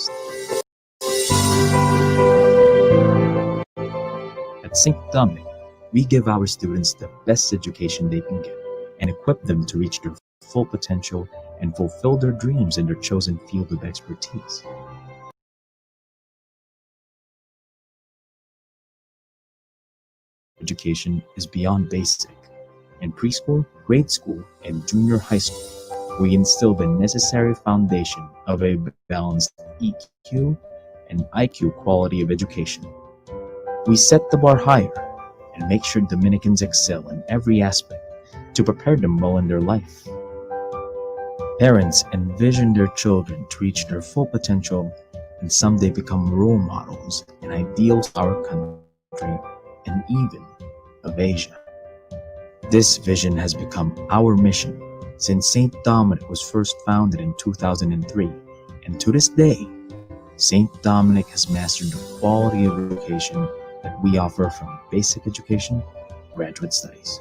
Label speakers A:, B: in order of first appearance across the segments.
A: best. At St. Dominic, we give our students the best education they can get and equip them to reach their full potential and fulfill their dreams in their chosen field of expertise. Education is beyond basic. In preschool, grade school, and junior high school, we instill the necessary foundation of a balanced EQ and IQ quality of education. We set the bar higher and make sure Dominicans excel in every aspect to prepare them well in their life. Parents envision their children to reach their full potential and someday become role models and ideals of our country and even of Asia. This vision has become our mission since St. Dominic was first founded in 2003, and to this day, St. Dominic has mastered the quality of education that we offer from basic education to graduate studies.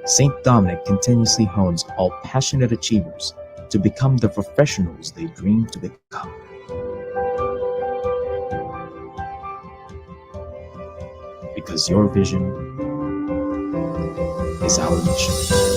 A: St. Dominic continuously hones all passionate achievers to become the professionals they dream to become. Because your vision is our mission.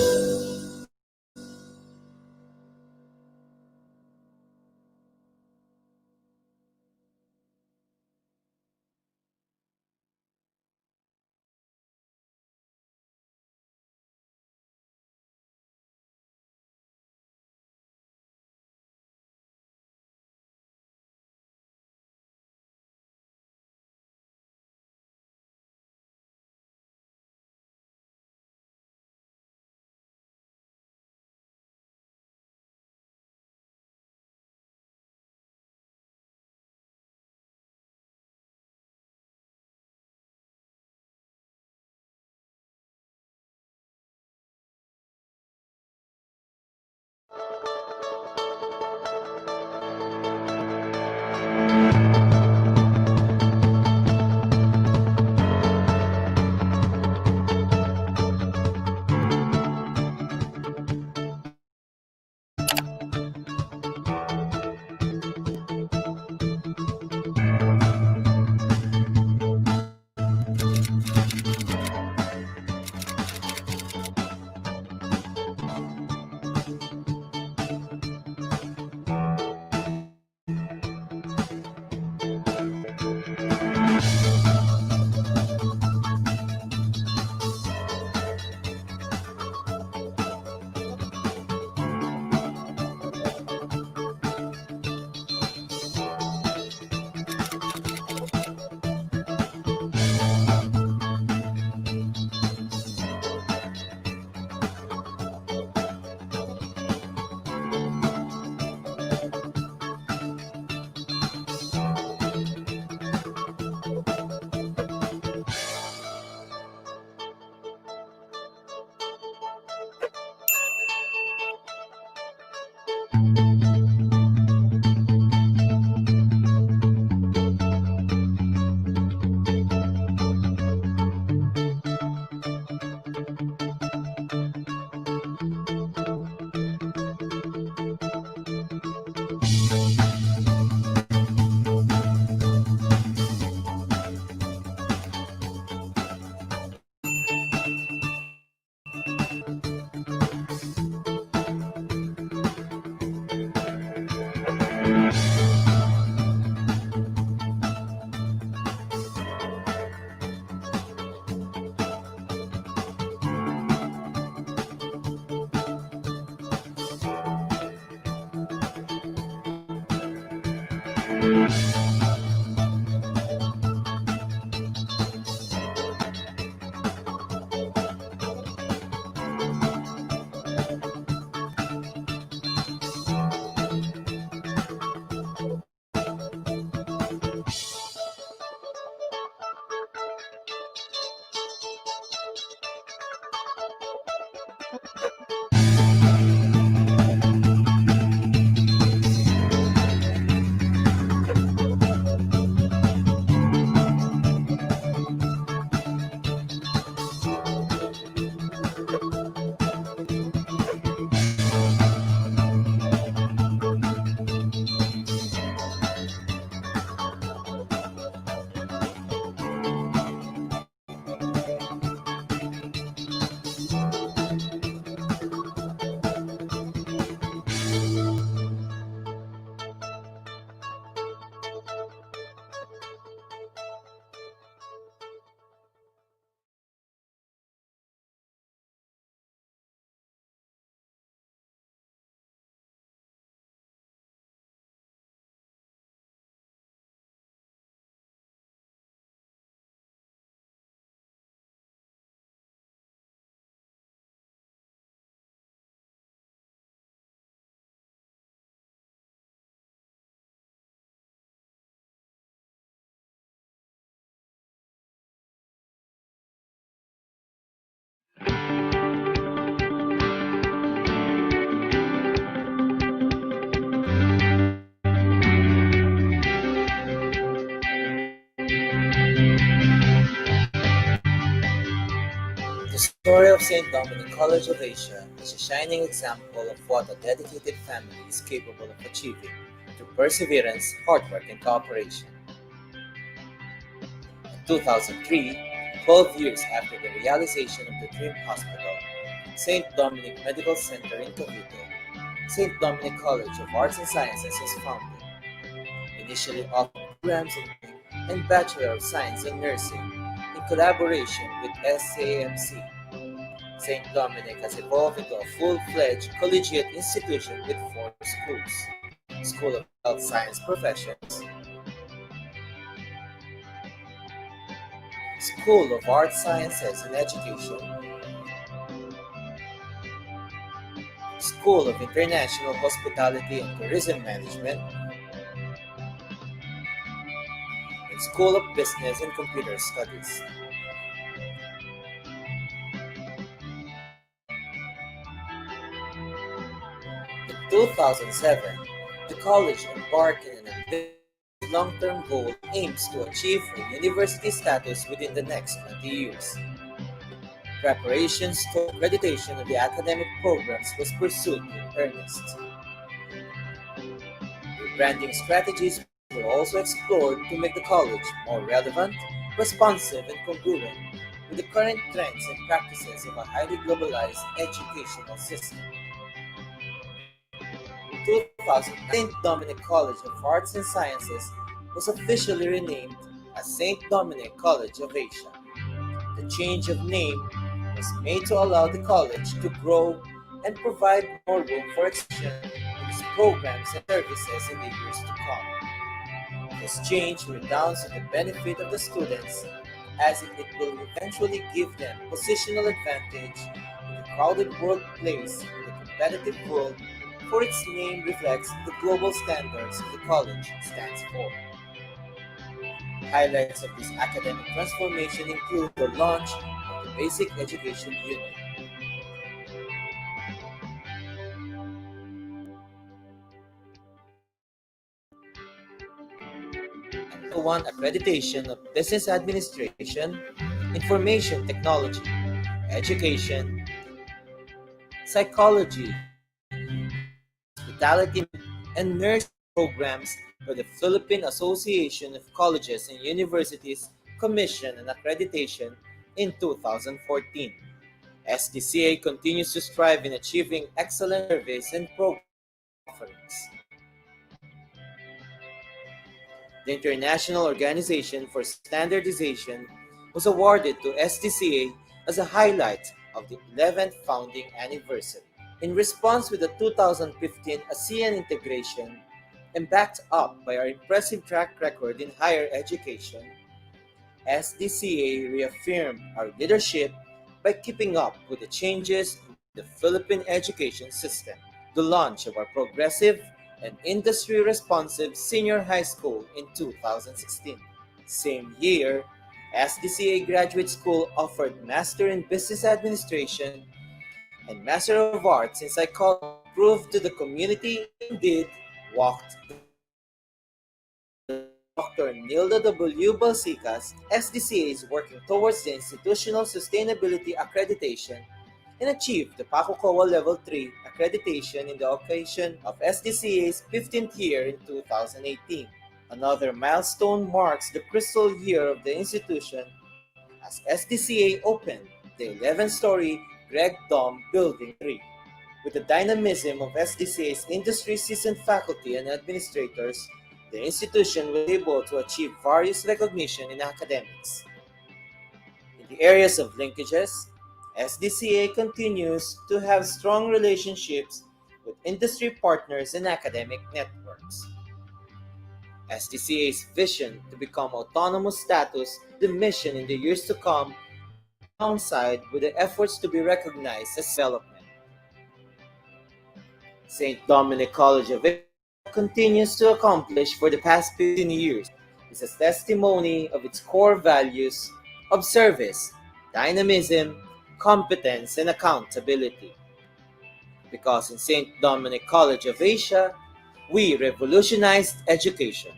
B: St. Dominic College of Asia is a shining example of what a dedicated family is capable of achieving through perseverance, hard work, and cooperation. In 2003, 12 years after the realization of the Dream Hospital, St. Dominic Medical Center in Cavite, St. Dominic College of Arts and Sciences was founded, initially offering programs in nursing and Bachelor of Science in Nursing in collaboration with SAMC. St. Dominic has evolved into a full-fledged collegiate institution with four schools: School of Health Science Professions, School of Arts Sciences and Education, School of International Hospitality and Tourism Management, and School of Business and Computer Studies. In 2007, the college embarked on an ambitious long-term goal that aims to achieve a university status within the next 20 years. Preparations toward accreditation of the academic programs was pursued in earnest. Rebranding strategies were also explored to make the college more relevant, responsive, and congruent with the current trends and practices of a highly globalized educational system. In 2009, St. Dominic College of Arts and Sciences was officially renamed as St. Dominic College of Asia. The change of name was made to allow the college to grow and provide more room for expansion in its programs and services in the years to come. This change redounds to the benefit of the students, as it will eventually give them positional advantage in the crowded workplace in the competitive world, for its name reflects the global standards the college stands for. Highlights of this academic transformation include the launch of the Basic Education Unit, Title I accreditation of Business Administration, Information Technology, Education, Psychology, Hospitality, and Nursing programs for the Philippine Association of Colleges and Universities Commission and Accreditation in 2014. SDCA continues to strive in achieving excellent service and program offerings. The International Organization for Standardization was awarded to SDCA as a highlight of the 11th founding anniversary. In response with the 2015 ASEAN integration and backed up by our impressive track record in higher education, SDCA reaffirmed our leadership by keeping up with the changes in the Philippine education system. The launch of our progressive and industry-responsive senior high school in 2016. Same year, SDCA Graduate School offered Master in Business Administration and Master of Arts in Psychology, proved to the community indeed walked the Dr. Nilda W. Balsicas, SDCA is working towards the institutional sustainability accreditation and achieved the PACOCOA Level 3 accreditation in the occasion of SDCA's 15th year in 2018. Another milestone marks the crystal year of the institution as SDCA opened the 11-story Greg Dom Building 3. With the dynamism of SDCA's industry-seasoned faculty and administrators, the institution was able to achieve various recognition in academics. In the areas of linkages, SDCA continues to have strong relationships with industry partners and academic networks. SDCA's vision to become autonomous status the mission in the years to come alongside with the efforts to be recognized as development. St. Dominic College of Ed continues to accomplish for the past 15 years is a testimony of its core values of service, dynamism, competence, and accountability. Because in St. Dominic College of Asia, we revolutionized education.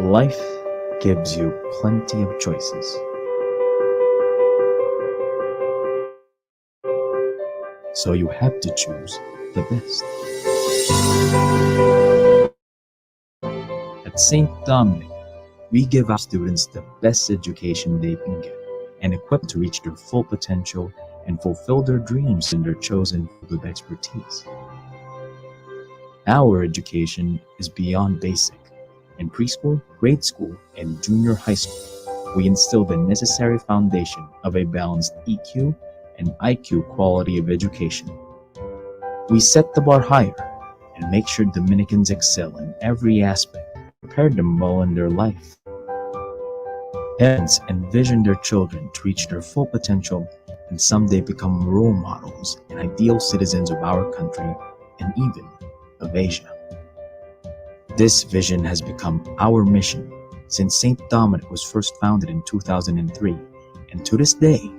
A: Life gives you plenty of choices. So you have to choose the best. At St. Dominic, we give our students the best education they can get and equip them to reach their full potential and fulfill their dreams in their chosen field of expertise. Our education is beyond basic. In preschool, grade school, and junior high school, we instill the necessary foundation of a balanced EQ and IQ quality of education. We set the bar higher and make sure Dominicans excel in every aspect, prepare them well in their life. Parents envision their children to reach their full potential and someday become role models and ideal citizens of our country and even of Asia. This vision has become our mission since St. Dominic was first founded in 2003, and to this day,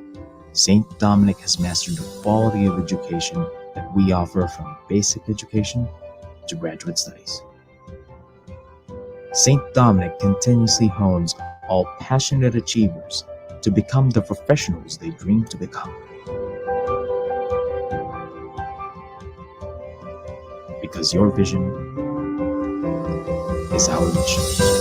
A: St. Dominic has mastered the quality of education that we offer from basic education to graduate studies. St. Dominic continuously hones all passionate achievers to become the professionals they dream to become. Because your vision is our mission.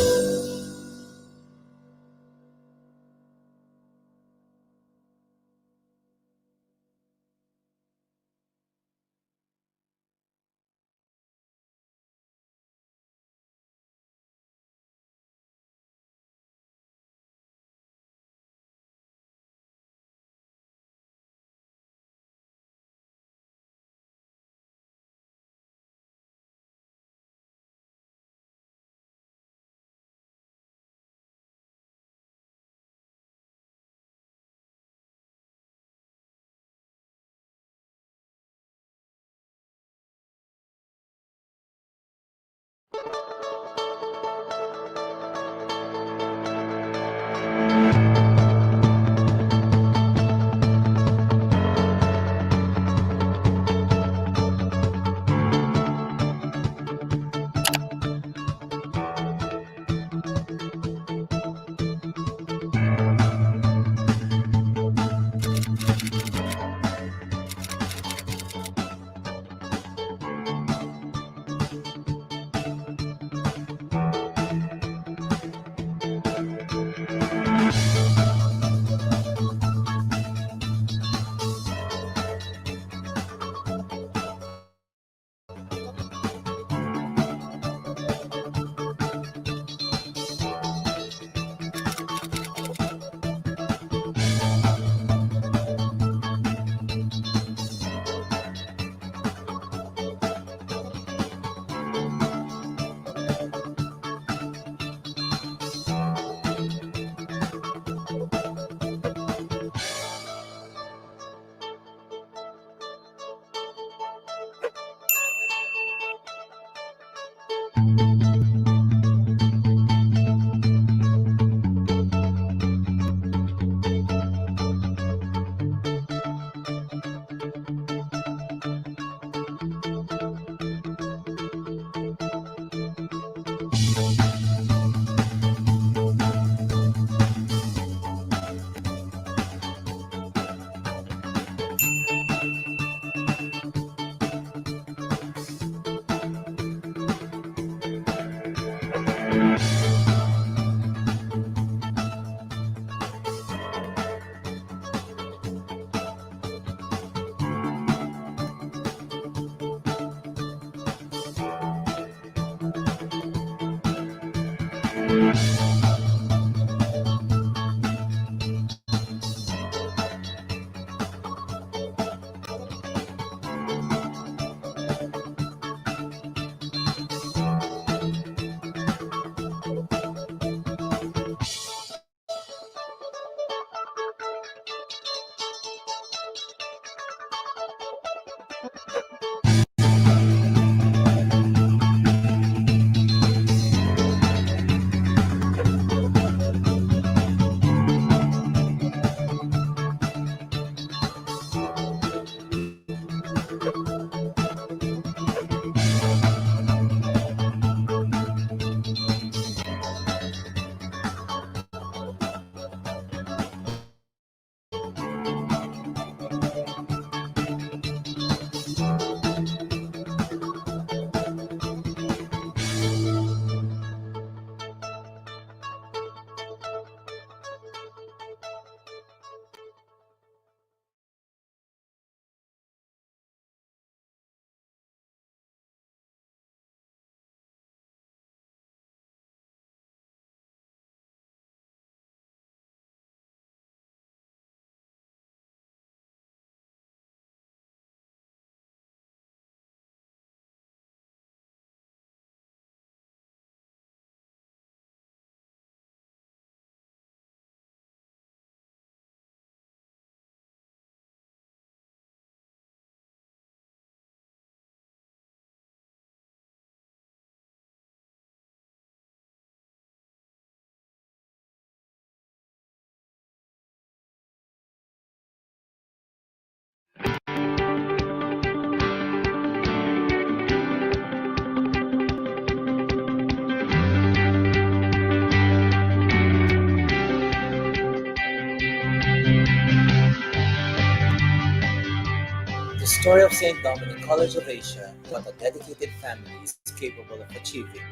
B: The story of St. Dominic College of Asia is what a dedicated family is capable of achieving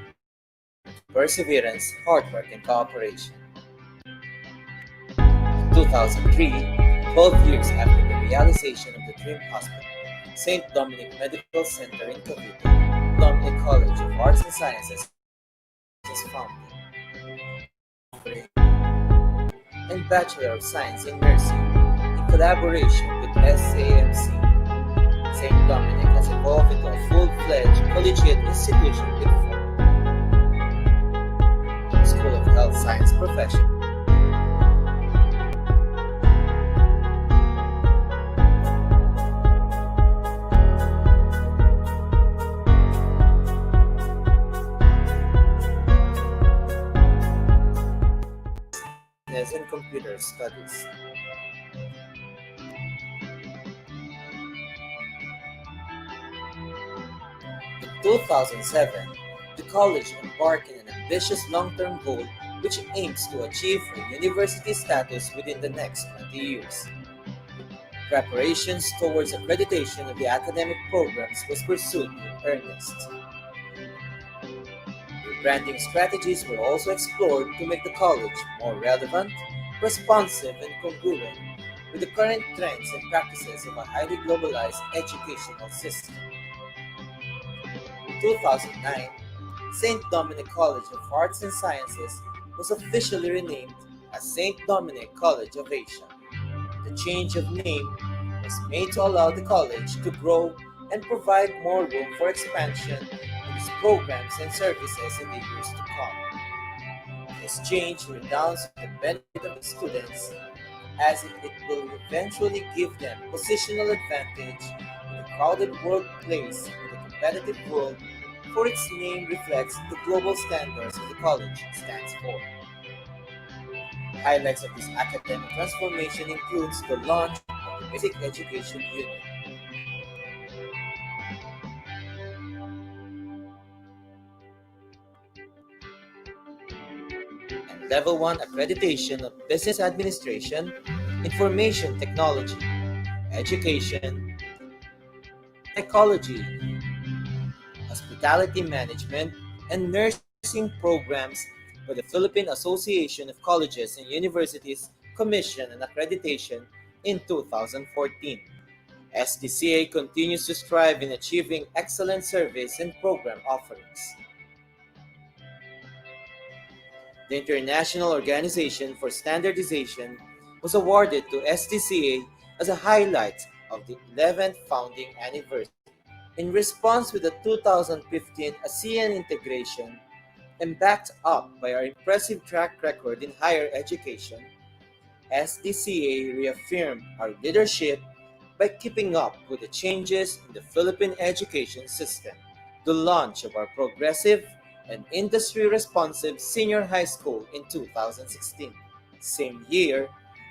B: through perseverance, hard work, and cooperation. In 2003, 12 years after the realization of the Dream Hospital, St. Dominic Medical Center in Cavite, Dominic College of Arts and Sciences was founded, offering and Bachelor of Science in Nursing in collaboration with SAMC. St. Dominic has evolved into a full-fledged collegiate institution with School of Health Science profession, business and computer studies. In 2007, the college embarked on an ambitious long-term goal which aims to achieve a university status within the next 20 years. Preparations towards accreditation of the academic programs was pursued in earnest. Rebranding strategies were also explored to make the college more relevant, responsive, and congruent with the current trends and practices of a highly globalized educational system. In 2009, St. Dominic College of Arts and Sciences was officially renamed as St. Dominic College of Asia. The change of name was made to allow the college to grow and provide more room for expansion in its programs and services in the years to come. This change redounds to the benefit of the students as it will eventually give them positional advantage in a crowded workplace in the competitive world, for its name reflects the global standards the college stands for. Highlights of this academic transformation includes the launch of the Basic Education Unit and Level 1 accreditation of Business Administration, Information Technology, Education, Psychology, Hospitality Management, and Nursing programs by the Philippine Association of Colleges and Universities Commission and Accreditation in 2014. SDCA continues to strive in achieving excellent service and program offerings. The International Organization for Standardization was awarded to SDCA as a highlight of the 11th founding anniversary. In response with the 2015 ASEAN integration and backed up by our impressive track record in higher education, SDCA reaffirmed our leadership by keeping up with the changes in the Philippine education system. The launch of our progressive and industry-responsive senior high school in 2016. Same year,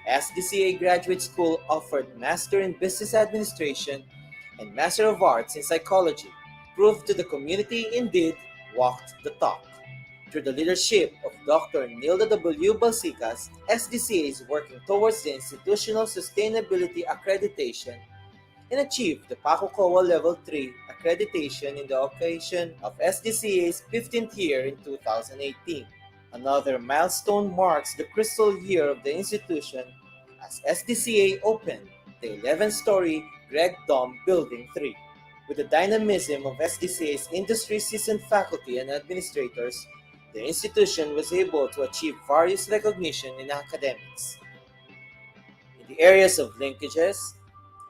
B: SDCA Graduate School offered Master in Business Administration and Master of Arts in Psychology, proved to the community indeed walked the talk. Through the leadership of Dr. Nilda W. Balsicas, SDCA is working towards the institutional sustainability accreditation and achieved the PACOCOA Level 3 accreditation in the occasion of SDCA's 15th year in 2018. Another milestone marks the crystal year of the institution as SDCA opened the 11-story Greg Dom Building 3. With the dynamism of SDCA's industry-seasoned faculty and administrators, the institution was able to achieve various recognition in academics. In the areas of linkages,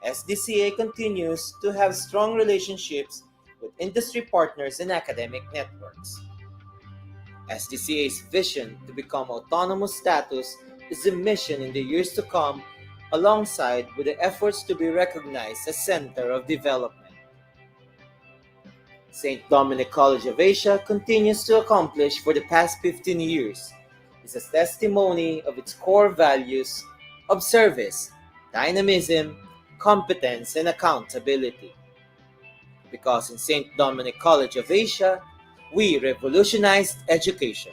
B: SDCA continues to have strong relationships with industry partners and academic networks. SDCA's vision to become autonomous status is the mission in the years to come, alongside with the efforts to be recognized as center of development. St. Dominic College of Asia continues to accomplish for the past 15 years is a testimony of its core values of service, dynamism, competence, and accountability. Because in St. Dominic College of Asia, we revolutionized education.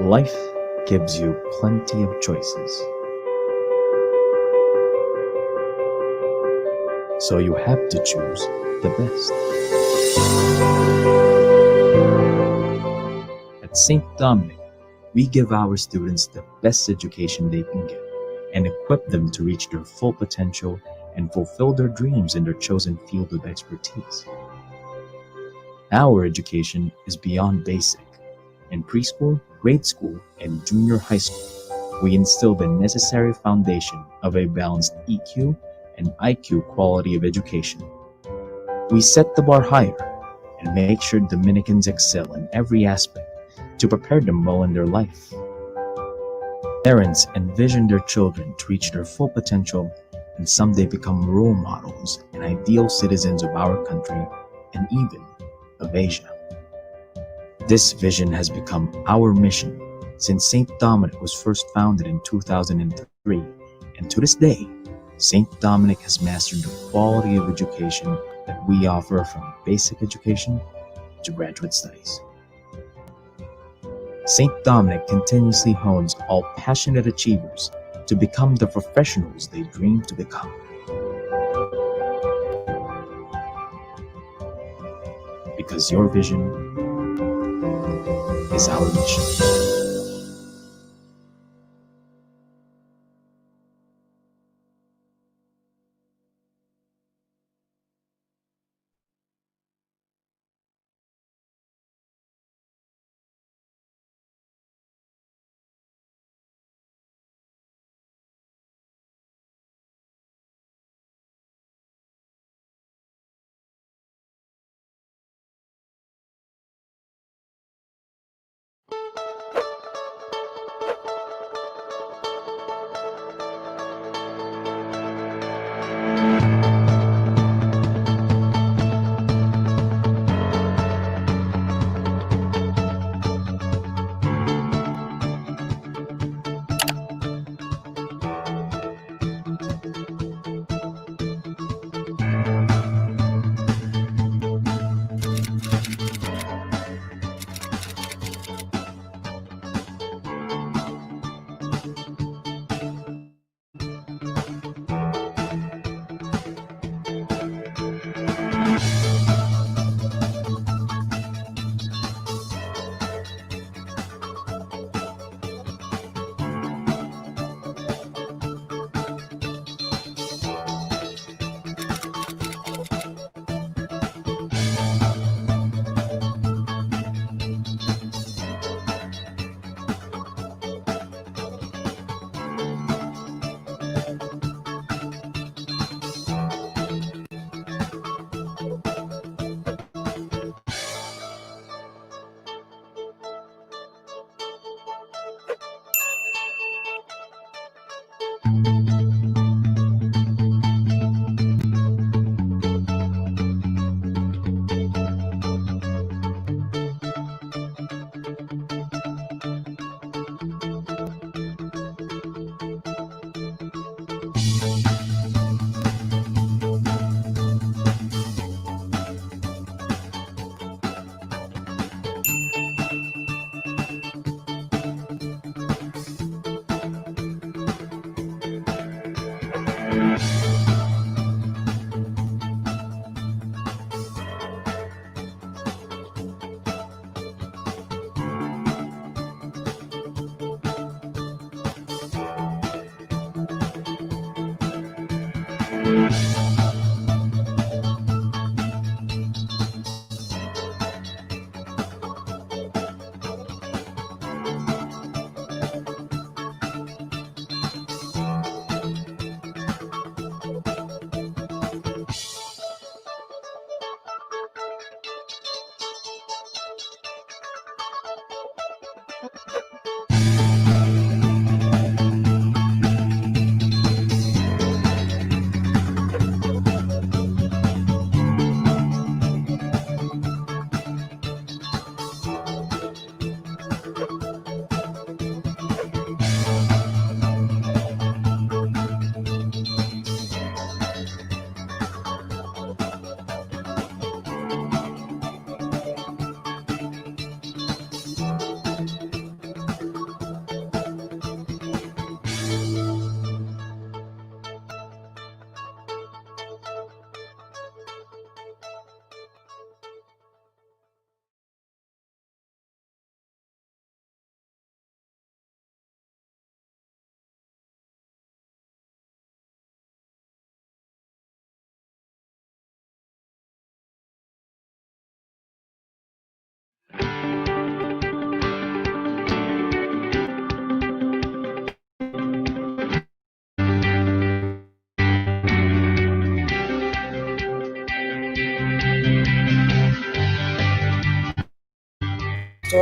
A: Life gives you plenty of choices, so you have to choose the best. At St. Dominic, we give our students the best education they can get and equip them to reach their full potential and fulfill their dreams in their chosen field of expertise. Our education is beyond basic. In preschool, grade school, and junior high school, we instill the necessary foundation of a balanced EQ and IQ quality of education. We set the bar higher and make sure Dominicans excel in every aspect to prepare them well in their life. Parents envision their children to reach their full potential and someday become role models and ideal citizens of our country and even of Asia. This vision has become our mission since St. Dominic was first founded in 2003, and to this day, St. Dominic has mastered the quality of education that we offer from basic education to graduate studies. St. Dominic continuously hones all passionate achievers to become the professionals they dream to become. Because your vision is our mission.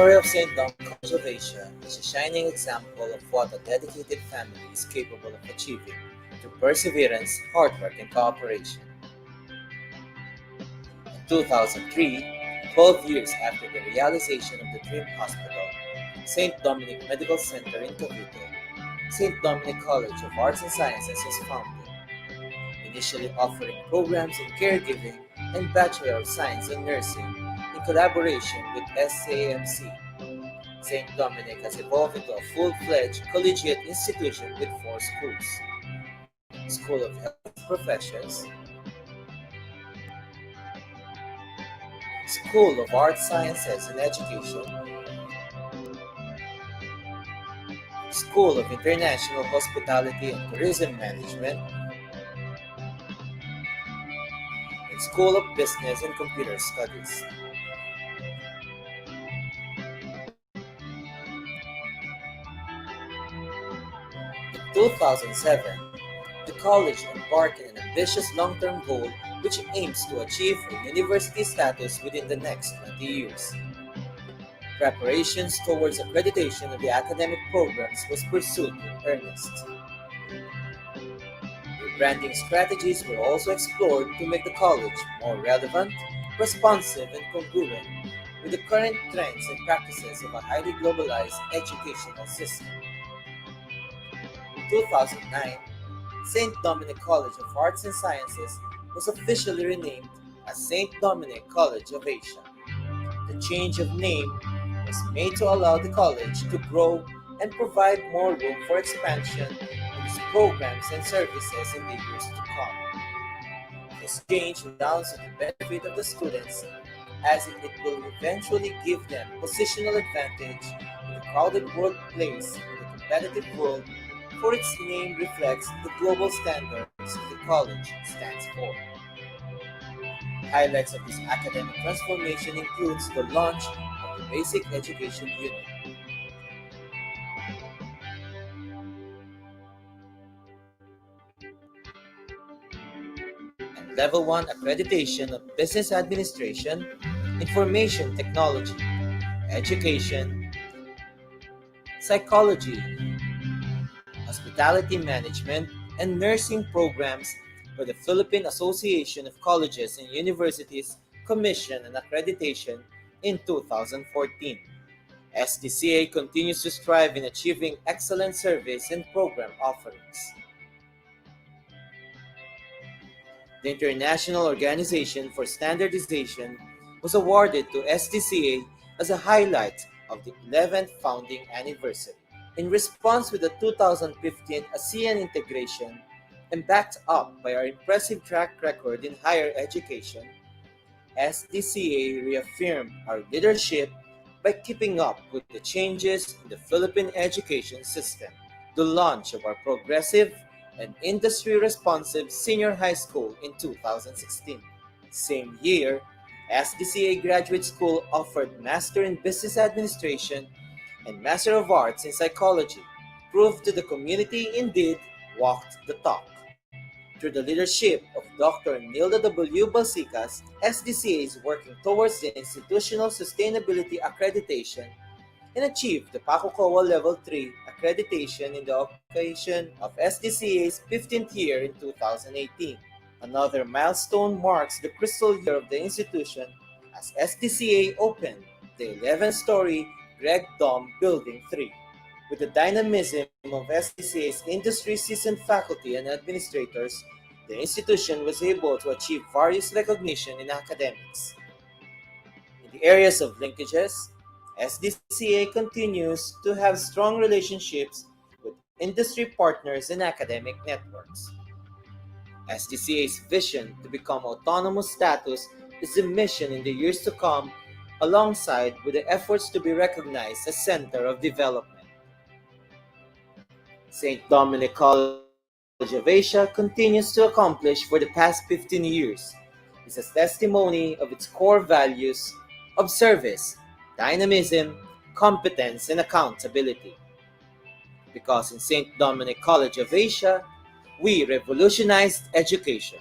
B: story of St. Dominic College of Asia is a shining example of what a dedicated family is capable of achieving through perseverance, hard work, and cooperation. In 2003, 12 years after the realization of the Dream Hospital, St. Dominic Medical Center in Cavite, St. Dominic College of Arts and Sciences was founded, initially offering programs in caregiving and Bachelor of Science in Nursing in collaboration with SAMC. St. Dominic has evolved into a full-fledged collegiate institution with four schools: School of Health Professions, School of Arts, Sciences and Education, School of International Hospitality and Tourism Management, and School of Business and Computer Studies. In 2007, the college embarked on an ambitious long-term goal which aims to achieve a university status within the next 20 years. Preparations towards accreditation of the academic programs was pursued in earnest. Rebranding strategies were also explored to make the college more relevant, responsive, and congruent with the current trends and practices of a highly globalized educational system. In 2009, St. Dominic College of Arts and Sciences was officially renamed as St. Dominic College of Asia. The change of name was made to allow the college to grow and provide more room for expansion in its programs and services in the years to come. This change redounds to the benefit of the students as it will eventually give them positional advantage in the crowded workplace in the competitive world, for its name reflects the global standards the college stands for. Highlights of this academic transformation includes the launch of the Basic Education Unit and Level 1 accreditation of Business Administration, Information Technology, Education, Psychology, Hospitality Management, and Nursing programs for the Philippine Association of Colleges and Universities Commission and Accreditation in 2014. SDCA continues to strive in achieving excellent service and program offerings. The International Organization for Standardization was awarded to SDCA as a highlight of the 11th founding anniversary. In response with the 2015 ASEAN integration and backed up by our impressive track record in higher education, SDCA reaffirmed our leadership by keeping up with the changes in the Philippine education system. The launch of our progressive and industry-responsive senior high school in 2016. Same year, SDCA Graduate School offered Master in Business Administration and Master of Arts in Psychology, proved to the community indeed walked the talk. Through the leadership of Dr. Nilda W. Balsicas, SDCA is working towards the institutional sustainability accreditation and achieved the PACOCOA Level 3 accreditation in the occasion of SDCA's 15th year in 2018. Another milestone marks the crystal year of the institution as SDCA opened the 11-story Greg Dom Building 3. With the dynamism of SDCA's industry-seasoned faculty and administrators, the institution was able to achieve various recognition in academics. In the areas of linkages, SDCA continues to have strong relationships with industry partners and academic networks. SDCA's vision to become autonomous status is the mission in the years to come, alongside with the efforts to be recognized as center of development. St. Dominic College of Asia continues to accomplish for the past 15 years is a testimony of its core values of service, dynamism, competence, and accountability. Because in St. Dominic College of Asia, we revolutionized education.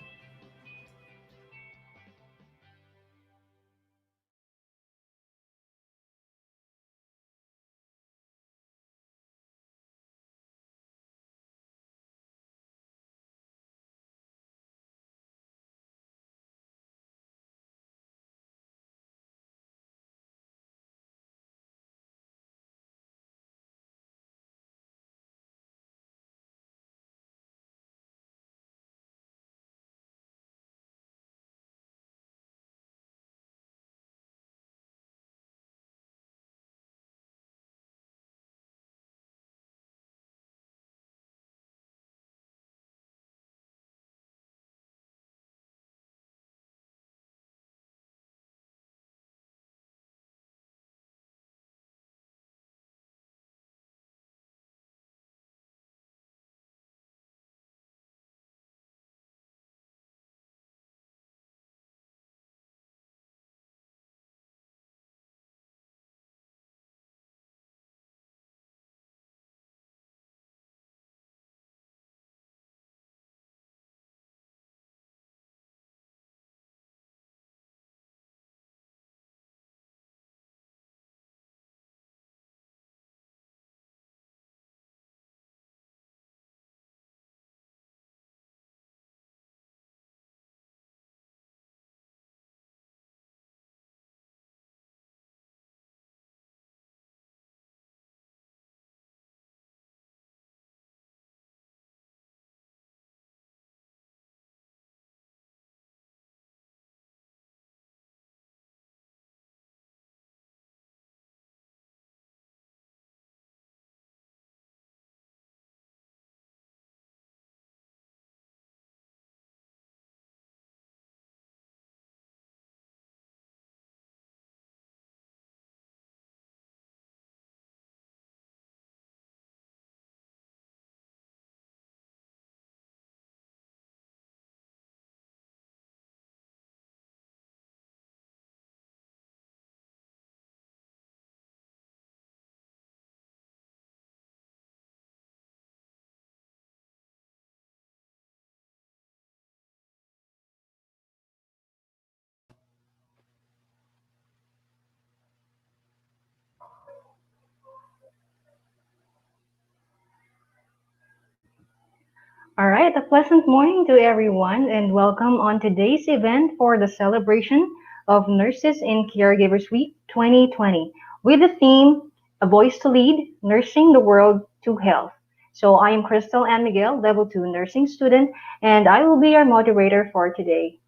C: All right, a pleasant morning to everyone, and welcome on today's event for the celebration of Nurses and Caregivers Week 2020 with the theme A Voice to Lead, Nursing the World to Health. So I am Crystal Ann Miguel, Level 2 nursing student, and I will be your moderator for today.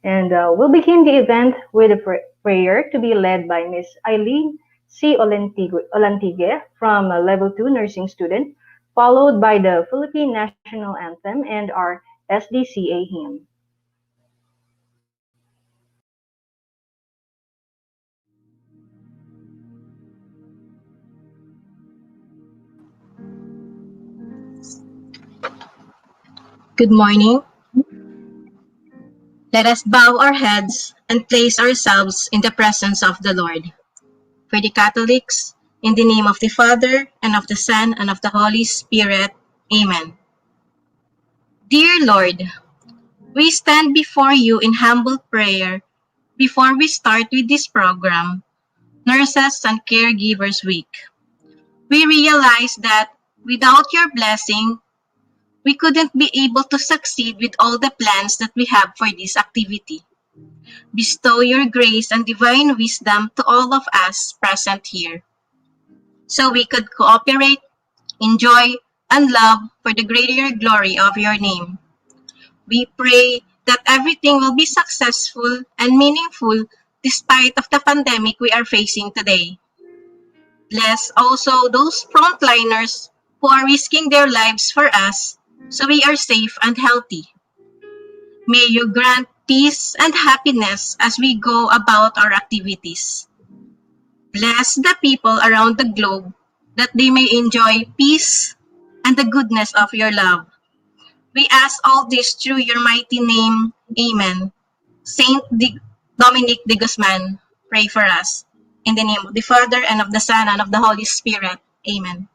C: And we'll begin the event with a prayer to be led by Miss Eileen C. Olantigue from Level 2 nursing student, followed by the Philippine National Anthem and our SDCA hymn.
D: Good morning. Let us bow our heads and place ourselves in the presence of the Lord. For the Catholics, in the name of the Father, and of the Son, and of the Holy Spirit. Amen. Dear Lord, we stand before you in humble prayer before we start with this program, Nurses and Caregivers Week. We realize that without your blessing, we couldn't be able to succeed with all the plans that we have for this activity. Bestow your grace and divine wisdom to all of us present here, so we could cooperate, enjoy, and love for the greater glory of your name. We pray that everything will be successful and meaningful despite of the pandemic we are facing today. Bless also those frontliners who are risking their lives for us so we are safe and healthy. May you grant peace and happiness as we go about our activities. Bless the people around the globe that they may enjoy peace and the goodness of your love. We ask all this through your mighty name. Amen. Dominic de Guzman, pray for us. In the name of the Father, and of the Son, and of the Holy Spirit. Amen.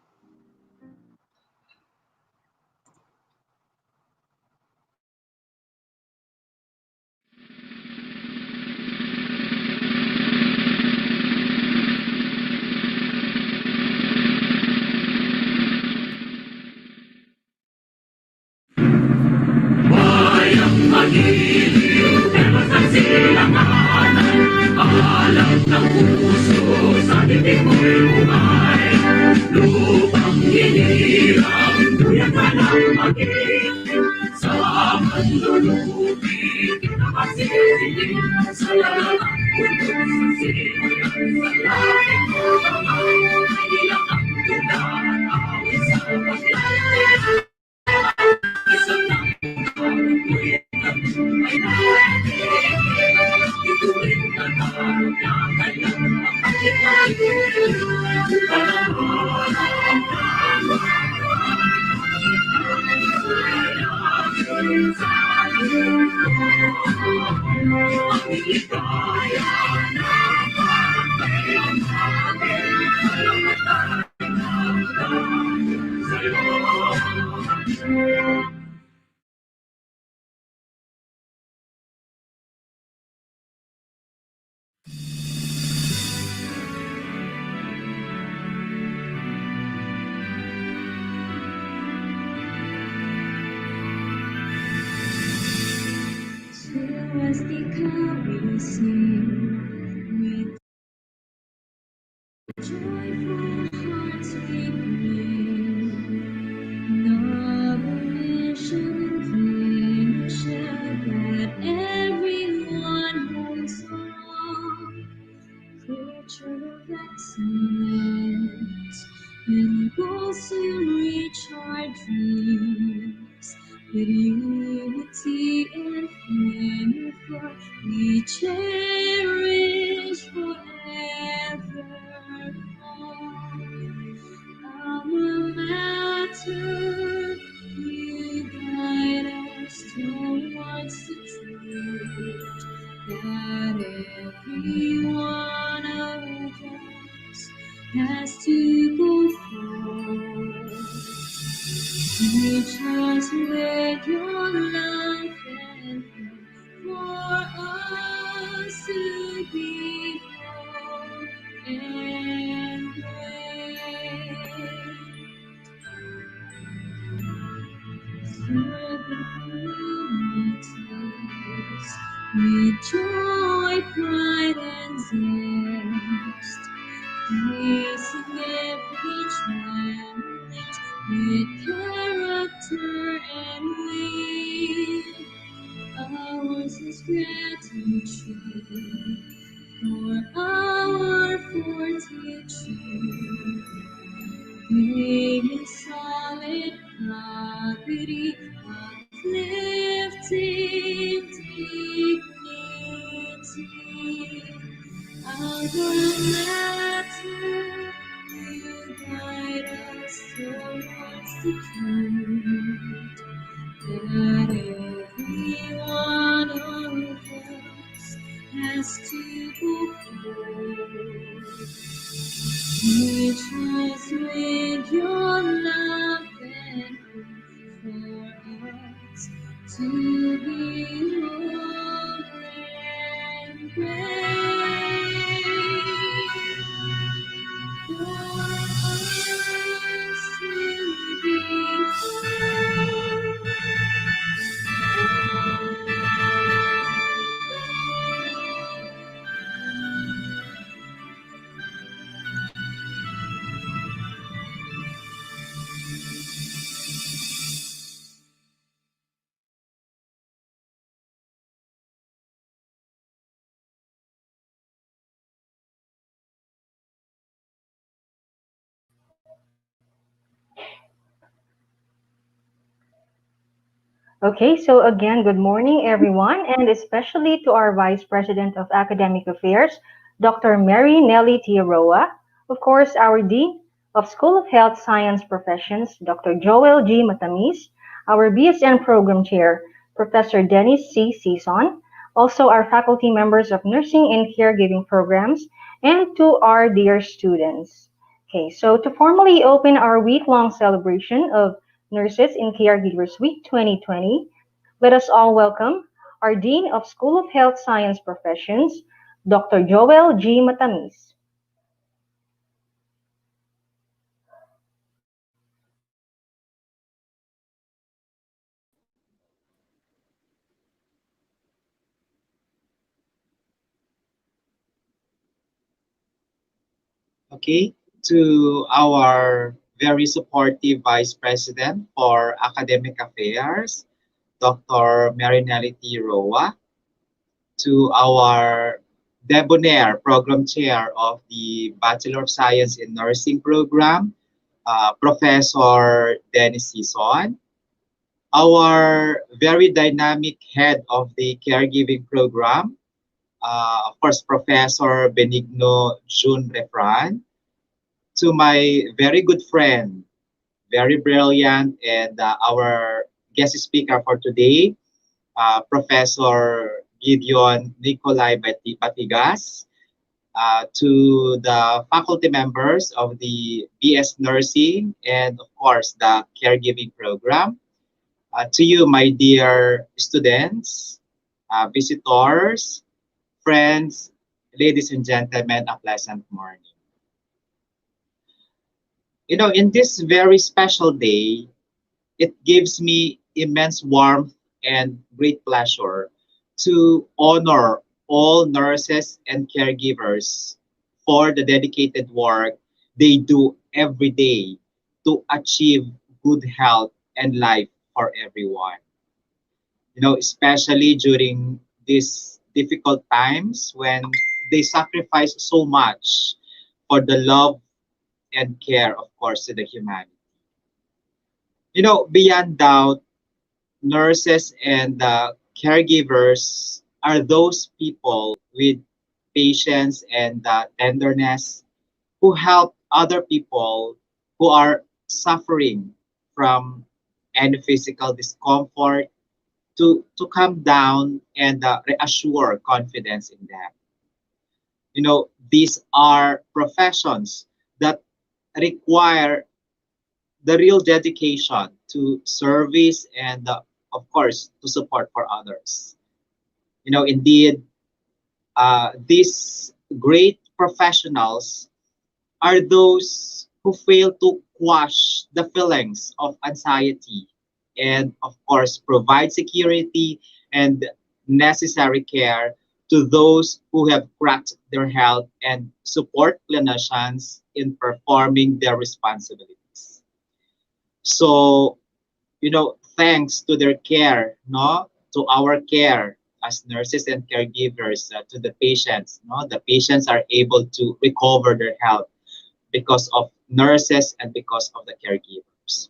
E: Swastika we sing, with joyful hearts we bring noble mission that everyone holds on, future of excellence, and we'll soon reach our dreams. With unity and faithful, we cherish forevermore. Our matter, you guide us towards the truth that every one of us has to go forth. Teach us where your love and for us to be born and brave. for the communities with joy, pride, and zest. Facing every challenge with character and wit. Ours is gratitude for our fortitude. Bringing solid gravity, uplifting dignity. Our matter, you guide us towards the truth that every one of us has to go through. Teach us with your love and hope for us to be more and great. For us to be
C: Okay, so again, good morning, everyone, and especially to our Vice President of Academic Affairs, Dr. Mary Nelly Tiaroa, of course, our Dean of School of Health Science Professions, Dr. Joel G. Matamis, our BSN Program Chair, Professor Dennis C. Sison, also our faculty members of Nursing and Caregiving Programs, and to our dear students. Okay, so to formally open our week-long celebration of Nurses and Caregivers Week 2020, let us all welcome our Dean of School of Health Science Professions, Dr. Joel G. Matamis.
F: Okay, to our very supportive Vice President for Academic Affairs, Dr. Marinelli T. Roa, to our debonair Program Chair of the Bachelor of Science in Nursing Program, Professor Dennis Sison, our very dynamic Head of the Caregiving Program, of course, Professor Benigno June Refran, to my very good friend, very brilliant, and our guest speaker for today, Professor Gideon Nicolai Batigas, to the faculty members of the BS Nursing and, of course, the caregiving program. To you, my dear students, visitors, friends, ladies and gentlemen, a pleasant morning. In this very special day, it gives me immense warmth and great pleasure to honor all nurses and caregivers for the dedicated work they do every day to achieve good health and life for everyone. Especially during these difficult times when they sacrifice so much for the love and care, of course, to the humanity. Beyond doubt, nurses and caregivers are those people with patience and tenderness who help other people who are suffering from any physical discomfort to calm down and reassure confidence in them. These are professions that require the real dedication to service and, of course, to support for others. Indeed, these great professionals are those who fail to quash the feelings of anxiety and, of course, provide security and necessary care to those who have cracked their health and support clinicians in performing their responsibilities. So, thanks to their care, no, to our care as nurses and caregivers to the patients, no, the patients are able to recover their health because of nurses and because of the caregivers.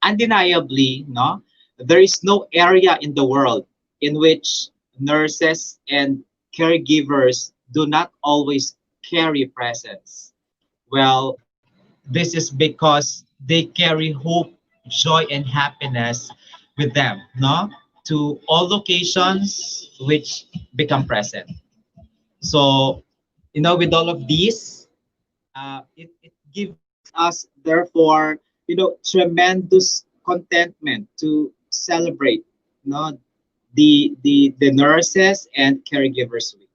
F: Undeniably, no, there is no area in the world in which nurses and caregivers do not always carry presence. Well, this is because they carry hope, joy, and happiness with them, no? To all locations which become present. So, with all of these, it gives us, therefore, tremendous contentment to celebrate, the Nurses and Caregivers Week.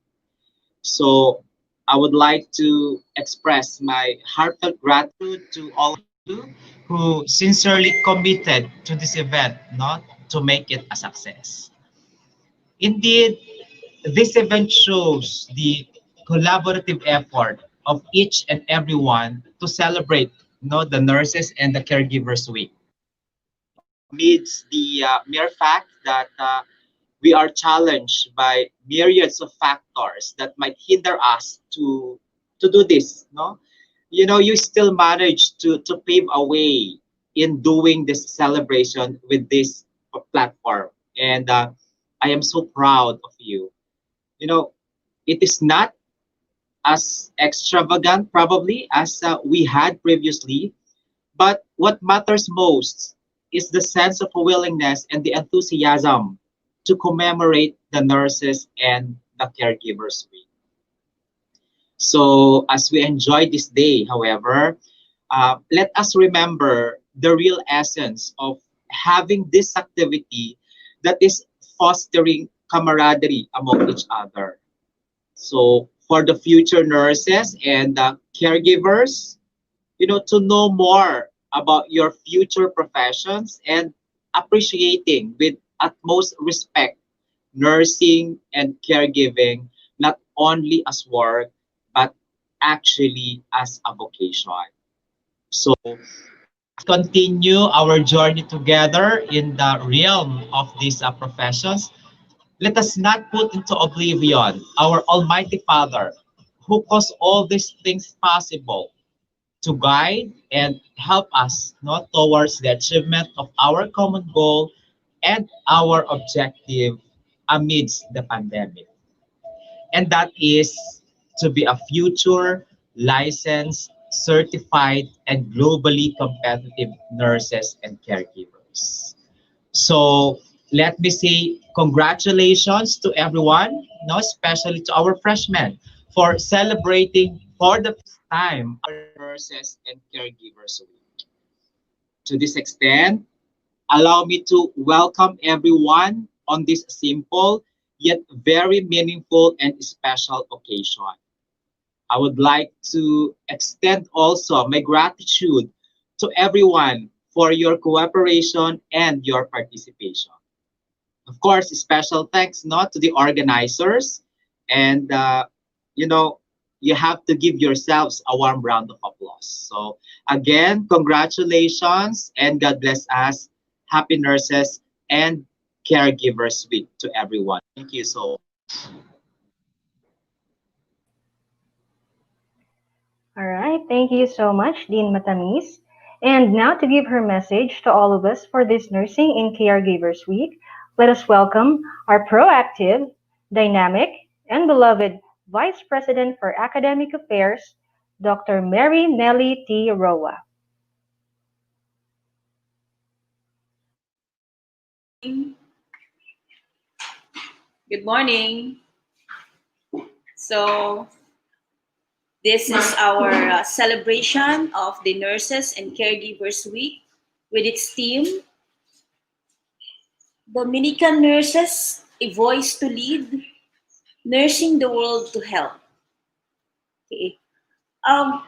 F: So I would like to express my heartfelt gratitude to all of you who sincerely committed to this event, not to make it a success. Indeed, this event shows the collaborative effort of each and everyone to celebrate, the Nurses and the Caregivers Week. Amidst the mere fact that we are challenged by myriads of factors that might hinder us to do this, no, you still manage to pave a way in doing this celebration with this platform, and I am so proud of you. you know it is not as extravagant probably as we had previously, but what matters most is the sense of willingness and the enthusiasm to commemorate the Nurses and the Caregivers Week. So, as we enjoy this day, however, let us remember the real essence of having this activity that is fostering camaraderie among each other. So, for the future nurses and caregivers, to know more about your future professions and appreciating with utmost respect nursing and caregiving not only as work but actually as a vocation. So let's continue our journey together in the realm of these professions. Let us not put into oblivion our Almighty Father who caused all these things possible to guide and help us not towards the achievement of our common goal and our objective amidst the pandemic. And that is to be a future licensed, certified, and globally competitive nurses and caregivers. So let me say congratulations to everyone, especially to our freshmen for celebrating for the first time our Nurses and Caregivers Week. To this extent, allow me to welcome everyone on this simple yet very meaningful and special occasion. I would like to extend also my gratitude to everyone for your cooperation and your participation. Of course, special thanks not to the organizers, and you know you have to give yourselves a warm round of applause. So again, congratulations and God bless us. Happy Nurses and Caregivers Week to everyone. Thank you so much.
C: All right, thank you so much, Dean Matamis. And now to give her message to all of us for this Nursing and Caregivers Week, let us welcome our proactive, dynamic, and beloved Vice President for Academic Affairs, Dr. Mary Nelly T. Roa.
E: Good morning. So, this is our celebration of the Nurses and Caregivers Week with its theme, Dominican Nurses, a Voice to Lead, Nursing the World to Health. Okay. Um,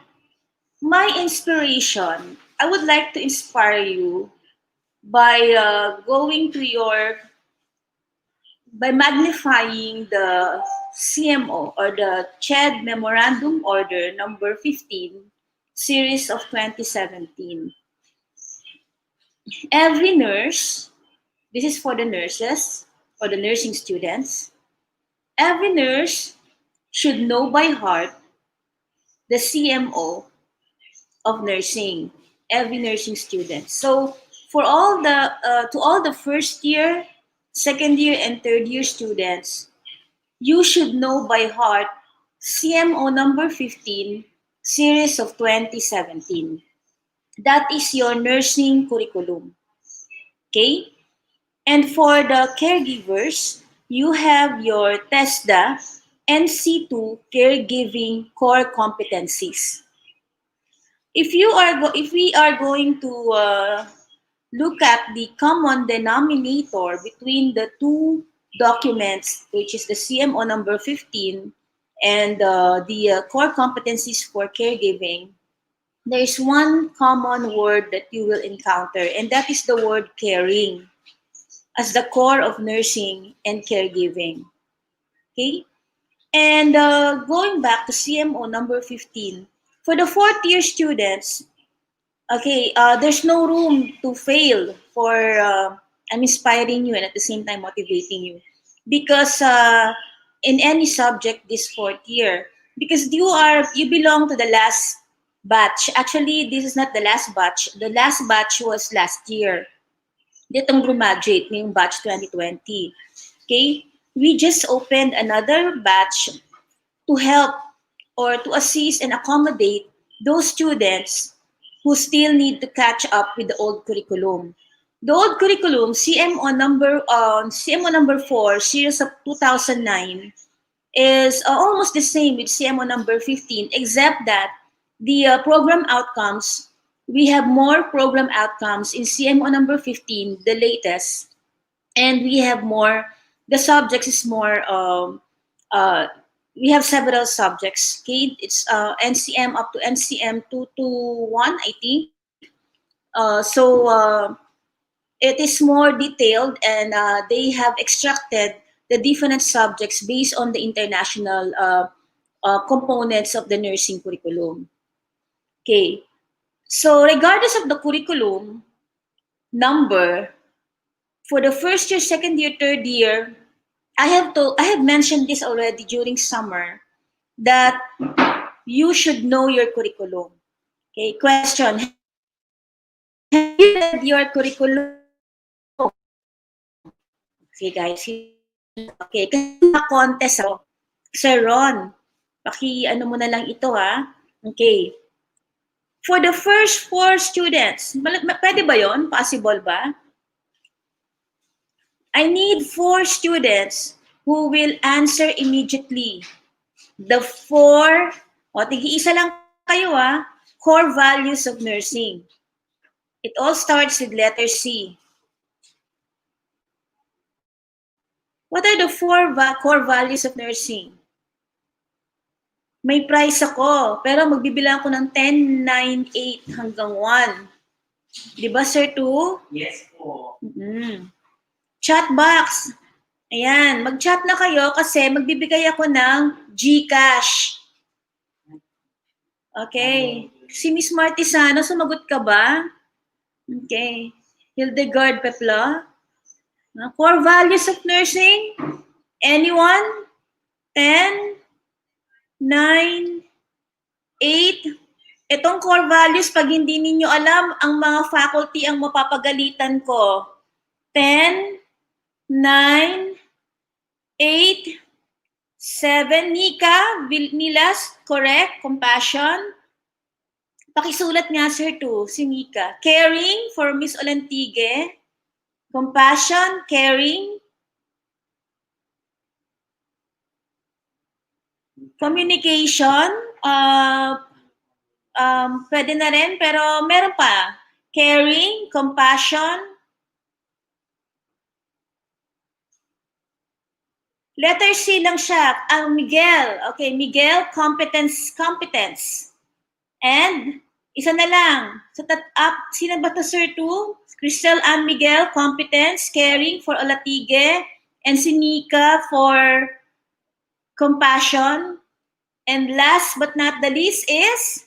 E: my inspiration, I would like to inspire you by by magnifying the CMO or the CHED Memorandum Order number 15, series of 2017. Every nurse, this is for the nurses or the nursing students, every nurse should know by heart the CMO of nursing, every nursing student. So for all the to all the first year, second year, and third year students, you should know by heart CMO number 15, series of 2017. That is your nursing curriculum. Okay? And for the caregivers, you have your TESDA NC2 caregiving core competencies. If we are going to look at the common denominator between the two documents, which is the CMO number 15 and the core competencies for caregiving, there is one common word that you will encounter, and that is the word caring as the core of nursing and caregiving. Okay? And going back to CMO number 15, for the fourth year students, okay, there's no room to fail for I'm inspiring you and at the same time motivating you. Because in any subject this fourth year, because you belong to the last batch. Actually, this is not the last batch. The last batch was last year. Ditong graduate ngayong batch 2020. Okay? We just opened another batch to help or to assist and accommodate those students who still need to catch up with the old curriculum. The old curriculum, CMO number 4, series of 2009, is almost the same with CMO number 15, except that the program outcomes, we have more program outcomes in CMO number 15, the latest, and we have more, the subjects is more, uh, we have several subjects. Okay, it's NCM up to NCM 221, I think. It is more detailed, and they have extracted the different subjects based on the international components of the nursing curriculum. Okay, so regardless of the curriculum number, for the first year, second year, third year, I have mentioned this already during summer that you should know your curriculum. Okay, question. Have you read your curriculum? Okay, guys. Okay, kasi contest ako. Sir Ron, ano mo na lang ito ha. Okay. For the first 4 students, pwede ba yon? Possible ba? I need 4 students who will answer immediately. The 4, tigi-isa lang kayo ha, core values of nursing. It all starts with letter C. What are the 4 core values of nursing? May price ako, pero magbibilang ako ng 10, 9, 8 hanggang 1. Di ba, Sir 2?
B: Yes po.
E: Chat box. Ayan, mag-chat na kayo kasi magbibigay ako ng GCash. Okay. Si Miss Martisano, sumagot ka ba? Okay. Hildegard Pepla. Core values of nursing? Anyone? 10, 9, 8. Itong core values, pag hindi ninyo alam, ang mga faculty ang mapapagalitan ko. 10, 9, 8, 7. Nika, Milas, correct? Compassion. Pakisulat nga, Sir, to si Nika. Caring for Miss Olantigue. Compassion, caring. Communication, pwede na rin, pero meron pa. Caring, compassion. Letter C lang siya. Miguel. Okay, Miguel, competence. And Isa na lang. Sa sino ba to, Sir 2? Crystal Ann Miguel, competence, caring for Olatige, and si Nika for compassion. And last but not the least is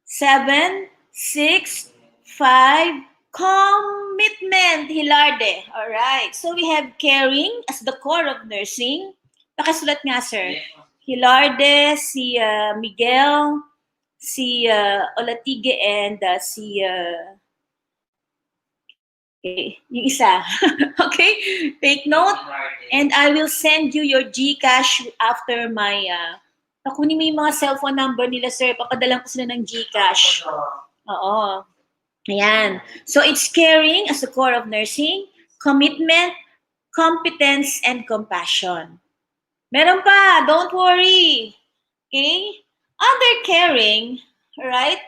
E: 7, 6, 5, commitment, Hilarde. All right. So we have caring as the core of nursing. Pakisulat nga, sir. Hilarde, si Miguel, si Olatige, and si okay, yung isa. Okay? Take note. And I will send you your GCash after my nakunin mo yung mga cellphone number nila, sir. Papadalan ko sila ng GCash. Oo. Ayan. So it's caring as the core of nursing, commitment, competence, and compassion. Meron pa, don't worry. Okay? Under caring, right,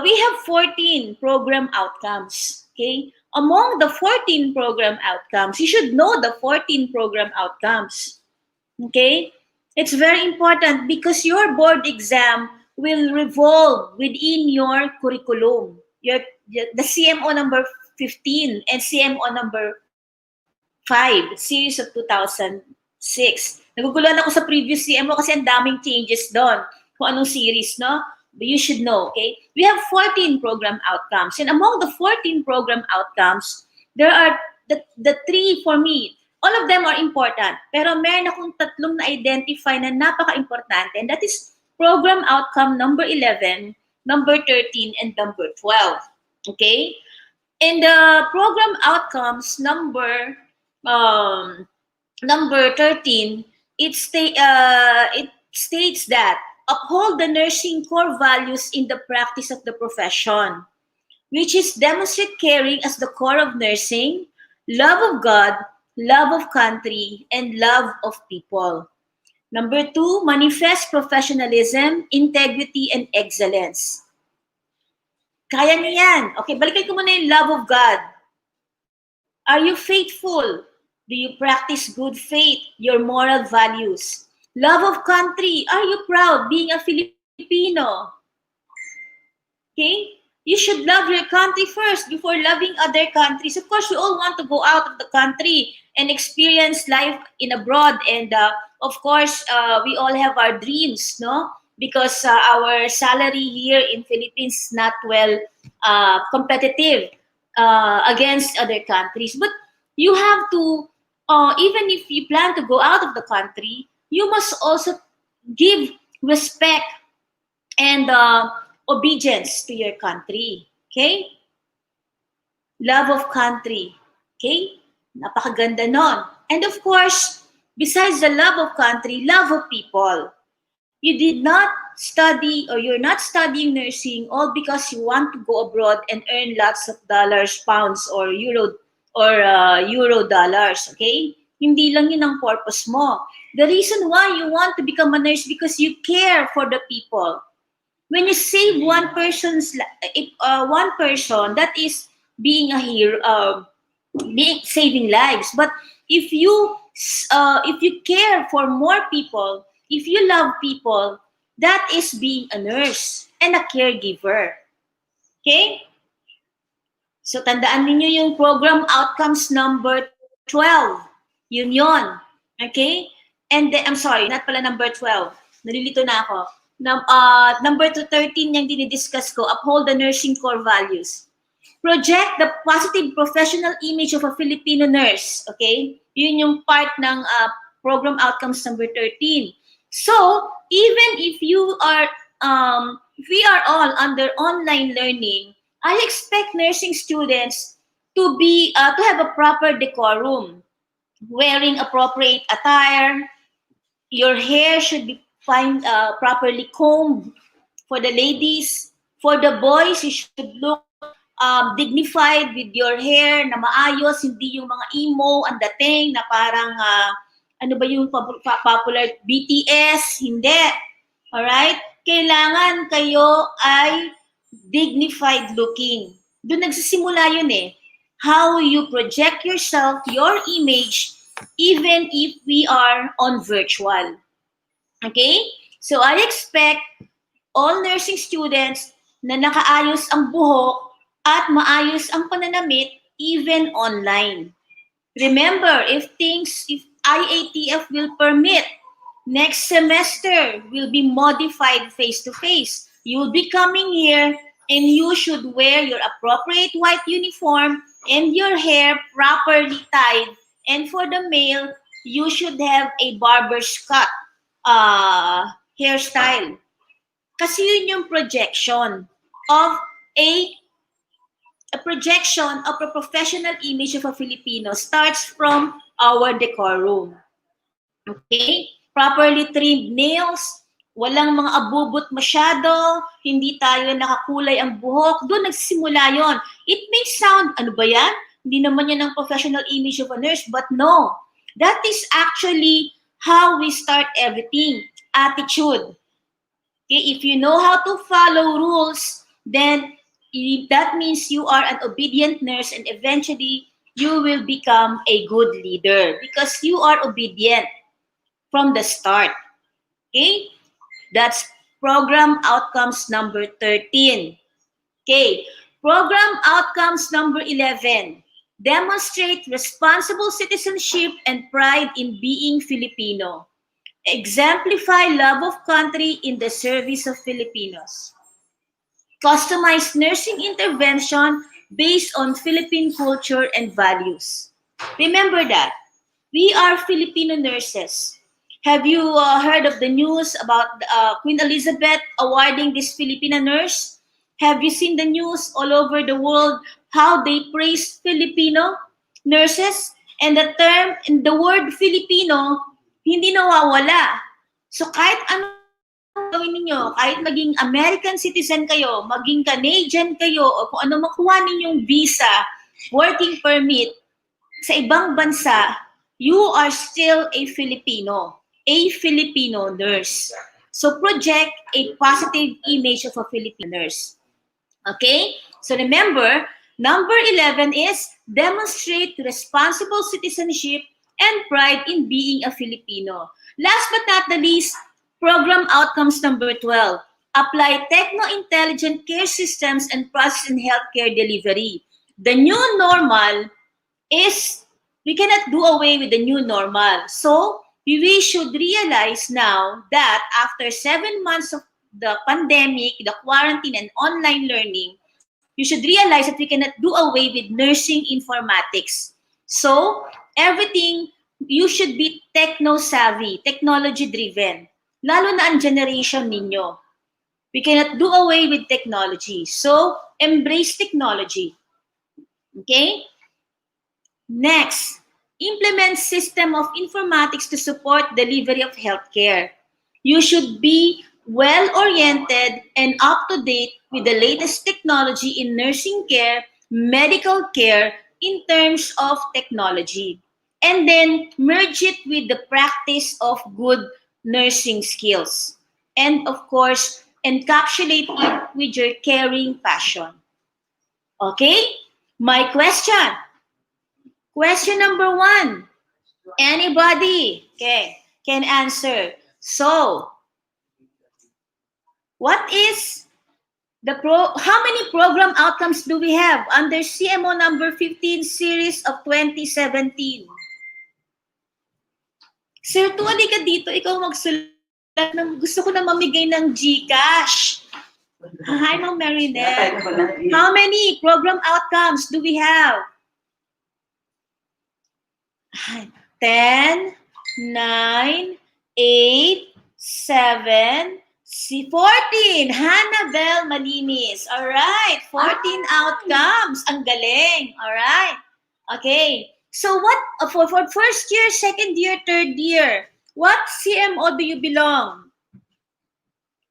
E: we have 14 program outcomes. Okay? Among the 14 program outcomes, you should know the 14 program outcomes. Okay? It's very important because your board exam will revolve within your curriculum. The CMO number 15 and CMO number 5, series of 2006. Naguguluhan ako sa previous CMO kasi ang daming changes doon. Kung anong series, no? But you should know, okay? We have 14 program outcomes. And among the 14 program outcomes, there are the 3 for me. All of them are important. Pero meron akong 3 na-identify na napaka-importante. And that is program outcome number 11, number 13, and number 12. Okay? And the program outcomes number 13, it states that uphold the nursing core values in the practice of the profession, which is demonstrate caring as the core of nursing, love of God, love of country, and love of people. Number 2, manifest professionalism, integrity, and excellence. Kaya niya yan. Okay, balikan ko muna yung love of God. Are you faithful? Do you practice good faith, your moral values? Love of country. Are you proud being a Filipino? Okay? You should love your country first before loving other countries. Of course, we all want to go out of the country and experience life in abroad. And of course, we all have our dreams, no? Because our salary here in Philippines is not well competitive against other countries. But you have to, even if you plan to go out of the country, you must also give respect and obedience to your country. Okay? Love of country. Okay? Napakaganda nun. And of course, besides the love of country, love of people. You did not study or you're not studying nursing all because you want to go abroad and earn lots of dollars, pounds, or euro dollars. Okay? Hindi lang yun ang purpose mo. The reason why you want to become a nurse because you care for the people. When you save one person, that is being a hero, saving lives. But if you care for more people, if you love people, that is being a nurse and a caregiver. Okay? So tandaan niyo yung program outcomes number 12. Yun. Okay? And then, I'm sorry, not pala number 12. Nalilito na ako. Number 13 yung dinidiscuss ko, uphold the nursing core values. Project the positive professional image of a Filipino nurse. Okay? Yun yung part ng program outcomes number 13. So, even if we are all under online learning, I expect nursing students to have a proper decorum, wearing appropriate attire. Your hair should be properly combed for the ladies. For the boys, you should look dignified with your hair na maayos, hindi yung mga emo ang dating na parang ano ba yung popular BTS, hindi. Alright? Kailangan kayo ay dignified looking. Doon nagsisimula yun eh. How you project yourself, your image, even if we are on virtual. Okay? So I expect all nursing students na nakaayos ang buhok at maayos ang pananamit even online. Remember, if IATF will permit, next semester will be modified face-to-face. You'll be coming here and you should wear your appropriate white uniform and your hair properly tied. And for the male, you should have a barber's cut hairstyle. Kasi yun yung projection of a projection of a professional image of a Filipino starts from our decorum. Okay? Properly trimmed nails, walang mga abubot masyado, hindi tayo nakakulay ang buhok. Doon nagsisimula yon. It may sound, ano ba yan? Hindi naman yan ang professional image of a nurse, but no. That is actually how we start everything. Attitude. Okay? If you know how to follow rules, then that means you are an obedient nurse and eventually you will become a good leader because you are obedient from the start. Okay? That's program outcomes number 13. Okay. Program outcomes number 11. Demonstrate responsible citizenship and pride in being Filipino. Exemplify love of country in the service of Filipinos. Customized nursing intervention based on Philippine culture and values. Remember that. We are Filipino nurses. Have you heard of the news about Queen Elizabeth awarding this Filipina nurse? Have you seen the news all over the world how they praise Filipino nurses? And the term, and the word Filipino, hindi nawawala. So kahit ano gawin ninyo, kahit maging American citizen kayo, maging Canadian kayo, o kung ano makuha ninyong visa, working permit sa ibang bansa, you are still a Filipino nurse. So project a positive image of a Filipino nurse. Okay? So remember, number 11 is demonstrate responsible citizenship and pride in being a Filipino. Last but not the least, program outcomes number 12. Apply techno-intelligent care systems and process in healthcare delivery. The new normal is we cannot do away with the new normal. So we should realize now that after 7 months of the pandemic, the quarantine, and online learning, you should realize that we cannot do away with nursing informatics. So everything, you should be techno-savvy, technology-driven. Lalo na ang generation ninyo. We cannot do away with technology. So embrace technology. Okay? Next, implement system of informatics to support delivery of healthcare. You should be well-oriented and up-to-date with the latest technology in nursing care, medical care, in terms of technology. And then merge it with the practice of good nursing skills. And of course, encapsulate it with your caring passion. Okay? My question. Question number 1. Anybody can answer. So, what is how many program outcomes do we have under CMO number 15 series of 2017? Sir, tuwali ka dito, ikaw magsulat ng gusto ko na mamigay ng GCash. Hi, Ma'am Marinette. How many program outcomes do we have? 10, 9, 8, 7, 14. Hannabel Malinis. All right, 14 outcomes. Ang galing. All right. Okay. So what for first year, second year, third year? What CMO do you belong?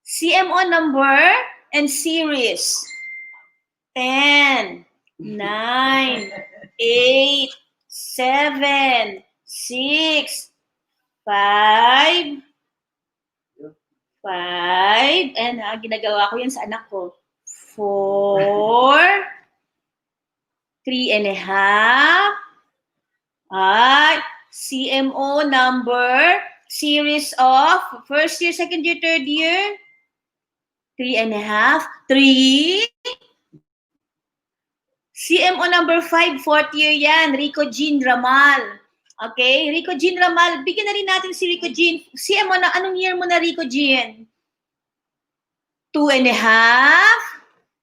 E: CMO number and series. 10, 9, 8, 7, 6, 5, and ginagawa ko yan sa anak ko. 4, 3 and a half. CMO number series of first year, second year, third year? 3.5. 3. CMO number 5, fourth year yan. Rico Jean Ramal. Okay? Rico Jean Ramal. Bigyan na rin natin si Rico Jean. CMO na, anong year mo na, Rico Jean? 2.5.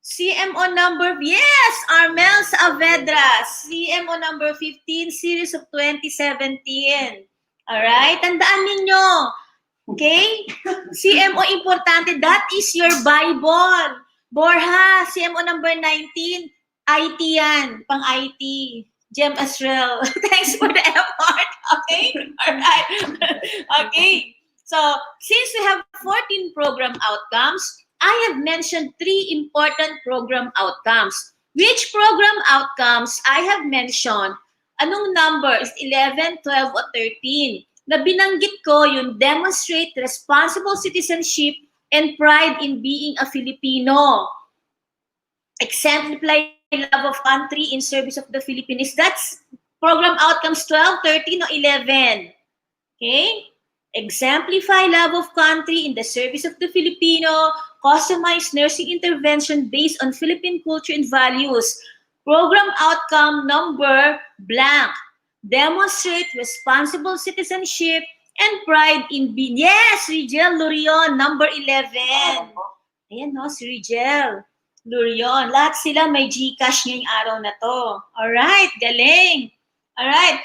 E: CMO number, yes, Armel Saavedra. CMO number 15, series of 2017. Alright? Tandaan ninyo. Okay? CMO importante. That is your Bible. Borja, CMO number 19, IT yan. Pang IT. Jem Asrel. Thanks for the effort. Okay? Alright. Okay. So, since we have 14 program outcomes, I have mentioned 3 important program outcomes. Which program outcomes I have mentioned? Anong number? Is 11, 12, or 13? Na binanggit ko yung demonstrate responsible citizenship and pride in being a Filipino. Exemplify love of country in service of the Philippines. That's program outcomes 12, 13, or 11. Okay? Exemplify love of country in the service of the Filipino, customized nursing intervention based on Philippine culture and values. Program outcome number blank. Demonstrate responsible citizenship and pride in being. Yes, Rigel Lurion, number 11. Ayan no, si Rigel Lurion. Lahat sila may GCash ngayong araw na to. Alright, galing. Alright,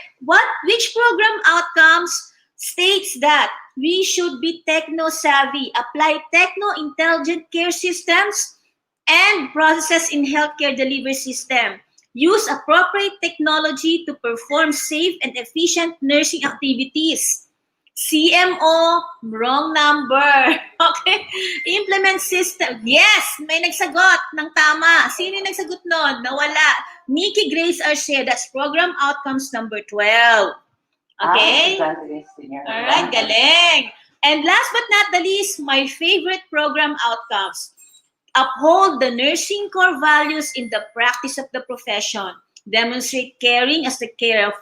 E: which program outcomes states that we should be techno-savvy, apply techno-intelligent care systems and processes in healthcare delivery system. Use appropriate technology to perform safe and efficient nursing activities. CMO, wrong number. Okay? Implement system. Yes, may nagsagot ng tama. Sino yung nagsagot nun? Nawala. Nikki Grace Arce, that's program outcomes number 12. Okay? Alright, galing. And last but not the least, my favorite program outcomes. Uphold the nursing core values in the practice of the profession. Demonstrate caring as the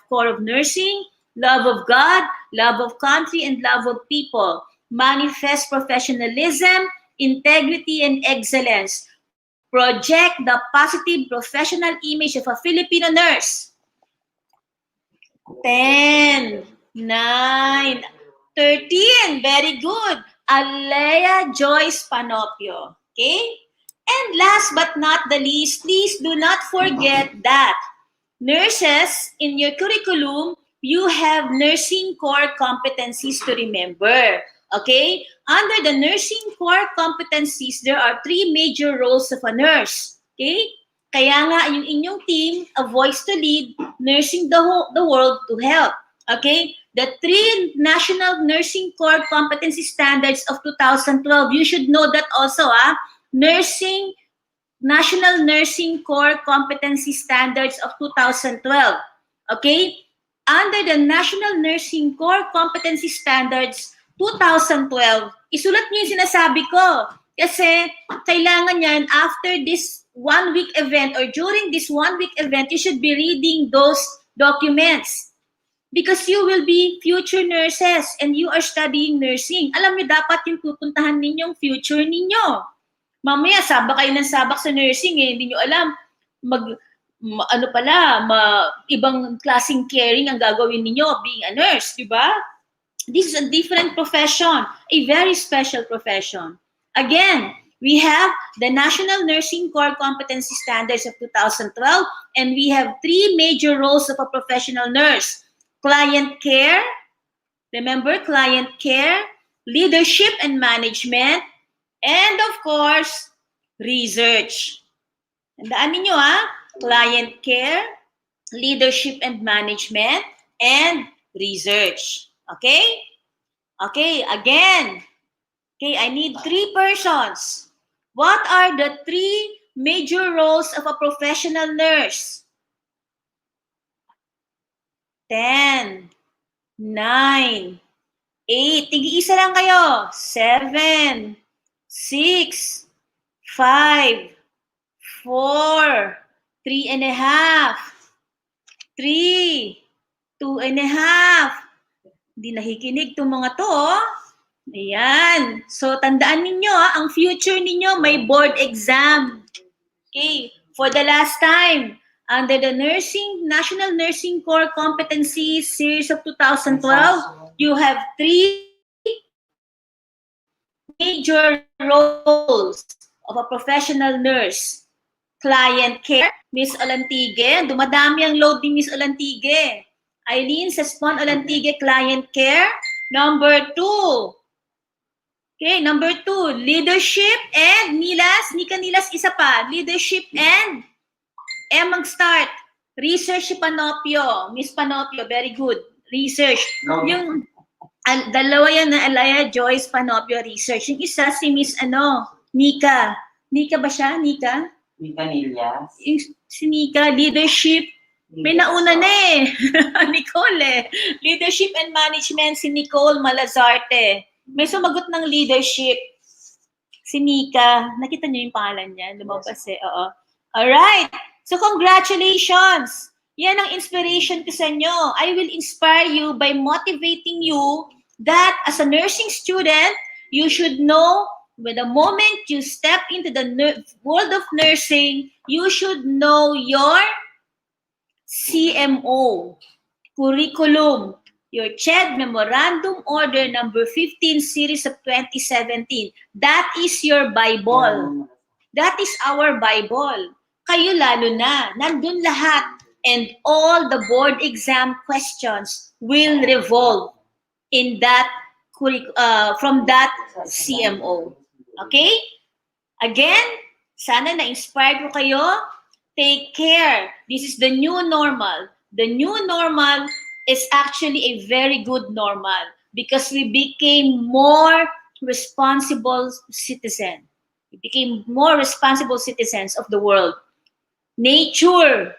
E: core of nursing, love of God, love of country, and love of people. Manifest professionalism, integrity, and excellence. Project the positive professional image of a Filipino nurse. 10, 9, 13. Very good. Alea Joyce Panopio. Okay? And last but not the least, please do not forget that nurses, in your curriculum, you have nursing core competencies to remember. Okay? Under the nursing core competencies, there are 3 major roles of a nurse. Okay? Kaya nga, yung inyong team, a voice to lead, nursing the world to health. Okay? The 3 National Nursing Core Competency Standards of 2012, you should know that also, National Nursing Core Competency Standards of 2012. Okay? Under the National Nursing Core Competency Standards 2012, isulat niyo yung sinasabi ko. Kasi kailangan yan after this 1-week event or during this 1-week event, you should be reading those documents. Because you will be future nurses and you are studying nursing. Alam niyo, dapat yung pupuntahan ninyong future ninyo. Mamaya, sabak kayo ng sabak sa nursing, hindi nyo alam, ibang klaseng caring ang gagawin ninyo being a nurse, di ba? This is a different profession, a very special profession. Again, we have the National Nursing Core Competency Standards of 2012, and we have 3 major roles of a professional nurse. Client care, remember, client care, leadership and management, and of course, research. Tandaan ninyo client care, leadership and management, and research. Okay? Okay, again. Okay, I need 3 persons. What are the 3 major roles of a professional nurse? 10, 9, 8. Tig-isa lang kayo. 7, 6, 5, 4, 3.5, 3, 2.5, Hindi nakikinig itong mga to. Ayan. So, tandaan ninyo, ang future ninyo may board exam. Okay. For the last time, under the National Nursing Core Competency Series of 2012, you have 3 major roles of a professional nurse. Client care, Miss Olantige. Dumadami ang load ni Miss Olantige. Eileen Sespon Olantige, client care. Number 2. Okay, number 2, leadership and Nika Nilas isa pa. Leadership and mag-start. Research si Panopio. Miss Panopio, very good. Research. Yung dalawa yan na Alaya Joyce Panopio research. Yung isa si Miss Nika. Nika ba siya? Nika Nilas. Si Nika, leadership. May nauna na eh. Nicole eh. Leadership and management si Nicole Malazarte. May sumagot ng leadership. Si Nika. Nakita niyo yung pangalan niya? Lumabas eh. Oo. Alright. So congratulations. Yan ang inspiration ko sa inyo. I will inspire you by motivating you that as a nursing student, you should know with the moment you step into the world of nursing, you should know your CMO, curriculum, your CHED Memorandum Order number 15 series of 2017. That is your Bible. That is our Bible. Kayo lalo na. Nandun lahat. And all the board exam questions will revolve in that from that CMO. Okay? Again, sana na-inspire ko kayo. Take care. This is the new normal. The new normal is actually a very good normal because we became more responsible citizens. We became more responsible citizens of the world. Nature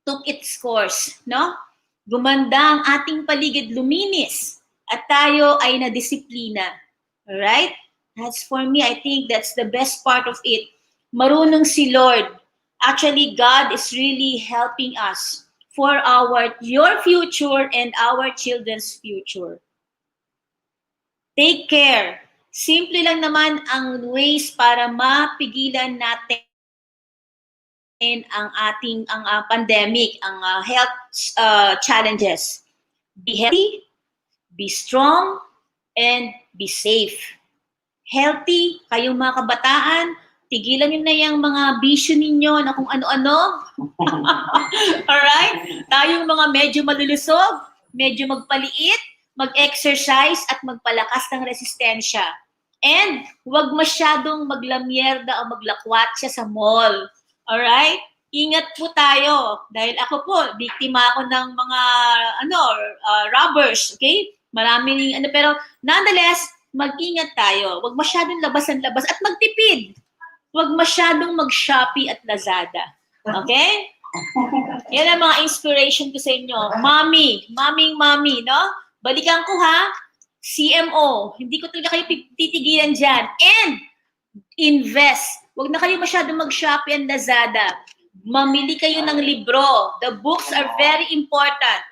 E: took its course, no? Gumanda ang ating paligid, luminis, at tayo ay nadisiplina. Alright? As for me, I think that's the best part of it. Marunong si Lord. Actually, God is really helping us for your future and our children's future. Take care. Simple lang naman ang ways para mapigilan natin ang pandemic, ang health challenges. Be healthy, be strong, and be safe. Healthy, kayong mga kabataan, tigilan nyo na yung mga bisyo ninyo na kung ano-ano. Alright? Tayong mga medyo malulusog, medyo magpaliit, mag-exercise, at magpalakas ng resistensya. And huwag masyadong maglamyerda o maglakwatsa sa mall. Alright? Ingat po tayo. Dahil ako po, biktima ako ng mga robbers. Okay? Maraming pero nonetheless, mag-ingat tayo. Huwag masyadong labas-labas at magtipid. Huwag masyadong mag-Shopee at Lazada. Okay? Yan ang mga inspiration ko sa inyo. Mommy, no? Balikan ko ha. CMO. Hindi ko talaga kayo titigilan dyan. And invest. Huwag na kayo masyadong mag-Shopee and Lazada. Mamili kayo ng libro. The books are very important.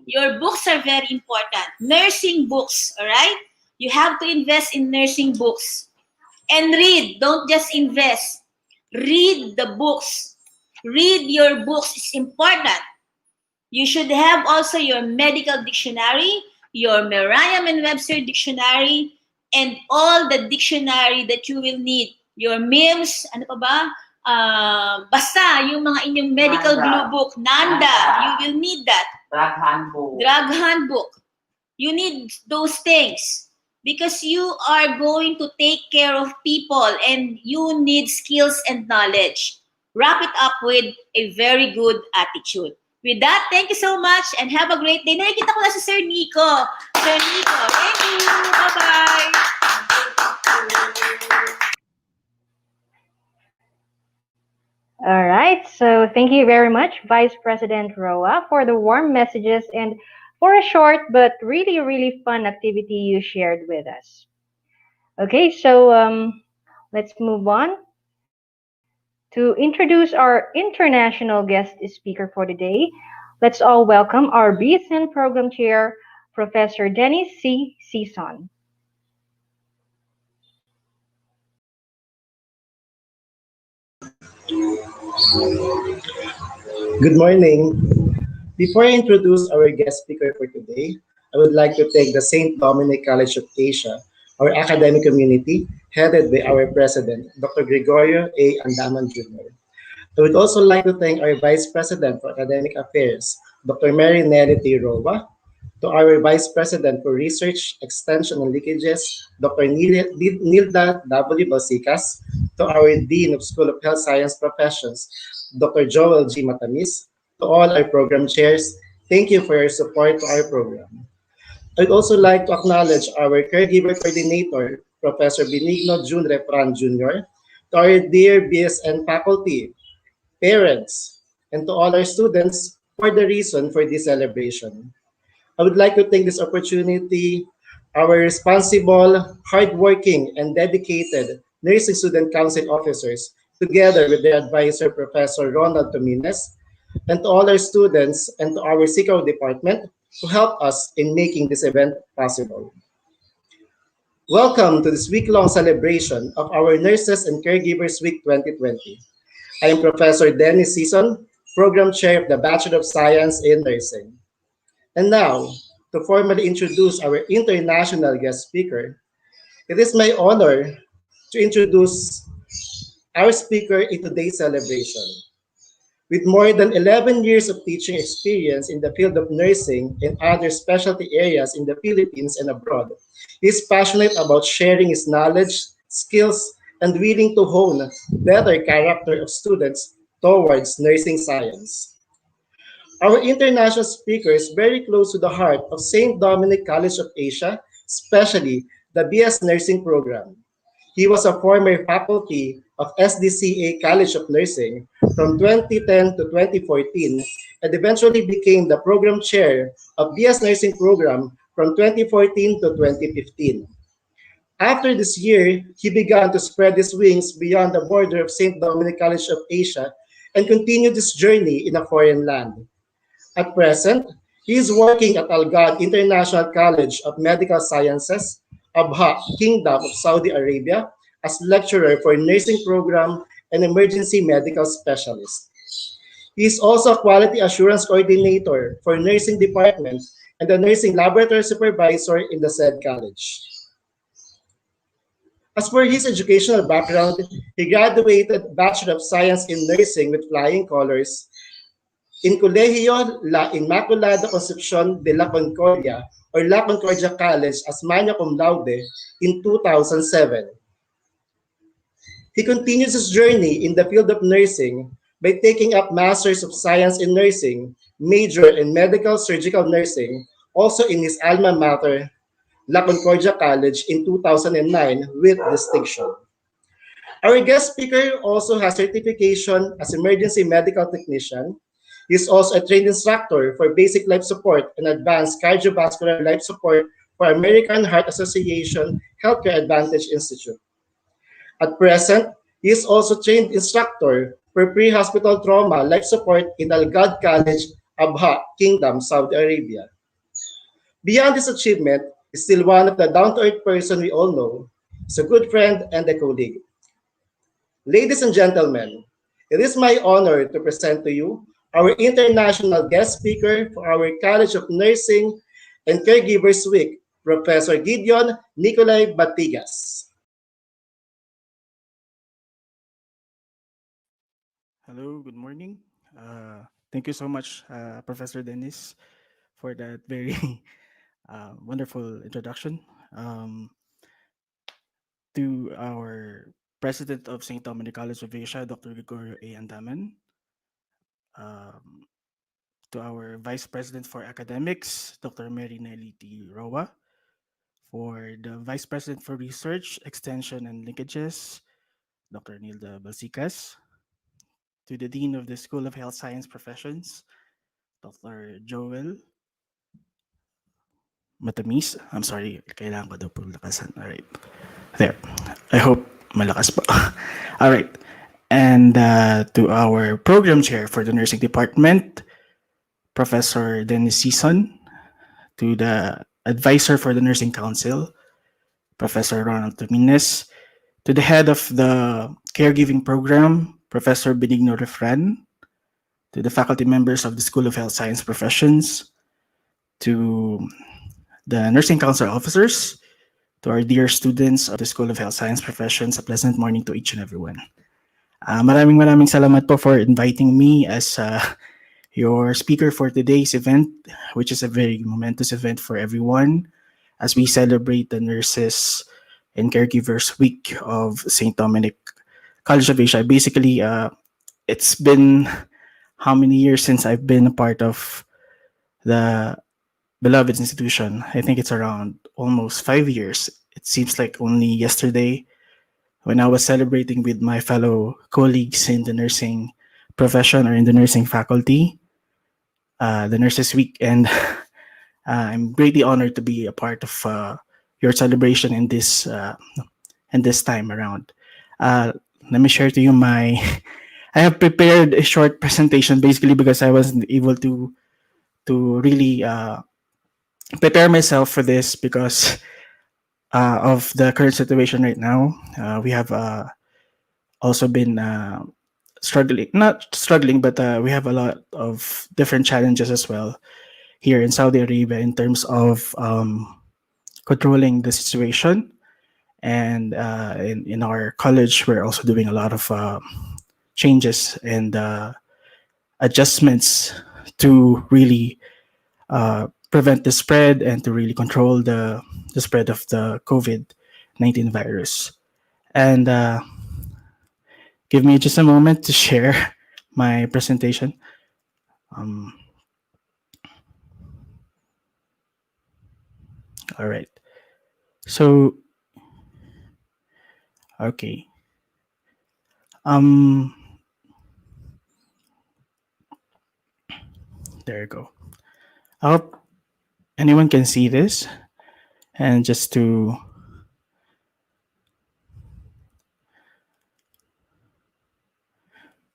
E: Your books are very important. Nursing books, alright? You have to invest in nursing books. And read. Don't just invest. Read the books. Read your books. It's important. You should have also your medical dictionary, your Merriam-Webster dictionary, and all the dictionary that you will need. Your MIMS, ano pa ba? Basta, yung mga inyong medical blue book, NANDA, you will need that. Drug handbook. You need those things. Because you are going to take care of people and you need skills and knowledge. Wrap it up with a very good attitude. With that, thank you so much and have a great day. Nakikita ko na si Sir Nico. Sir Nico, thank you. Bye-bye.
C: All right, so thank you very much, Vice President Roa, for the warm messages and for a short but really, really fun activity you shared with us. Okay, so let's move on to introduce our international guest speaker for today. Let's all welcome our BSN Program Chair Professor Dennis C. Season.
G: Good morning. Before I introduce our guest speaker for today, I would like to thank the St. Dominic College of Asia, our academic community, headed by our president, Dr. Gregorio A. Andaman Jr. I would also like to thank our Vice President for Academic Affairs, Dr. Mary Nelly T. Roa, to our Vice President for Research, Extension, and Leakages, Dr. Nilda W. Balsicas, to our Dean of School of Health Science Professions, Dr. Joel G. Matamis, to all our program chairs, thank you for your support to our program. I'd also like to acknowledge our caregiver coordinator, Professor Benigno Jun Refran Jr., to our dear BSN faculty, parents, and to all our students for the reason for this celebration. I would like to take this opportunity, our responsible, hardworking, and dedicated Nursing Student Council officers, together with their advisor, Professor Ronald Tomines, and to all our students and to our SICAO department who helped us in making this event possible. Welcome to this week-long celebration of our Nurses and Caregivers Week 2020. I am Professor Dennis Season, Program Chair of the Bachelor of Science in Nursing. And now, to formally introduce our international guest speaker, it is my honor to introduce our speaker in today's celebration. With more than 11 years of teaching experience in the field of nursing and other specialty areas in the Philippines and abroad, he is passionate about sharing his knowledge, skills, and willing to hone better character of students towards nursing science. Our international speaker is very close to the heart of St. Dominic College of Asia, especially the BS Nursing program. He was a former faculty of SDCA College of Nursing from 2010 to 2014 and eventually became the program chair of BS Nursing program from 2014 to 2015. After this year, he began to spread his wings beyond the border of St. Dominic College of Asia and continued this journey in a foreign land. At present, he is working at Al Ghad International College of Medical Sciences, Abha, Kingdom of Saudi Arabia, as lecturer for nursing program and emergency medical specialist. He is also a quality assurance coordinator for nursing department and the nursing laboratory supervisor in the said college. As for his educational background, he graduated Bachelor of Science in Nursing with flying colors in Colegio La Inmaculada Concepcion de la Concordia or La Concordia College as magna cum laude in 2007. He continues his journey in the field of nursing by taking up Masters of Science in Nursing, major in Medical Surgical Nursing, also in his alma mater, La Concordia College in 2009 with distinction. Our guest speaker also has certification as emergency medical technician. He is also a trained instructor for basic life support and advanced cardiovascular life support for American Heart Association Healthcare Advantage Institute. At present, he is also trained instructor for pre-hospital trauma life support in Al Ghad College, Abha, Kingdom, Saudi Arabia. Beyond this achievement, he's still one of the down-to-earth person we all know. He's a good friend and a colleague. Ladies and gentlemen, it is my honor to present to you our international guest speaker for our College of Nursing and Caregivers Week, Professor Gideon Nicolay Batigas.
H: Hello, good morning. Thank you so much, Professor Dennis, for that very wonderful introduction. To our President of St. Dominic College of Asia, Dr. Gregorio A. Andaman, um, to our Vice President for Academics, Dr. Mary Nelly T. Roa, for the Vice President for Research, Extension, and Linkages, Dr. Nilda Balsicas, to the Dean of the School of Health Science Professions, Dr. Joel Matamis. I'm sorry, kailangan ko daw po lakasan. All right. There. I hope malakas pa. All right. And to our program chair for the nursing department, Professor Dennis Season, to the advisor for the Nursing Council, Professor Ronald Dominguez, to the head of the caregiving program, Professor Benigno Refran, to the faculty members of the School of Health Science Professions, to the Nursing Council officers, to our dear students of the School of Health Science Professions, a pleasant morning to each and everyone. Maraming salamat po for inviting me as your speaker for today's event, which is a very momentous event for everyone as we celebrate the Nurses and Caregivers Week of St. Dominic College of Asia. Basically, it's been how many years since I've been a part of the beloved institution? I think it's around almost 5 years. It seems like only yesterday when I was celebrating with my fellow colleagues in the nursing profession or in the nursing faculty, the Nurses Week, and I'm greatly honored to be a part of your celebration in this time around. Let me share to you my. I have prepared a short presentation basically because I wasn't able to really prepare myself for this because of the current situation right now. We have also been struggling, not struggling, but we have a lot of different challenges as well here in Saudi Arabia in terms of controlling the situation. And in our college, we're also doing a lot of changes and adjustments to really prevent the spread and to really control the spread of the COVID-19 virus. And give me just a moment to share my presentation. All right. So, okay. There you go. I hope anyone can see this. And just to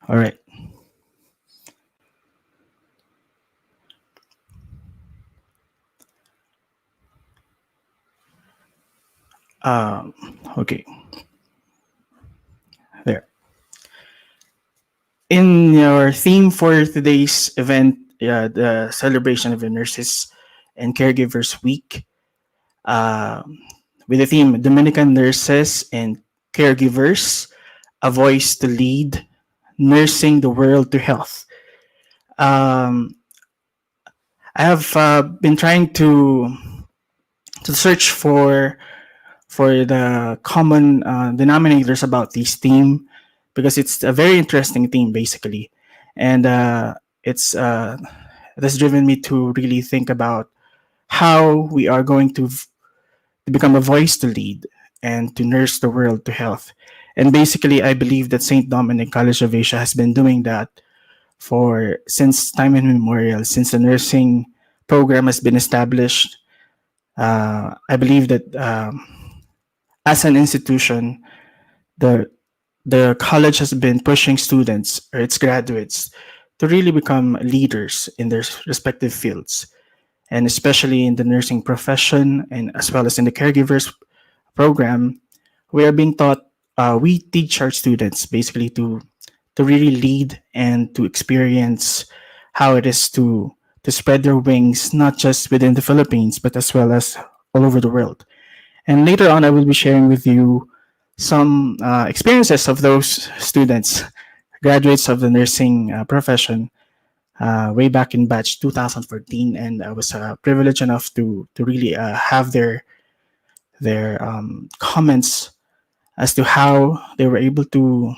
H: all right. Okay. There. In your theme for today's event, the celebration of the Nurses and Caregivers Week, with the theme Dominican Nurses and Caregivers, a voice to lead, nursing the world to health. I have been trying to search for the common denominators about this theme because it's a very interesting theme basically, and it has driven me to really think about how we are going to become a voice to lead and to nurse the world to health. And basically, I believe that St. Dominic College of Asia has been doing that for since time immemorial, since the nursing program has been established. I believe that as an institution, the college has been pushing students or its graduates to really become leaders in their respective fields, and especially in the nursing profession and as well as in the caregivers program. We are being taught. We teach our students basically to really lead and to experience how it is to spread their wings, not just within the Philippines, but as well as all over the world. And later on, I will be sharing with you some experiences of those students, graduates of the nursing profession, way back in batch 2014. And I was privileged enough to really have their comments as to how they were able to,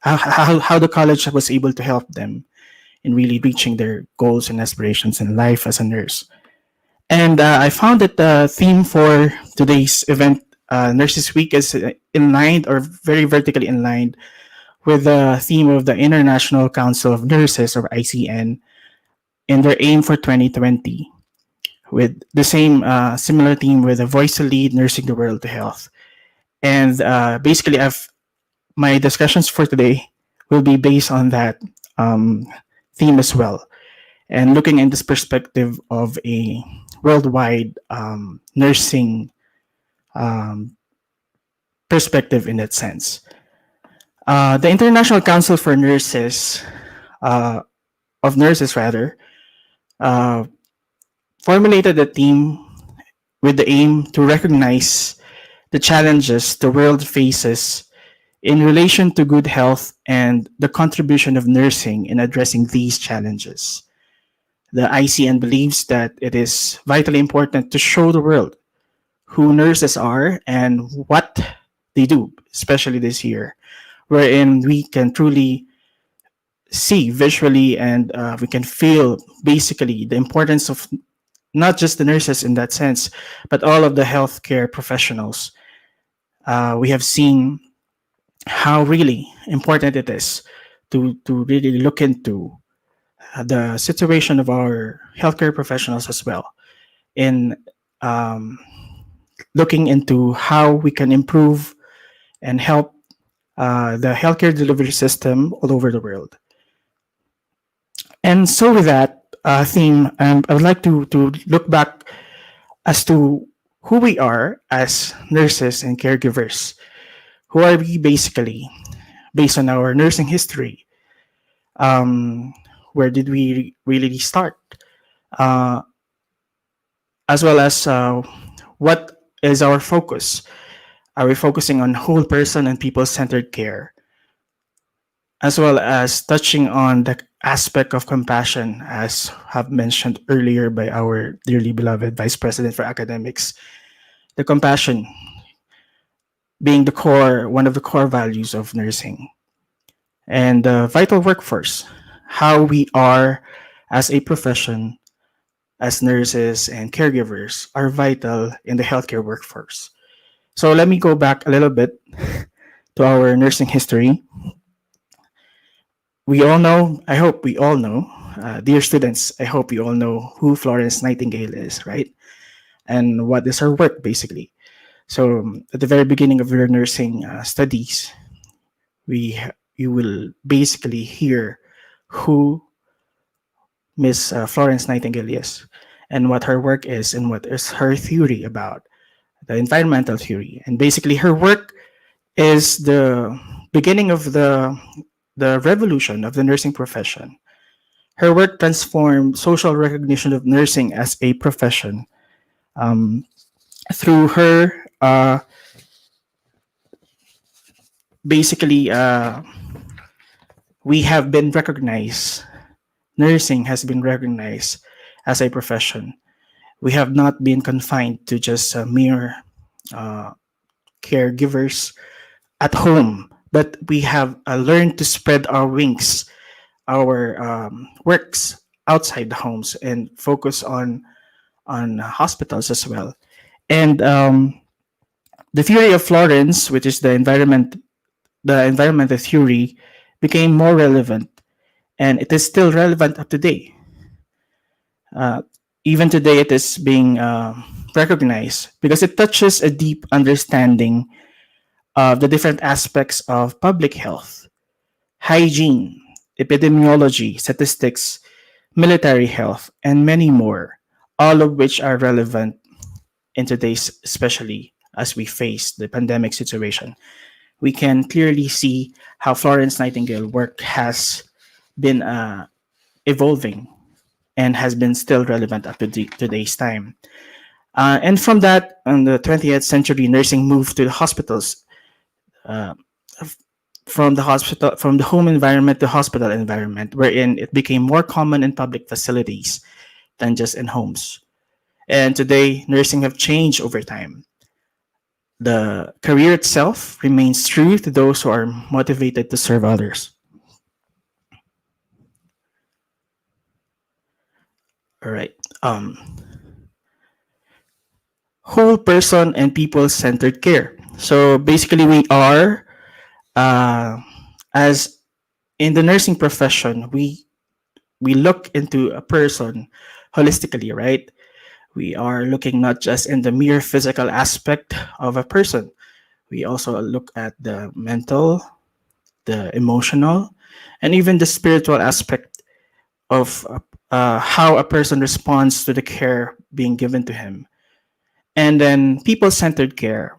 H: how the college was able to help them in really reaching their goals and aspirations in life as a nurse. And I found that the theme for today's event, Nurses Week, is in line or very vertically in line with the theme of the International Council of Nurses, or ICN, in their aim for 2020, with the same similar theme with a voice to lead, nursing the world to health. And basically, my discussions for today will be based on that theme as well, and looking in this perspective of a worldwide nursing um, perspective in that sense. The International Council for Nurses, uh, of Nurses rather, uh, formulated a team with the aim to recognize the challenges the world faces in relation to good health and the contribution of nursing in addressing these challenges. The ICN believes that it is vitally important to show the world who nurses are and what they do, especially this year, wherein we can truly see visually and we can feel basically the importance of not just the nurses in that sense, but all of the healthcare professionals. We have seen how really important it is to really look into the situation of our healthcare professionals as well in um, looking into how we can improve and help the healthcare delivery system all over the world. And so, with that theme, I would like to look back as to who we are as nurses and caregivers. Who are we basically based on our nursing history? Um, where did we really start? Uh, as well as what is our focus? Are we focusing on whole person and people centered care? As well as touching on the aspect of compassion, as have mentioned earlier by our dearly beloved Vice President for Academics, the compassion being the core, one of the core values of nursing, and the vital workforce, how we are as a profession, as nurses and caregivers, are vital in the healthcare workforce. So let me go back a little bit to our nursing history. We all know, I hope we all know, dear students, I hope you all know who Florence Nightingale is, right? And what is her work, basically. So, at the very beginning of your nursing studies, you will basically hear who Miss Florence Nightingale is, and what her work is, and what is her theory about the environmental theory. And basically, her work is the beginning of the revolution of the nursing profession. Her work transformed social recognition of nursing as a profession. Through her, basically, we have been recognized, nursing has been recognized as a profession. We have not been confined to just mere uh, caregivers at home, but we have learned to spread our wings, our works outside the homes, and focus on hospitals as well. And the theory of Florence, which is the environmental theory, became more relevant, and it is still relevant up to date. Uh, Even today, it is being recognized because it touches a deep understanding of the different aspects of public health, hygiene, epidemiology, statistics, military health, and many more, all of which are relevant in today's, especially as we face the pandemic situation. We can clearly see how Florence Nightingale work has been evolving and has been still relevant up to today's time. And from that, in the 20th century, nursing moved to the hospitals, uh, from the home environment to hospital environment, wherein it became more common in public facilities than just in homes. And today, nursing have changed over time. The career itself remains true to those who are motivated to serve others. All right. Whole person and people centered care. So basically, we are, as in the nursing profession, we look into a person holistically, right? We are looking not just in the mere physical aspect of a person. We also look at the mental, the emotional, and even the spiritual aspect of how a person responds to the care being given to him. And then people-centered care.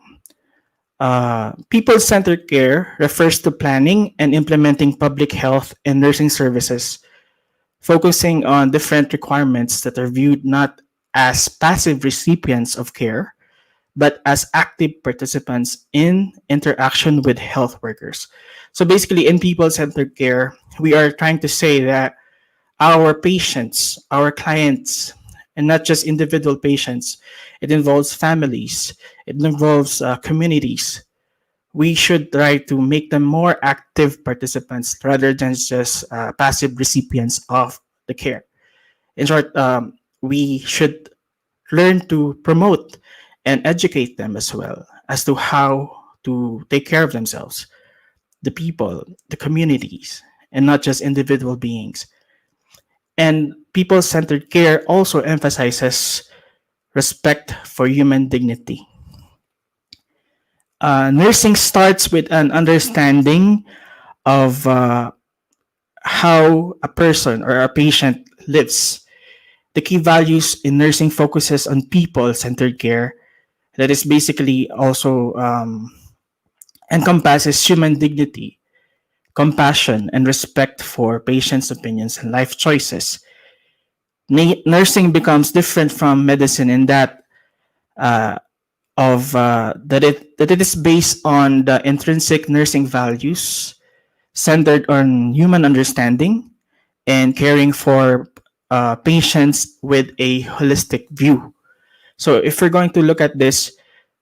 H: People-centered care refers to planning and implementing public health and nursing services, focusing on different requirements that are viewed not as passive recipients of care, but as active participants in interaction with health workers. So basically, in people-centered care, we are trying to say that our patients, our clients, and not just individual patients, it involves families, it involves communities. We should try to make them more active participants rather than just passive recipients of the care. In short, we should learn to promote and educate them as well as to how to take care of themselves, the people, the communities, and not just individual beings. And people centered care also emphasizes respect for human dignity. Nursing starts with an understanding of how a person or a patient lives. The key values in nursing focuses on people-centered care that is basically also encompasses human dignity, compassion, and respect for patients' opinions and life choices. Nursing becomes different from medicine in that uh, that it is based on the intrinsic nursing values centered on human understanding and caring for patients with a holistic view. So if we're going to look at this,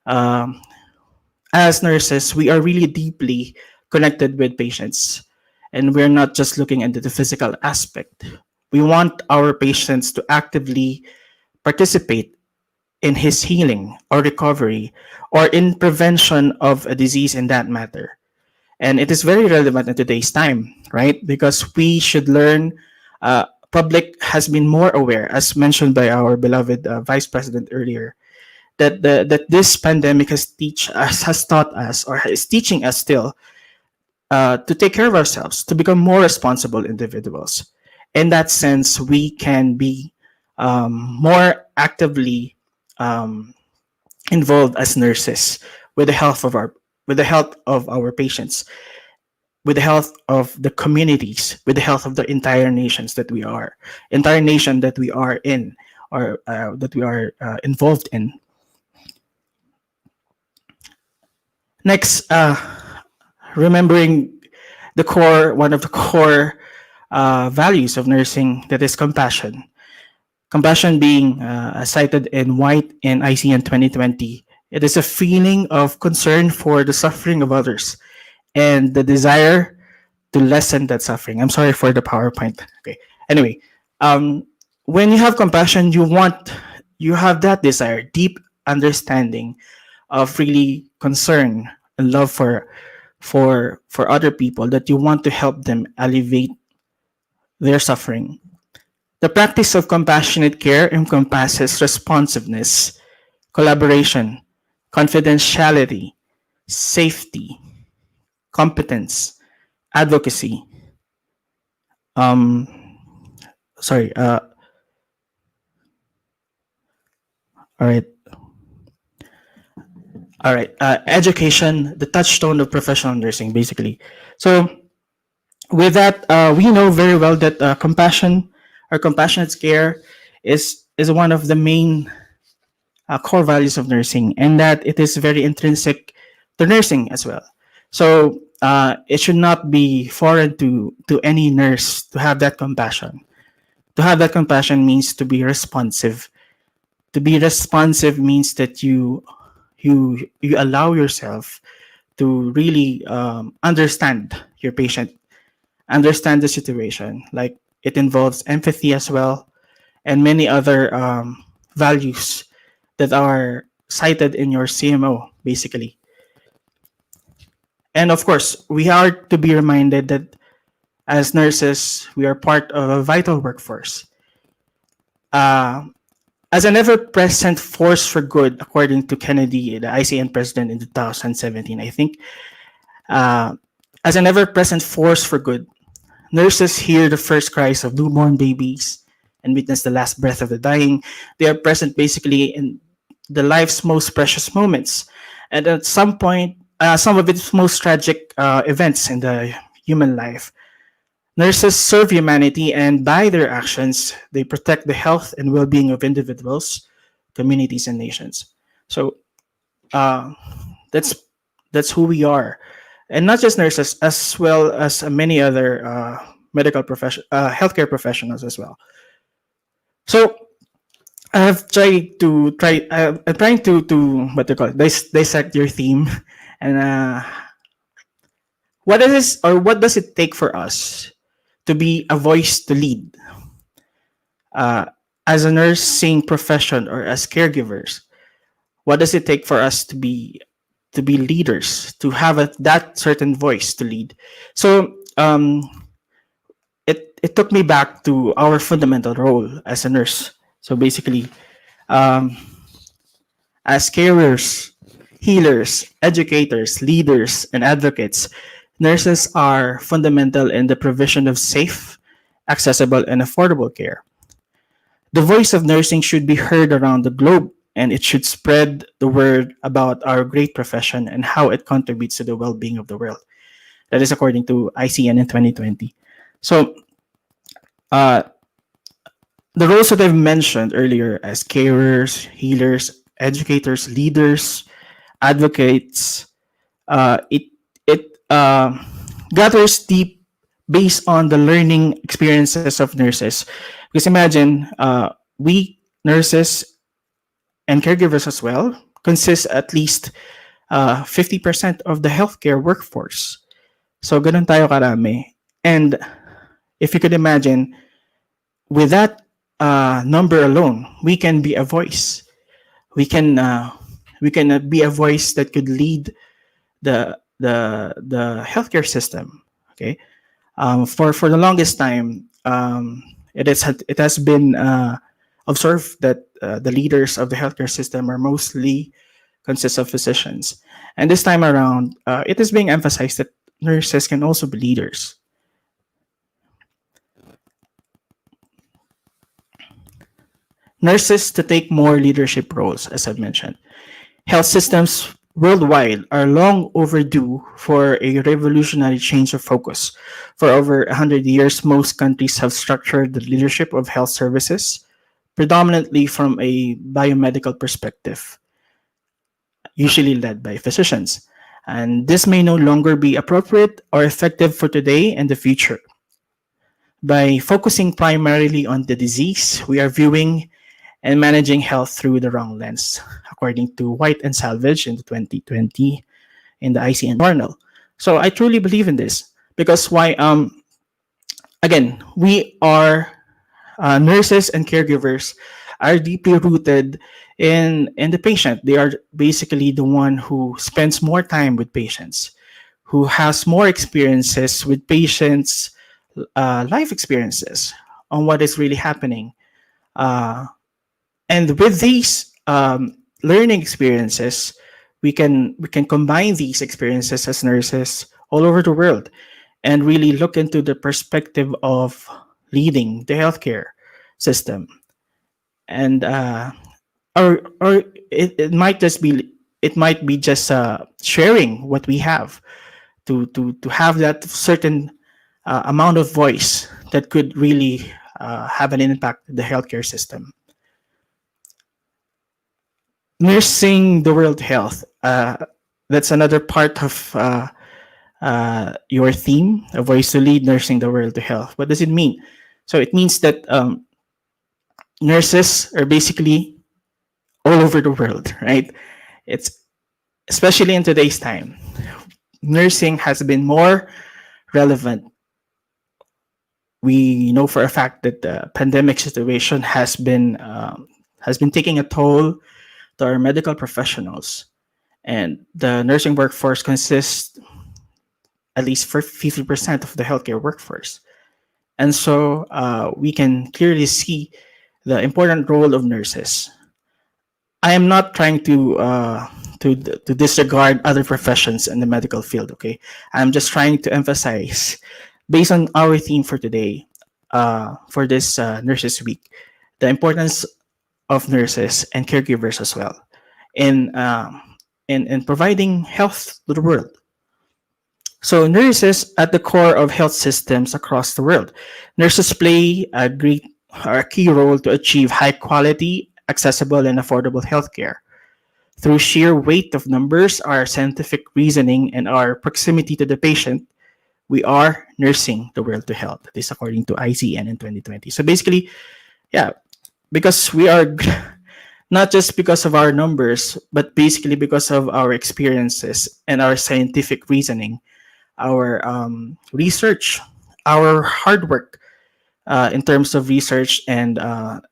H: um, as nurses, we are really deeply connected with patients, and we're not just looking into the physical aspect. We want our patients to actively participate in his healing or recovery or in prevention of a disease in that matter. And it is very relevant in today's time, right? Because we should learn. Public has been more aware, as mentioned by our beloved Vice President earlier, that this pandemic has taught us, or is teaching us still, to take care of ourselves, to become more responsible individuals. In that sense, we can be more actively um, involved as nurses with the health of our patients, with the health of the communities, with the health of the entire nation that we are in, or that we are involved in. Next, remembering one of the core values of nursing, that is compassion. Compassion being cited in White and ICN 2020. It is a feeling of concern for the suffering of others and the desire to lessen that suffering. I'm sorry for the PowerPoint. Okay. Anyway, um, when you have compassion, you have that desire, deep understanding of really concern and love for other people, that you want to help them alleviate their suffering. The practice of compassionate care encompasses responsiveness, collaboration, confidentiality, safety, competence, advocacy. Um, sorry. All right. All right. Education, the touchstone of professional nursing, basically. So with that, we know very well that compassion or compassionate care is one of the main core values of nursing, and that it is very intrinsic to nursing as well. So it should not be foreign to any nurse to have that compassion. To have that compassion means to be responsive. To be responsive means that you allow yourself to really understand your patient, understand the situation. Like, it involves empathy as well, and many other values that are cited in your CMO, basically. And of course, we are to be reminded that as nurses, we are part of a vital workforce. Uh, as an ever-present force for good, according to Kennedy, the ICN president in 2017, I think, uh, as an ever-present force for good, nurses hear the first cries of newborn babies, and witness the last breath of the dying. They are present basically in the life's most precious moments, and at some point, some of its most tragic events in the human life. Nurses serve humanity, and by their actions, they protect the health and well being of individuals, communities, and nations. So uh, that's who we are, and not just nurses, as well as many other healthcare professionals as well. So I have tried to try. I'm trying to what do you call it, dissect your theme, and what is this, or what does it take for us to be a voice to lead uh, as a nursing profession or as caregivers? What does it take for us to be leaders, to have that certain voice to lead? So it took me back to our fundamental role as a nurse. So basically, um, as carers, healers, educators, leaders, and advocates, nurses are fundamental in the provision of safe, accessible, and affordable care. The voice of nursing should be heard around the globe, and it should spread the word about our great profession and how it contributes to the well being of the world. That is according to ICN in 2020. So, uh, the roles that I've mentioned earlier as carers, healers, educators, leaders, advocates, it gathers deep based on the learning experiences of nurses. Because imagine, we nurses and caregivers as well consist at least 50% of the healthcare workforce. So ganun tayo karami. And if you could imagine, with that number alone, we can be a voice. We can be a voice that could lead the healthcare system. Okay, for the longest time, it has been observed that the leaders of the healthcare system are mostly consist of physicians, and this time around, it is being emphasized that nurses can also be leaders. Nurses to take more leadership roles, as I've mentioned. Health systems worldwide are long overdue for a revolutionary change of focus. For over 100 years, most countries have structured the leadership of health services predominantly from a biomedical perspective, usually led by physicians. And this may no longer be appropriate or effective for today and the future. By focusing primarily on the disease, we are viewing and managing health through the wrong lens, according to White and Salvage in the 2020 in the ICN journal. So I truly believe in this because why? Again, we are nurses and caregivers are deeply rooted in the patient. They are basically the one who spends more time with patients, who has more experiences with patients, life experiences on what is really happening. Uh, and with these learning experiences, we can combine these experiences as nurses all over the world and really look into the perspective of leading the healthcare system. And or it might just be, it might be just sharing what we have to have that certain amount of voice that could really have an impact in the healthcare system. Nursing the world health. That's another part of your theme, a voice to lead, nursing the world to health. What does it mean? So it means that nurses are basically all over the world, right? It's especially in today's time. Nursing has been more relevant. We know for a fact that the pandemic situation has been taking a toll to our medical professionals, and the nursing workforce consists at least for 50% of the healthcare workforce. And so we can clearly see the important role of nurses. I am not trying to disregard other professions in the medical field. Okay, I'm just trying to emphasize, based on our theme for today, for this Nurses Week, the importance of nurses and caregivers as well in in providing health to the world. So nurses at the core of health systems across the world. Nurses play a key role to achieve high quality, accessible, and affordable healthcare. Through sheer weight of numbers, our scientific reasoning, and our proximity to the patient, we are nursing the world to health. This according to ICN in 2020. So basically, yeah, because we are not just because of our numbers, but basically because of our experiences and our scientific reasoning, our research, our hard work in terms of research and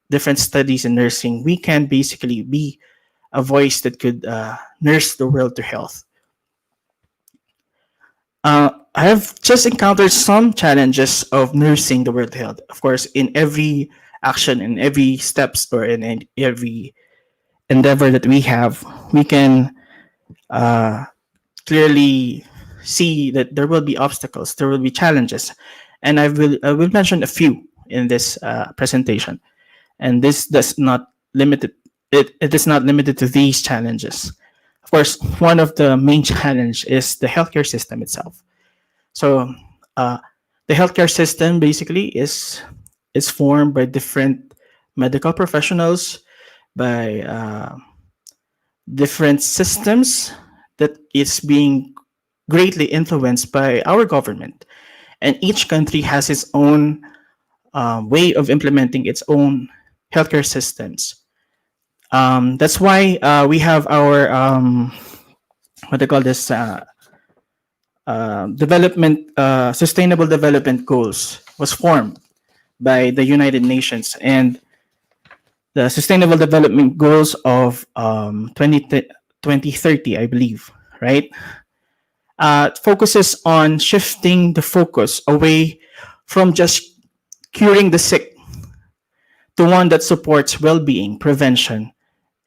H: different studies in nursing, we can basically be a voice that could nurse the world to health. I have just encountered some challenges of nursing the world to health. Of course, in every action, in every steps, or in every endeavor that we have, we can uh, clearly see that there will be obstacles, there will be challenges, and I will mention a few in this presentation. And this does not limited it is not limited to these challenges. Of course, one of the main challenge is the healthcare system itself. So uh, the healthcare system basically is formed by different medical professionals, by different systems that is being greatly influenced by our government, and each country has its own way of implementing its own healthcare systems. That's why we have our what they call this development sustainable development goals was formed by the United Nations, and the sustainable development goals of 2030, I believe, right? Focuses on shifting the focus away from just curing the sick to one that supports well-being, prevention,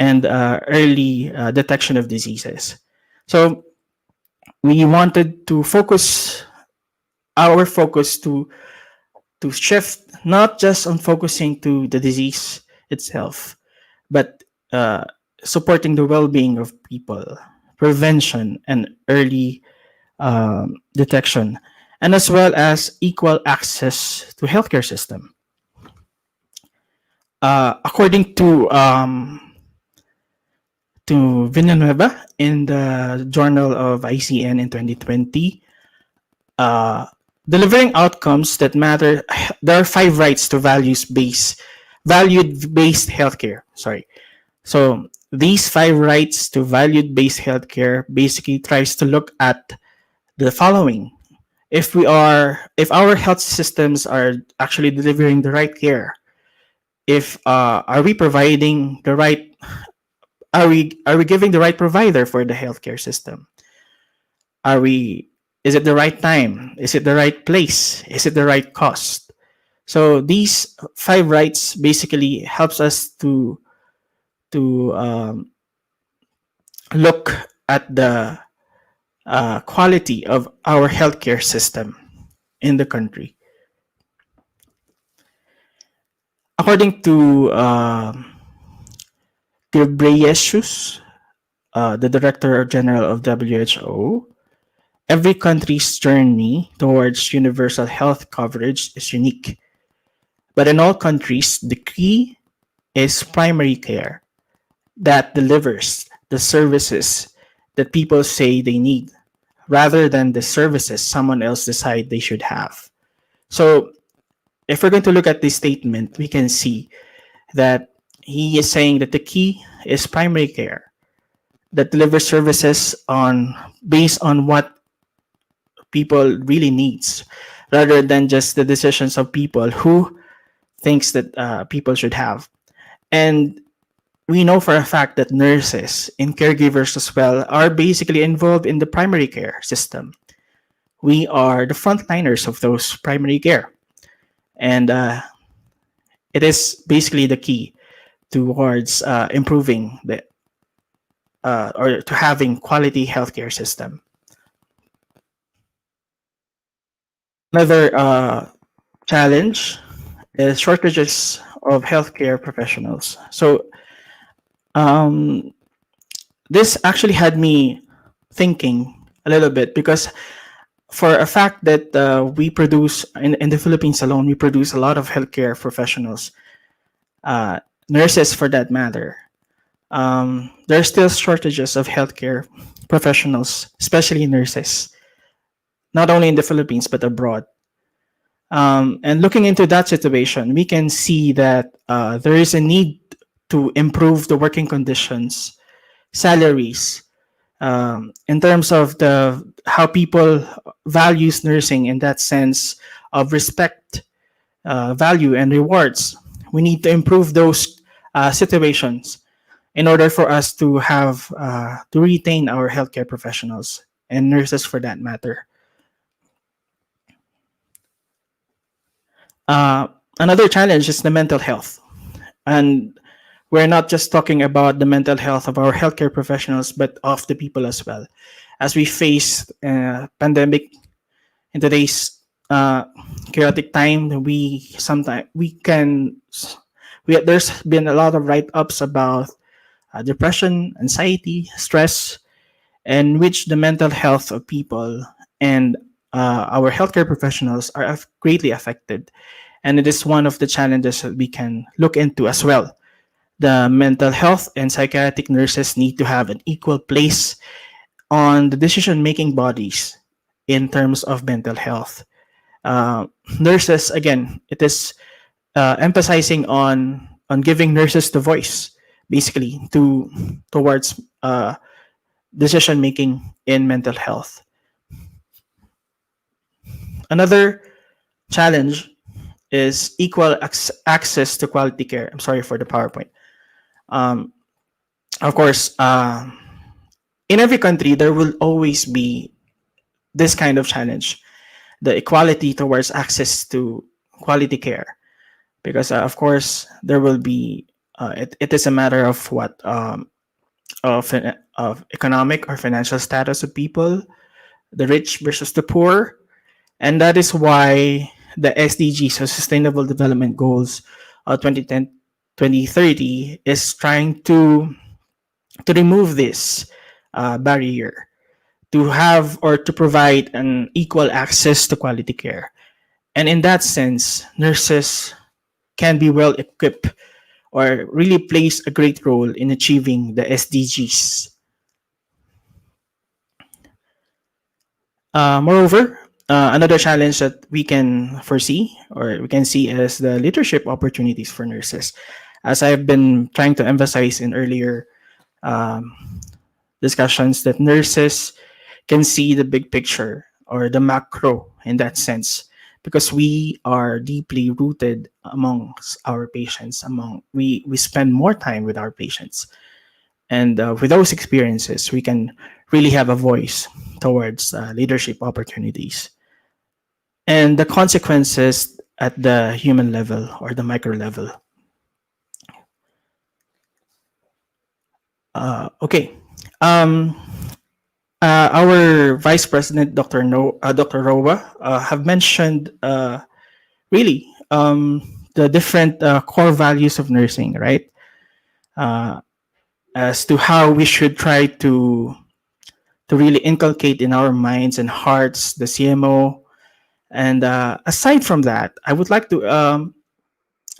H: and early detection of diseases. So we wanted to focus our focus to shift not just on focusing to the disease itself, but supporting the well-being of people, prevention, and early detection, and as well as equal access to healthcare system. According to Villanueva in the Journal of ICN in 2020, delivering outcomes that matter. There are 5 rights to valued-based healthcare. Sorry. So these 5 rights to valued-based healthcare basically tries to look at the following: if our health systems are actually delivering the right care, if are we providing the right are we giving the right provider for the healthcare system? Are we is it the right time? Is it the right place? Is it the right cost? So these 5 rights basically helps us to look at the quality of our healthcare system in the country. According to Ghebreyesus, the Director General of WHO, every country's journey towards universal health coverage is unique. But in all countries, the key is primary care that delivers the services that people say they need, rather than the services someone else decide they should have. So if we're going to look at this statement, we can see that he is saying that the key is primary care that delivers services based on what people really needs, rather than just the decisions of people who thinks that people should have. And we know for a fact that nurses and caregivers as well are basically involved in the primary care system. We are the frontliners of those primary care, and it is basically the key towards improving the or to having quality healthcare system. Another challenge is shortages of healthcare professionals. So um, this actually had me thinking a little bit because for a fact that we produce in the Philippines alone, we produce a lot of healthcare professionals, uh, nurses for that matter. There are still shortages of healthcare professionals, especially nurses, not only in the Philippines but abroad. And looking into that situation, we can see that there is a need to improve the working conditions, salaries, in terms of the how people values nursing in that sense of respect, value, and rewards. We need to improve those situations in order for us to have to retain our healthcare professionals and nurses for that matter. Uh, Another challenge is the mental health, and we're not just talking about the mental health of our healthcare professionals, but of the people as well. As we face pandemic in today's uh, chaotic time, we sometimes we there's been a lot of write-ups about depression, anxiety, stress, and which the mental health of people and our healthcare professionals are greatly affected. And it is one of the challenges that we can look into as well. The mental health and psychiatric nurses need to have an equal place on the decision making bodies in terms of mental health. Uh, Nurses, again, it is emphasizing on giving nurses the voice, basically, towards decision making in mental health. Another challenge is equal access to quality care. I'm sorry for the PowerPoint. Um, of course, in every country, there will always be this kind of challenge, the equality towards access to quality care. Because, of course, there will be, it is a matter of of economic or financial status of people, the rich versus the poor. And that is why the SDGs, so Sustainable Development Goals 2010 2030, is trying to remove this barrier to have or to provide an equal access to quality care. And in that sense, nurses can be well equipped or really plays a great role in achieving the SDGs. Moreover, another challenge that we can foresee or we can see is the leadership opportunities for nurses. As I've been trying to emphasize in earlier um, discussions, that nurses can see the big picture or the macro in that sense because we are deeply rooted amongst our patients. We spend more time with our patients, and with those experiences, we can really have a voice towards leadership opportunities and the consequences at the human level or the micro level. Okay. Um, our Vice President, Dr. Roa, have mentioned really the different core values of nursing, right? Uh, as to how we should try to really inculcate in our minds and hearts the CMO. And aside from that, I would like to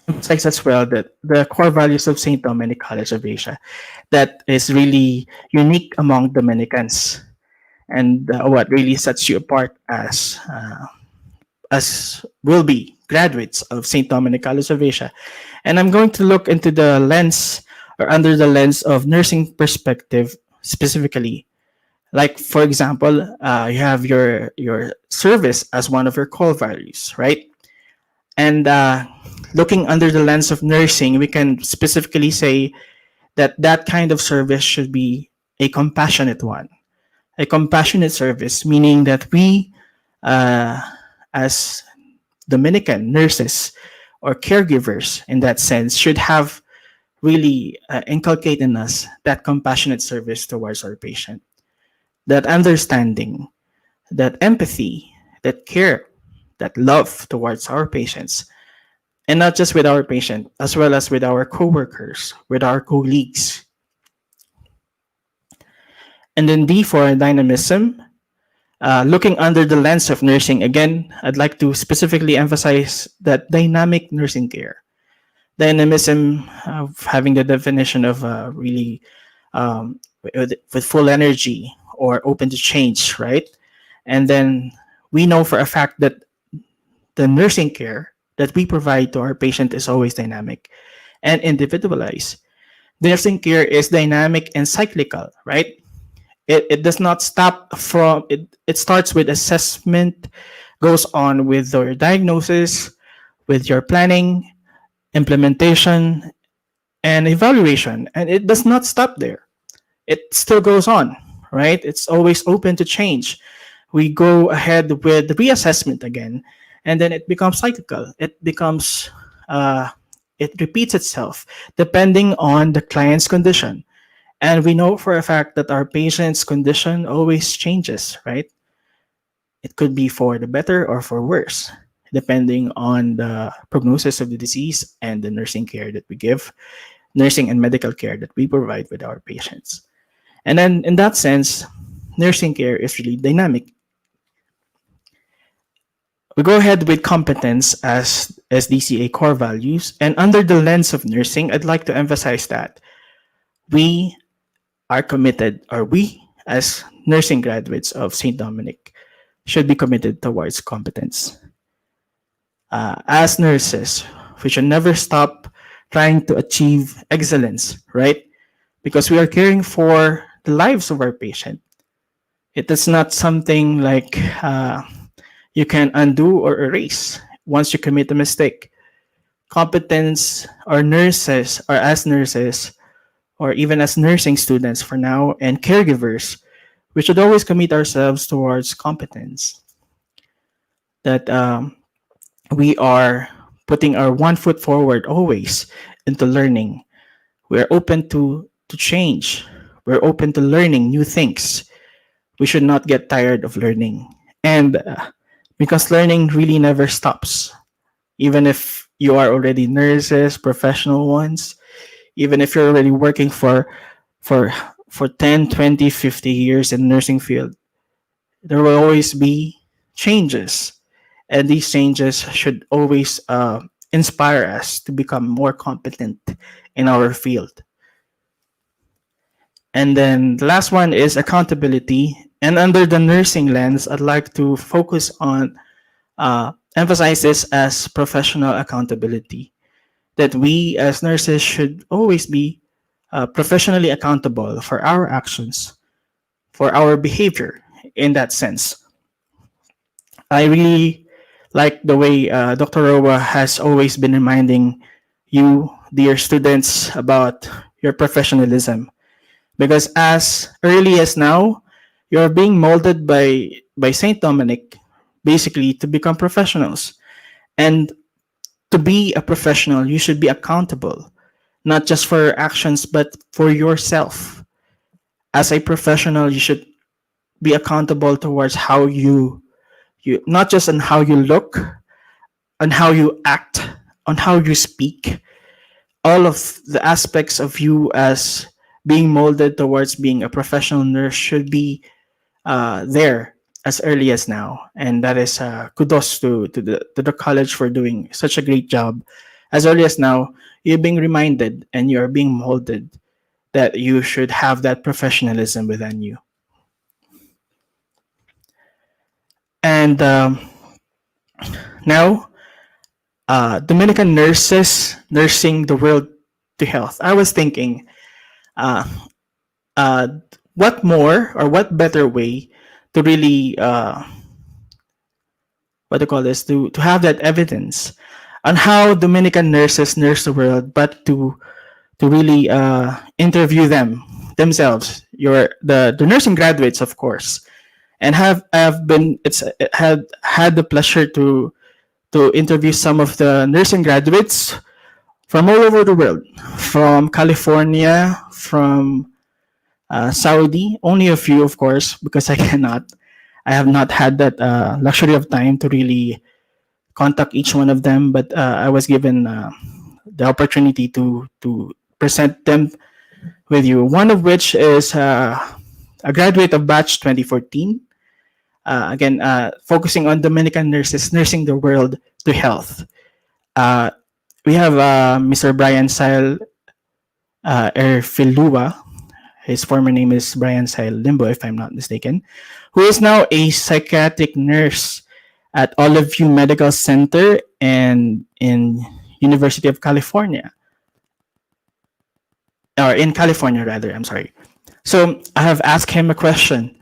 H: emphasize as well that the core values of St. Dominic College of Asia that is really unique among Dominicans and what really sets you apart as will be graduates of St. Dominic College of Asia. And I'm going to look into the lens or under the lens of nursing perspective specifically. Like for example, you have your service as one of your core values, right? And looking under the lens of nursing, we can specifically say that that kind of service should be a compassionate one. A compassionate service, meaning that we, as Dominican nurses or caregivers in that sense, should have really inculcate in us that compassionate service towards our patient, that understanding, that empathy, that care, that love towards our patients. And not just with our patient, as well as with our coworkers, with our colleagues. And then D for dynamism. Looking under the lens of nursing, again, I'd like to specifically emphasize that dynamic nursing care. Dynamism, having the definition of really with full energy or open to change, right? And then we know for a fact that the nursing care that we provide to our patient is always dynamic and individualized. The nursing care is dynamic and cyclical, right? It does not stop from it starts with assessment, goes on with your diagnosis, with your planning, implementation, and evaluation, and it does not stop there. It still goes on, right? It's always open to change. We go ahead with reassessment again, and then it becomes cyclical. Uh, it repeats itself depending on the client's condition. And we know for a fact that our patient's condition always changes, right? It could be for the better or for worse, depending on the prognosis of the disease and the nursing care that we give, nursing and medical care that we provide with our patients. And then in that sense, nursing care is really dynamic. We go ahead with competence as SDCA core values. And under the lens of nursing, I'd like to emphasize that we are committed, or we as nursing graduates of St. Dominic should be committed towards competence. As nurses, we should never stop trying to achieve excellence, right? Because we are caring for the lives of our patient. It is not something like you can undo or erase once you commit a mistake. Competence or nurses, or as nurses, or even as nursing students for now, and caregivers, we should always commit ourselves towards competence. That we are putting our one foot forward always into learning. We're open to change. We're open to learning new things. We should not get tired of learning. And because learning really never stops. Even if you are already nurses, professional ones, even if you're already working for for 10, 20, 50 years in the nursing field, there will always be changes. And these changes should always inspire us to become more competent in our field. And then the last one is accountability. And under the nursing lens, I'd like to focus on emphasize this as professional accountability. That we as nurses should always be professionally accountable for our actions, for our behavior in that sense. I really like the way Dr. Roa has always been reminding you, dear students, about your professionalism. Because as early as now, you're being molded by St. Dominic basically to become professionals. And to be a professional, you should be accountable, not just for your actions, but for yourself. As a professional, you should be accountable towards how you not just on how you look, on how you act, on how you speak, all of the aspects of you as being molded towards being a professional nurse should be there as early as now. And that is kudos to the college for doing such a great job. As early as now, you're being reminded and you're being molded that you should have that professionalism within you. And now, Dominican nurses nursing the world to health. I was thinking, uh, uh, what more or what better way to really what do you call this, to have that evidence on how Dominican nurses nurse the world, but to really interview them themselves, the nursing graduates, of course, and have been it's had the pleasure to interview some of the nursing graduates from all over the world, from California, from Saudi. Only a few, of course, because I have not had that luxury of time to really contact each one of them, but I was given the opportunity to present them with you. One of which is a graduate of batch 2014. Again, focusing on Dominican nurses nursing the world to health. Uh, we have Mr. Brian Sile Erfilua. His former name is Brian Sile Limbo, if I'm not mistaken, who is now a psychiatric nurse at Olive View Medical Center and in University of California, or in California rather. I'm sorry. So I have asked him a question.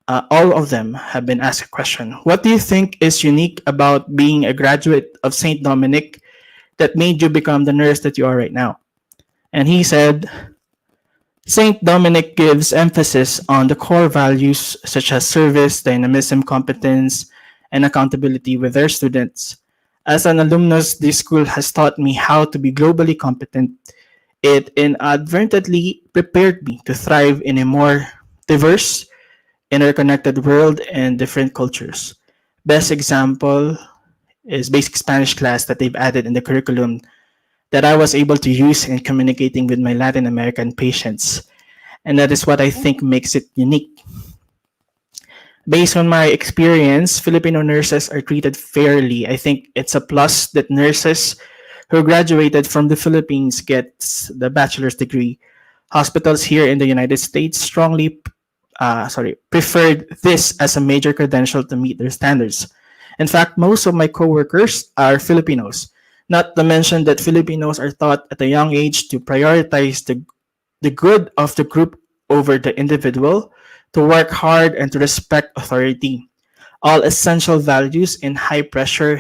H: All of them have been asked a question. What do you think is unique about being a graduate of St. Dominic that made you become the nurse that you are right now? And he said, St. Dominic gives emphasis on the core values such as service, dynamism, competence, and accountability with their students. As an alumnus, this school has taught me how to be globally competent. It inadvertently prepared me to thrive in a more diverse, interconnected world and different cultures. Best example is basic Spanish class that they've added in the curriculum that I was able to use in communicating with my Latin American patients. And that is what I think makes it unique. Based on my experience, Filipino nurses are treated fairly. I think it's a plus that nurses who graduated from the Philippines get the bachelor's degree. Hospitals here in the United States strongly preferred this as a major credential to meet their standards. In fact, most of my coworkers are Filipinos. Not to mention that Filipinos are taught at a young age to prioritize the good of the group over the individual, to work hard and to respect authority. All essential values in high pressure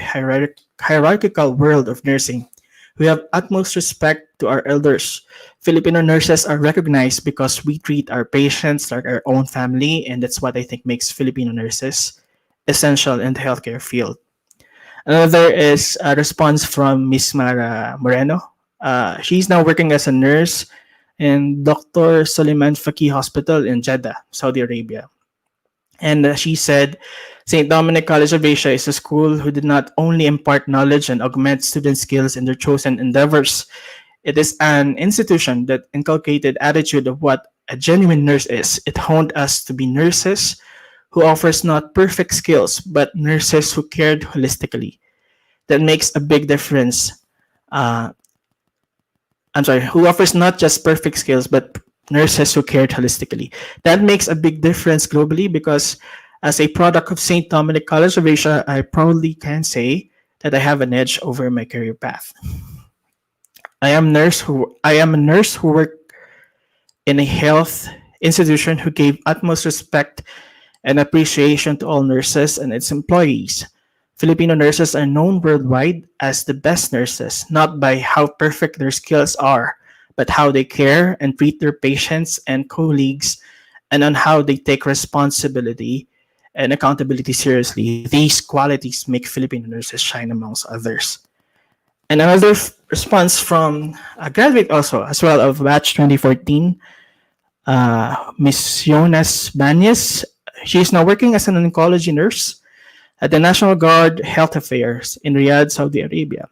H: hierarchical world of nursing. We have utmost respect to our elders. Filipino nurses are recognized because we treat our patients like our own family, and that's what I think makes Filipino nurses essential in the healthcare field. Another is a response from Miss Mara Moreno. She's now working as a nurse in Dr. Suleiman Faki Hospital in Jeddah, Saudi Arabia. And she said, St. Dominic College of Asia is a school who did not only impart knowledge and augment student skills in their chosen endeavors. It is an institution that inculcated attitude of what a genuine nurse is. It honed us to be nurses who offers not perfect skills, but nurses who cared holistically. That makes a big difference. Who offers not just perfect skills, but nurses who cared holistically. That makes a big difference globally because as a product of St. Dominic College of Asia, I proudly can say that I have an edge over my career path. I am a nurse who worked in a health institution who gave utmost respect and appreciation to all nurses and its employees. Filipino nurses are known worldwide as the best nurses, not by how perfect their skills are, but how they care and treat their patients and colleagues, and on how they take responsibility and accountability seriously. These qualities make Filipino nurses shine amongst others. And another response from a graduate also, as well, of batch 2014, Ms. Jonas Banyes. She is now working as an oncology nurse at the National Guard Health Affairs in Riyadh, Saudi Arabia.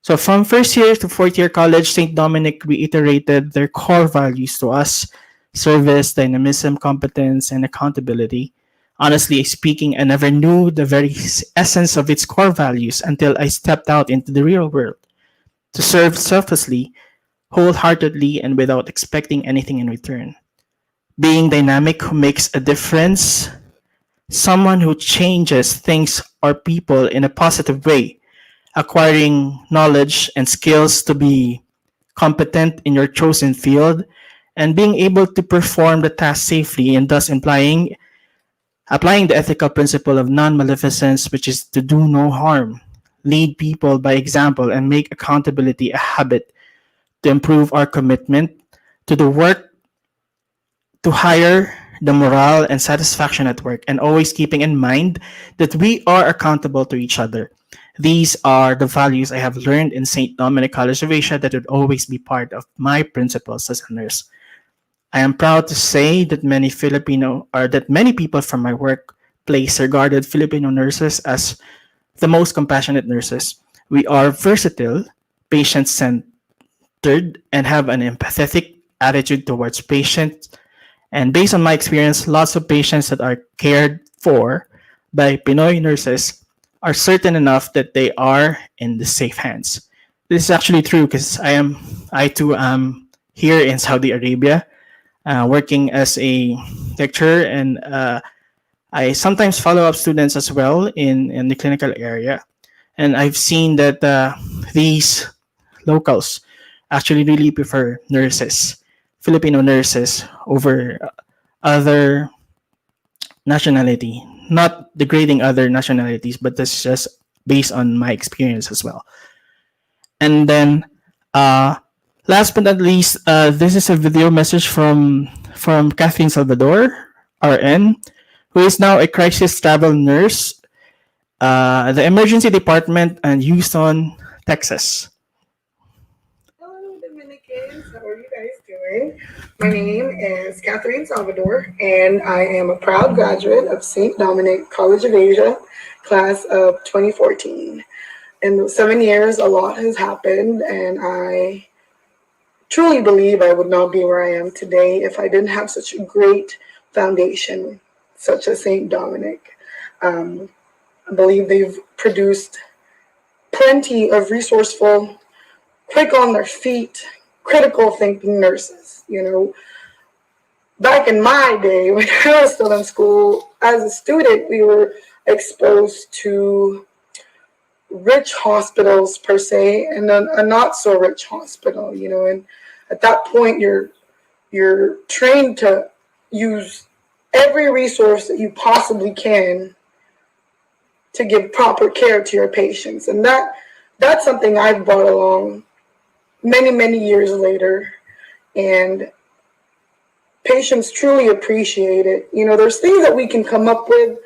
H: So from first year to fourth year college, St. Dominic reiterated their core values to us: service, dynamism, competence, and accountability. Honestly speaking, I never knew the very essence of its core values until I stepped out into the real world. To serve selflessly, wholeheartedly, and without expecting anything in return. Being dynamic who makes a difference, someone who changes things or people in a positive way, acquiring knowledge and skills to be competent in your chosen field, and being able to perform the task safely, and thus applying the ethical principle of non-maleficence, which is to do no harm, lead people by example, and make accountability a habit to improve our commitment to the work, to higher the morale and satisfaction at work, and always keeping in mind that we are accountable to each other. These are the values I have learned in St. Dominic College of Asia that would always be part of my principles as a nurse. I am proud to say that many people from my workplace regarded Filipino nurses as the most compassionate nurses. We are versatile, patient centered, and have an empathetic attitude towards patients. And based on my experience, lots of patients that are cared for by Pinoy nurses are certain enough that they are in the safe hands. This is actually true because I too am here in Saudi Arabia, working as a lecturer, and I sometimes follow up students as well in the clinical area. And I've seen that these locals actually really prefer nurses, Filipino nurses, over other nationality. Not degrading other nationalities, but that's just based on my experience as well. And then, uh, last but not least, this is a video message from Kathleen Salvador, RN, who is now a crisis travel nurse at the emergency department in Houston, Texas.
I: Hello, Dominicans. How are you guys doing? My name is Catherine Salvador, and I am a proud graduate of St. Dominic College of Asia, class of 2014. In those 7 years, a lot has happened, and I truly believe I would not be where I am today if I didn't have such a great foundation, such as St. Dominic. I believe they've produced plenty of resourceful, quick on their feet, critical thinking nurses. You know, back in my day when I was still in school, as a student, we were exposed to rich hospitals per se, and then a not so rich hospital. You know, and at that point, you're trained to use every resource that you possibly can to give proper care to your patients, and that's something I've brought along many years later, and patients truly appreciate it. You know, there's things that we can come up with.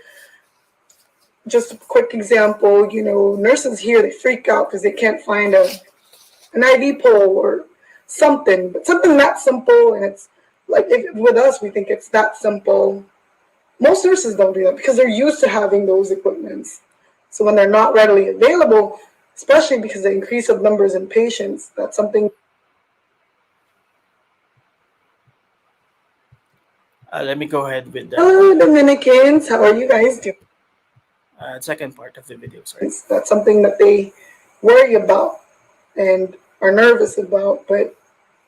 I: Just a quick example, you know, nurses here, they freak out because they can't find an IV pole or something, but something that simple, and it's like, with us, we think it's that simple. Most nurses don't do that because they're used to having those equipments. So when they're not readily available, especially because of the increase of numbers in patients, that's something.
H: Let me go ahead with the
I: Hello, Dominicans. How are you guys doing?
H: second part of the video. Sorry.
I: That's something that they worry about and are nervous about. But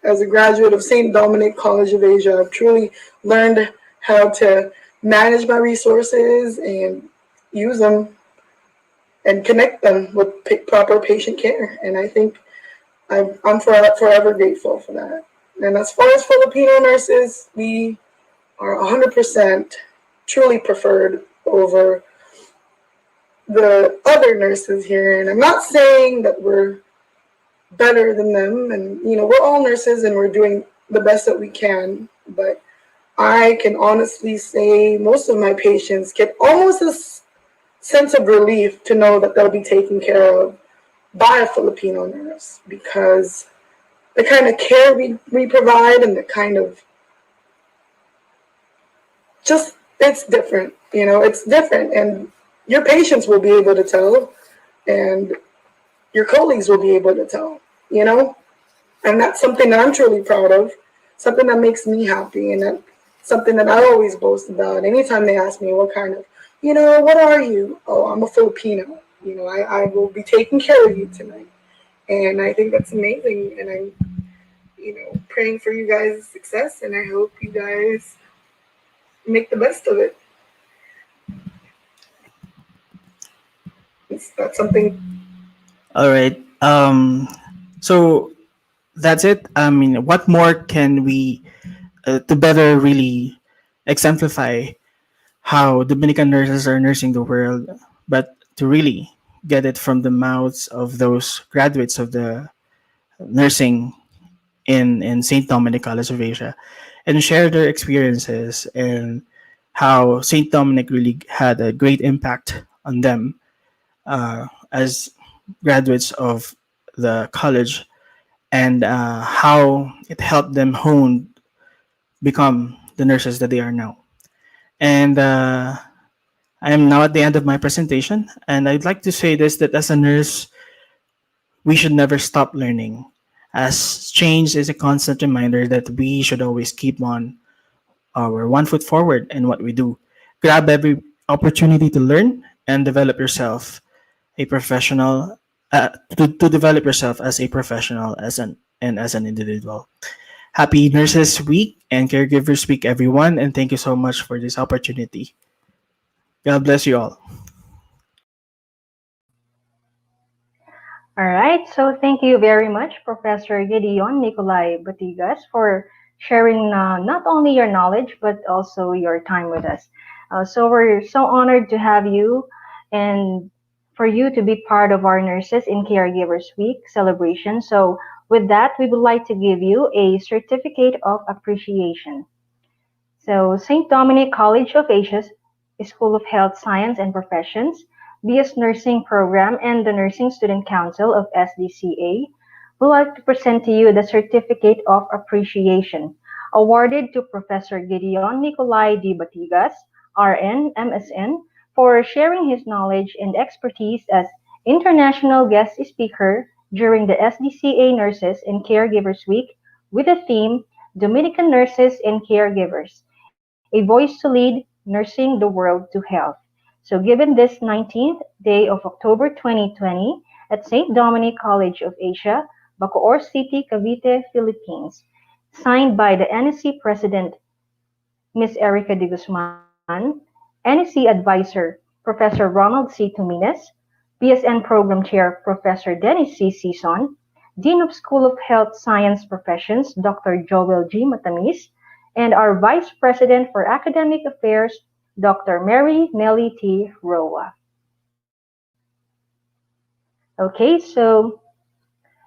I: as a graduate of St. Dominic College of Asia, I've truly learned how to manage my resources and use them and connect them with proper patient care. And I think I'm forever grateful for that. And as far as Filipino nurses, we are 100% truly preferred over the other nurses here. And I'm not saying that we're better than them. And, you know, we're all nurses and we're doing the best that we can. But I can honestly say most of my patients get almost a sense of relief to know that they'll be taken care of by a Filipino nurse, because the kind of care we provide and the kind of just, it's different, you know, it's different. And your patients will be able to tell, and your colleagues will be able to tell, you know, and that's something that I'm truly proud of, something that makes me happy, and that's something that I always boast about. Anytime they ask me what kind of, you know, what are you? Oh, I'm a Filipino. You know, I will be taking care of you tonight. And I think that's amazing. And I'm, you know, praying for you guys' success, and I hope you guys make the best of it. That's something.
H: All right. So that's it. I mean, what more can we to better really exemplify how Dominican nurses are nursing the world, but to really get it from the mouths of those graduates of the nursing in St. Dominic College of Asia, and share their experiences and how St. Dominic really had a great impact on them as graduates of the college, and how it helped them become the nurses that they are now. And I am now at the end of my presentation, and I'd like to say this that as a nurse, we should never stop learning, as change is a constant reminder that we should always keep on our one foot forward in what we do. Grab every opportunity to learn and develop yourself a professional, to develop yourself as a professional as an individual. Happy Nurses Week and Caregivers Week, everyone, and thank you so much for this opportunity. God bless you all.
C: All right, so thank you very much, Professor Gideon Nicolai Batigas, for sharing not only your knowledge but also your time with us. So we're so honored to have you and for you to be part of our Nurses in Caregivers Week celebration. So with that, we would like to give you a certificate of appreciation. So, St. Dominic College of Asia's School of Health Science and Professions, BS Nursing Program, and the Nursing Student Council of SDCA would like to present to you the Certificate of Appreciation awarded to Professor Gideon Nicolai D. Batigas, RN, MSN, for sharing his knowledge and expertise as international guest speaker during the SDCA Nurses and Caregivers Week with the theme Dominican Nurses and Caregivers, a voice to lead, nursing the world to health. So given this 19th day of October 2020 at St. Dominic College of Asia, Bacoor City, Cavite, Philippines, signed by the NSC President Ms. Erica de Guzman, NSC Advisor Professor Ronald C. Tumines, PSN Program Chair Professor Dennis C. Sison, Dean of School of Health Science Professions Dr. Joel G. Matamis, and our Vice President for Academic Affairs Dr. Mary Nelly T. Roa. Okay, so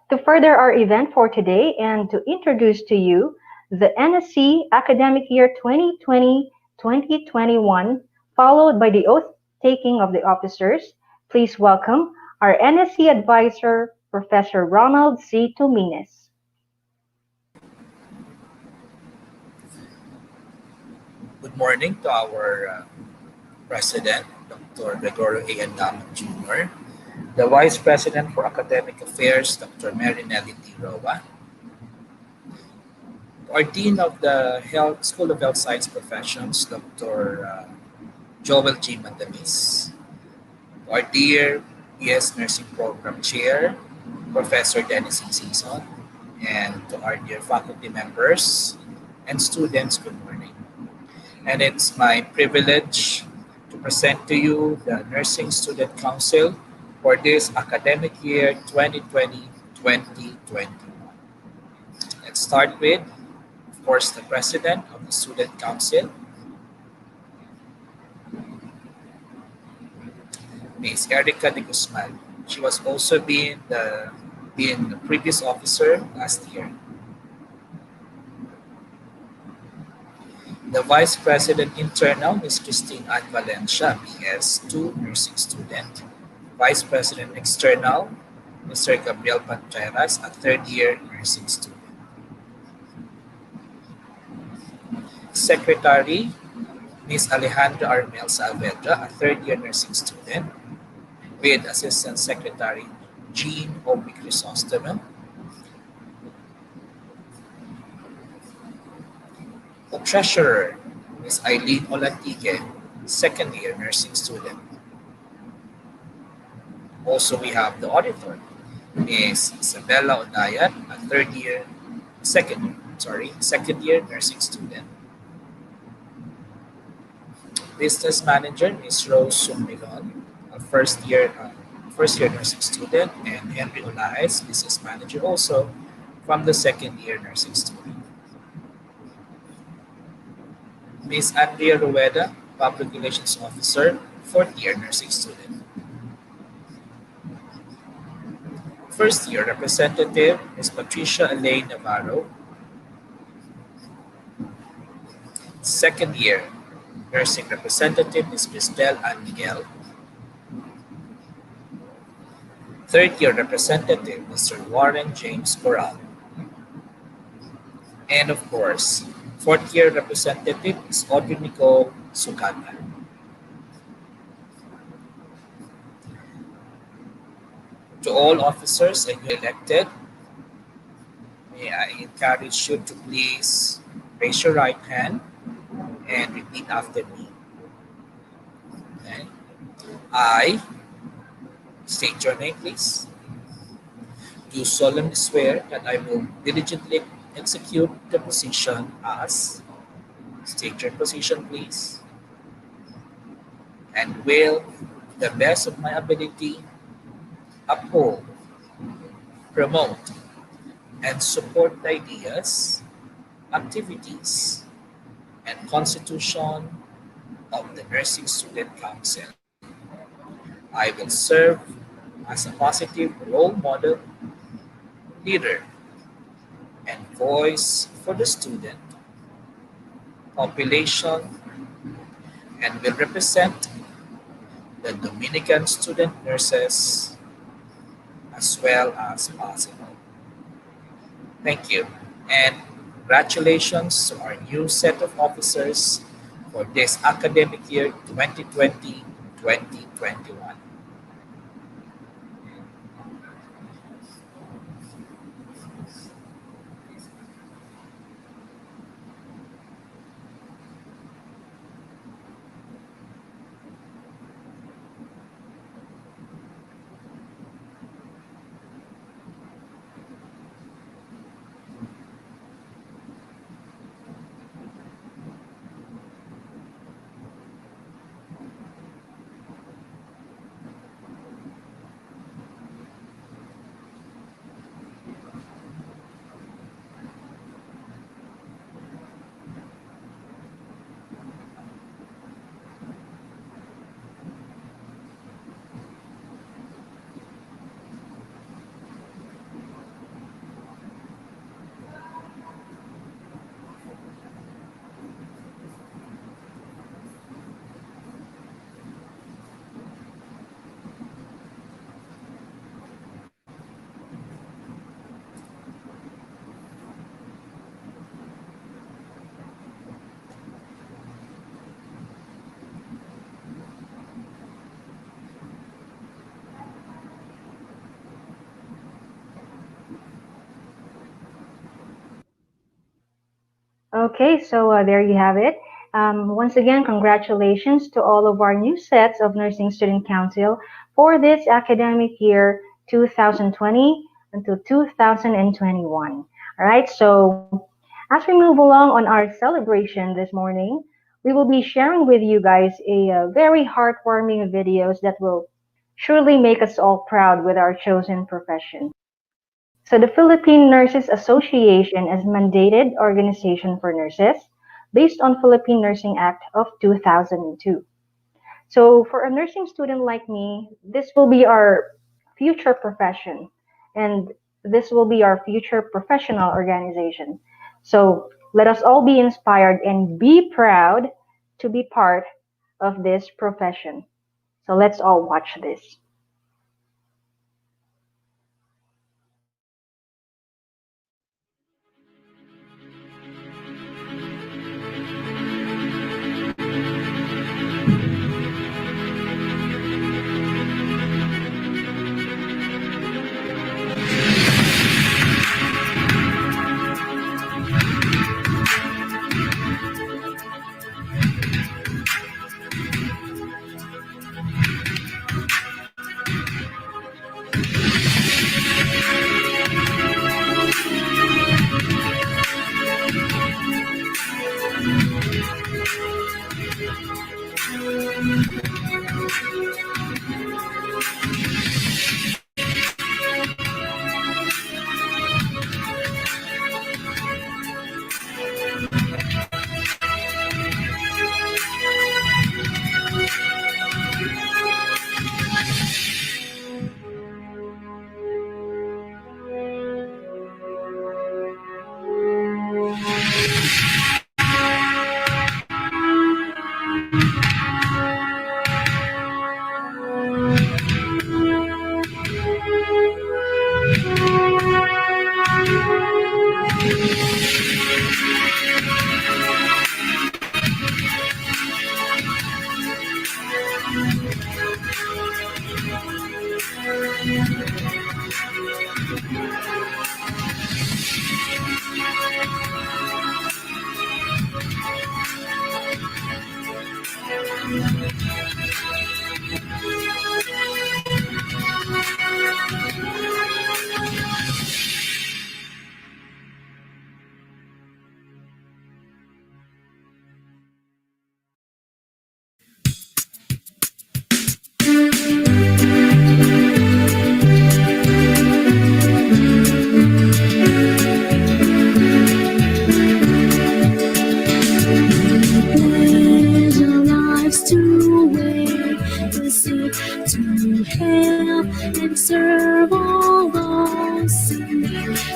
C: to further our event for today and to introduce to you the NSC Academic Year 2020-2021, followed by the oath taking of the officers, please welcome our NSC Advisor, Professor Ronald C. Tumines.
J: Good morning to our President, Dr. Gregorio A. Andaman Jr., the Vice President for Academic Affairs, Dr. Mary Nelly T. Roa, our Dean of the School of Health Science Professions, Dr. Joel G. Matamis, our dear BS Nursing Program Chair, Professor Dennis E. Season, and to our dear faculty members and students, good morning. And it's my privilege to present to you the Nursing Student Council for this academic year 2020-2021. Let's start with, of course, the President of the Student Council, Ms. Erica de Guzman. She was also being the previous officer last year. The Vice President Internal, Ms. Christine Ann Valencia, BS2 nursing student. Vice President External, Mr. Gabriel Panteras, a third-year nursing student. Secretary, Ms. Alejandra Armel Saavedra, a third-year nursing student, with Assistant Secretary Jean Obi Crisostomo. The Treasurer, Ms. Eileen Olantique, second-year nursing student. Also, we have the Auditor, Ms. Isabella Odayan, a second-year nursing student. Business Manager, Ms. Rose Sumilon, a first-year nursing student, and Henry Olaez, Business Manager, also from the second-year nursing student. Ms. Andrea Rueda, Public Relations Officer, fourth-year nursing student. First-year representative, Ms. Patricia Elaine Navarro. Second-year nursing representative, Ms. Cristel Ann Miguel. Third-year representative, Mr. Warren James Corral. And of course, fourth-year representative is Audrey Nicole Suganda. To all officers and you elected, may I encourage you to please raise your right hand and repeat after me. Okay? I state your name, please. Do solemnly swear that I will diligently execute the position as, state your position, please, and will, to the best of my ability, uphold, promote, and support the ideas, activities, and constitution of the Nursing Student Council. I will serve as a positive role model, leader, and voice for the student population and will represent the Dominican student nurses as well as possible. Thank you, and congratulations to our new set of officers for this academic year 2020-2021.
C: Okay, so there you have it. Once again, congratulations to all of our new sets of Nursing Student Council for this academic year 2020 until 2021. All right, so as we move along on our celebration this morning, we will be sharing with you guys a very heartwarming videos that will surely make us all proud with our chosen profession. So the Philippine Nurses Association is mandated organization for nurses based on Philippine Nursing Act of 2002. So for a nursing student like me, this will be our future profession and this will be our future professional organization. So let us all be inspired and be proud to be part of this profession. So let's all watch this.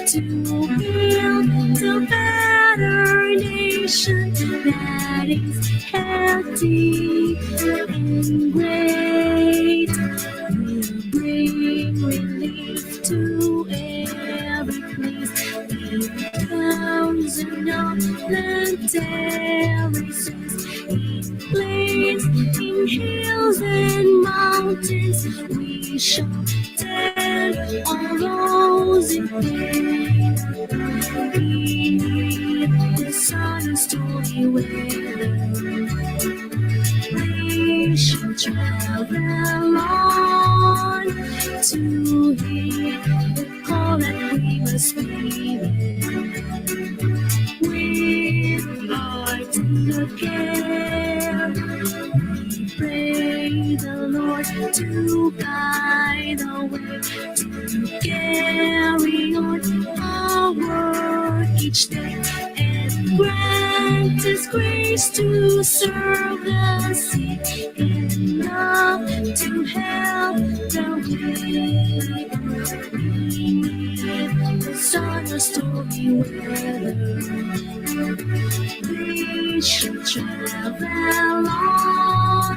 K: to build a better nation that is healthy and great. Will bring relief to every place, in towns and on terraces, in plains, in hills and mountains. We shall tell all those in pain beneath the sun's stormy weather. We shall travel on to hear the call that we must be there. With heart in the care, we pray the Lord to guide our way, to carry on our work each day, and grant us grace to serve the sick and love to help the weak. Beneath the sun or stormy weather, we shall travel on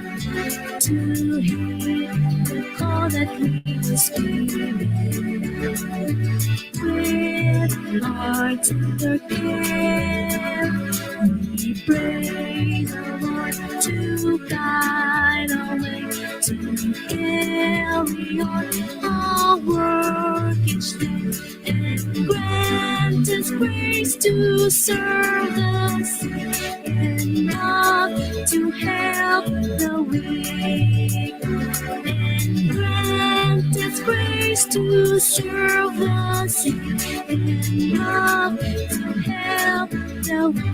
K: to hear the call that we must be there. With our tender care, we pray the Lord to guide our way, to carry on our work each day, and grant us grace to serve the sick and love to help the weak. And grant us grace to serve the sick and love to help the weak.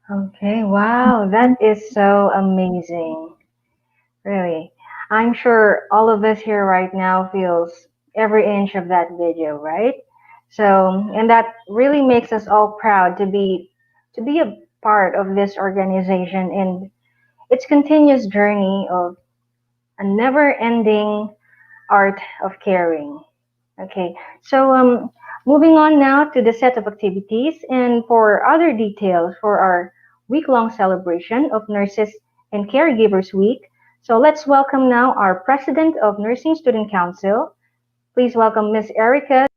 C: Okay, wow, that is so amazing. Really. I'm sure all of us here right now feels every inch of that video, right? So, and that really makes us all proud to be a part of this organization and its continuous journey of a never-ending art of caring. Okay, so moving on now to the set of activities and for other details for our week-long celebration of Nurses and Caregivers Week. So let's welcome now our President of Nursing Student Council. Please welcome Miss Erica.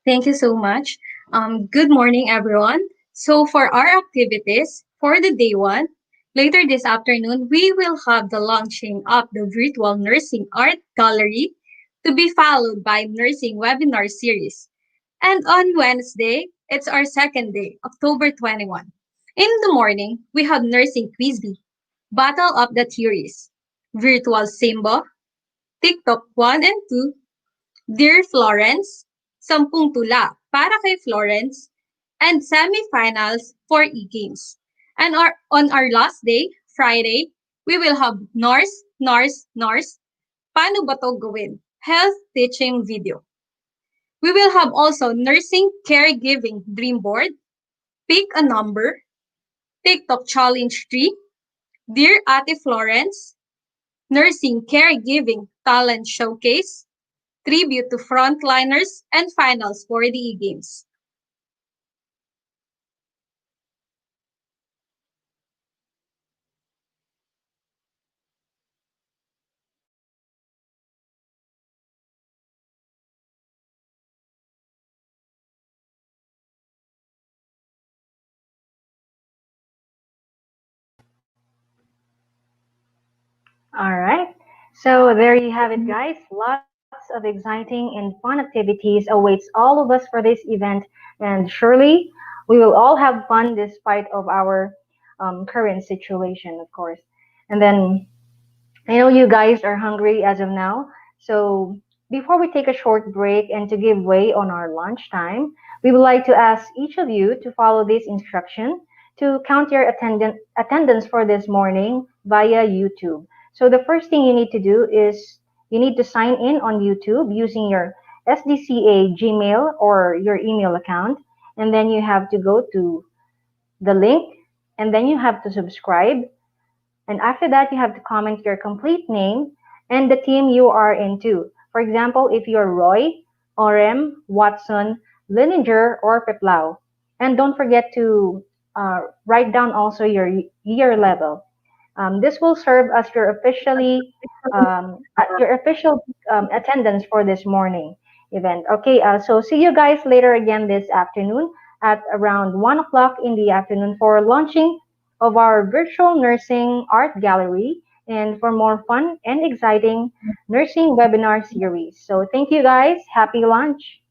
L: Thank you so much. Good morning, everyone. So for our activities for the day one, later this afternoon, we will have the launching of the virtual nursing art gallery to be followed by nursing webinar series. And on Wednesday, it's our second day, October 21. In the morning, we have nursing quiz bee, battle of the theories, virtual Simba, TikTok 1 and 2, Dear Florence, Sampung Tula para kay Florence, and semifinals for e-games. And on our last day, Friday, we will have Nurse, Paano ba to gawin? Health teaching video. We will have also nursing caregiving dream board, pick a number, TikTok challenge 3, Dear Ate Florence, nursing caregiving talent showcase, tribute to frontliners, and finals for the e-games.
C: All right. So there you have it, guys. Lots of exciting and fun activities awaits all of us for this event, and surely we will all have fun despite of our current situation, of course. And then I know you guys are hungry as of now. So before we take a short break and to give way on our lunch time, we would like to ask each of you to follow this instruction to count your attendance for this morning via YouTube. So the first thing you need to do is you need to sign in on YouTube using your SDCA Gmail or your email account. And then you have to go to the link and then you have to subscribe. And after that, you have to comment your complete name and the team you are into. For example, if you're Roy, Orem, Watson, Lininger, or Peplao. And don't forget to write down also your year level. This will serve as your official attendance for this morning event. Okay, so see you guys later again this afternoon at around 1 o'clock in the afternoon for launching of our virtual nursing art gallery and for more fun and exciting nursing webinar series. So thank you guys. Happy lunch.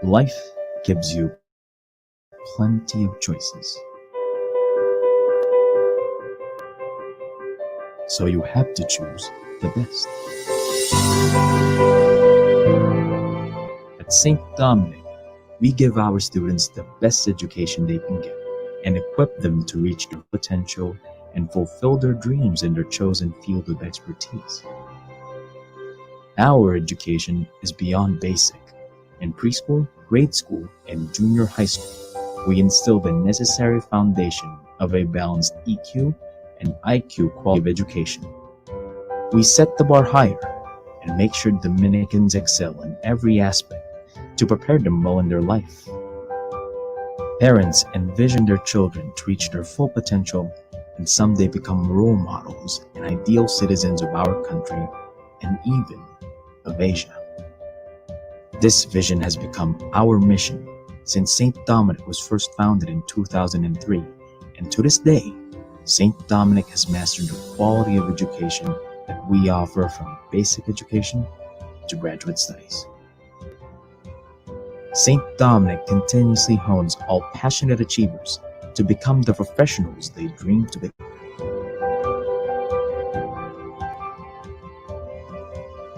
A: Life gives you plenty of choices. So you have to choose the best. At St. Dominic, we give our students the best education they can get and equip them to reach their potential and fulfill their dreams in their chosen field of expertise. Our education is beyond basic. In preschool, grade school, and junior high school, we instill the necessary foundation of a balanced EQ and IQ quality of education. We set the bar higher and make sure Dominicans excel in every aspect to prepare them well in their life. Parents envision their children to reach their full potential and someday become role models and ideal citizens of our country and even of Asia. This vision has become our mission since St. Dominic was first founded in 2003, and to this day, St. Dominic has mastered the quality of education that we offer from basic education to graduate studies. St. Dominic continuously hones all passionate achievers to become the professionals they dream to become.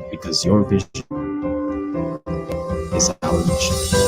A: Because your vision is our mission.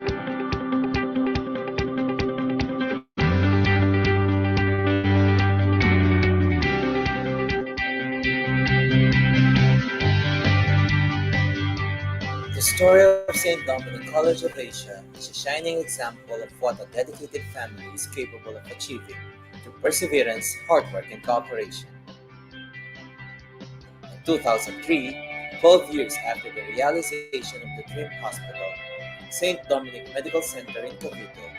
B: The story of St. Dominic College of Asia is a shining example of what a dedicated family is capable of achieving through perseverance, hard work, and cooperation. In 2003, 12 years after the realization of the Dream Hospital, St. Dominic Medical Center in Cavite,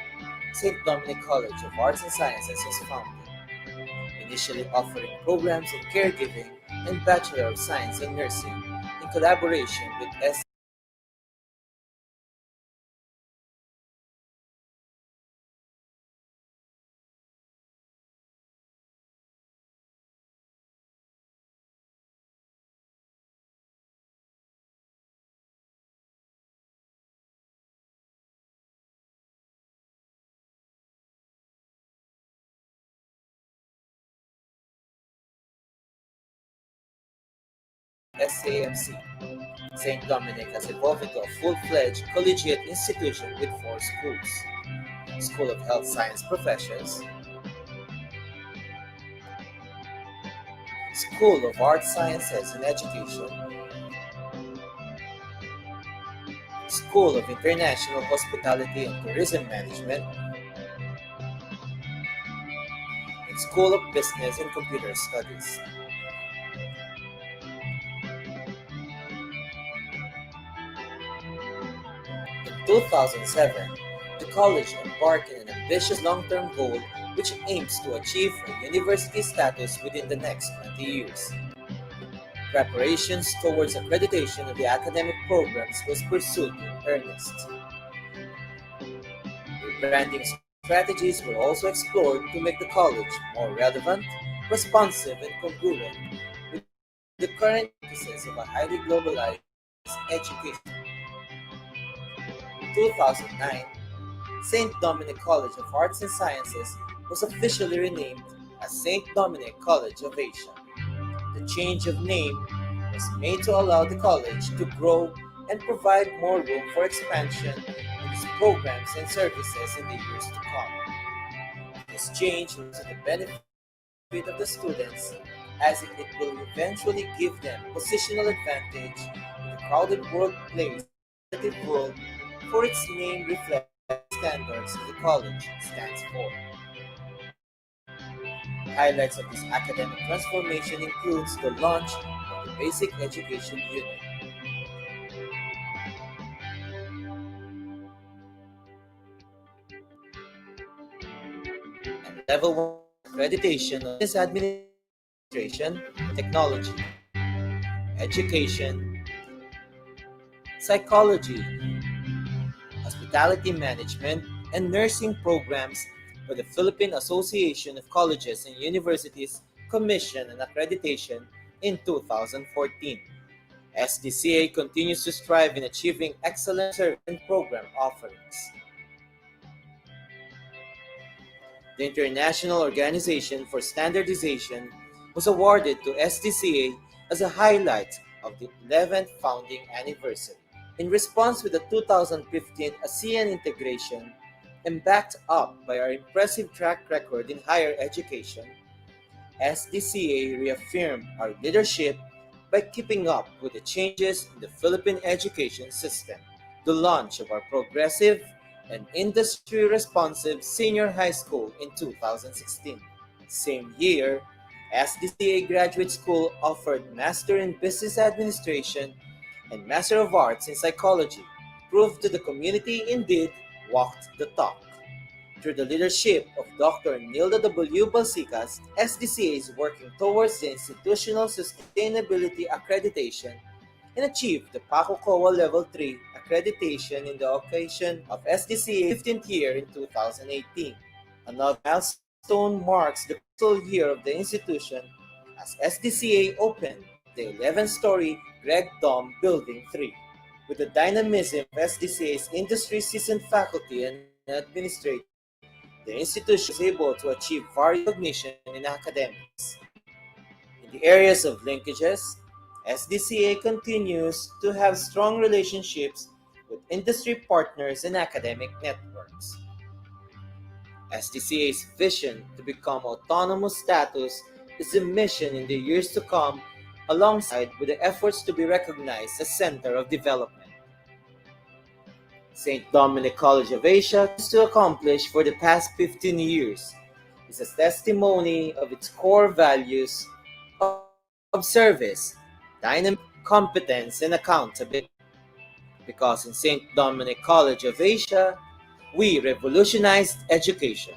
B: St. Dominic College of Arts and Sciences was founded, initially offering programs in caregiving and Bachelor of Science in Nursing in collaboration with SAMC. St. Dominic has evolved into a full-fledged collegiate institution with 4 schools: School of Health Science Professions, School of Arts Sciences and Education, School of International Hospitality and Tourism Management, and School of Business and Computer Studies. In 2007, the college embarked on an ambitious long-term goal which aims to achieve a university status within the next 20 years. Preparations towards accreditation of the academic programs was pursued in earnest. Rebranding strategies were also explored to make the college more relevant, responsive, and congruent with the current emphasis of a highly globalized education. In 2009, St. Dominic College of Arts and Sciences was officially renamed as St. Dominic College of Asia. The change of name was made to allow the college to grow and provide more room for expansion in its programs and services in the years to come. This change was to the benefit of the students, as it will eventually give them positional advantage in the crowded workplace world, for its name reflects the standards the college stands for. Highlights of this academic transformation includes the launch of the Basic Education Unit, and Level 1 accreditation of business administration, technology, education, psychology, hospitality management, and nursing programs for the Philippine Association of Colleges and Universities Commission and Accreditation in 2014. SDCA continues to strive in achieving excellent service and program offerings. The International Organization for Standardization was awarded to SDCA as a highlight of the 11th founding anniversary. In response with the 2015 ASEAN integration and backed up by our impressive track record in higher education, SDCA reaffirmed our leadership by keeping up with the changes in the Philippine education system. The launch of our progressive and industry-responsive senior high school in 2016. Same year, SDCA Graduate School offered Master in Business Administration and Master of Arts in Psychology, proved to the community indeed walked the talk. Through the leadership of Dr. Nilda W. Balsicas, SDCA is working towards the institutional sustainability accreditation and achieved the PACO COA Level 3 accreditation in the occasion of SDCA's 15th year in 2018. Another milestone marks the crucial year of the institution as SDCA opened the 11-story Greg Dom Building 3. With the dynamism of SDCA's industry-seasoned faculty and administrators, the institution was able to achieve various recognition in academics. In the areas of linkages, SDCA continues to have strong relationships with industry partners and academic networks. SDCA's vision to become autonomous status is a mission in the years to come, alongside with the efforts to be recognized as center of development. St. Dominic College of Asia to accomplish for the past 15 years is a testimony of its core values of service, dynamism, competence, and accountability. Because in St. Dominic College of Asia, we revolutionized education.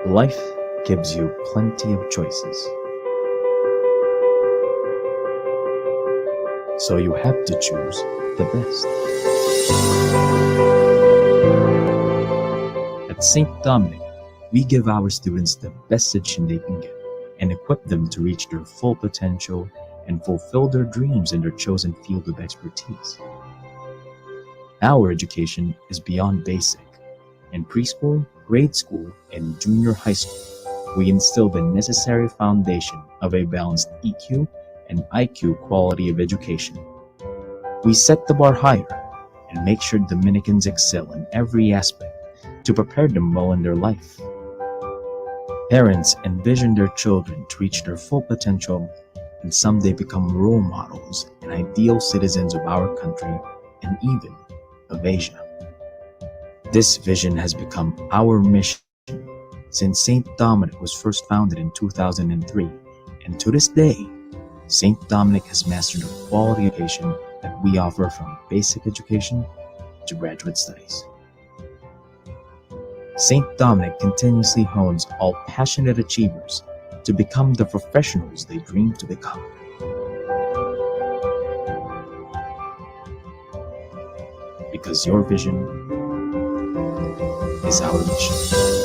A: Life gives you plenty of choices, so you have to choose the best. At St. Dominic, we give our students the best education they can get and equip them to reach their full potential and fulfill their dreams in their chosen field of expertise. Our education is beyond basic. In preschool, grade school, and junior high school, we instill the necessary foundation of a balanced EQ and IQ quality of education. We set the bar higher and make sure Dominicans excel in every aspect to prepare them well in their life. Parents envision their children to reach their full potential and someday become role models and ideal citizens of our country and even of Asia. This vision has become our mission since St. Dominic was first founded in 2003, and to this day, St. Dominic has mastered the quality education that we offer from basic education to graduate studies. St. Dominic continuously hones all passionate achievers to become the professionals they dream to become. Because your vision is our mission.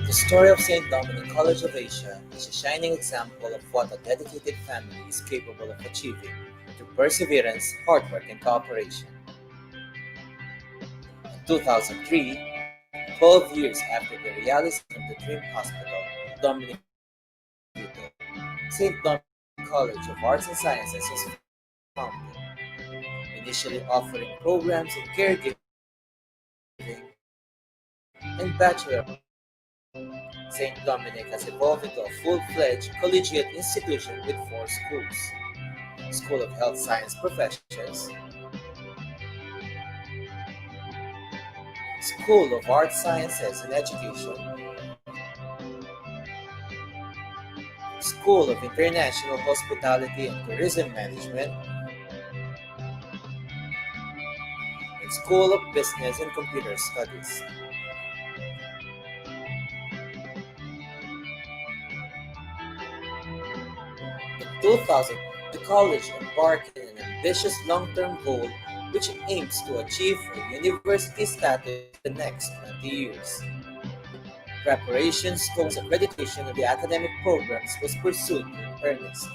B: The story of St. Dominic College of Asia is a shining example of what a dedicated family is capable of achieving through perseverance, hard work, and cooperation. In 2003, 12 years after the realization of the Dream Hospital, Dominic St. Dominic College of Arts and Sciences was founded, initially offering programs in caregiving and bachelor. St. Dominic has evolved into a full-fledged collegiate institution with four schools: School of Health Science Professions, School of Arts Sciences and Education, School of International Hospitality and Tourism Management, and School of Business and Computer Studies. In 2000, the college embarked on an ambitious long-term goal which aims to achieve a university status in the next 20 years. Preparations towards accreditation of the academic programs was pursued in earnest.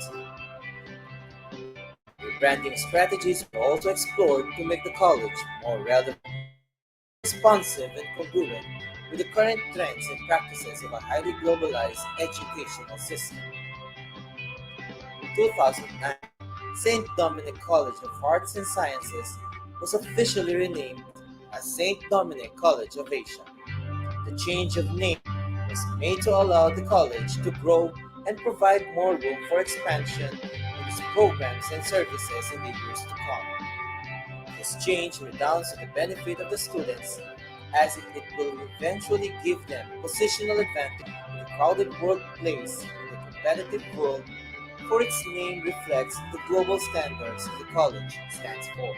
B: Rebranding strategies were also explored to make the college more relevant, responsive, and congruent with the current trends and practices of a highly globalized educational system. In 2009, St. Dominic College of Arts and Sciences was officially renamed as St. Dominic College of Asia. The change of name was made to allow the college to grow and provide more room for expansion in its programs and services in the years to come. This change redounds to the benefit of the students, as it will eventually give them positional advantage in the crowded workplace in the competitive world, for its name reflects the global standards the college stands for.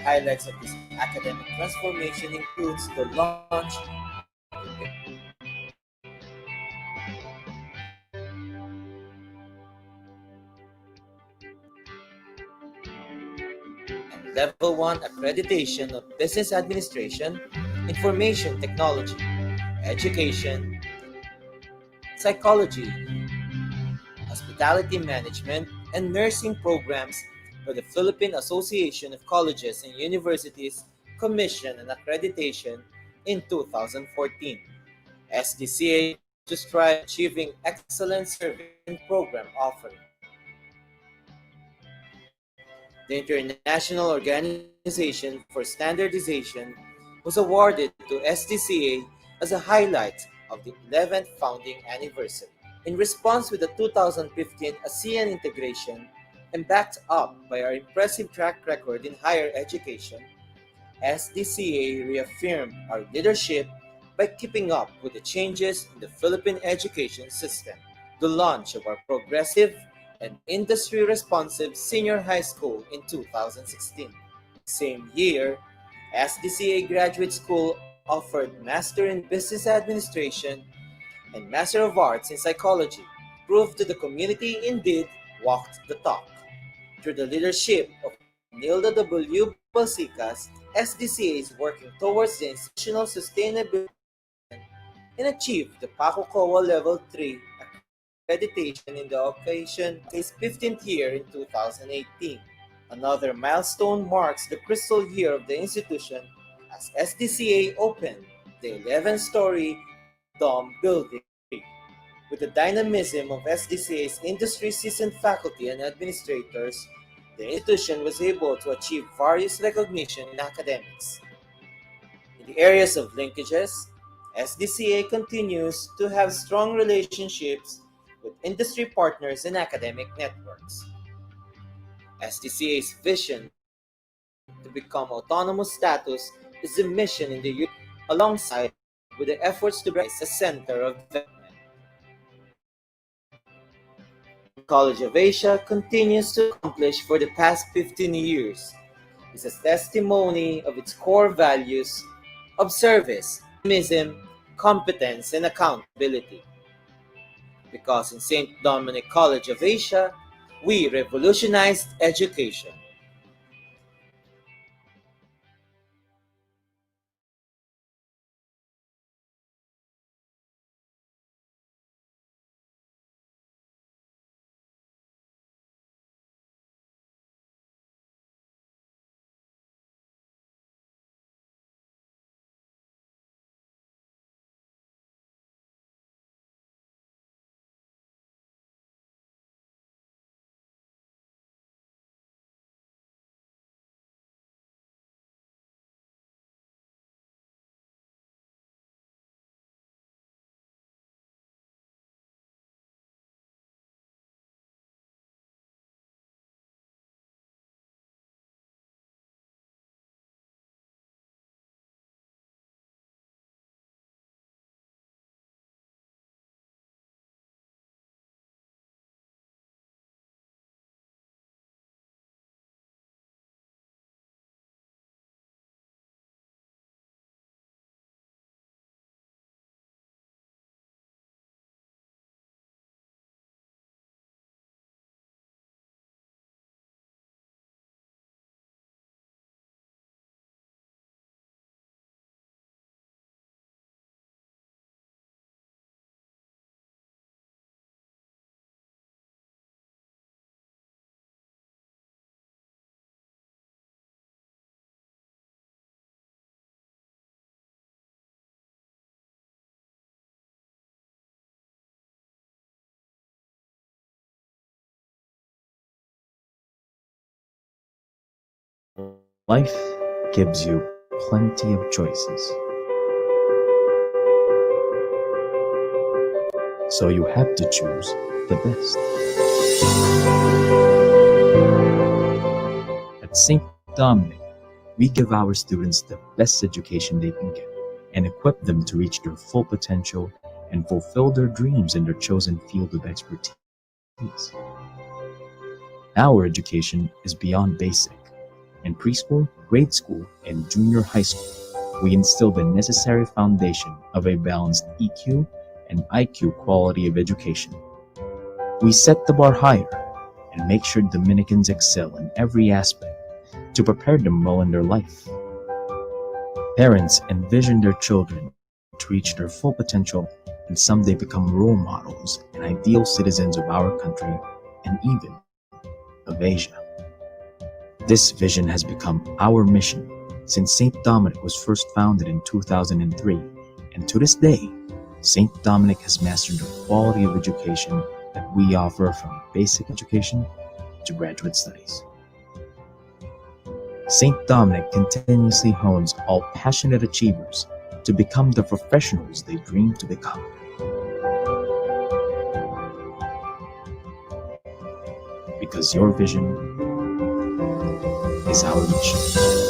B: Highlights of this academic transformation includes the launch and Level 1 accreditation of Business Administration, Information Technology, Education, Psychology, Hospitality Management, and nursing programs by the Philippine Association of Colleges and Universities Commission and Accreditation in 2014. SDCA continues to strive achieving excellent service and program offering. The International Organization for Standardization was awarded to SDCA as a highlight of the 11th founding anniversary. In response with the 2015 ASEAN integration and backed up by our impressive track record in higher education, SDCA reaffirmed our leadership by keeping up with the changes in the Philippine education system. The launch of our progressive and industry responsive senior high school in 2016. Same year, SDCA Graduate School offered Master in Business Administration and Master of Arts in Psychology, proved to the community indeed walked the talk. Through the leadership of Nilda W. Balsicas, SDCA is working towards the institutional sustainability and achieved the PACO-COA Level 3 accreditation in the occasion its 15th year in 2018. Another milestone marks the crystal year of the institution as SDCA opened the 11-story Dome Building 3. With the dynamism of SDCA's industry-seasoned faculty and administrators, the institution was able to achieve various recognition in academics. In the areas of linkages, SDCA continues to have strong relationships with industry partners and academic networks. SDCA's vision to become autonomous status is the mission in the youth alongside with the efforts to bring a center of development. College of Asia continues to accomplish for the past 15 years is a testimony of its core values of service, dynamism, competence, and accountability. Because in St. Dominic College of Asia, we revolutionized education.
A: Life gives you plenty of choices. So you have to choose the best. At St. Dominic, we give our students the best education they can get and equip them to reach their full potential and fulfill their dreams in their chosen field of expertise. Our education is beyond basic. In preschool, grade school, and junior high school, we instill the necessary foundation of a balanced EQ and IQ quality of education. We set the bar higher and make sure Dominicans excel in every aspect to prepare them well in their life. Parents envision their children to reach their full potential and someday become role models and ideal citizens of our country and even of Asia. This vision has become our mission since St. Dominic was first founded in 2003, and to this day, St. Dominic has mastered the quality of education that we offer from basic education to graduate studies. St. Dominic continuously hones all passionate achievers to become the professionals they dream to become. Because your vision is our mission.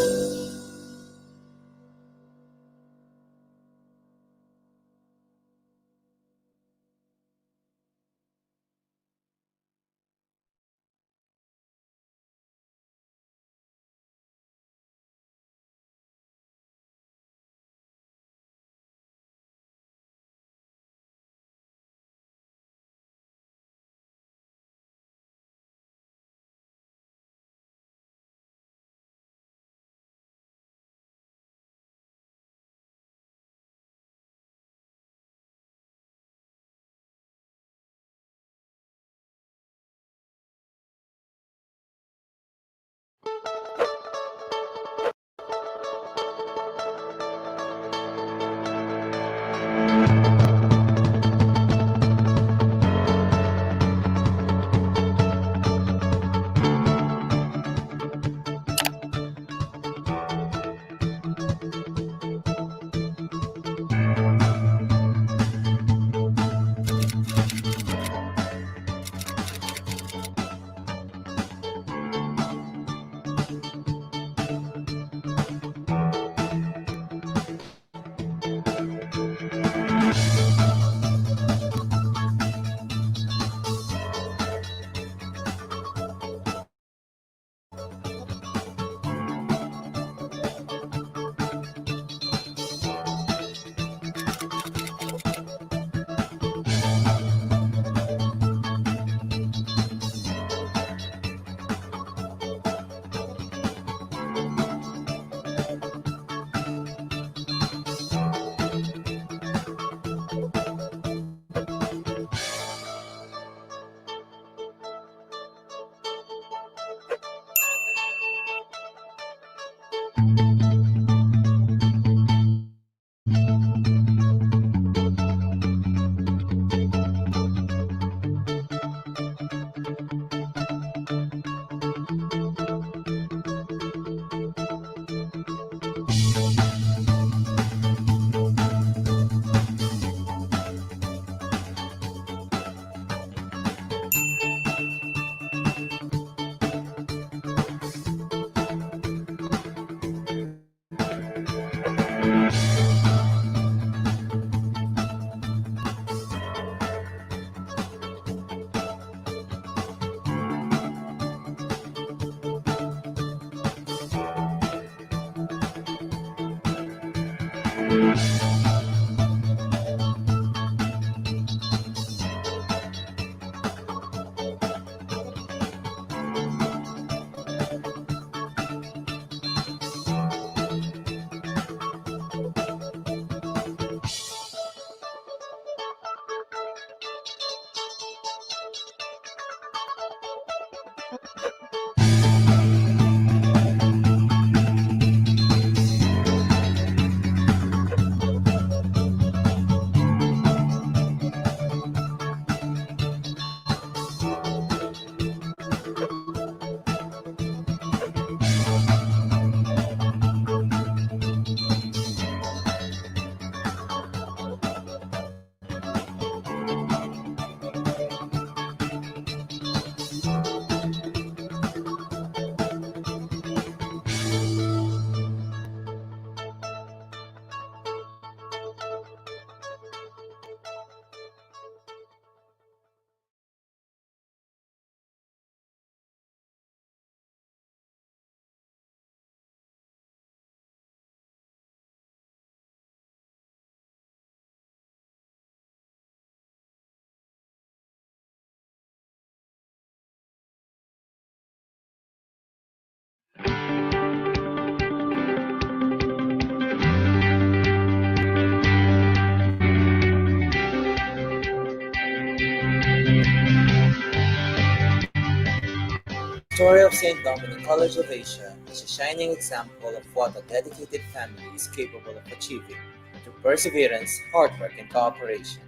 B: story of St. Dominic College of Asia is a shining example of what a dedicated family is capable of achieving through perseverance, hard work, and cooperation.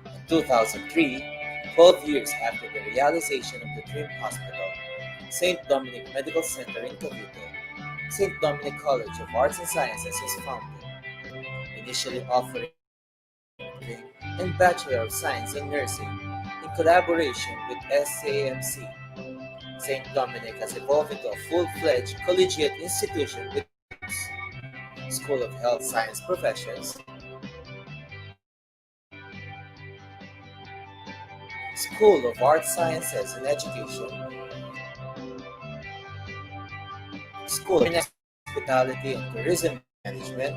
B: In 2003, 12 years after the realization of the Dream Hospital, St. Dominic Medical Center in Cavite, St. Dominic College of Arts and Sciences was founded, initially offering degree and Bachelor of Science in Nursing in collaboration with SAMC. St. Dominic has evolved into a full-fledged collegiate institution with School of Health Science Professions, School of Arts Sciences and Education, School of Hospitality and Tourism Management,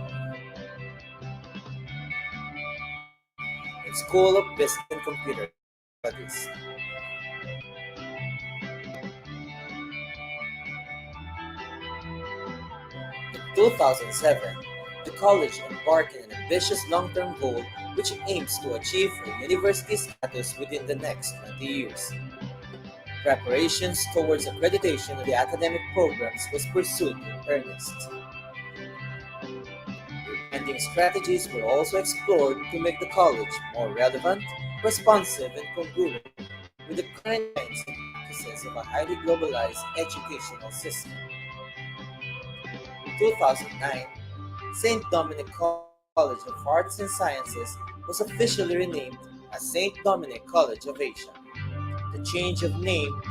B: and School of Business and Computer Studies. In 2007, the college embarked on an ambitious long-term goal which aims to achieve a university status within the next 20 years. Preparations towards accreditation of the academic programs was pursued in earnest. Rebranding strategies were also explored to make the college more relevant, responsive, and congruent with the current trends and practices of a highly globalized educational system. In 2009, St. Dominic College of Arts and Sciences was officially renamed as St. Dominic College of Asia. The change of name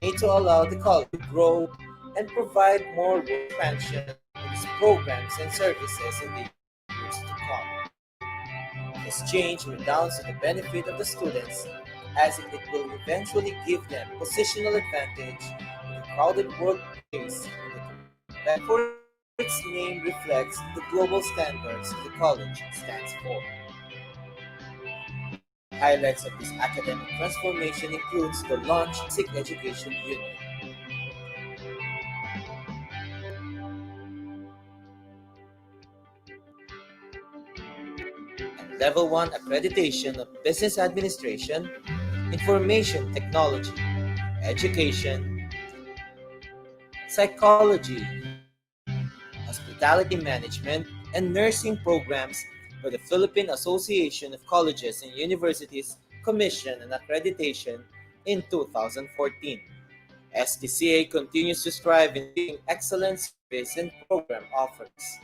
B: made to allow the college to grow and provide more expansion of its programs and services in the years to come. This change redounds to the benefit of the students, as it will eventually give them positional advantage in the crowded workplace, and for its name reflects the global standards the college stands for. Highlights of this academic transformation includes the launch of Basic Education Unit, and Level 1 accreditation of Business Administration, Information Technology, Education, Psychology, Hospitality Management, and Nursing programs by the Philippine Association of Colleges and Universities Commission and Accreditation in 2014. SDCA continues to strive in achieving excellent service and program offerings.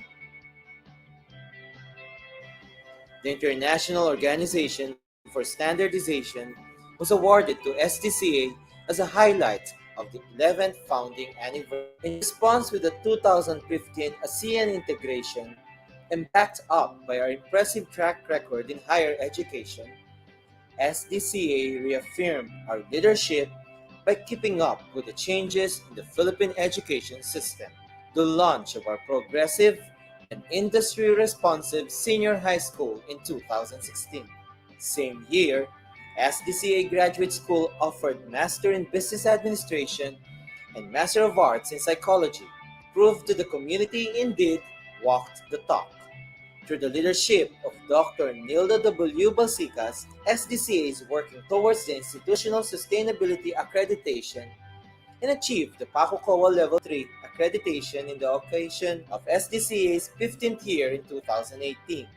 B: The International Organization for Standardization was awarded to SDCA as a highlight of the 11th founding anniversary. In response with the 2015 ASEAN integration and backed up by our impressive track record in higher education, SDCA reaffirmed our leadership by keeping up with the changes in the Philippine education system. The launch of our progressive and industry-responsive senior high school in 2016. Same year, SDCA Graduate School offered Master in Business Administration and Master of Arts in Psychology, proved to the community indeed walked the talk. Through the leadership of Dr. Nilda W. Balsicas, SDCA is working towards the institutional sustainability accreditation and achieved the PACOCOA Level 3 accreditation in the occasion of SDCA's 15th year in 2018.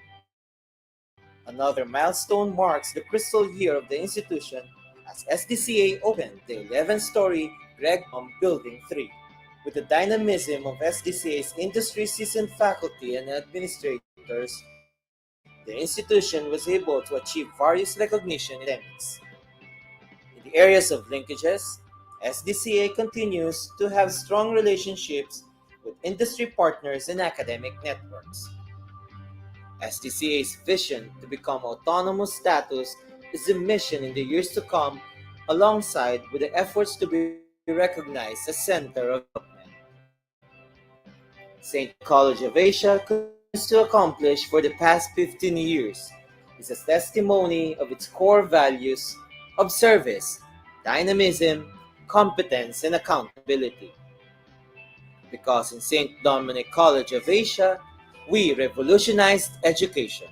B: Another milestone marks the crystal year of the institution as SDCA opened the 11-story Greg Building 3. With the dynamism of SDCA's industry-seasoned faculty and administrators, the institution was able to achieve various recognition in academics. In the areas of linkages, SDCA continues to have strong relationships with industry partners and academic networks. SDCA's vision to become autonomous status is the mission in the years to come, alongside with the efforts to be recognized as center of development. St. College of Asia continues to accomplish for the past 15 years is a testimony of its core values of service, dynamism, competence, and accountability. Because in St. Dominic College of Asia, we revolutionized education.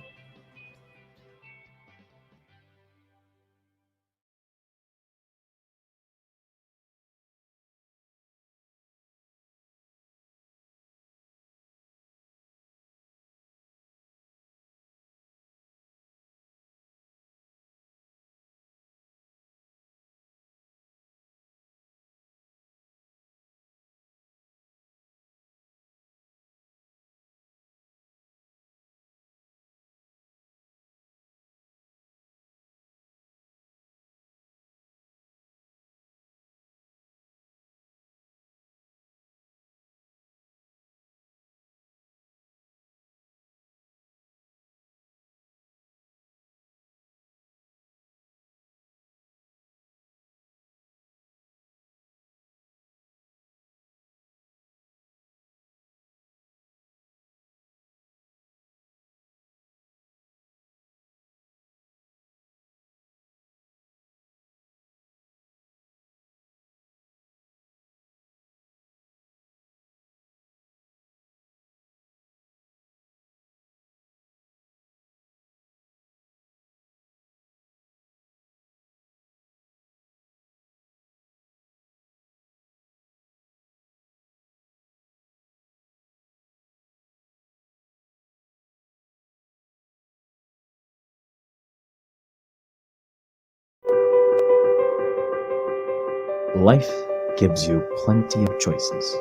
A: Life gives you plenty of choices.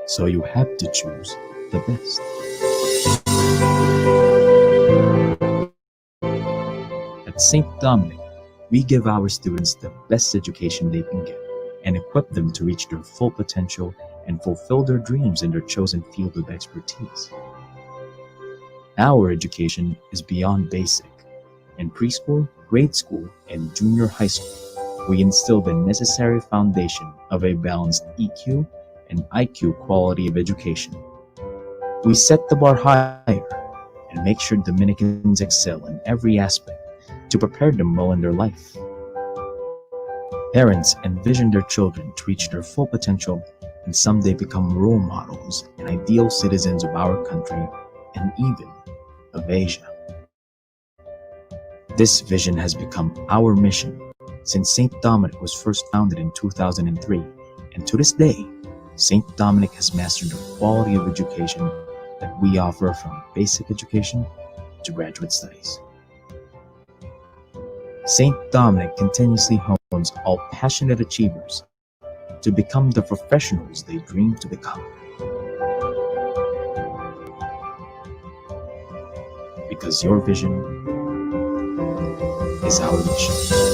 A: So you have to choose the best. At St. Dominic, we give our students the best education they can get and equip them to reach their full potential and fulfill their dreams in their chosen field of expertise. Our education is beyond basic. In preschool, grade school, and junior high school, we instill the necessary foundation of a balanced EQ and IQ quality of education. We set the bar higher and make sure Dominicans excel in every aspect to prepare them well in their life. Parents envision their children to reach their full potential and someday become role models and ideal citizens of our country and even of Asia. This vision has become our mission since St. Dominic was first founded in 2003, and to this day, St. Dominic has mastered the quality of education that we offer from basic education to graduate studies. St. Dominic continuously hones all passionate achievers to become the professionals they dream to become. Because your vision is our mission.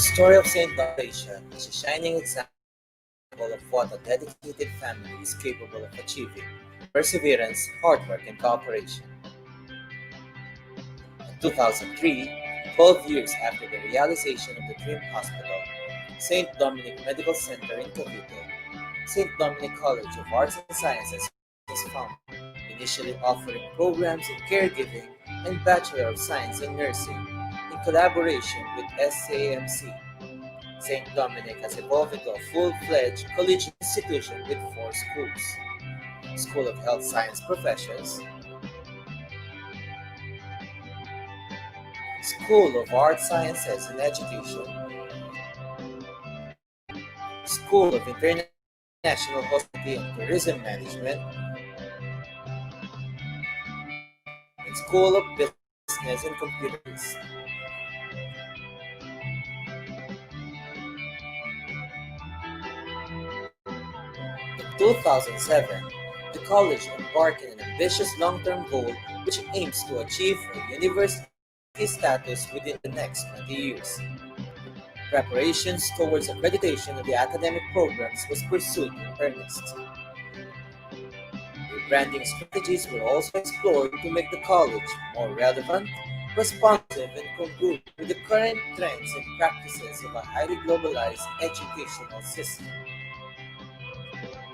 B: story of Saint Asia is a shining example of what a dedicated family is capable of achieving: perseverance, hard work, and cooperation. In 2003, 12 years after the realization of the Dream Hospital, St. Dominic Medical Center in Cavite, St. Dominic College of Arts and Sciences was founded, initially offering programs in caregiving and Bachelor of Science in Nursing in collaboration with SAMC. St. Dominic has evolved into a full-fledged collegiate institution with four schools: School of Health Science Professions, School of Art Sciences and Education, School of International Hospitality and Tourism Management, and School of Business and Computers. In 2007, the college embarked on an ambitious long-term goal which aims to achieve a university status within the next 20 years. Preparations towards accreditation of the academic programs was pursued in earnest. Rebranding strategies were also explored to make the college more relevant, responsive, and congruent with the current trends and practices of a highly globalized educational system.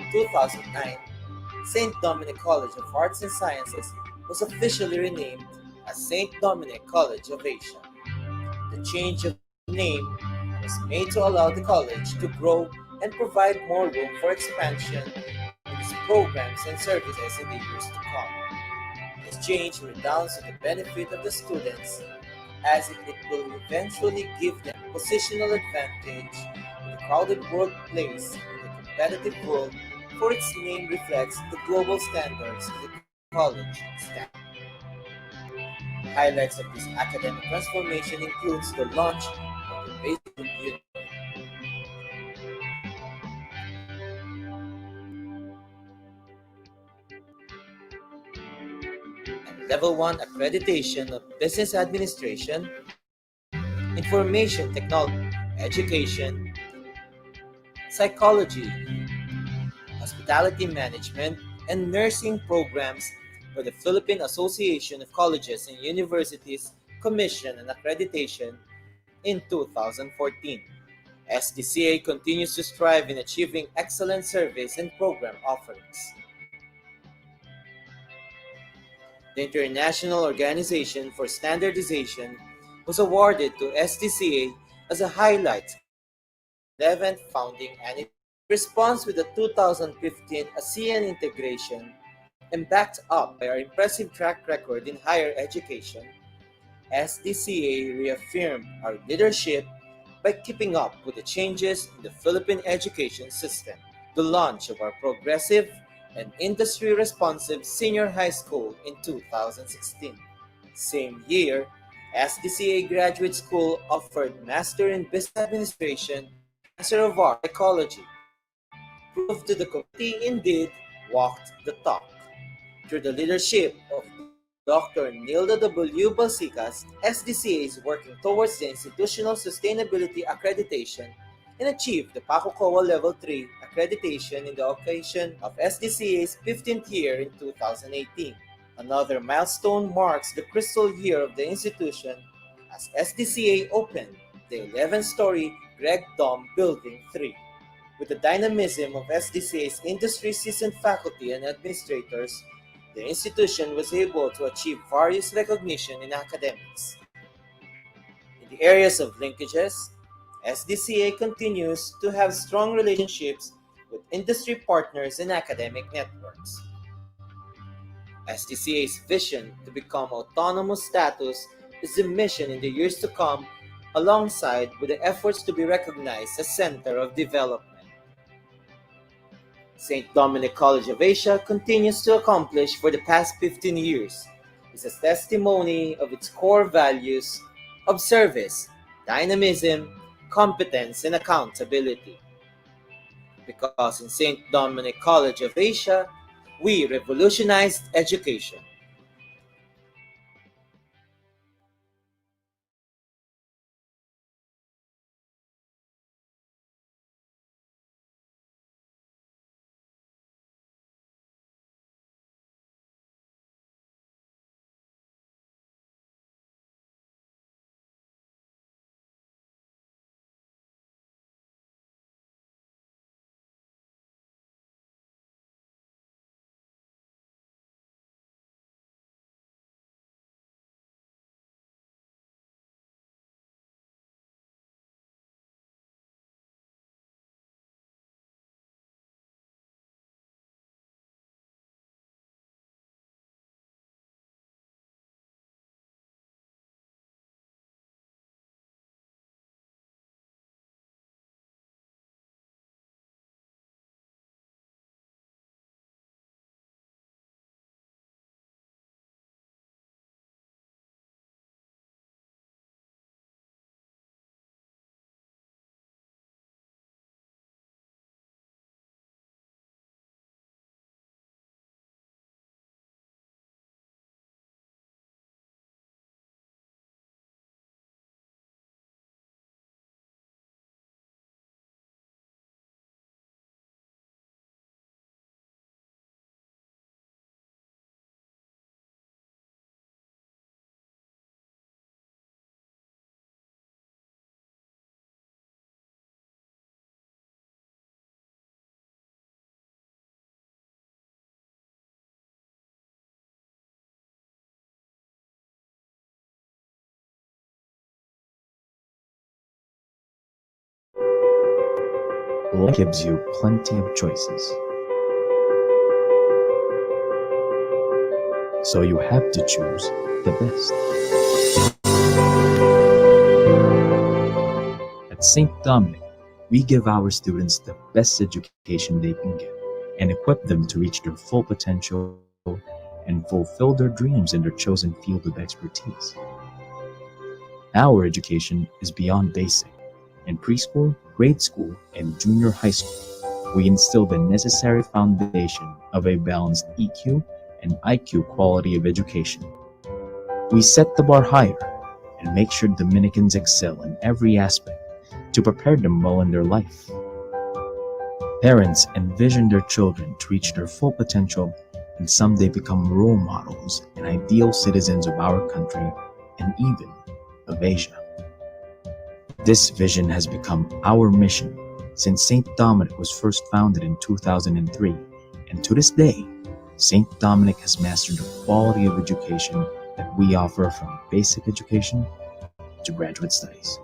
B: In 2009, St. Dominic College of Arts and Sciences was officially renamed as St. Dominic College of Asia. The change of name was made to allow the college to grow and provide more room for expansion in its programs and services in the years to come. This change redounds to the benefit of the students, as it will eventually give them positional advantage in the crowded workplace in the competitive world, for its name reflects the global standards the college stands. Highlights of this academic transformation includes the launch of the Basic Unit and Level 1 accreditation of Business Administration, Information Technology, Education, Psychology, Hospitality Management, and Nursing programs by the Philippine Association of Colleges and Universities Commission and Accreditation in 2014. SDCA continues to strive in achieving excellent service and program offerings. The International Organization for Standardization was awarded to SDCA as a highlight of its 11th founding anniversary. In response with the 2015 ASEAN integration and backed up by our impressive track record in higher education, SDCA reaffirmed our leadership by keeping up with the changes in the Philippine education system. The launch of our progressive and industry-responsive senior high school in 2016. Same year, SDCA Graduate School offered Master in Business Administration and Master of Arts Psychology. Proof to the committee indeed walked the talk. Through the leadership of Dr. Nilda W. Balsicas, SDCA is working towards the institutional sustainability accreditation and achieved the PACOCOA Level 3 accreditation in the occasion of SDCA's 15th year in 2018. Another milestone marks the crystal year of the institution as SDCA opened the 11-story Greg Dom Building 3. With the dynamism of SDCA's industry-seasoned faculty and administrators, the institution was able to achieve various recognition in academics. In the areas of linkages, SDCA continues to have strong relationships with industry partners and academic networks. SDCA's vision to become autonomous status is the mission in the years to come, alongside with the efforts to be recognized as center of development. St. Dominic College of Asia continues to accomplish for the past 15 years is a testimony of its core values of service, dynamism, competence, and accountability. Because in St. Dominic College of Asia, we revolutionized education.
A: Life gives you plenty of choices, so you have to choose the best. At St. Dominic, we give our students the best education they can get and equip them to reach their full potential and fulfill their dreams in their chosen field of expertise. Our education is beyond basic. In preschool, grade school, and junior high school, we instill the necessary foundation of a balanced EQ and IQ quality of education. We set the bar higher and make sure Dominicans excel in every aspect to prepare them well in their life. Parents envision their children to reach their full potential and someday become role models and ideal citizens of our country and even of Asia. This vision has become our mission since St. Dominic was first founded in 2003, and to this day, St. Dominic has mastered the quality of education that we offer from basic education to graduate studies.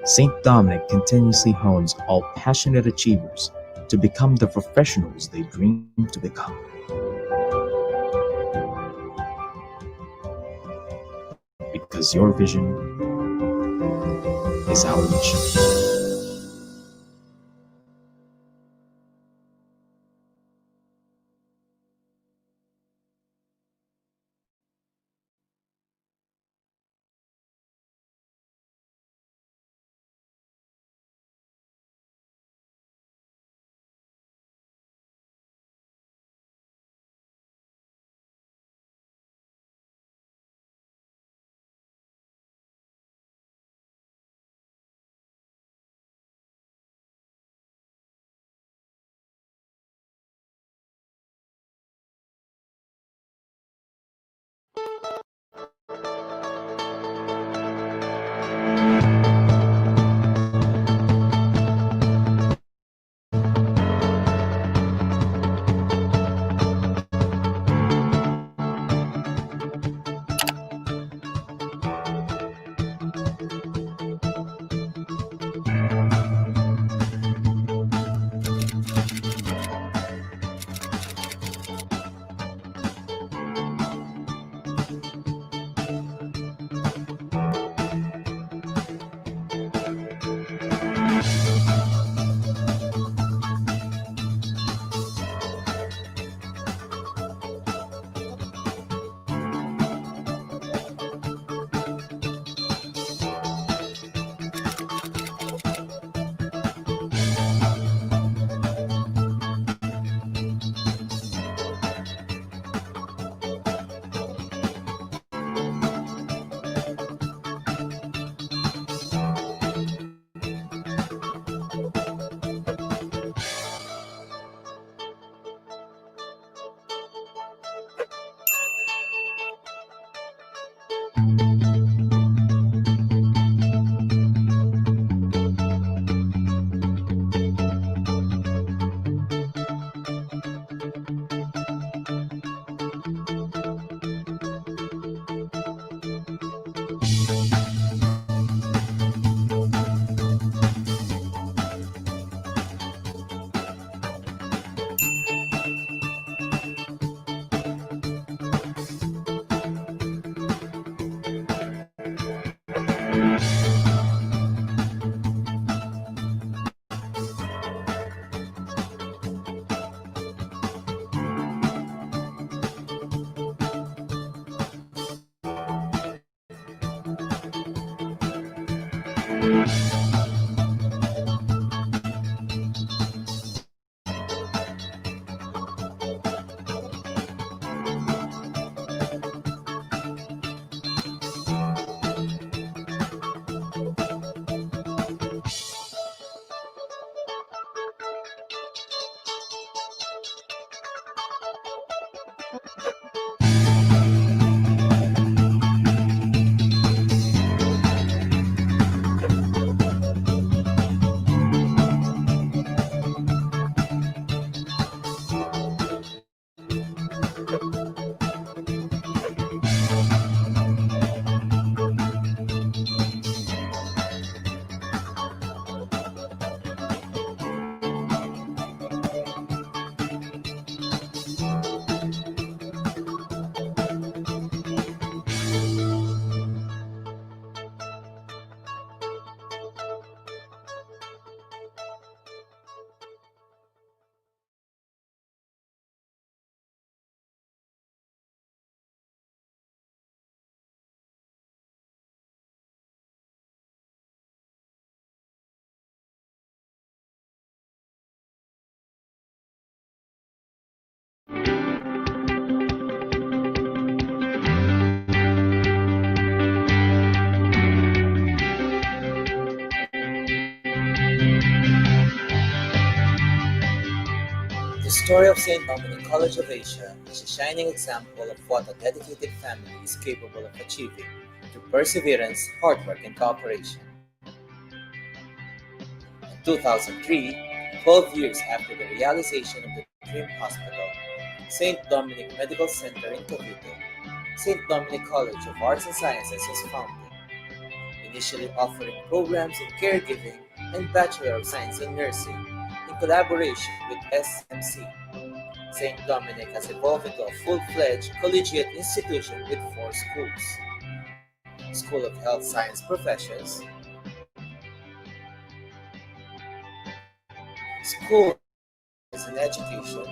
A: St. Dominic continuously hones all passionate achievers to become the professionals they dream to become. Because your vision is our mission.
B: story of St. Dominic College of Asia is a shining example of what a dedicated family is capable of achieving through perseverance, hard work, and cooperation. In 2003, 12 years after the realization of the Dream Hospital, St. Dominic Medical Center in Cavite, St. Dominic College of Arts and Sciences was founded, initially offering programs in caregiving and Bachelor of Science in Nursing in collaboration with SMC. St. Dominic has evolved into a full-fledged collegiate institution with four schools: School of Health Science Professions, School of Business and Education,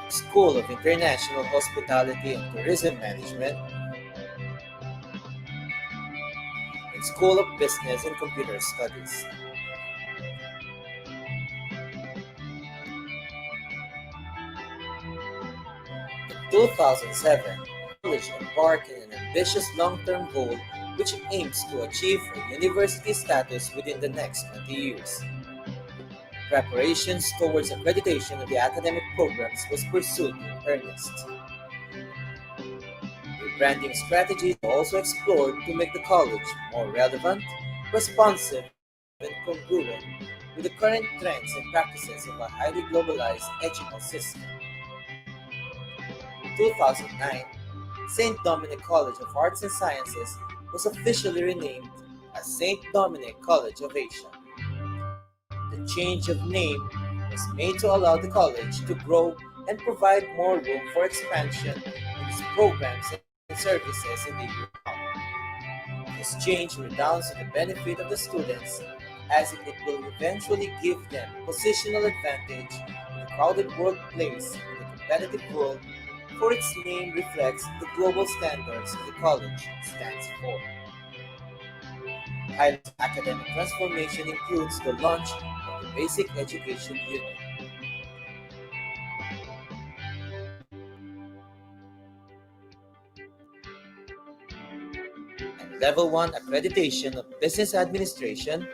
B: School of International Hospitality and Tourism Management, and School of Business and Computer Studies. In 2007, the college embarked on an ambitious long-term goal which aims to achieve a university status within the next 20 years. Preparations towards accreditation of the academic programs was pursued in earnest. Rebranding strategies were also explored to make the college more relevant, responsive, and congruent with the current trends and practices of a highly globalized educational system. In 2009, St. Dominic College of Arts and Sciences was officially renamed as St. Dominic College of Asia. The change of name was made to allow the college to grow and provide more room for expansion in its programs and services in the years to come. This change redounds to the benefit of the students, as it will eventually give them positional advantage in the crowded workplace in the competitive world, for its name reflects the global standards the college stands for. Highlights of academic transformation includes the launch of the Basic Education Unit, and Level 1 accreditation of Business Administration,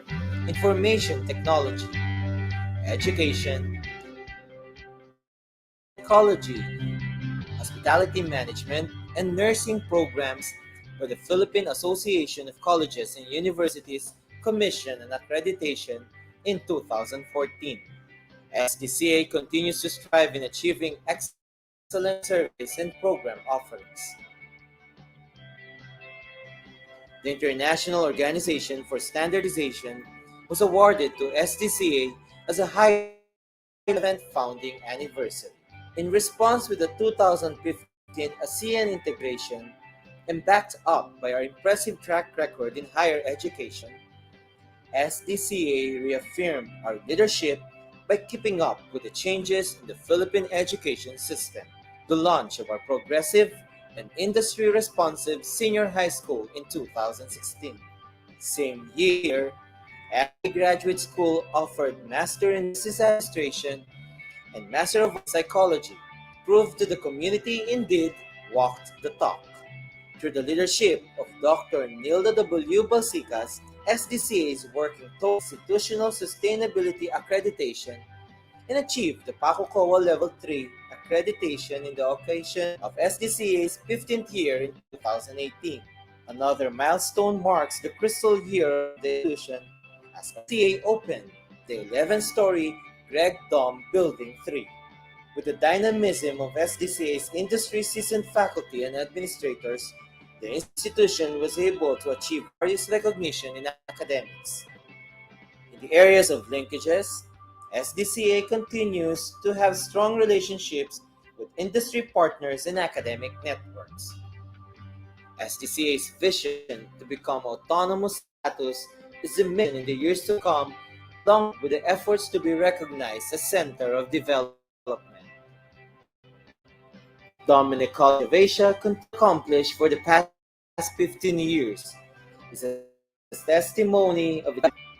B: Information Technology, Education, Psychology, Hospitality Management, and Nursing programs for the Philippine Association of Colleges and Universities Commission and Accreditation in 2014. SDCA continues to strive in achieving excellent service and program offerings. The International Organization for Standardization was awarded to SDCA as a highlight of the 11th founding anniversary. In response with the 2015 ASEAN integration and backed up by our impressive track record in higher education, SDCA reaffirmed our leadership by keeping up with the changes in the Philippine education system. The launch of our progressive and industry-responsive senior high school in 2016. Same year, FA Graduate School offered Master in Business Administration and Master of Psychology, proved to the community indeed walked the talk. Through the leadership of Dr. Nilda W. Balsicas, SDCA is working towards institutional sustainability accreditation and achieved the PACOCOA Level 3 accreditation in the occasion of SDCA's 15th year in 2018. Another milestone marks the crystal year of the institution as SDCA opened the 11-story Greg Dom Building 3. With the dynamism of SDCA's industry-seasoned faculty and administrators, the institution was able to achieve various recognition in academics. In the areas of linkages, SDCA continues to have strong relationships with industry partners and academic networks. SDCA's vision to become autonomous status is the mission in the years to come, along with the efforts to be recognized as center of development. Dominic College of Asia accomplished for the past 15 years is a testimony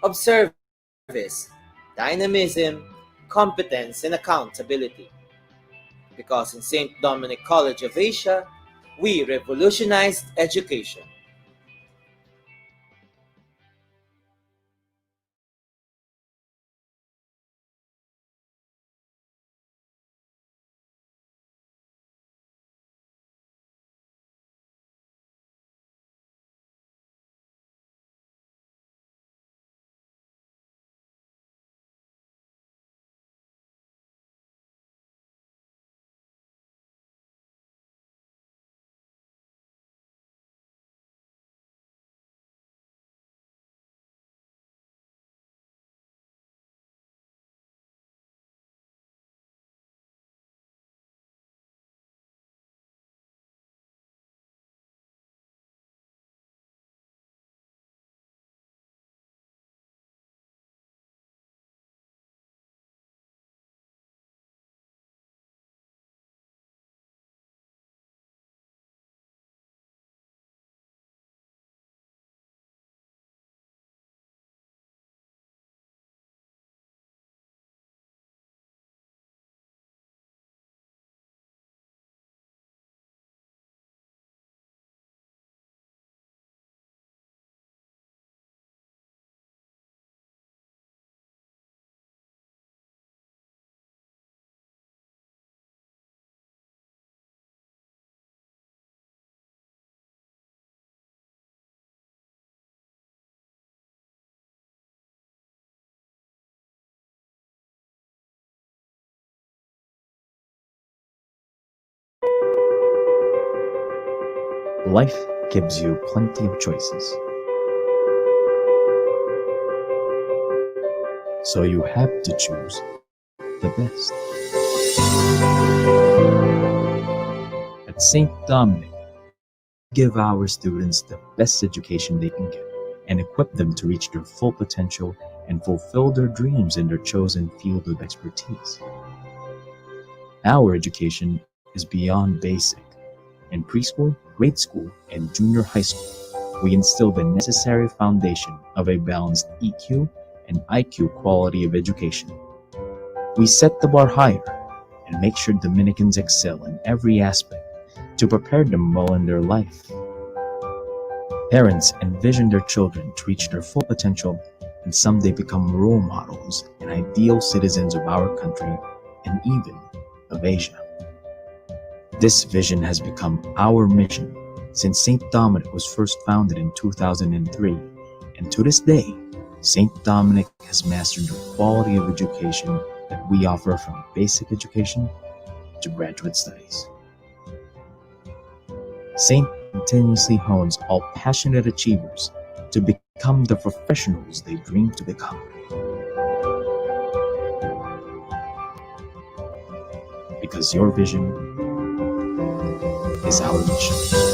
B: of service, dynamism, competence, and accountability. Because in St. Dominic College of Asia, we revolutionized education.
A: Life gives you plenty of choices. So you have to choose the best. At St. Dominic, we give our students the best education they can get and equip them to reach their full potential and fulfill their dreams in their chosen field of expertise. Our education is beyond basic. In preschool, grade school, and junior high school, we instill the necessary foundation of a balanced EQ and IQ quality of education. We set the bar higher and make sure Dominicans excel in every aspect to prepare them well in their life. Parents envision their children to reach their full potential and someday become role models and ideal citizens of our country and even of Asia. This vision has become our mission since St. Dominic was first founded in 2003, and to this day, St. Dominic has mastered the quality of education that we offer from basic education to graduate studies. St. continuously hones all passionate achievers to become the professionals they dream to become. Because your vision is our mission.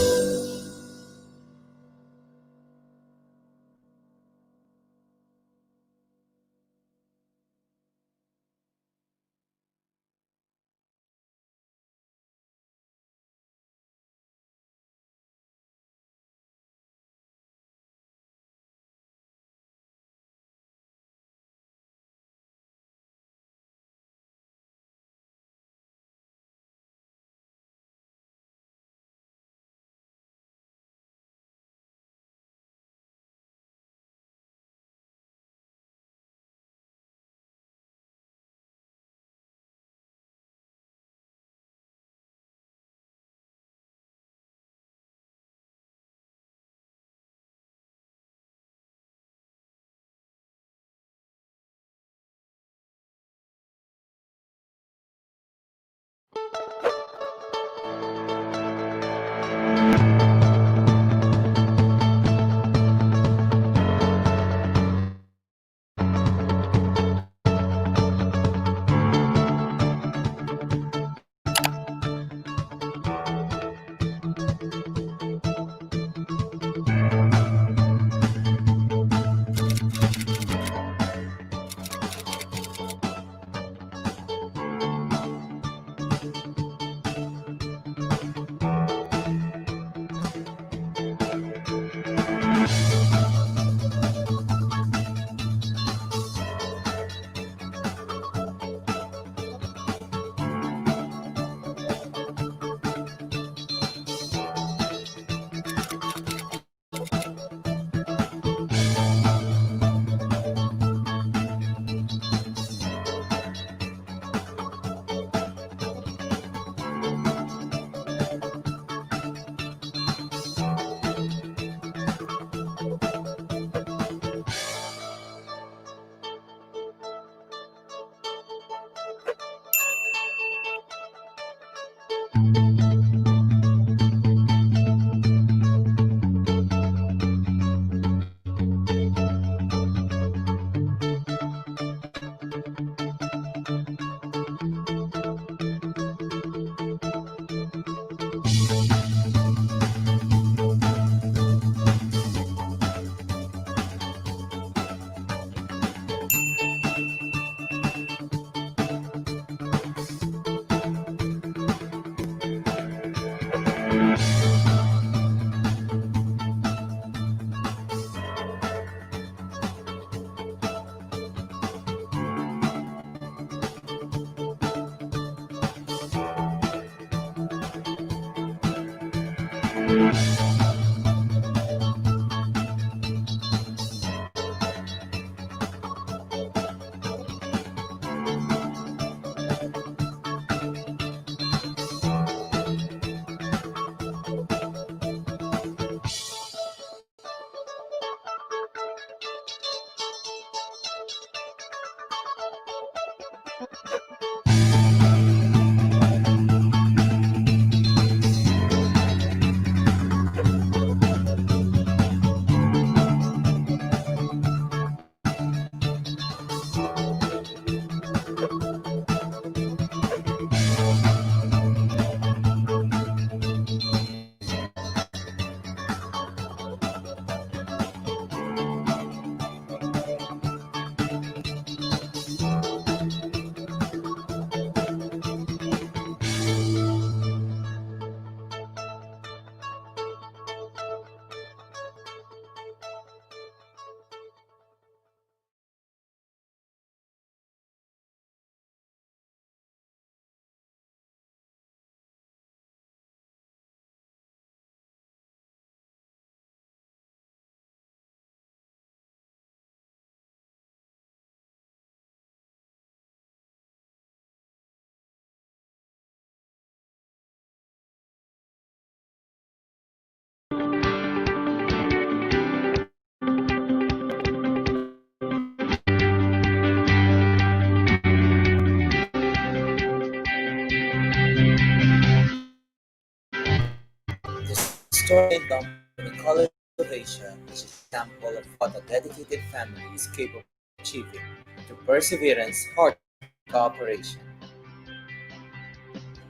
B: St. Dominic College of Asia is an example of what a dedicated family is capable of achieving through perseverance, hard work, and cooperation.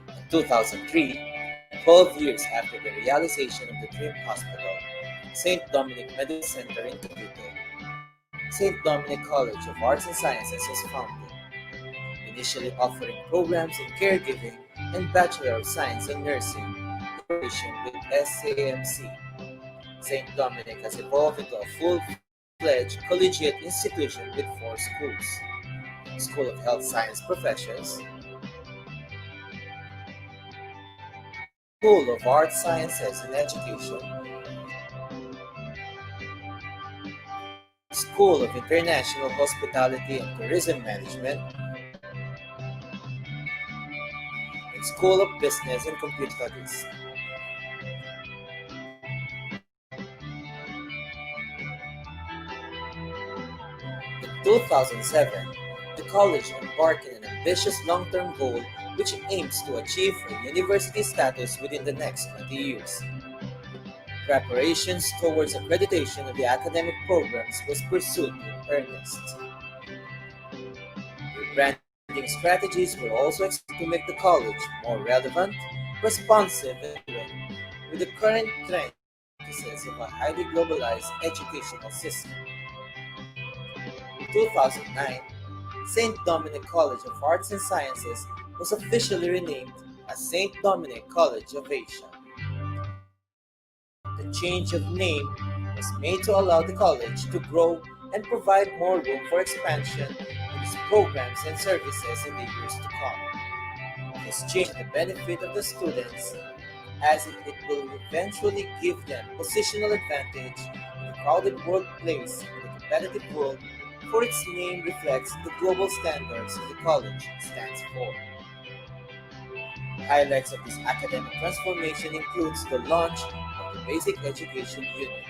B: In 2003, 12 years after the realization of the Dream Hospital, St. Dominic Medical Center in Cavite, St. Dominic College of Arts and Sciences was founded, initially offering programs in caregiving and Bachelor of Science in Nursing in collaboration with SAMC. St. Dominic has evolved into a full-fledged collegiate institution with four schools: School of Health Science Professions, School of Arts, Sciences and Education, School of International Hospitality and Tourism Management, and School of Business and Computer Studies. In 2007, the college embarked on an ambitious long-term goal which aims to achieve a university status within the next 20 years. Preparations towards accreditation of the academic programs was pursued in earnest. Rebranding strategies were also expected to make the college more relevant, responsive, and relevant with the current trend practices of a highly globalized educational system. In 2009, St. Dominic College of Arts and Sciences was officially renamed as St. Dominic College of Asia. The change of name was made to allow the college to grow and provide more room for expansion in its programs and services in the years to come. This change is the benefit of the students as it will eventually give them positional advantage in the crowded workplace in the competitive world, for its name reflects the global standards the college stands for. Highlights of this academic transformation includes the launch of the Basic Education Unit,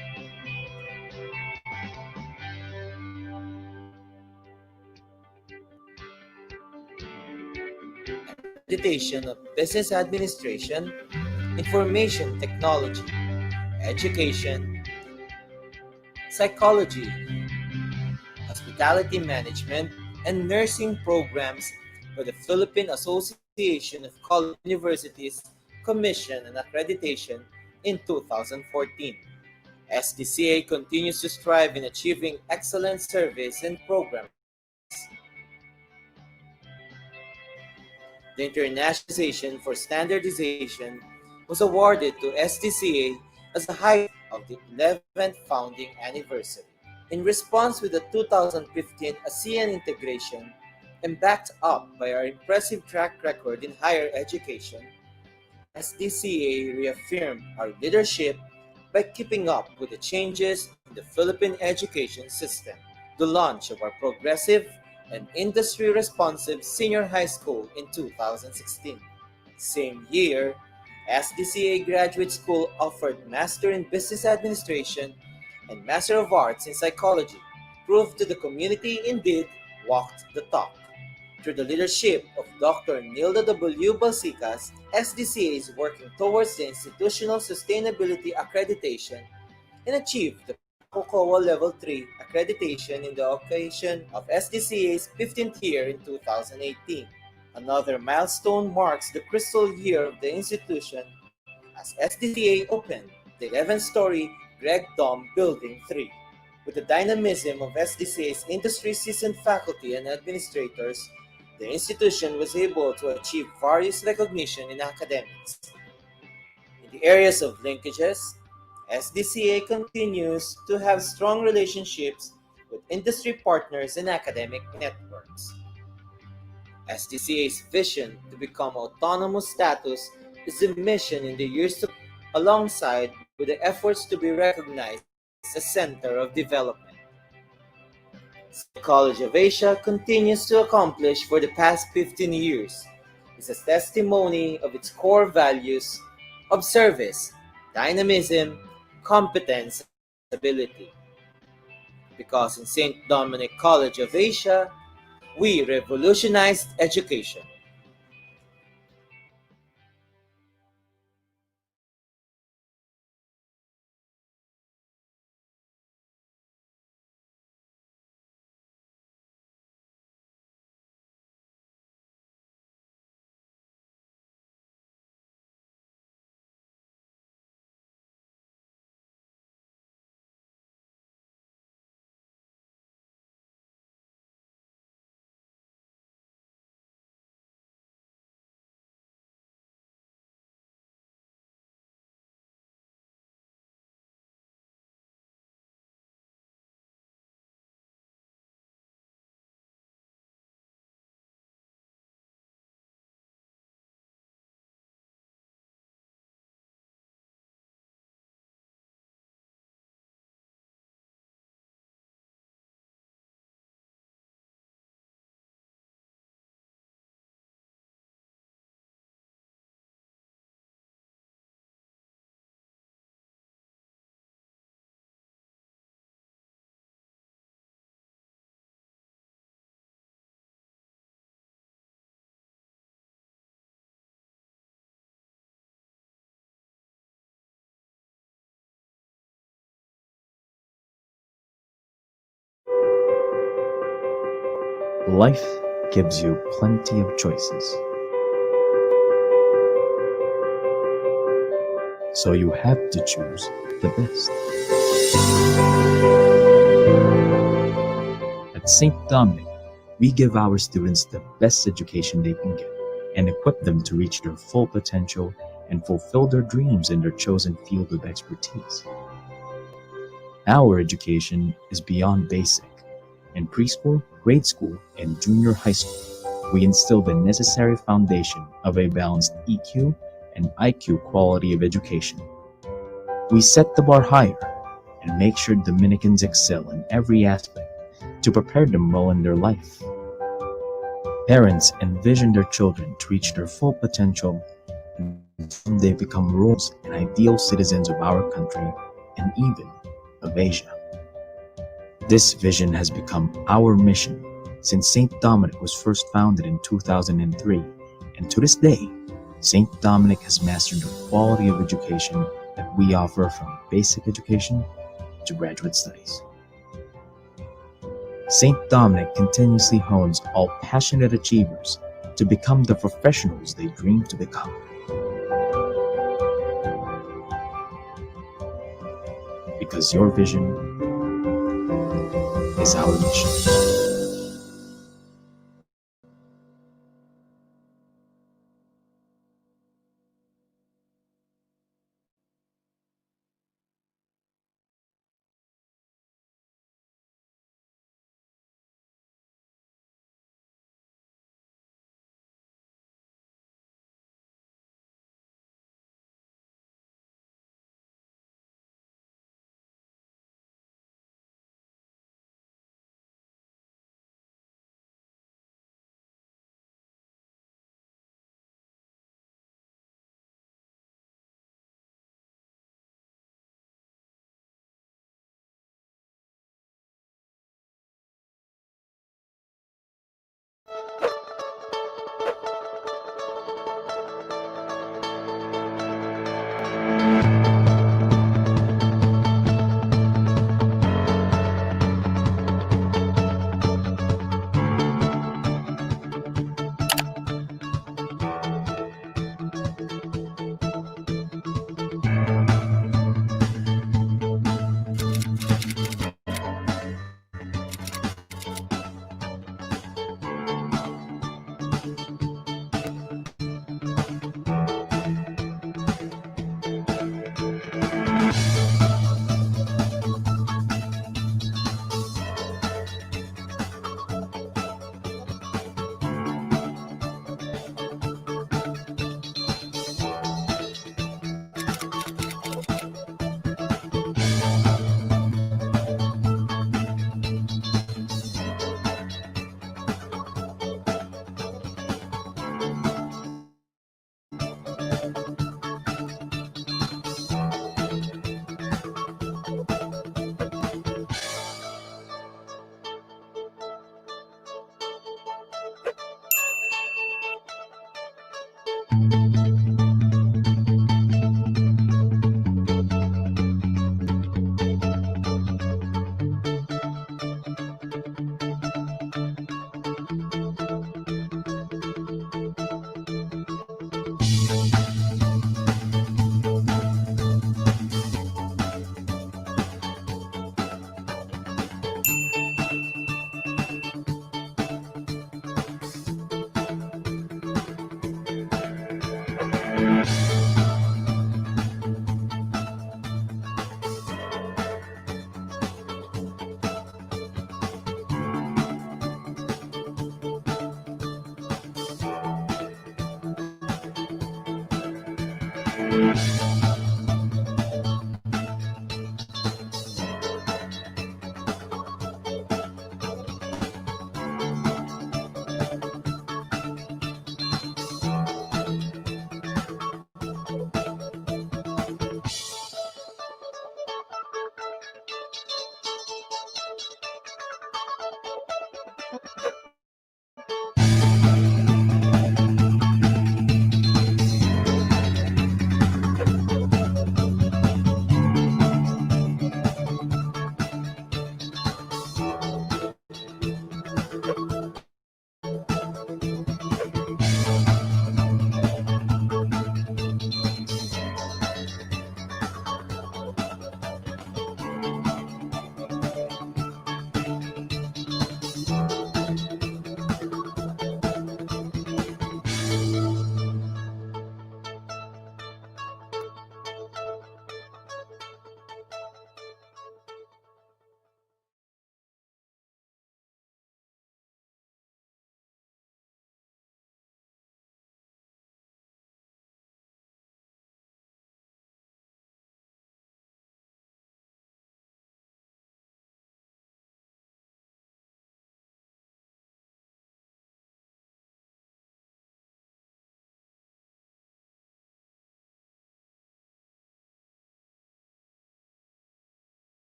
B: accreditation of business administration, information technology, education, psychology, hospitality management, and nursing programs by the Philippine Association of College Universities Commission and Accreditation in 2014. SDCA continues to strive in achieving excellent service and program. The Internationalization for Standardization was awarded to SDCA as a highlight of the 11th founding anniversary. In response with the 2015 ASEAN integration and backed up by our impressive track record in higher education, SDCA reaffirmed our leadership by keeping up with the changes in the Philippine education system. The launch of our progressive and industry-responsive senior high school in 2016. Same year, SDCA Graduate School offered Master in Business Administration and Master of Arts in Psychology, proved to the community indeed walked the talk. Through the leadership of Dr. Nilda W. Balsicas, SDCA is working towards the institutional sustainability accreditation and achieved the COCOA Level 3 accreditation in the occasion of SDCA's 15th year in 2018. Another milestone marks the crystal year of the institution as SDCA opened the 11-story Greg Dom Building 3. With the dynamism of SDCA's industry-seasoned faculty and administrators, the institution was able to achieve various recognition in academics. In the areas of linkages, SDCA continues to have strong relationships with industry partners and academic networks. SDCA's vision to become autonomous status is the mission in the years to come, alongside with the efforts to be recognized as a center of development. The College of Asia continues to accomplish for the past 15 years is a testimony of its core values of service, dynamism, competence, and ability. Because in St. Dominic College of Asia, we revolutionized education.
A: Life gives you plenty of choices. So you have to choose the best. At St. Dominic, we give our students the best education they can get and equip them to reach their full potential and fulfill their dreams in their chosen field of expertise. Our education is beyond basic. In preschool, grade school, and junior high school, we instill the necessary foundation of a balanced EQ and IQ quality of education. We set the bar higher and make sure Dominicans excel in every aspect to prepare them well in their life. Parents envision their children to reach their full potential and someday become roles and ideal citizens of our country and even of Asia. This vision has become our mission since St. Dominic was first founded in 2003, and to this day, St. Dominic has mastered the quality of education that we offer from basic education to graduate studies. St. Dominic continuously hones all passionate achievers to become the professionals they dream to become. Because your vision is our mission.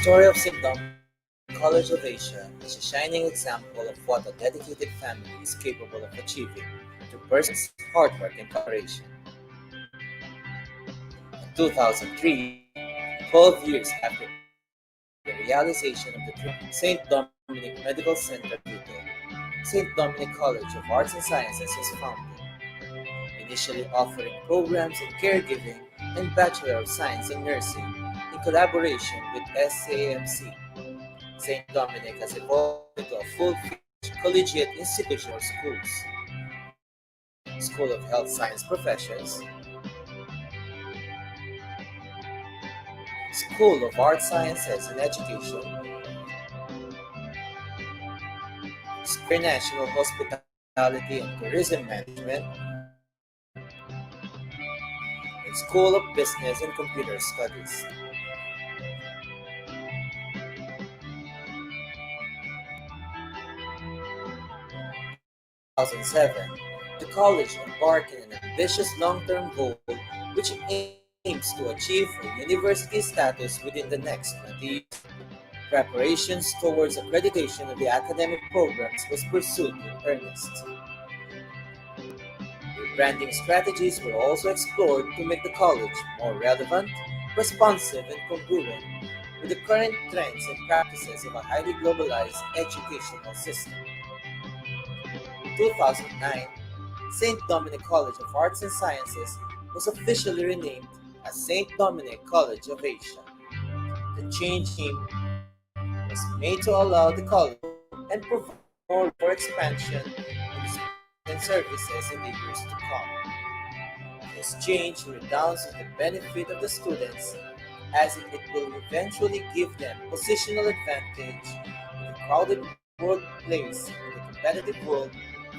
B: story of St. Dominic College of Asia is a shining example of what a dedicated family is capable of achieving through persistence, hard work, and cooperation. In 2003, 12 years after the realization of the dream, St. Dominic Medical Center Cavite, St. Dominic College of Arts and Sciences was founded, initially offering programs in caregiving and Bachelor of Science in Nursing in collaboration with SAMC. St. Dominic has evolved into a full-fledged collegiate institution for schools, School of Health Science Professions, School of Art Sciences and Education, International Hospitality and Tourism Management, and School of Business and Computer Studies. In 2007, the college embarked on an ambitious long-term goal which aims to achieve a university status within the next 20 years. Preparations towards accreditation of the academic programs was pursued in earnest. Rebranding strategies were also explored to make the college more relevant, responsive, and congruent with the current trends and practices of a highly globalized educational system. In 2009, St. Dominic College of Arts and Sciences was officially renamed as St. Dominic College of Asia. The change name was made to allow the college and provide more for expansion in its and services in the years to come. This change redounds to the benefit of the students as it will eventually give them positional advantage in the crowded workplace in the competitive world,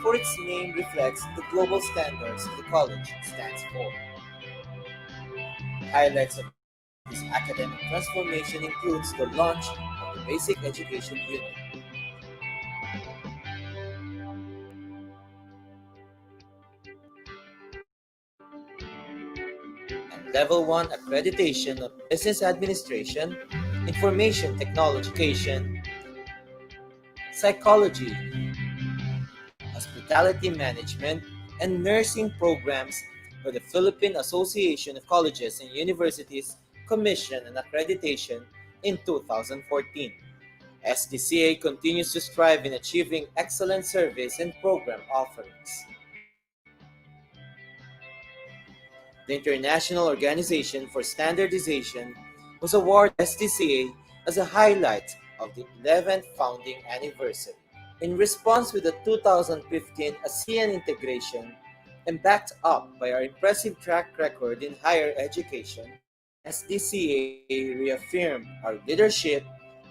B: for its name reflects the global standards the college stands for. Highlights of this academic transformation includes the launch of the Basic Education Unit, and Level 1 accreditation of Business Administration, Information Technology Education, Psychology, Hospitality Management, and Nursing programs for the Philippine Association of Colleges and Universities Commission and Accreditation in 2014. SDCA continues to strive in achieving excellent service and program offerings. The International Organization for Standardization was awarded SDCA as a highlight of the 11th founding anniversary. In response with the 2015 ASEAN integration and backed up by our impressive track record in higher education, SDCA reaffirmed our leadership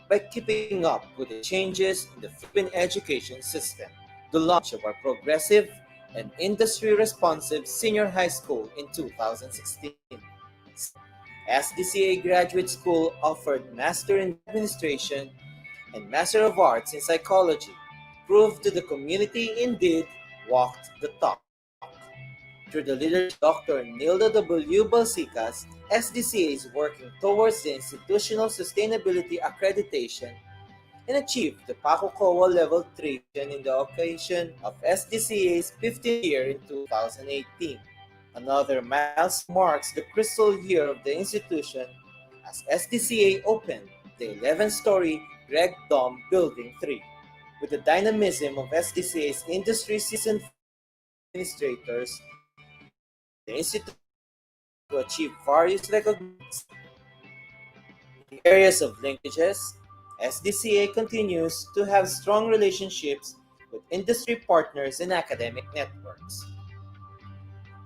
B: by keeping up with the changes in the Philippine education system. The launch of our progressive and industry-responsive senior high school in 2016. SDCA Graduate School offered Master in Administration and Master of Arts in Psychology, proved to the community indeed walked the talk. Through the leadership of Dr. Nilda W. Balsicas, SDCA is working towards the institutional sustainability accreditation and achieved the PACO-COA Level 3 in the occasion of SDCA's 50th year in 2018. Another milestone marks the crystal year of the institution as SDCA opened the 11-story Greg Dom Building 3. With the dynamism of SDCA's industry-seasoned administrators, the institution to achieve various recognitions. In the areas of linkages, SDCA continues to have strong relationships with industry partners and academic networks.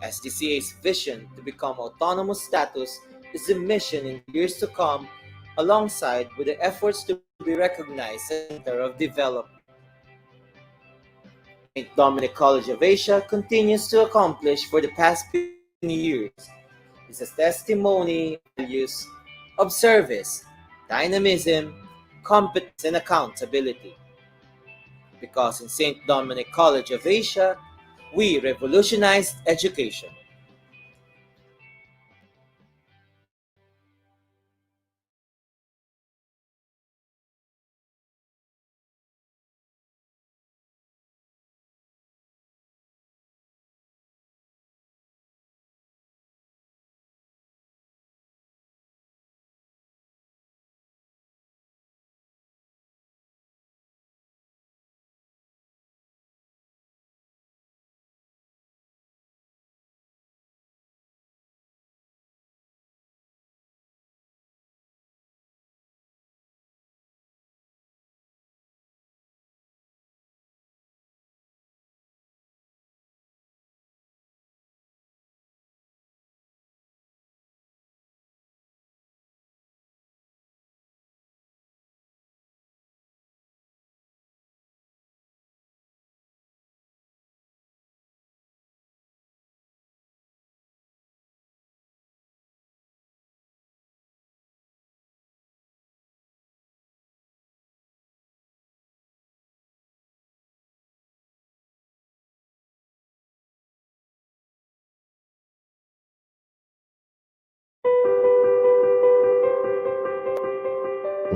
B: SDCA's vision to become autonomous status is the mission in the years to come, alongside with the efforts to be recognized as a center of development. St. Dominic College of Asia continues to accomplish for the past 15 years is a testimony of values of service, dynamism, competence, and accountability. Because in St. Dominic College of Asia, we revolutionized education.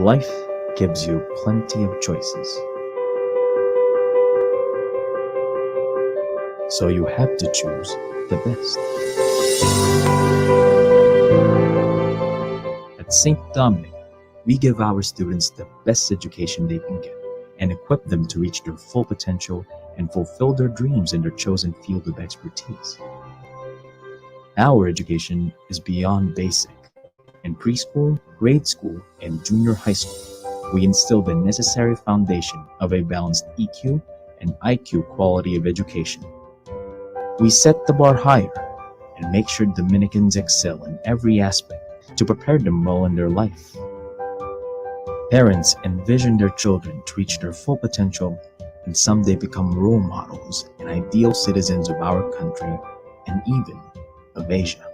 A: Life gives you plenty of choices. So you have to choose the best. At St. Dominic, we give our students the best education they can get and equip them to reach their full potential and fulfill their dreams in their chosen field of expertise. Our education is beyond basic. In preschool, grade school, and junior high school, we instill the necessary foundation of a balanced EQ and IQ quality of education. We set the bar higher and make sure Dominicans excel in every aspect to prepare them well in their life. Parents envision their children to reach their full potential and someday become role models and ideal citizens of our country and even of Asia.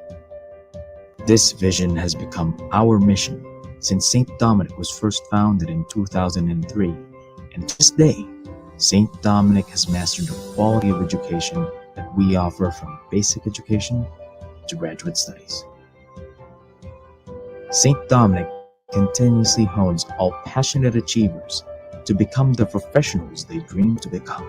A: This vision has become our mission since St. Dominic was first founded in 2003, and to this day, St. Dominic has mastered the quality of education that we offer from basic education to graduate studies. St. Dominic continuously hones all passionate achievers to become the professionals they dream to become.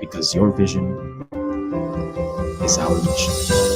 A: Because your vision is our mission.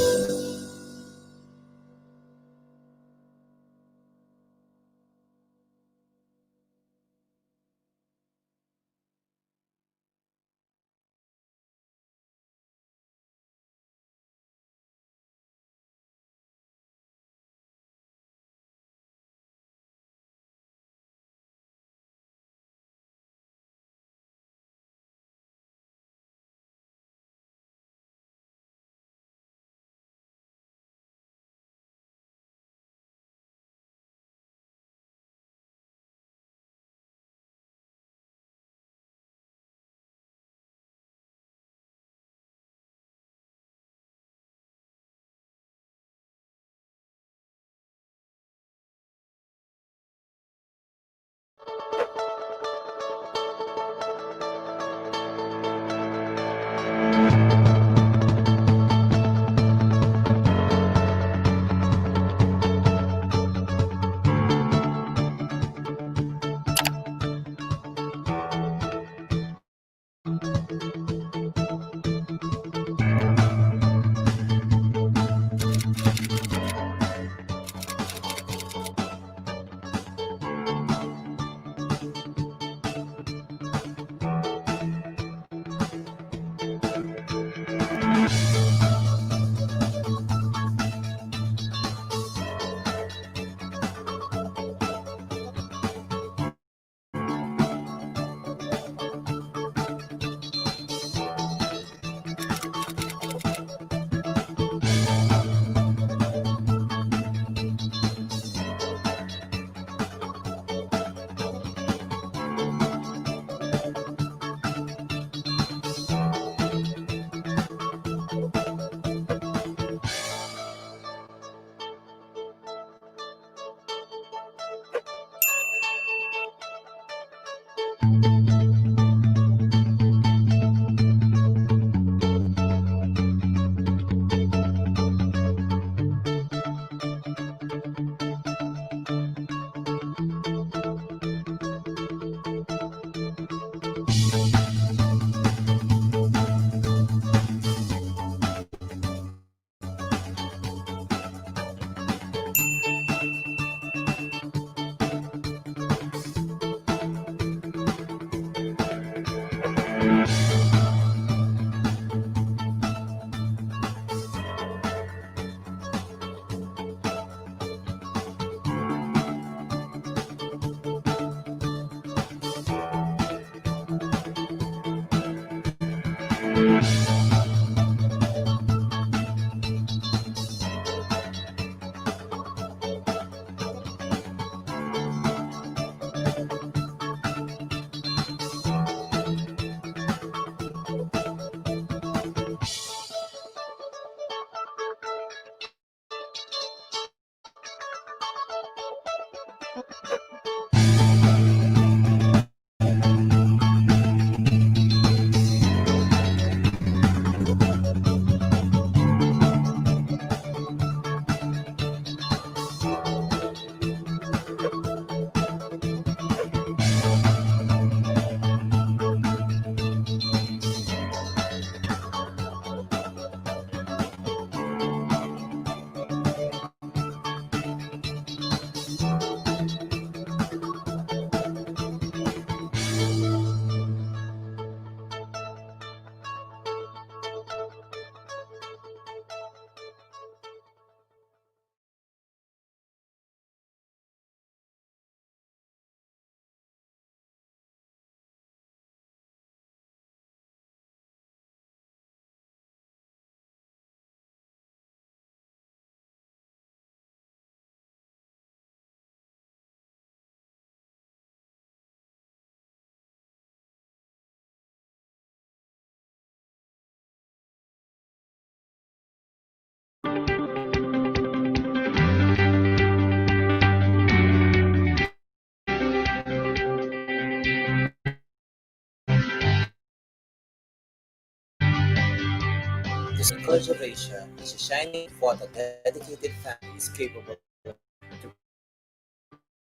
B: College of Asia is a shining thought a dedicated family is capable to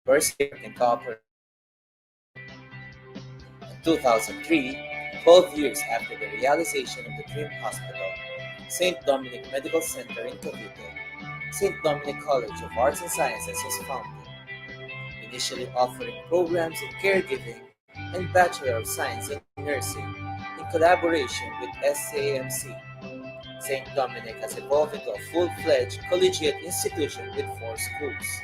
B: persevere and cooperate. In 2003, 12 years after the realization of the Dream Hospital, St. Dominic Medical Center in Cavite, St. Dominic College of Arts and Sciences was founded, initially offering programs in caregiving and Bachelor of Science in Nursing in collaboration with SAMC. St. Dominic has evolved into a full-fledged collegiate institution with 4 schools: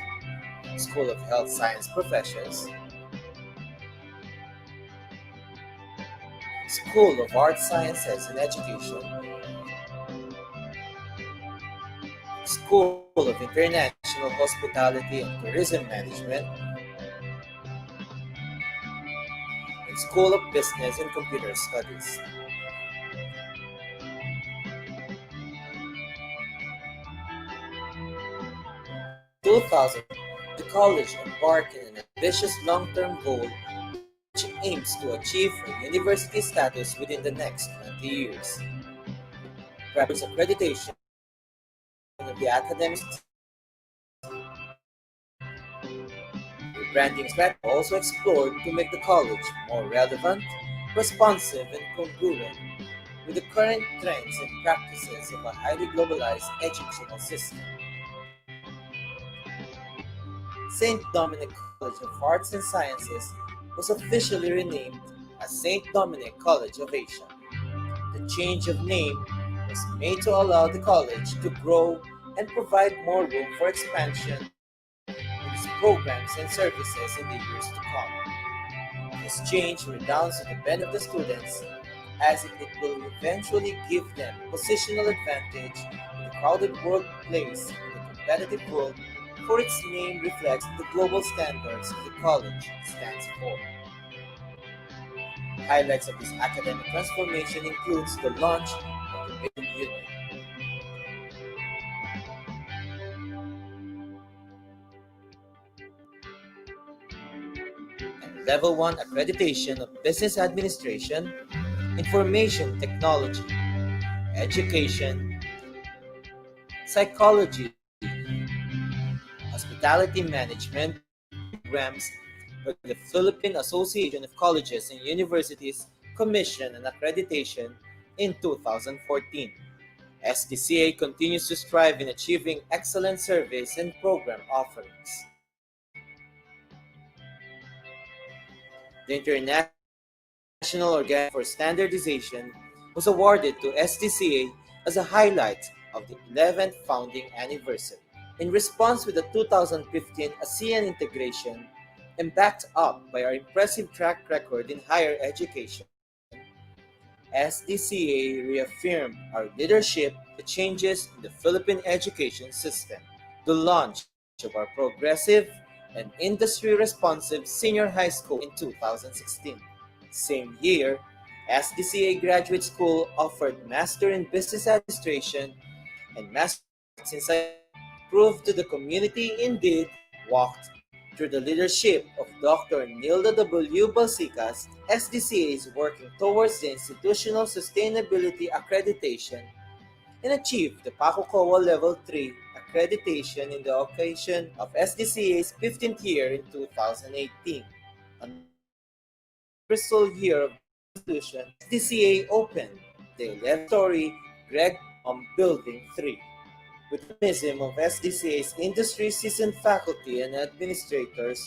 B: School of Health Science Professions, School of Arts Sciences and Education, School of International Hospitality and Tourism Management, and School of Business and Computer Studies. 2000, the college embarked on an ambitious long-term goal which aims to achieve a university status within the next 20 years. Rapid's accreditation of the academic rebranding strategy also explored to make the college more relevant, responsive, and congruent with the current trends and practices of a highly globalized educational system. St. Dominic College of Arts and Sciences was officially renamed as St. Dominic College of Asia. The change of name was made to allow the college to grow and provide more room for expansion in its programs and services in the years to come. This change redounds to the benefit of the students, as it will eventually give them positional advantage in the crowded workplace in the competitive world, for its name reflects the global standards the college stands for. Highlights of this academic transformation includes the launch of the Mission Unit, and Level 1 accreditation of Business Administration, Information Technology, Education, Psychology, Hospitality Management programs by the Philippine Association of Colleges and Universities Commission and Accreditation in 2014. SDCA continues to strive in achieving excellent service and program offerings. The International Organization for Standardization was awarded to SDCA as a highlight of the 11th founding anniversary. In response with the 2015 ASEAN integration and backed up by our impressive track record in higher education, SDCA reaffirmed our leadership in the changes in the Philippine education system. The launch of our progressive and industry-responsive senior high school in 2016. Same year, SDCA Graduate School offered Master in Business Administration and Master in Psychology, proved to the community indeed walked through the leadership of Dr. Nilda W. Balsicas. SDCA is working towards the institutional sustainability accreditation and achieved the PACOCOA Level 3 accreditation in the occasion of SDCA's 15th year in 2018. On the crystal year of the institution, SDCA opened the 11-story Greg Building 3. With the dynamism of SDCA's industry seasoned faculty and administrators,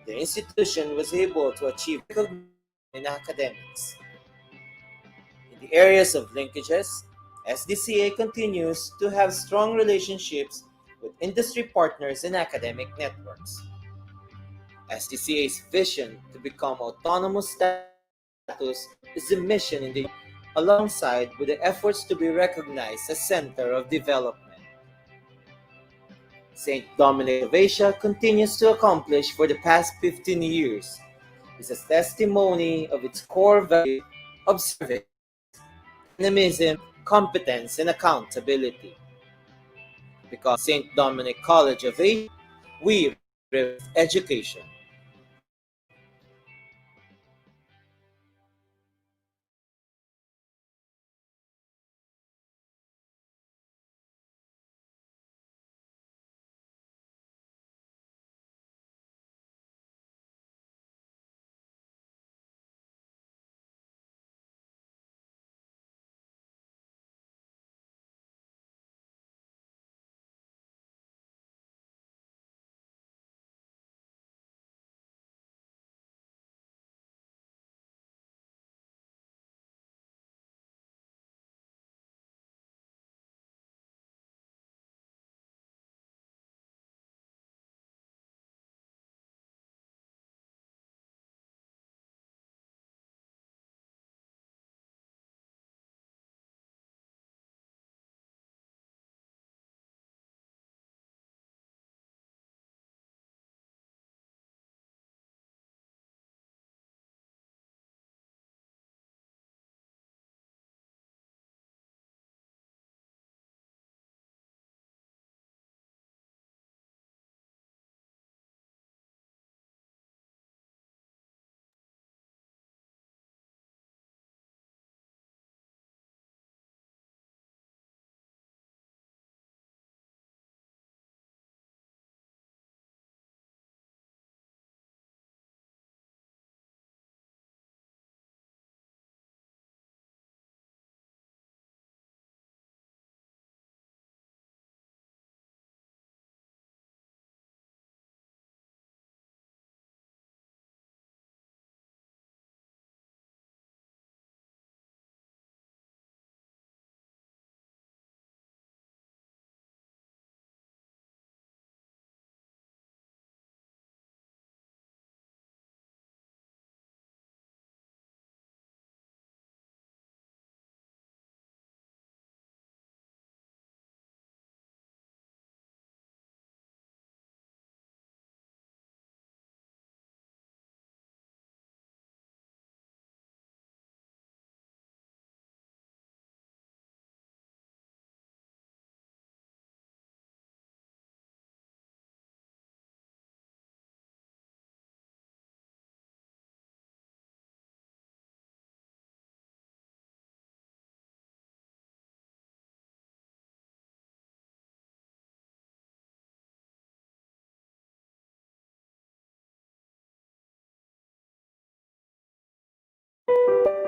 B: the institution was able to achieve recognition in academics. In the areas of linkages, SDCA continues to have strong relationships with industry partners and academic networks. SDCA's vision to become autonomous status is the mission in the alongside with the efforts to be recognized as center of development. St. Dominic of Asia continues to accomplish for the past 15 years is a testimony of its core value of service, dynamism, competence, and accountability. Because St. Dominic College of Asia, we represent education.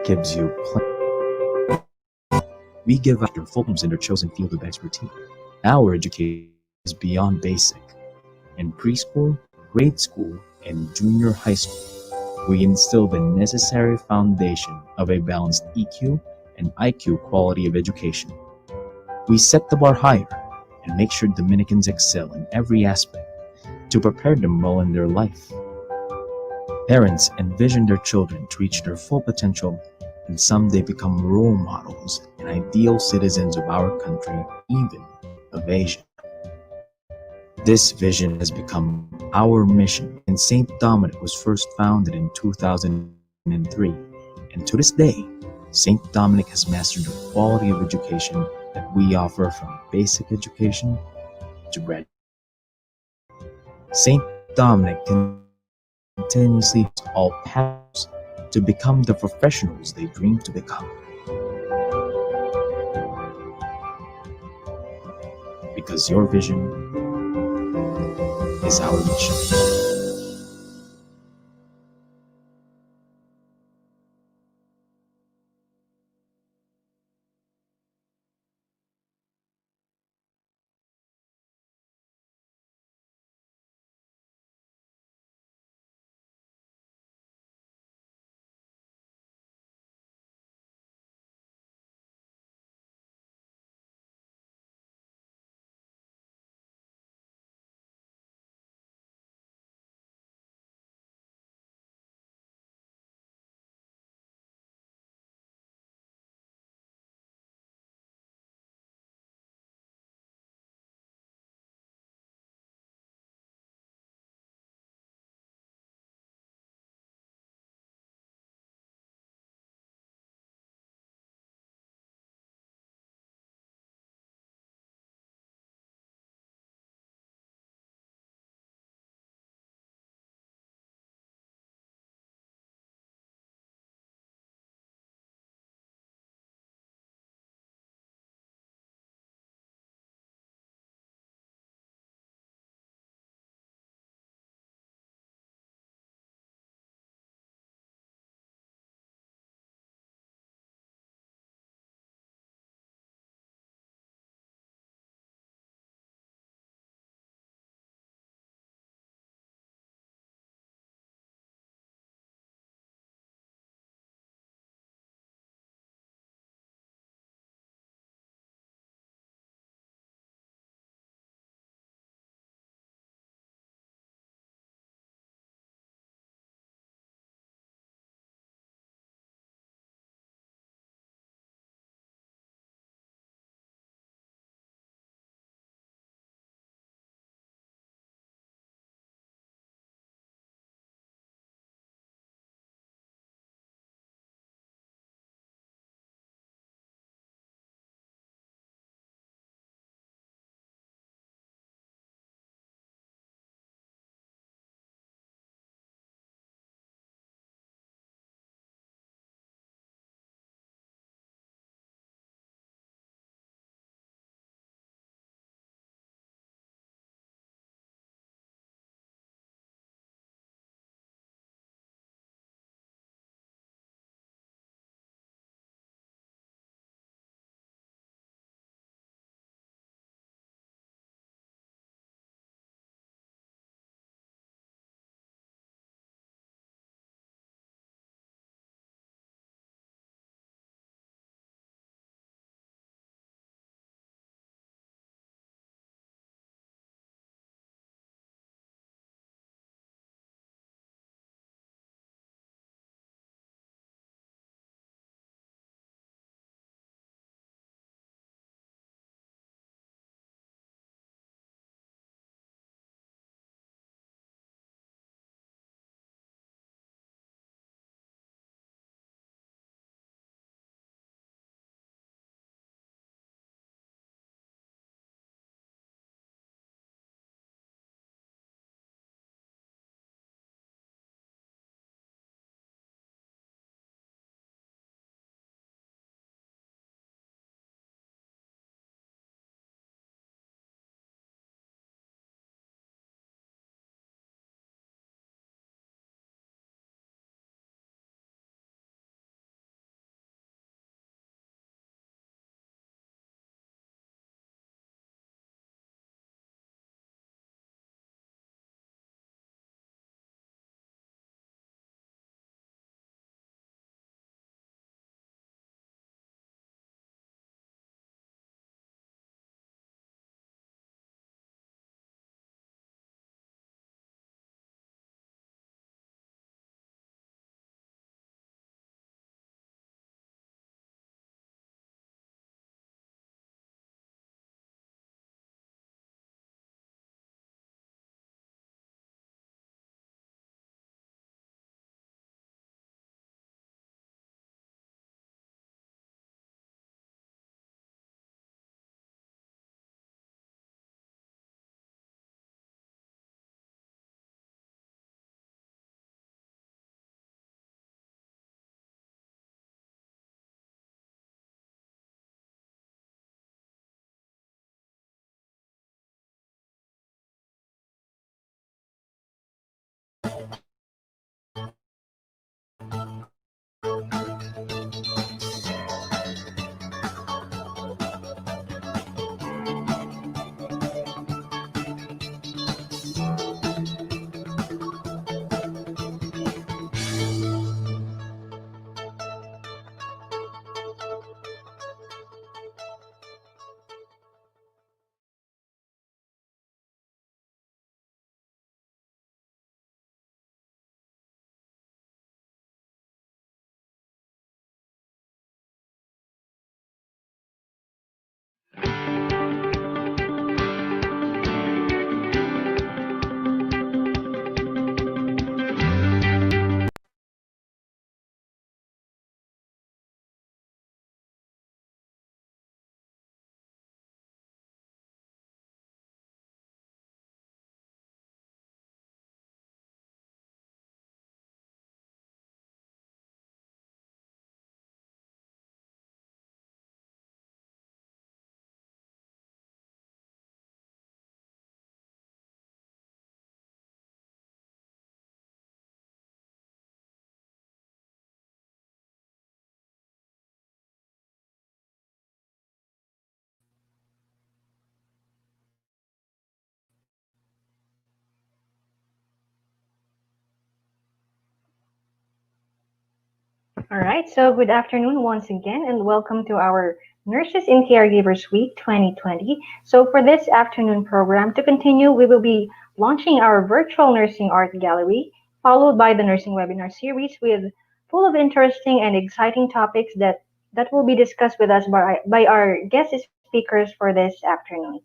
A: gives you we give out their full in their chosen field of expertise. Our education is beyond basic. In preschool, grade school, and junior high school, we instill the necessary foundation of a balanced EQ and IQ quality of education. We set the bar higher and make sure Dominicans excel in every aspect to prepare them well in their life. Parents envision their children to reach their full potential and someday become role models and ideal citizens of our country, even of Asia. This vision has become our mission, and St. Dominic was first founded in 2003. And to this day, St. Dominic has mastered the quality of education that we offer from basic education to graduate. St. Dominic continuously all paths to become the professionals they dream to become. Because your vision is our mission.
C: All right, so good afternoon once again, and welcome to our Nurses and Caregivers Week 2020. So, for this afternoon program, to continue, we will be launching our virtual nursing art gallery, followed by the nursing webinar series with full of interesting and exciting topics that will be discussed with us by our guest speakers for this afternoon.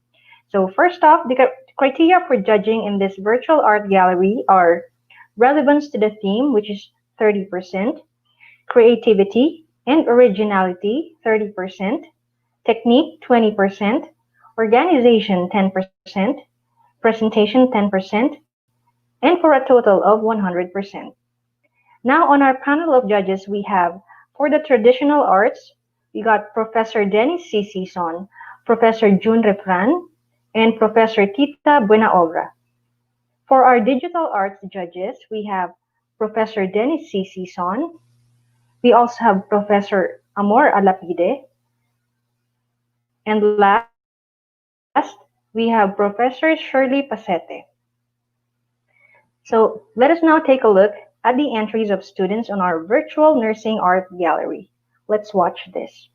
C: So, first off, the criteria for judging in this virtual art gallery are relevance to the theme, which is 30%, creativity and originality 30%, technique 20%, organization 10%, presentation 10%, and for a total of 100%. Now on our panel of judges we have for the traditional arts, we got Professor Dennis C. Sison, Professor June Refran, and Professor Tita Buenaobra. For our digital arts judges, we have Professor Dennis C. Sison. We also have Professor Amor Alapide. And last, we have Professor Shirley Pasete. So let us now take a look at the entries of students on our virtual nursing art gallery. Let's watch this.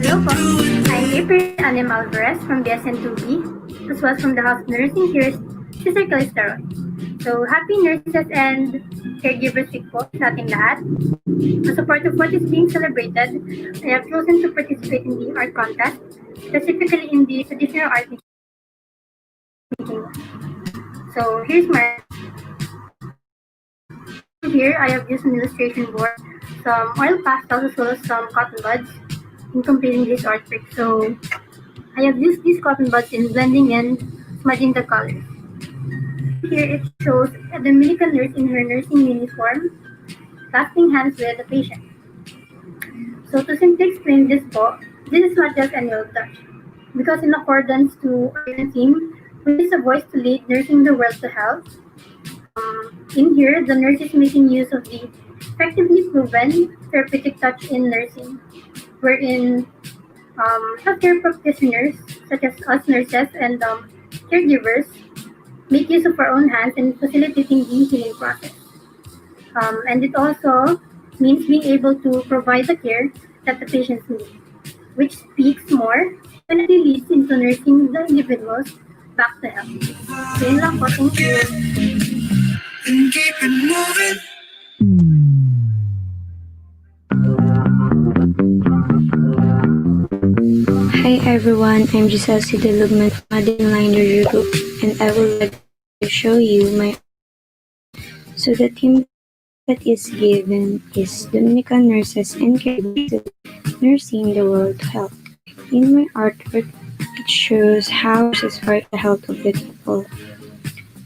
M: Hello po, I'm April Anem Alvarez from BSN2B, as well as from the House of Nursing here is Sister Calistero. So, happy Nurses and Caregivers Week po sa ating lahat. As a part of what is being celebrated, I have chosen to participate in the art contest, specifically in the traditional art making. So, here's my art. Here, I have used an illustration board, some oil pastels, as well as some cotton buds in completing this artwork. So, I have used these cotton buds in blending and smudging the colors. Here it shows a Dominican nurse in her nursing uniform, clasping hands with the patient. So to simply explain this po, this is not just any old touch. Because in accordance to our unit theme, which is a voice to lead nursing the world to health, in here the nurse is making use of the effectively proven therapeutic touch in nursing, wherein healthcare practitioners, such as us nurses and caregivers, make use of our own hands in facilitating the healing process. And it also means being able to provide the care that the patients need, which speaks more, definitely leads into nursing the individuals back to health. So yun lang po, thank you. And keep it moving.
N: Hi everyone, I'm Giselle Sidalugman from Modern Liner Group, and I would like to show you my art. So the theme that is given is Dominican Nurses and Caregivers Nursing the World to Health. In my artwork, it shows how nurses fight the health of the people,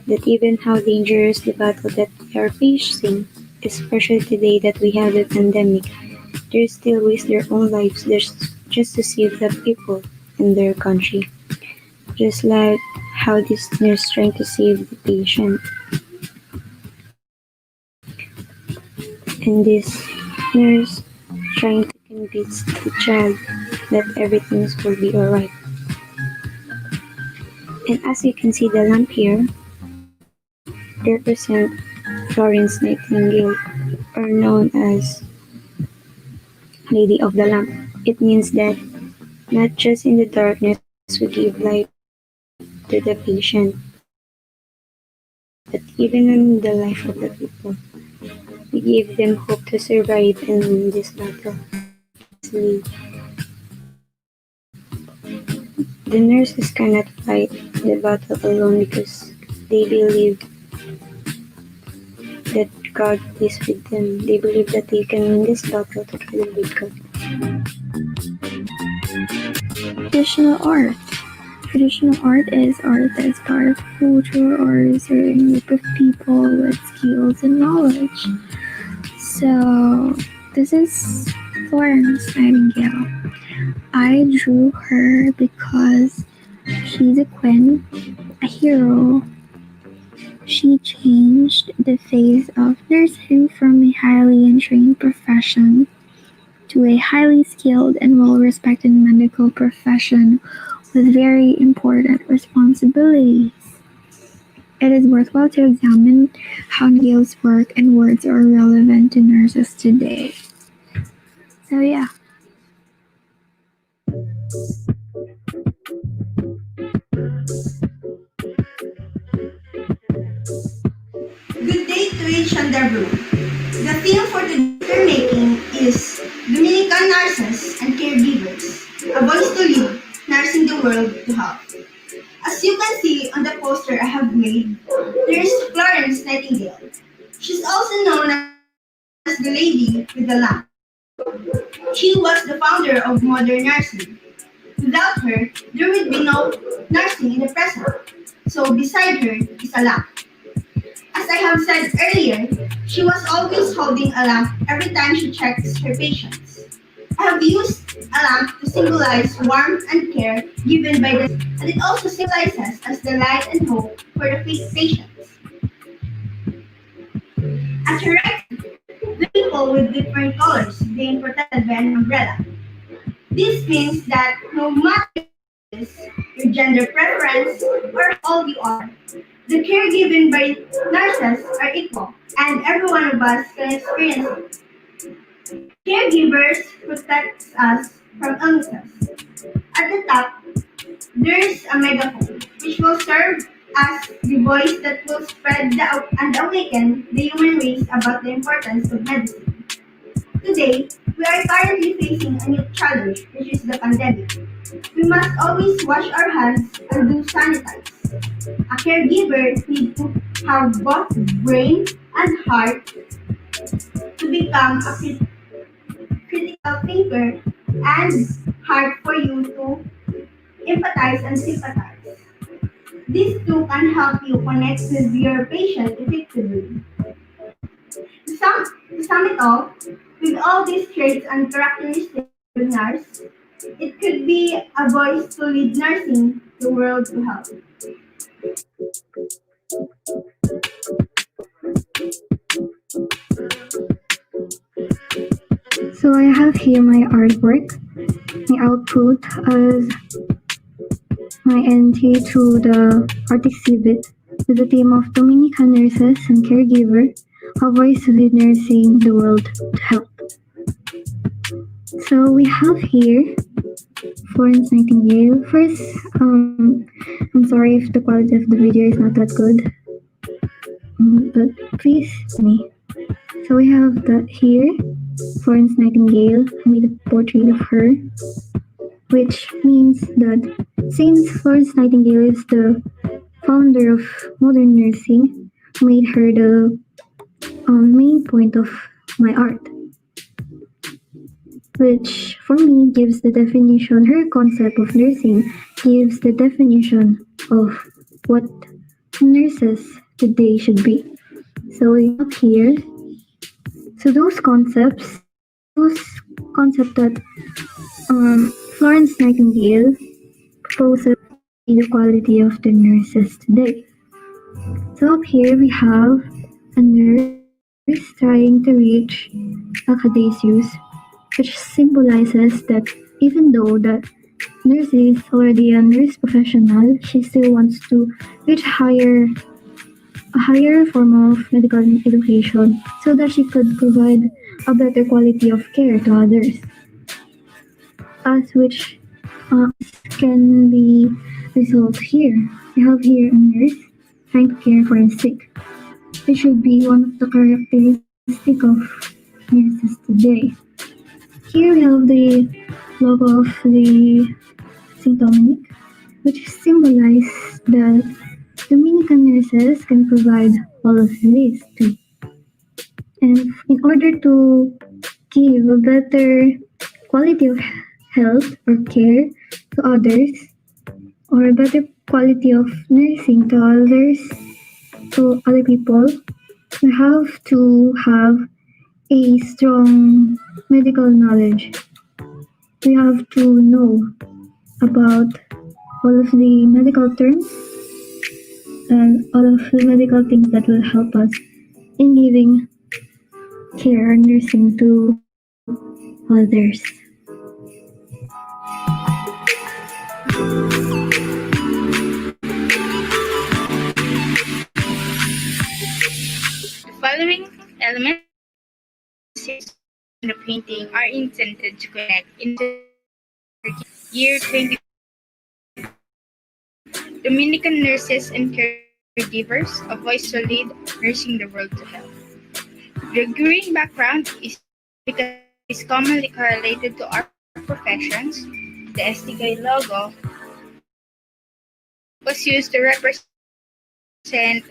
N: that even how dangerous the battle that we are facing, especially today that we have a pandemic, they still risk their own lives just to save the people in their country. Just like how this nurse trying to save the patient. And this nurse trying to convince the child that everything will be alright. And as you can see the lamp here, they represent Florence Nightingale, or known as Lady of the Lamp. It means that not just in the darkness we give light to the patient, but even in the life of the people. We give them hope to survive in this battle. Obviously, the nurses cannot fight the battle alone because they believe that God is with them. They believe that they can win this battle together with God.
M: Traditional art. Traditional art is art that is part of culture or a certain group of people with skills and knowledge. So this is Florence Nightingale. I drew her because she's a queen, a hero.
O: She changed the face of nursing from a highly untrained profession to a highly skilled and well-respected medical profession with very important responsibilities. It is worthwhile to examine how Nightingale's work and words are relevant to nurses today. So yeah.
P: Good day to each and every one. The theme for today's filmmaking is Dominican Nurses and Caregivers, a voice to lead, nursing the world to help. As you can see on the poster I have made, there is Florence Nightingale. She's also known as the Lady with the Lamp. She was the founder of modern nursing. Without her, there would be no nursing in the present. So beside her is a lamp. As I have said earlier, she was always holding a lamp every time she checks her patients. I have used a lamp to symbolize warmth and care given by the and it also symbolizes as the light and hope for the patients. At your right, the people with different colors being protected by an umbrella. This means that no matter your race, your gender preference, or how old you are, the care given by nurses are equal, and every one of us can experience it. Caregivers protect us from illnesses. At the top, there's a megaphone, which will serve as the voice that will spread and awaken the human race about the importance of medicine. Today, we are currently facing a new challenge, which is the pandemic. We must always wash our hands and do sanitize. A caregiver needs to have both brain and heart to become a critical thinker and heart for you to empathize and sympathize. These two can help you connect with your patient effectively. To sum it all, with all these traits and characteristics of a nurse, it could be a voice to lead nursing the world to help.
O: So I have here my artwork, my output as my entry to the art exhibit with the theme of Dominican Nurses and Caregiver, a voice to lead nursing the world to help. So we have here Florence Nightingale. First, I'm sorry if the quality of the video is not that good, but please me. So we have that here, Florence Nightingale. I made a portrait of her, which means that since Florence Nightingale is the founder of modern nursing, made her the main point of my art, which for me gives the definition, her concept of nursing gives the definition of what nurses today should be. So we have here, so those concepts that Florence Nightingale proposes the quality of the nurses today. So up here we have a nurse trying to reach Acadesius, which symbolizes that even though the nurse is already a nurse professional, she still wants to reach a higher form of medical education so that she could provide a better quality of care to others, as which can be result here. We have here a nurse trying to care for a sick. It should be one of the characteristics of nurses today. Here we have the logo of the St. Dominic, which symbolizes that Dominican nurses can provide all of this too. And in order to give a better quality of health or care to others, or a better quality of nursing to other people, we have to have a strong medical knowledge. We have to know about all of the medical terms and all of the medical things that will help us in giving care and nursing to others.
Q: The following elements in the painting are intended to connect into year 20 Dominican Nurses and Caregivers, a voice to lead nursing the world to health. The green background is because it is commonly correlated to our professions. The SDCA logo was used to represent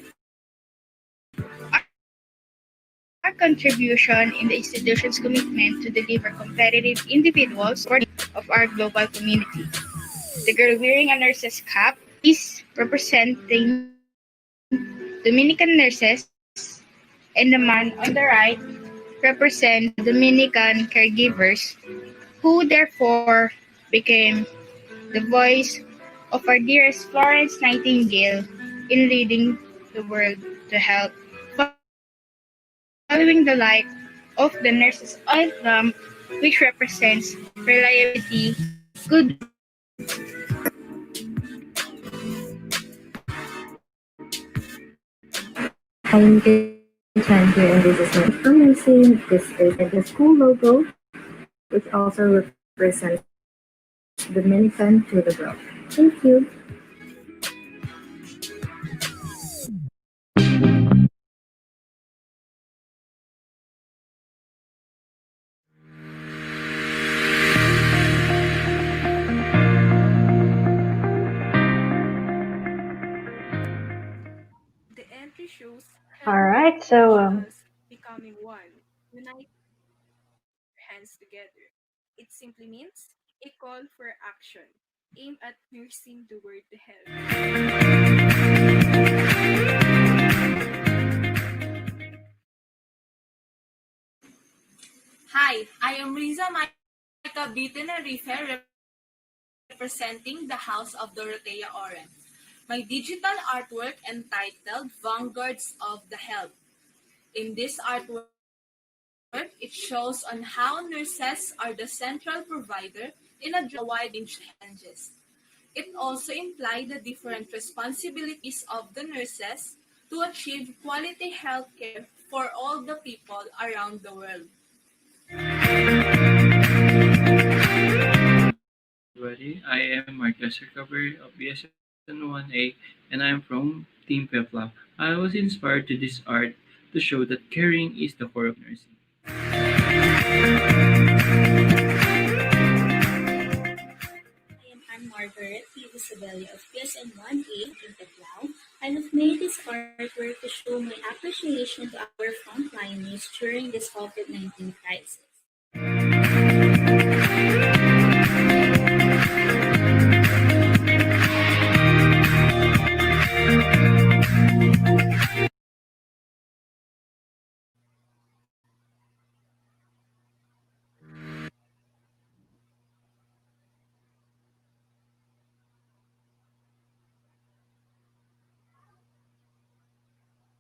Q: our contribution in the institution's commitment to deliver competitive individuals of our global community. The girl wearing a nurse's cap is representing Dominican nurses, and the man on the right represents Dominican caregivers, who therefore became the voice of our dearest Florence Nightingale in leading the world to health, following the light of the nurse's oil lamp, which represents reliability, good.
R: I'm Chandra, and this is my from nursing. This is the school logo, which also represents Dominican to the world. Thank you.
C: All right, so
S: Hi, I am Riza Maika Tenerife, representing the House of Dorothea Oren. My digital artwork entitled Vanguards of the Health. In this artwork, it shows on how nurses are the central provider in a wide range of challenges. It also implies the different responsibilities of the nurses to achieve quality health care for all the people around the world.
T: Everybody. I am Marcus Recovery of BSN1A and I am from Team Pepla. I was inspired to this art to show that caring is the core of nursing.
U: I am Anne Margaret P. Isabella of PSN1A in Teclao. I have made this artwork to show my appreciation to our frontliners during this COVID-19 crisis.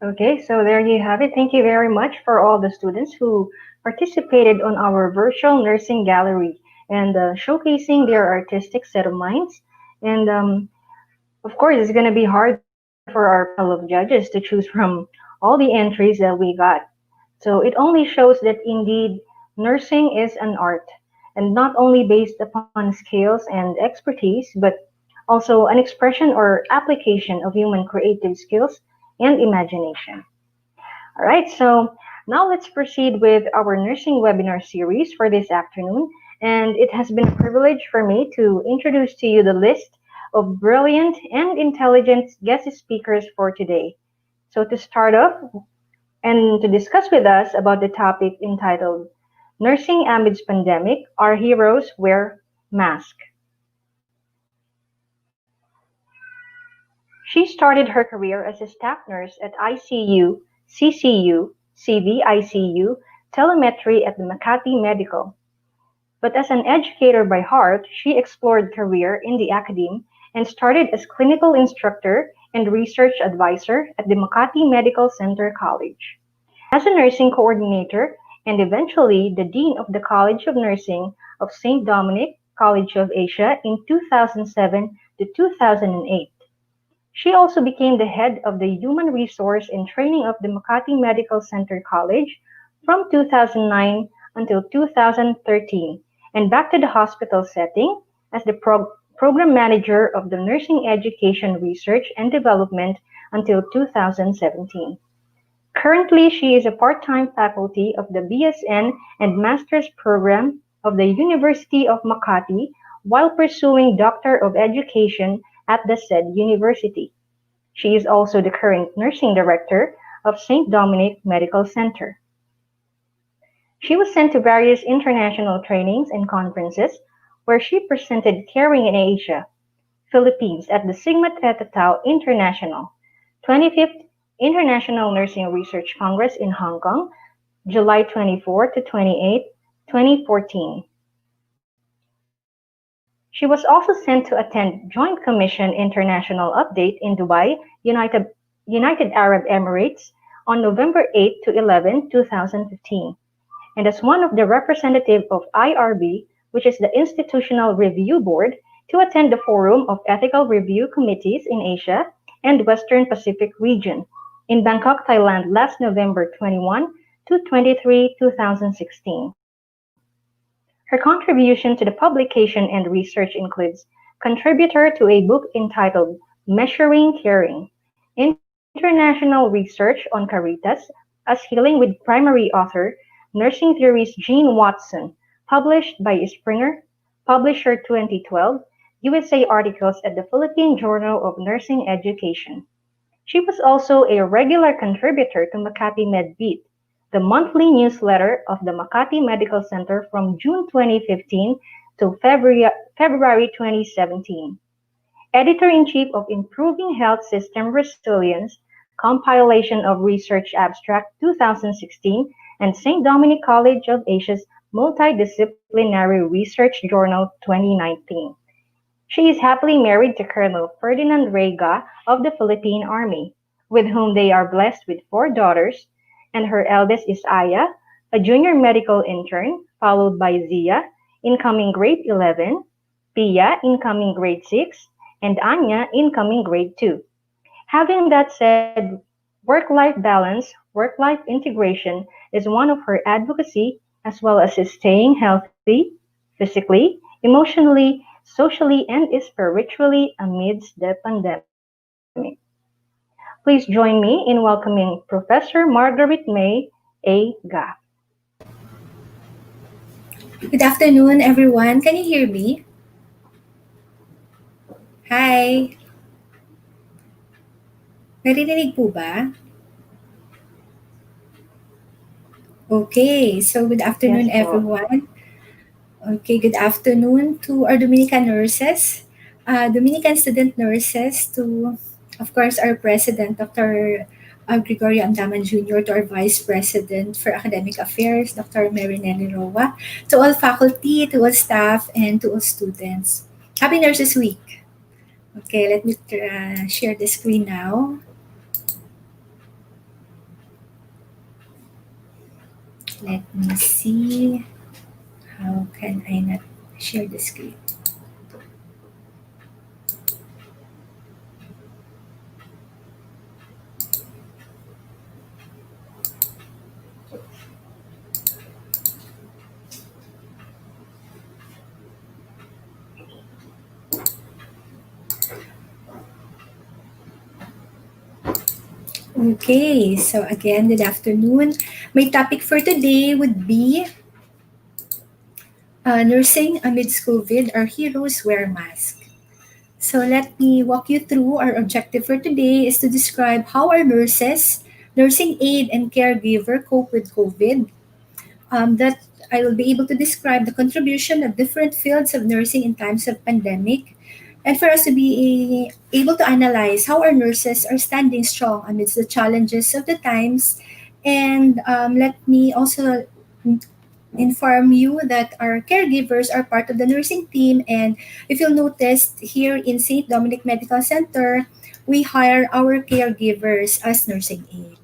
C: okay, so there you have it. Thank you very much for all the students who participated on our virtual nursing gallery and showcasing their artistic set of minds. And of course, it's going to be hard for our panel of judges to choose from all the entries that we got. So it only shows that indeed nursing is an art and not only based upon skills and expertise, but also an expression or application of human creative skills and imagination. All right, so now let's proceed with our nursing webinar series for this afternoon. And it has been a privilege for me to introduce to you the list of brilliant and intelligent guest speakers for today. So to start off and to discuss with us about the topic entitled Nursing Amidst Pandemic, Our Heroes Wear Masks. She started her career as a staff nurse at ICU, CCU, CVICU, telemetry at the Makati Medical. But as an educator by heart, she explored career in the academe and started as clinical instructor and Research Advisor at the Makati Medical Center College. As a nursing coordinator and eventually the Dean of the College of Nursing of St. Dominic College of Asia in 2007 to 2008. She also became the head of the Human Resource and Training of the Makati Medical Center College from 2009 until 2013, and back to the hospital setting as the program manager of the Nursing Education Research and Development until 2017. Currently, she is a part-time faculty of the BSN and Master's program of the University of Makati while pursuing Doctor of Education at the said university. She is also the current nursing director of St. Dominic Medical Center. She was sent to various international trainings and conferences where she presented Caring in Asia, Philippines at the Sigma Theta Tau International 25th International Nursing Research Congress in Hong Kong, July 24 to 28, 2014. She was also sent to attend Joint Commission International Update in Dubai, United Arab Emirates on November 8 to 11, 2015, and as one of the representative of IRB, which is the Institutional Review Board, to attend the Forum of Ethical Review Committees in Asia and Western Pacific region in Bangkok, Thailand last November 21 to 23, 2016. Her contribution to the publication and research includes contributor to a book entitled Measuring Caring, International Research on Caritas as Healing with primary author, Nursing Theories Jean Watson, published by Springer, Publisher 2012, USA articles at the Philippine Journal of Nursing Education. She was also a regular contributor to Makati MedBeat, the monthly newsletter of the Makati Medical Center from June 2015 to February 2017. Editor-in-Chief of Improving Health System Resilience, compilation of Research Abstract 2016, and St. Dominic College of Asia's Multidisciplinary Research Journal 2019. She is happily married to Colonel Ferdinand Rega of the Philippine Army, with whom they are blessed with 4 daughters, and her eldest is Aya, a junior medical intern, followed by Zia, incoming grade 11, Pia, incoming grade 6, and Anya, incoming grade 2. Having that said, work-life balance, work-life integration is one of her advocacy as well as staying healthy, physically, emotionally, socially, and spiritually amidst the pandemic. Please join me in welcoming Professor Margaret May A. Ga.
D: Good afternoon, everyone. Can you hear me? Hi. Naririnig po ba? Okay, so good afternoon,
C: Yes, po.
D: everyone. Okay, good afternoon to our Dominican nurses, Dominican student nurses, to, of course, our president, Dr. Gregorio Andaman Jr., to our vice president for academic affairs, Dr. Marinelli Roa, to all faculty, to all staff, and to all students. Happy Nurses Week. Okay, let me share the screen now. Let me see. How can I not share the screen? Okay, so again, good afternoon. My topic for today would be nursing amidst COVID, our heroes wear masks. So let me walk you through our objective for today is to describe how our nurses, nursing aide, and caregiver cope with COVID. That I will be able to describe the contribution of different fields of nursing in times of pandemic, and for us to be able to analyze how our nurses are standing strong amidst the challenges of the times. And let me also inform you that our caregivers are part of the nursing team. And if you'll notice here in St. Dominic Medical Center, we hire our caregivers as nursing aid.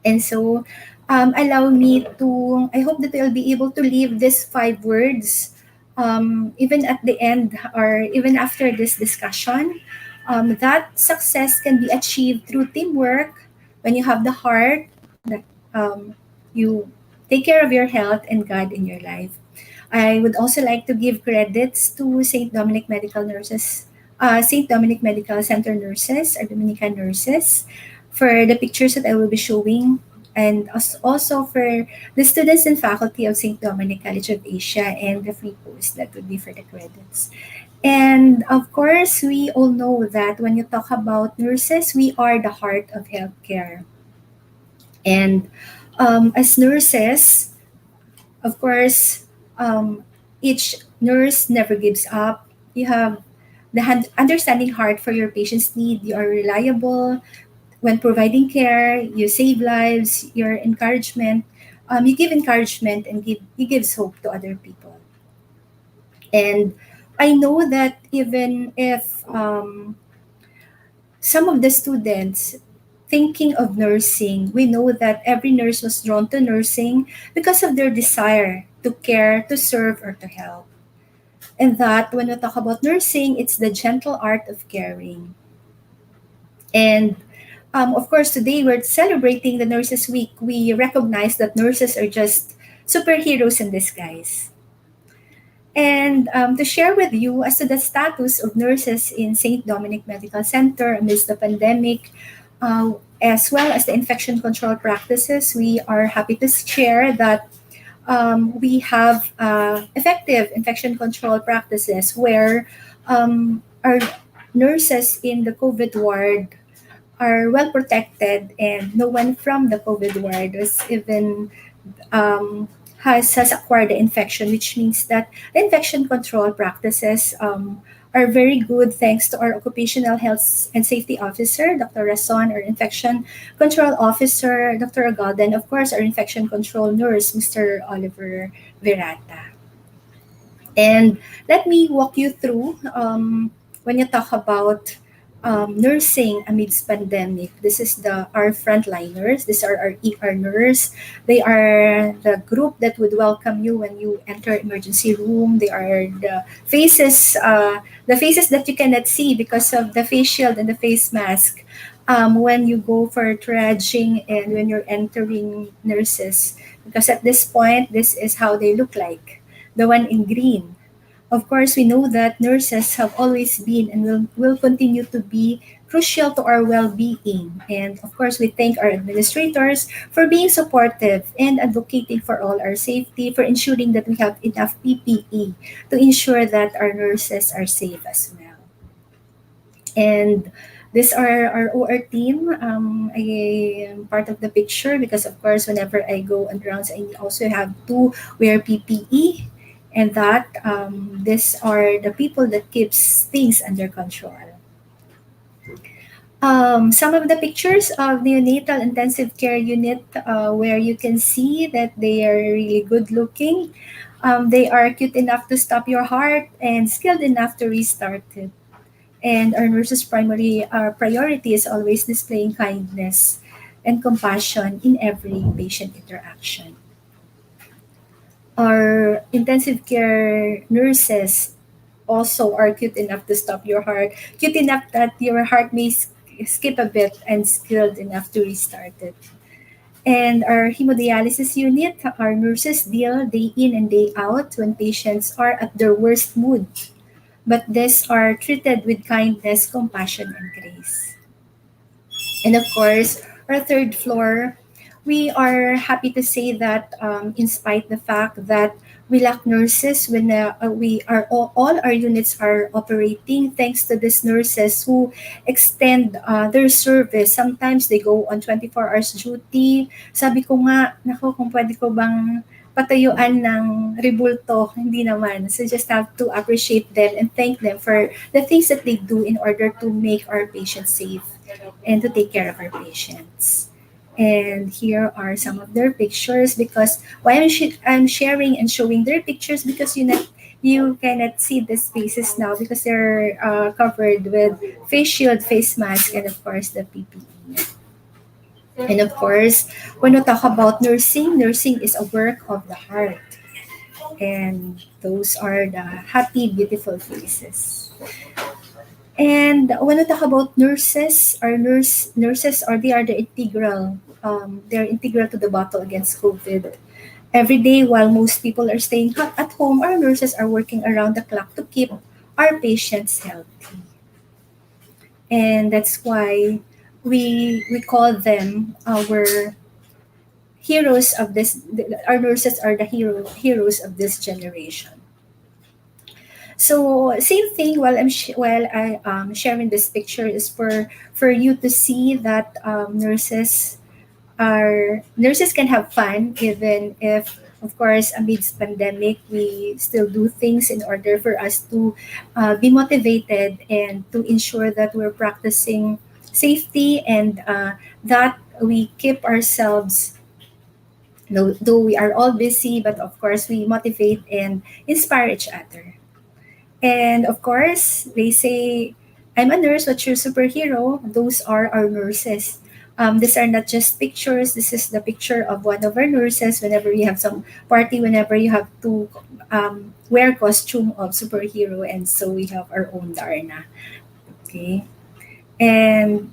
D: And so, allow me to, I hope that I'll be able to leave these 5 words even at the end or even after this discussion. That success can be achieved through teamwork when you have the heart, that you take care of your health and God in your life. I would also like to give credits to St. Dominic Medical Nurses, St. Dominic Medical Center nurses or Dominican nurses for the pictures that I will be showing, and also for the students and faculty of St. Dominic College of Asia and the free post that would be for the credits. And of course, we all know that when you talk about nurses, we are the heart of healthcare. And as nurses, of course, each nurse never gives up. You have the understanding heart for your patient's need. You are reliable when providing care. You save lives. Your encouragement, you give encouragement and you gives hope to other people. And I know that even if some of the students thinking of nursing, we know that every nurse was drawn to nursing because of their desire to care, to serve, or to help. And that when we talk about nursing, it's the gentle art of caring. And of course, today we're celebrating the Nurses Week. We recognize that nurses are just superheroes in disguise. And to share with you as to the status of nurses in St. Dominic Medical Center amidst the pandemic, as well as the infection control practices, we are happy to share that we have effective infection control practices where our nurses in the COVID ward are well protected, and no one from the COVID ward was even has acquired the infection, which means that the infection control practices are very good thanks to our occupational health and safety officer, Dr. Rason, our infection control officer, Dr. Agalden, of course, our infection control nurse, Mr. Oliver Virata. And let me walk you through when you talk about nursing amidst pandemic. This is the our frontliners. These are our ER nurse. They are the group that would welcome you when you enter emergency room. They are the faces that you cannot see because of the face shield and the face mask. When you go for triaging and when you're entering nurses, because at this point, this is how they look like. The one in green. Of course, we know that nurses have always been and will continue to be crucial to our well being. And of course, we thank our administrators for being supportive and advocating for all our safety, for ensuring that we have enough PPE to ensure that our nurses are safe as well. And these are our OR team. I am part of the picture because, of course, whenever I go on rounds, I also have to wear PPE, and that these are the people that keeps things under control. Some of the pictures of neonatal intensive care unit where you can see that they are really good looking. They are cute enough to stop your heart and skilled enough to restart it. And our nurses' primary priority is always displaying kindness and compassion in every patient interaction. Our intensive care nurses also are cute enough to stop your heart, cute enough that your heart may skip a bit, and skilled enough to restart it. And our hemodialysis unit, our nurses deal day in and day out when patients are at their worst mood, but these are treated with kindness, compassion, and grace. And of course, our third floor, we are happy to say that in spite the fact that we lack nurses when we are all our units are operating thanks to these nurses who extend their service. Sometimes they go on 24 hours duty. Sabi ko nga, nako, kung pwede ko bang patayuan ng rebulto, hindi naman. So just have to appreciate them and thank them for the things that they do in order to make our patients safe and to take care of our patients. And here are some of their pictures because why I'm sharing and showing their pictures because you cannot see the faces now because they're covered with face shield, face mask, and of course the PPE. And of course, when we talk about nursing, nursing is a work of the heart. And those are the happy, beautiful faces. And when we talk about nurses, our nurses are they are the integral. They're integral to the battle against COVID. Every day, while most people are staying at home, our nurses are working around the clock to keep our patients healthy. And that's why we call them our heroes of this. Our nurses are the heroes of this generation. So same thing while while I sharing this picture is for you to see that nurses can have fun even if of course amidst pandemic we still do things in order for us to be motivated and to ensure that we're practicing safety and that we keep ourselves though we are all busy but of course we motivate and inspire each other. And of course, they say, I'm a nurse, what's your superhero? Those are our nurses. These are not just pictures. This is the picture of one of our nurses whenever you have some party, whenever you have to wear costume of superhero. And so we have our own Darna. Okay. And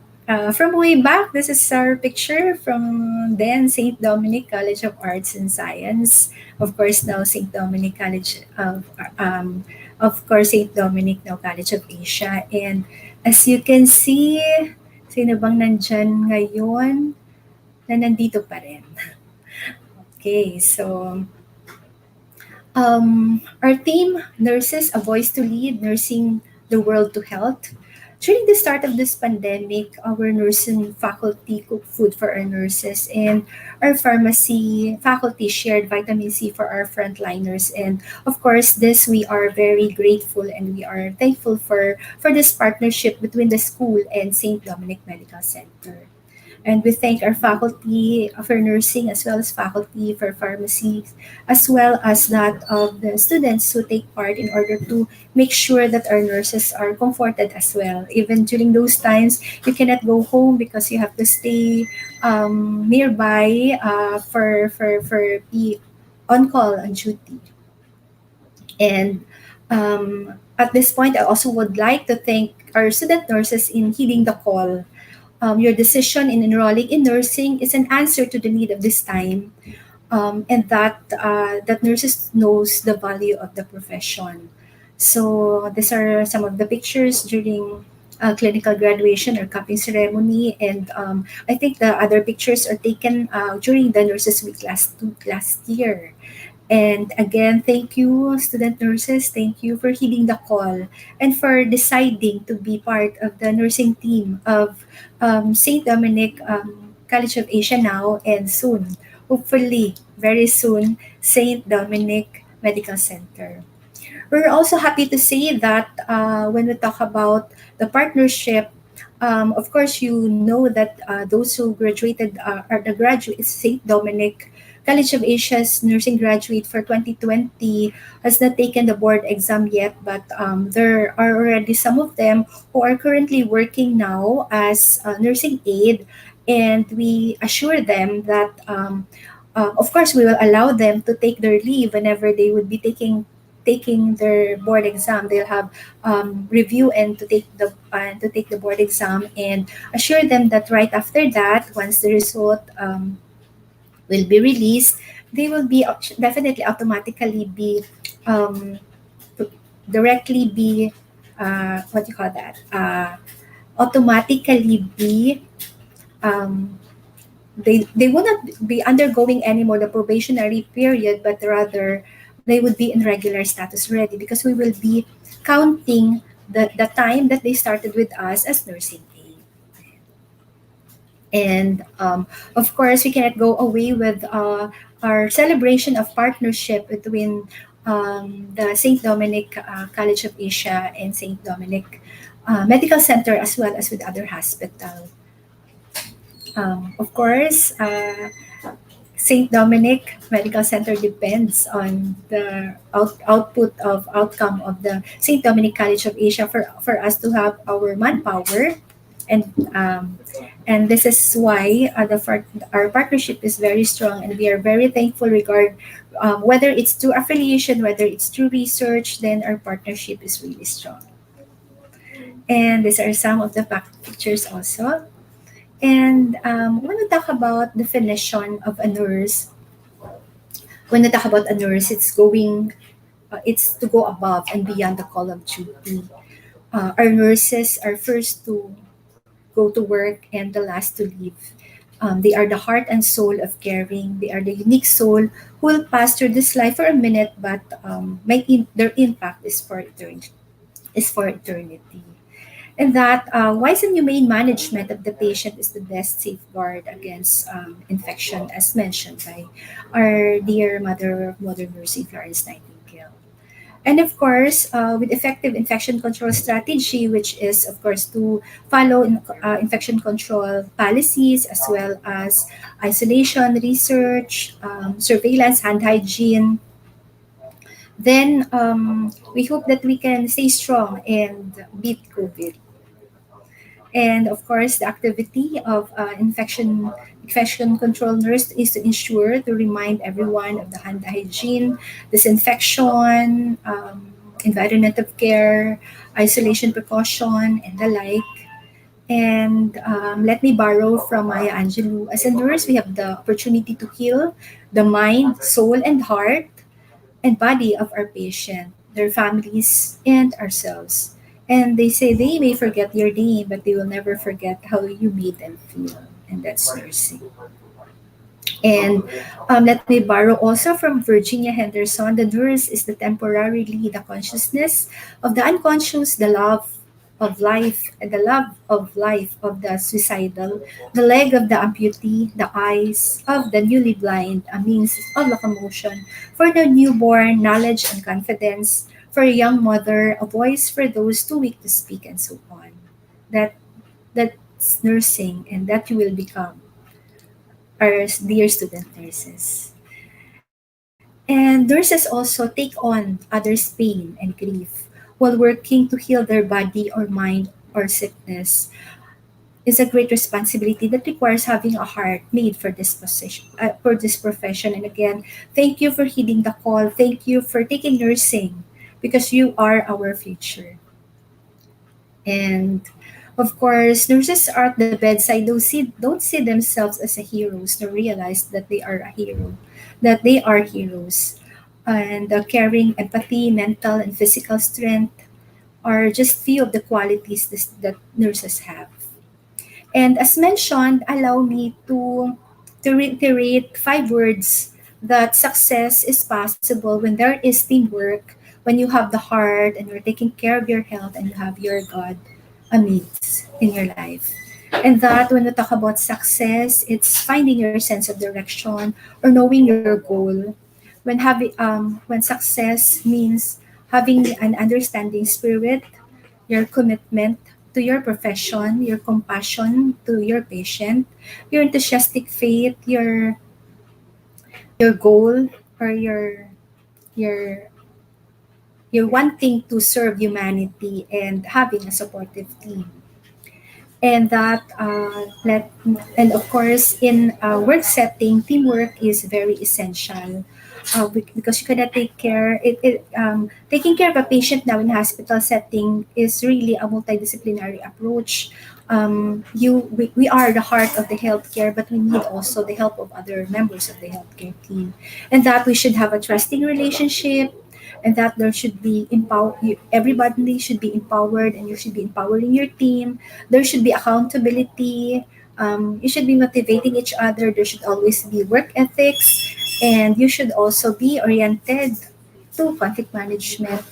D: from way back, this is our picture from then St. Dominic College of Arts and Science. Of course, now St. Dominic College of course, St. Dominic now College of Asia. And as you can see, sino bang nandyan ngayon na nandito pa rin? Okay, so our team, Nurses, A Voice to Lead, Nursing the World to Health. During the start of this pandemic, our nursing faculty cooked food for our nurses, and our pharmacy faculty shared vitamin C for our frontliners. And of course, this we are very grateful and we are thankful for this partnership between the school and St. Dominic Medical Center. And we thank our faculty for nursing as well as faculty for pharmacy, as well as that of the students who take part in order to make sure that our nurses are comforted as well. Even during those times, you cannot go home because you have to stay nearby for be on call on duty. And at this point, I also would like to thank our student nurses in heeding the call. Your decision in enrolling in nursing is an answer to the need of this time, and that nurses knows the value of the profession. So these are some of the pictures during clinical graduation or capping ceremony, and I think the other pictures are taken during the Nurses Week last year. And again, thank you, student nurses. Thank you for heeding the call and for deciding to be part of the nursing team of St. Dominic College of Asia now and soon, hopefully, very soon, St. Dominic Medical Center. We're also happy to say that when we talk about the partnership, of course, you know that those who graduated are the graduates, St. Dominic College of Asia's nursing graduate for 2020 has not taken the board exam yet, but there are already some of them who are currently working now as a nursing aide, and we assure them that, of course, we will allow them to take their leave whenever they would be taking their board exam. They'll have review and to take the board exam, and assure them that right after that, once the result will be released, they will be definitely automatically be um, directly be what do you call that? Automatically be um, they will not be undergoing anymore the probationary period, but rather they would be in regular status already because we will be counting the time that they started with us as nursing aid. And of course, we cannot go away with our celebration of partnership between the St. Dominic College of Asia and St. Dominic Medical Center as well as with other hospitals. Of course, St. Dominic Medical Center depends on the output of outcome of the St. Dominic College of Asia for us to have our manpower, and um, and this is why our partnership is very strong, and we are very thankful regard whether it's through affiliation, whether it's through research, then our partnership is really strong. And these are some of the pictures also. And when we talk about definition of a nurse, when we talk about a nurse, it's to go above and beyond the call of duty. Our nurses are first to go to work and the last to leave. They are the heart and soul of caring. They are the unique soul who will pass through this life for a minute, but their impact is for eternity. Is for eternity. And that wise and humane management of the patient is the best safeguard against infection, as mentioned by our dear mother of modern nursing, Florence Nightingale. And of course, with effective infection control strategy, which is, of course, to follow infection control policies as well as isolation, research, surveillance, hand hygiene, then we hope that we can stay strong and beat COVID. And of course, the activity of infection control nurse is to ensure to remind everyone of the hand hygiene, disinfection, environment of care, isolation precaution, and the like. And let me borrow from Maya Angelou. As a nurse, we have the opportunity to heal the mind, soul, and heart and body of our patient, their families, and ourselves. And they say they may forget your name, but they will never forget how you made them feel. And that's nursing. And let me borrow also from Virginia Henderson. The nurse is the temporarily the consciousness of the unconscious, the love of life, and the love of life of the suicidal, the leg of the amputee, the eyes of the newly blind, a means of locomotion for the newborn, knowledge and confidence for a young mother, a voice for those too weak to speak, and so on. That that's nursing, and that you will become our dear student nurses. And nurses also take on others' pain and grief while working to heal their body or mind or sickness is a great responsibility that requires having a heart made for this position, for this profession. And again, thank you for heeding the call. Thank you for taking nursing because you are our future. And of course, nurses are at the bedside don't see themselves as a heroes, nor realize that they are a hero, that they are heroes. And the caring, empathy, mental and physical strength are just few of the qualities that nurses have. And as mentioned, allow me to reiterate 5 words that success is possible when there is teamwork, when you have the heart and you're taking care of your health and you have your God amidst in your life. And that when we talk about success, it's finding your sense of direction or knowing your goal. When success means having an understanding spirit, your commitment to your profession, your compassion to your patient, your enthusiastic faith, your goal or your your wanting to serve humanity and having a supportive team. And that let and of course in a work setting teamwork is very essential because you cannot taking care of a patient now in hospital setting is really a multidisciplinary approach. We are the heart of the healthcare, but we need also the help of other members of the healthcare team, and that we should have a trusting relationship, and that there should be everybody should be empowered, and you should be empowering your team. There should be accountability. You should be motivating each other. There should always be work ethics, and you should also be oriented to conflict management,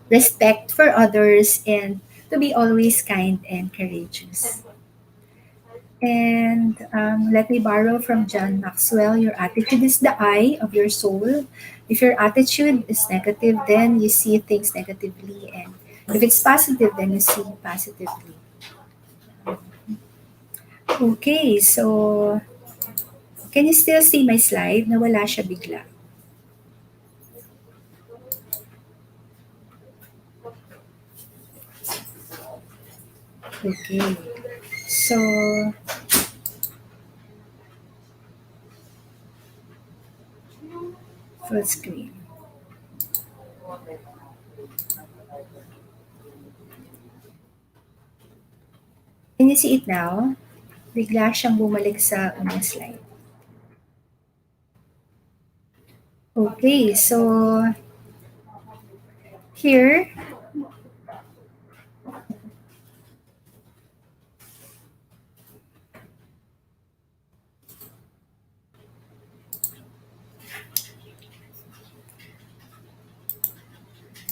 D: respect for others, and to be always kind and courageous. And let me borrow from John Maxwell, your attitude is the eye of your soul. If your attitude is negative, then you see things negatively. And if it's positive, then you see positively. Okay, so Can you still see my slide? Nawala siya bigla. Okay. So, full screen. Can you see it now? Bigla siyang bumalik sa unang slide. Okay, so here,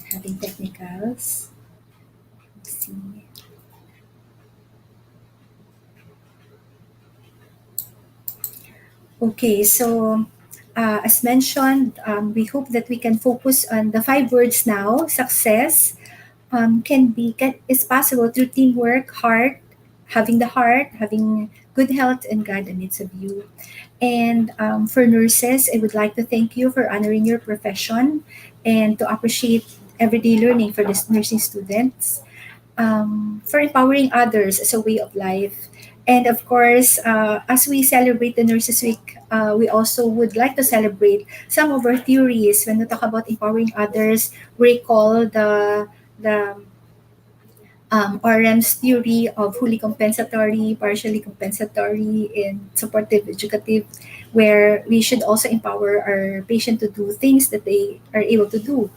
D: having technicals. Let's see. Okay, so as mentioned, we hope that we can focus on the 5 words now. Success is possible through teamwork, heart, having good health, and God in midst of you. And for nurses, I would like to thank you for honoring your profession and to appreciate everyday learning for the nursing students, for empowering others as a way of life. And of course, as we celebrate the Nurses Week, we also would like to celebrate some of our theories. When we talk about empowering others, we recall the RM's theory of fully compensatory, partially compensatory, and supportive educative, where we should also empower our patient to do things that they are able to do.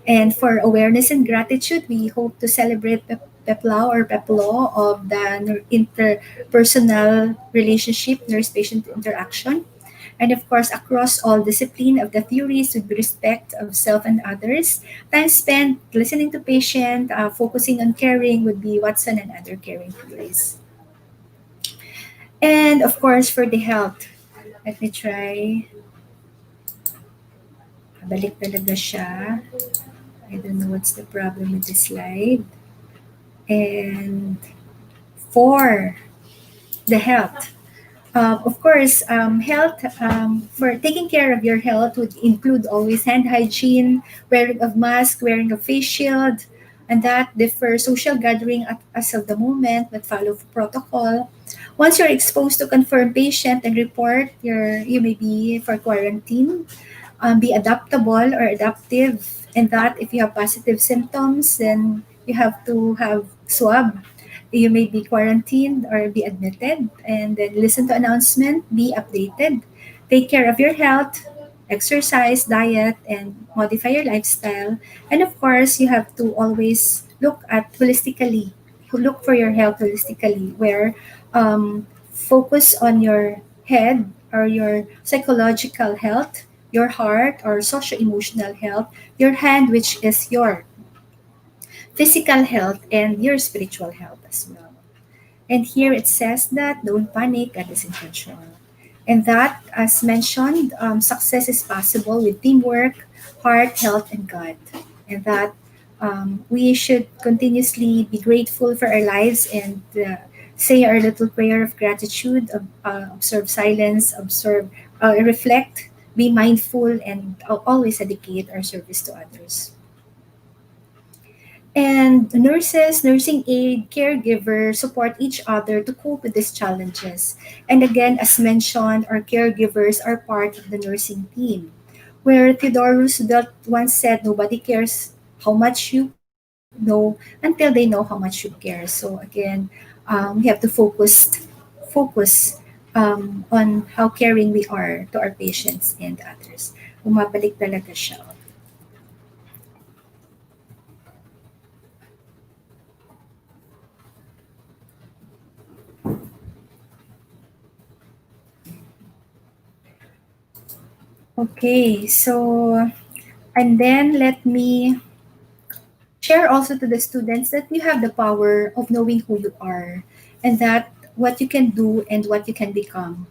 D: And for awareness and gratitude, we hope to celebrate PEPLAW or PEPLAW of the interpersonal relationship, nurse-patient interaction. And of course, across all discipline of the theories with respect of self and others, time spent listening to patient, focusing on caring would be Watson and other caring theories. And of course, for the health, let me try. Balik talaga siya. I don't know what's the problem with this slide. And for the health, of course, health, for taking care of your health would include always hand hygiene, wearing of mask, wearing of face shield, and that differ social gathering as of the moment, but follow protocol. Once you're exposed to confirmed patient and report, you may be for quarantine. Be adaptable or adaptive, and that if you have positive symptoms, then you have to have swab. You may be quarantined or be admitted, and then listen to announcement, be updated, take care of your health, exercise, diet, and modify your lifestyle. And of course, you have to always look for your health holistically, where focus on your head or your psychological health, your heart or socio-emotional health, your hand, which is your physical health, and your spiritual health as well. And here it says that don't panic, God is in control. And that, as mentioned, success is possible with teamwork, heart, health, and God. And that we should continuously be grateful for our lives and say our little prayer of gratitude, observe silence, reflect, be mindful, and always dedicate our service to others. And nurses, nursing aid, caregiver support each other to cope with these challenges. And again, as mentioned, our caregivers are part of the nursing team. Where Theodore Roosevelt once said, nobody cares how much you know until they know how much you care. So again, we have to focus on how caring we are to our patients and others. Bumabalik talaga siya. Okay, so, and then let me share also to the students that you have the power of knowing who you are and that what you can do and what you can become.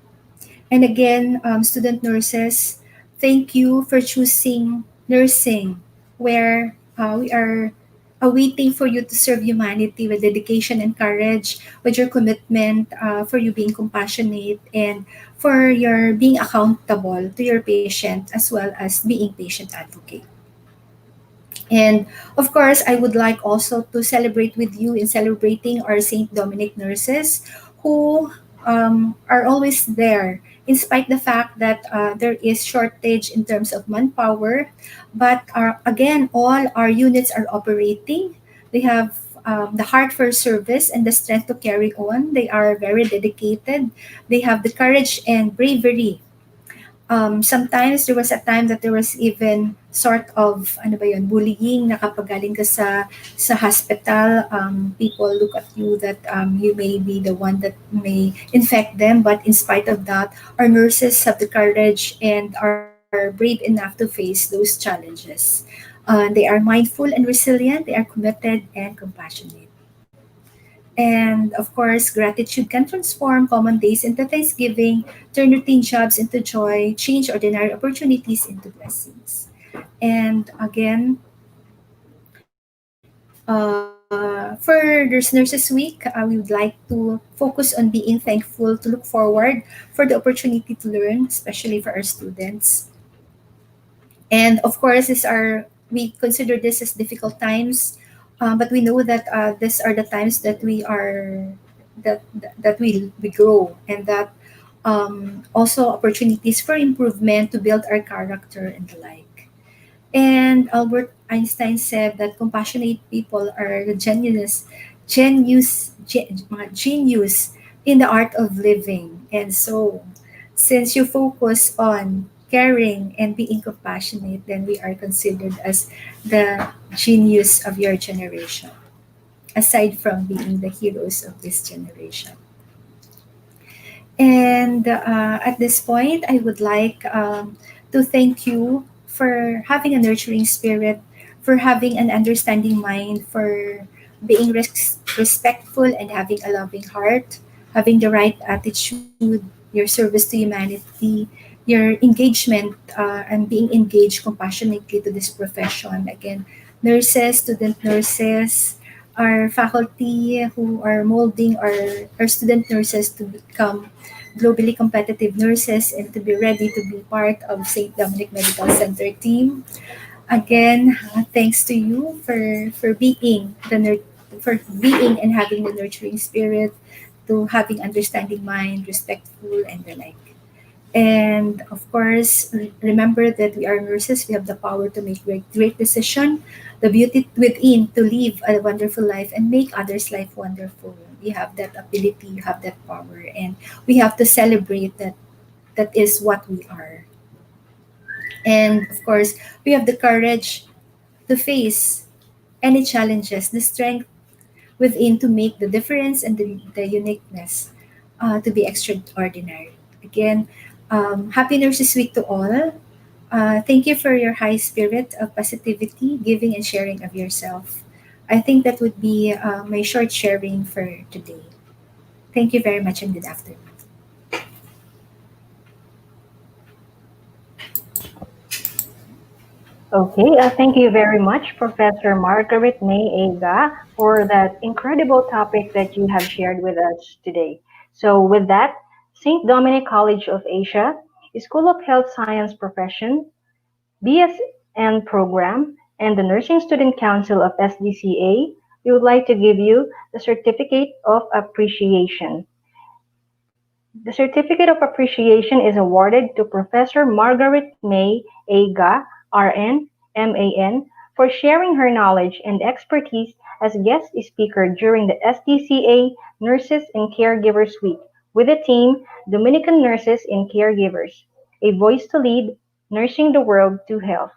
D: And again, student nurses, thank you for choosing nursing, where we are awaiting for you to serve humanity with dedication and courage, with your commitment, for you being compassionate, and for your being accountable to your patient as well as being patient advocate. And of course, I would like also to celebrate with you in celebrating our St. Dominic nurses who are always there in spite the fact that there is shortage in terms of manpower. But again, all our units are operating. They have the heart for service and the strength to carry on. They are very dedicated. They have the courage and bravery. Sometimes there was a time that there was even sort of ano ba yun, bullying na kapag galing ka sa hospital, people look at you that you may be the one that may infect them, but in spite of that, our nurses have the courage and are brave enough to face those challenges. They are mindful and resilient, they are committed and compassionate. And of course, gratitude can transform common days into thanksgiving, turn routine jobs into joy, change ordinary opportunities into blessings. And again, for Nurses Week, we would like to focus on being thankful, to look forward for the opportunity to learn, especially for our students. And of course, we consider this as difficult times, but we know that these are the times that we grow, and that also opportunities for improvement to build our character and the like. And Albert Einstein said that compassionate people are the genius in the art of living. And so, since you focus on caring and being compassionate, then we are considered as the genius of your generation, aside from being the heroes of this generation. And at this point, I would like to thank you for having a nurturing spirit, for having an understanding mind, for being respectful and having a loving heart, having the right attitude, your service to humanity, your engagement, and being engaged compassionately to this profession. Again, nurses, student nurses, our faculty who are molding our student nurses to become globally competitive nurses and to be ready to be part of St. Dominic Medical Center team. Again, thanks to you for being for being and having the nurturing spirit, to having understanding mind, respectful, and the like. And of course, remember that we are nurses. We have the power to make great decision, the beauty within to live a wonderful life and make others' life wonderful. You have that ability, you have that power, and we have to celebrate that. That is what we are. And of course, we have the courage to face any challenges, the strength within to make the difference and the uniqueness to be extraordinary. Again, happy Nurses Week to all. Thank you for your high spirit of positivity, giving and sharing of yourself. I think that would be my short sharing for today. Thank you very much and good afternoon.
C: Okay, thank you very much, Professor Margaret May Aga, for that incredible topic that you have shared with us today. So, with that, St. Dominic College of Asia, School of Health Science Profession, BSN program, and the Nursing Student Council of SDCA, we would like to give you the Certificate of Appreciation. The Certificate of Appreciation is awarded to Professor Margaret May Aga, RN, MAN, for sharing her knowledge and expertise as guest speaker during the SDCA Nurses and Caregivers Week with the theme Dominican Nurses and Caregivers, A Voice to Lead, Nursing the World to Health,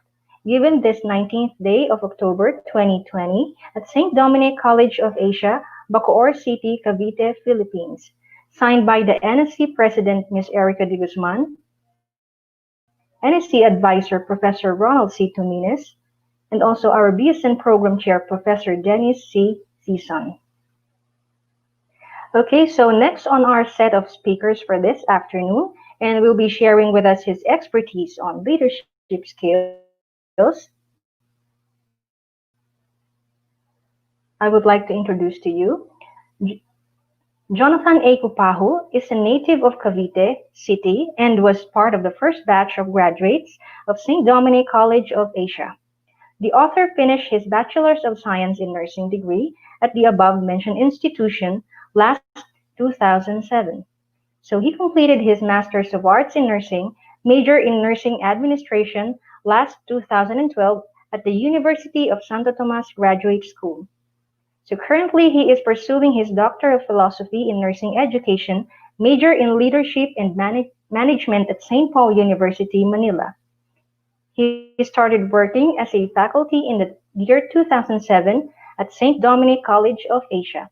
C: given this 19th day of October 2020 at St. Dominic College of Asia, Bacoor City, Cavite, Philippines. Signed by the NSC President Ms. Erica de Guzman, NSC Advisor Professor Ronald C. Tumines, and also our BSN Program Chair Professor Dennis C. Season. Okay, so next on our set of speakers for this afternoon, and will be sharing with us his expertise on leadership skills, is Dr. Gregor A. Andaman. I would like to introduce to you J- Jonathan A. Cupahu is a native of Cavite City and was part of the first batch of graduates of St. Dominic College of Asia. The author finished his Bachelor's of Science in Nursing degree at the above-mentioned institution last 2007. So he completed his Master's of Arts in Nursing, major in Nursing Administration last 2012 at the University of Santo Tomas Graduate School. So currently he is pursuing his Doctor of Philosophy in Nursing Education, major in Leadership and Management at St. Paul University, Manila. He started working as a faculty in the year 2007 at St. Dominic College of Asia.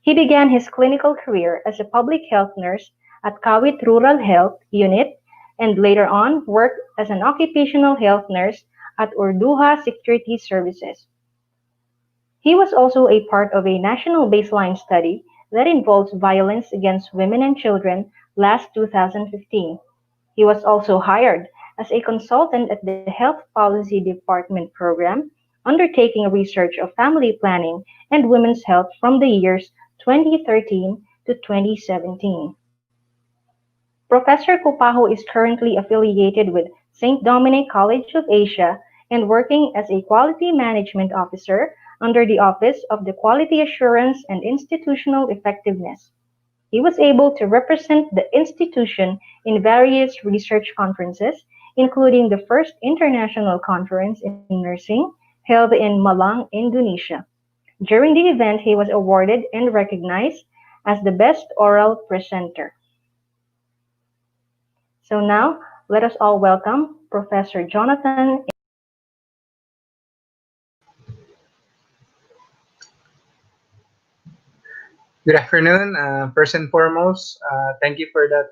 C: He began his clinical career as a public health nurse at Kawit Rural Health Unit and later on worked as an occupational health nurse at Urduha Security Services. He was also a part of a national baseline study that involves violence against women and children last 2015. He was also hired as a consultant at the Health Policy Department program, undertaking research of family planning and women's health from the years 2013 to 2017. Professor Cupaho is currently affiliated with St. Dominic College of Asia and working as a Quality Management Officer under the Office of the Quality Assurance and Institutional Effectiveness. He was able to represent the institution in various research conferences, including the first international conference in nursing held in Malang, Indonesia. During the event, he was awarded and recognized as the best oral presenter. So now, let us all welcome Professor Jonathan.
F: Good afternoon. First and foremost, thank you for that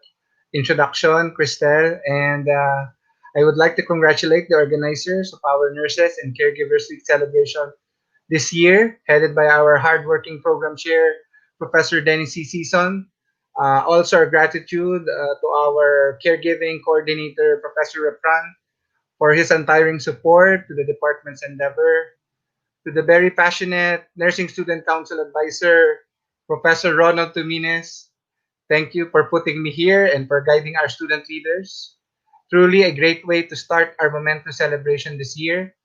F: introduction, Christelle. And I would like to congratulate the organizers of our Nurses and Caregivers Week celebration this year, headed by our hardworking program chair, Professor Denny C. Season. Also, our gratitude to our caregiving coordinator, Professor Repran, for his untiring support to the department's endeavor. To the very passionate Nursing Student Council advisor, Professor Ronald Tumines, thank you for putting me here and for guiding our student leaders. Truly a great way to start our Momentum celebration this year.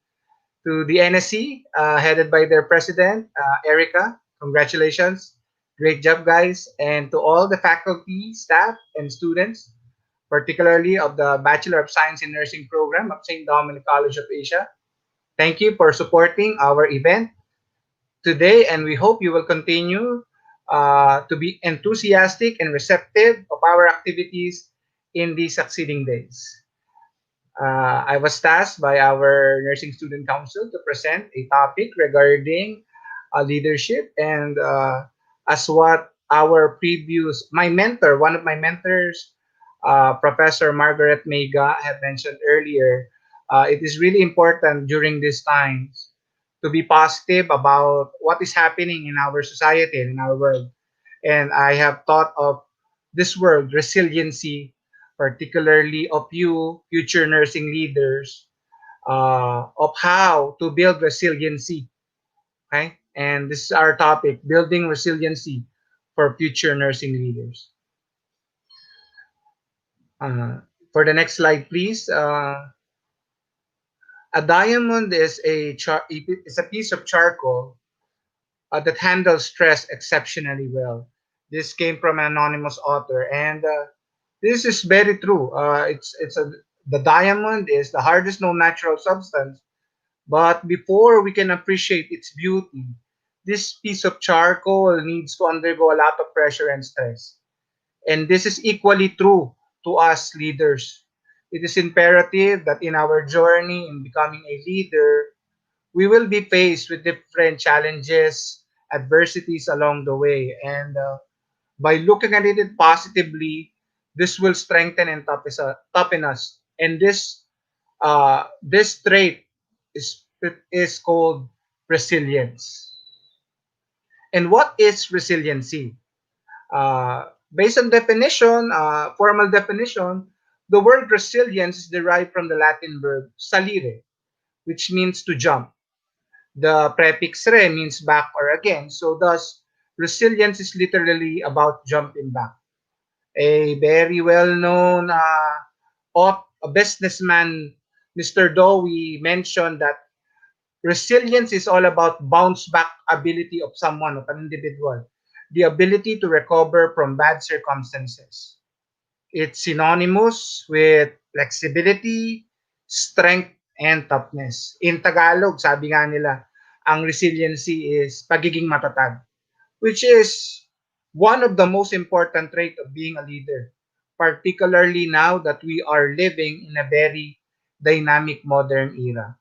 F: To the NSC, headed by their president, Erica, congratulations. Great job, guys. And to all the faculty, staff, and students, particularly of the Bachelor of Science in Nursing program of St. Dominic College of Asia, thank you for supporting our event today, and we hope you will continue to be enthusiastic and receptive of our activities in the succeeding days. I was tasked by our Nursing Student Council to present a topic regarding leadership, and as what our previous, my mentor, one of my mentors, Professor Margaret Mega, had mentioned earlier, it is really important during these times to be positive about what is happening in our society and in our world. And I have thought of this word, resiliency, particularly of you, future nursing leaders, of how to build resiliency. Okay? And this is our topic, building resiliency for future nursing leaders. Uh, for the next slide, please. A diamond is is a piece of charcoal that handles stress exceptionally well. This came from an anonymous author, and this is very true. The diamond is the hardest known natural substance, but before we can appreciate its beauty, this piece of charcoal needs to undergo a lot of pressure and stress. And this is equally true to us leaders. It is imperative that in our journey in becoming a leader, we will be faced with different challenges, adversities along the way. And by looking at it positively, this will strengthen and toughen us. And this trait is called resilience. And what is resiliency? Based on definition, formal definition, the word resilience is derived from the Latin verb salire, which means to jump. The prefix re means back or again. So thus, resilience is literally about jumping back. A very well-known a businessman, Mr. Dowie, mentioned that resilience is all about bounce back ability of someone, of an individual, the ability to recover from bad circumstances. It's synonymous with flexibility, strength, and toughness. In Tagalog, sabi nga nila, ang resiliency is pagiging matatag, which is one of the most important trait of being a leader, particularly now that we are living in a very dynamic modern era.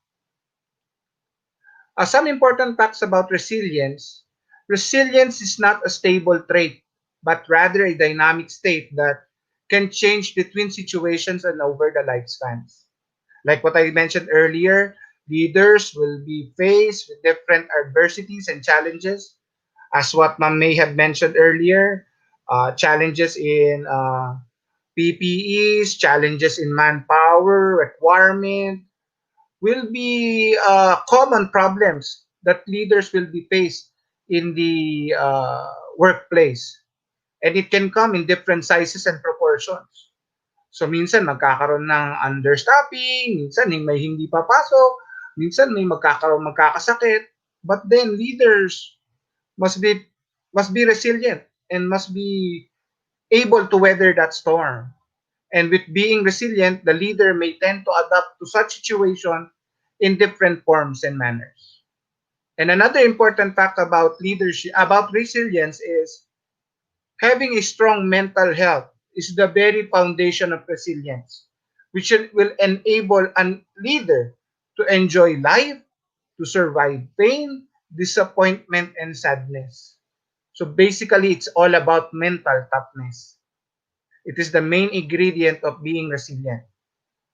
F: Some important facts about resilience. Resilience is not a stable trait, but rather a dynamic state that can change between situations and over the lifespans. Like what I mentioned earlier, leaders will be faced with different adversities and challenges. As what Ma'am may have mentioned earlier, challenges in PPEs, challenges in manpower, requirement, will be common problems that leaders will be faced in the workplace. And it can come in different sizes and proportions. So minsan magkakaroon ng understaffing, minsan may hindi papasok, minsan may magkakasakit. But then leaders must be must be resilient and must be able to weather that storm. And with being resilient, the leader may tend to adapt to such situation in different forms and manners. And another important fact about leadership, about resilience is having a strong mental health is the very foundation of resilience, which will enable a leader to enjoy life, to survive pain, disappointment, and sadness. So basically, it's all about mental toughness. It is the main ingredient of being resilient.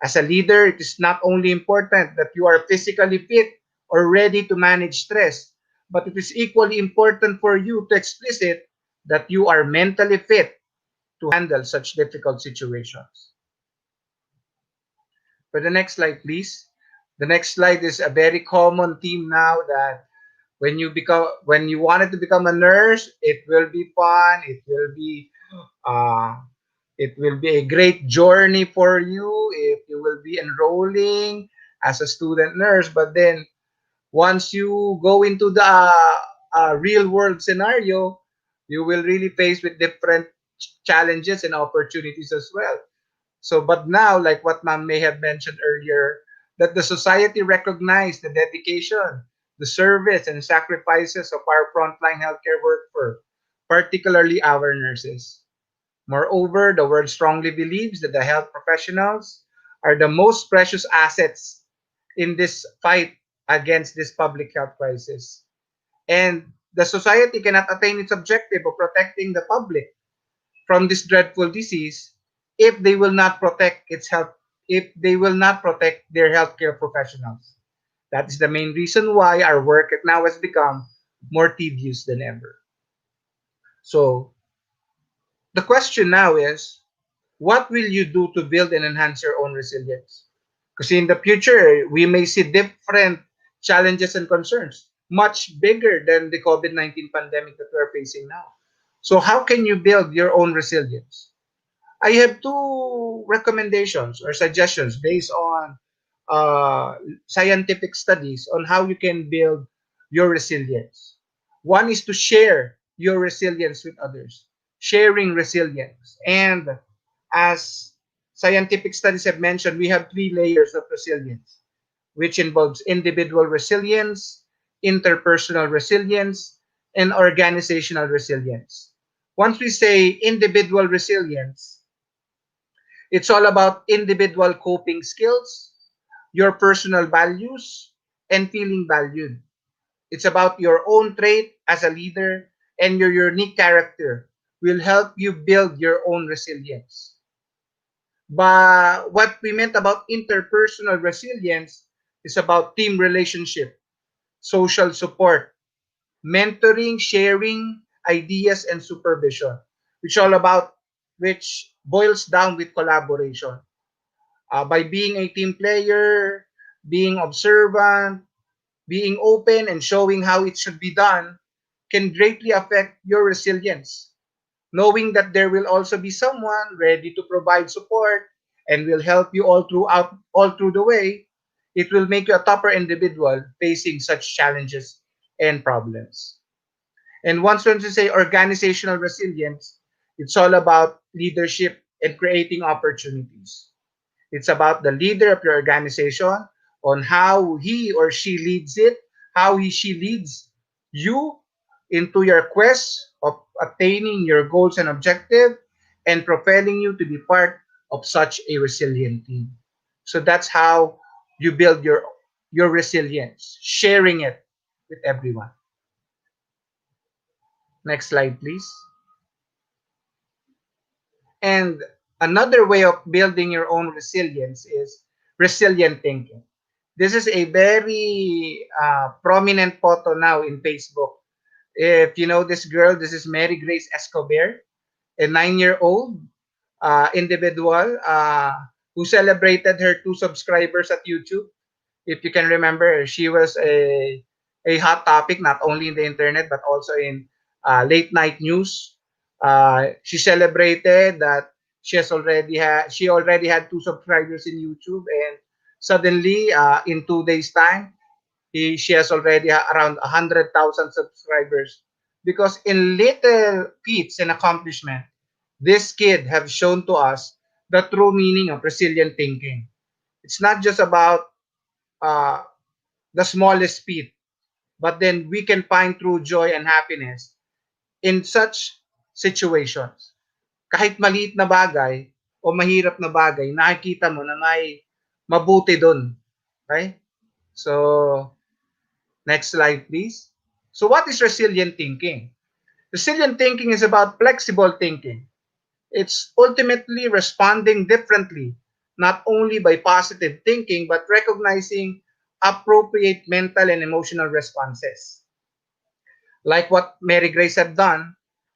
F: As a leader, it is not only important that you are physically fit or ready to manage stress, but it is equally important for you to explicit that you are mentally fit to handle such difficult situations. For the next slide, please. The next slide is a very common theme now that when you wanted to become a nurse, it will be fun, uh, it will be a great journey for you if you will be enrolling as a student nurse. But then once you go into the real world scenario, you will really face with different challenges and opportunities as well. So, but now, like what Ma'am may have mentioned earlier, that the society recognize the dedication, the service, and sacrifices of our frontline healthcare workforce, particularly our nurses. Moreover, the world strongly believes that the health professionals are the most precious assets in this fight against this public health crisis. And the society cannot attain its objective of protecting the public from this dreadful disease if they will not protect its health, if they will not protect their healthcare professionals. That is the main reason why our work now has become more tedious than ever. So the question now is, what will you do to build and enhance your own resilience? Because in the future, we may see different challenges and concerns, much bigger than the COVID 19 pandemic that we're facing now. So, how can you build your own resilience? I have two recommendations or suggestions based on uh, scientific studies on how you can build your resilience. One is to share your resilience with others, sharing resilience. And as scientific studies have mentioned, we have three layers of resilience, which involves individual resilience, interpersonal resilience, and organizational resilience. Once we say individual resilience, it's all about individual coping skills, your personal values, and feeling valued. It's about your own trait as a leader, and your unique character will help you build your own resilience. But what we meant about interpersonal resilience is about team relationship, social support, mentoring, sharing ideas, and supervision, which all about which boils down with collaboration. By being a team player, being observant, being open and showing how it should be done can greatly affect your resilience. Knowing that there will also be someone ready to provide support and will help you all through the way, it will make you a tougher individual facing such challenges and problems. And once you say organizational resilience, it's all about leadership and creating opportunities. It's about the leader of your organization on how he or she leads it, how she leads you into your quest of attaining your goals and objective and propelling you to be part of such a resilient team. So that's how you build your resilience, sharing it with everyone. Next slide, please. And another way of building your own resilience is resilient thinking. This is a very prominent photo now in Facebook. If you know this girl, this is Mary Grace Escobar, a 9-year-old individual who celebrated her 2 subscribers at YouTube. If you can remember, she was a hot topic not only in the internet but also in late night news. She celebrated that she already had 2 subscribers in YouTube, and suddenly in 2 days time she has already around 100,000 subscribers, because in little feats and accomplishment this kid have shown to us the true meaning of resilient thinking. It's not just about uh, the smallest feat, but then we can find true joy and happiness in such situations. Kahit maliit na bagay o mahirap na bagay, nakikita mo na may mabuti doon. Okay? So, next slide, please. So, what is resilient thinking? Resilient thinking is about flexible thinking. It's ultimately responding differently, not only by positive thinking, but recognizing appropriate mental and emotional responses. Like what Mary Grace had done,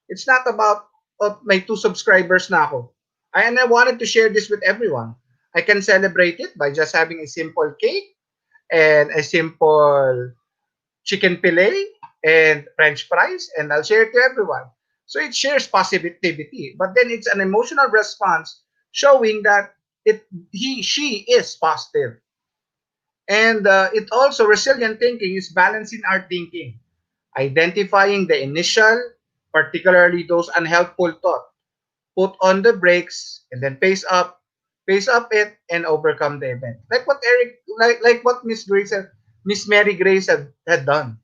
F: it's not about, oh, may 2 subscribers na ako. And I wanted to share this with everyone. I can celebrate it by just having a simple cake and a simple chicken fillet and French fries, and I'll share it to everyone. So it shares positivity, but then it's an emotional response showing that she is positive. And it also, resilient thinking is balancing our thinking, identifying the initial, particularly those unhelpful thoughts, put on the brakes, and then pace up it, and overcome the event. Like what Miss Mary Grace had done.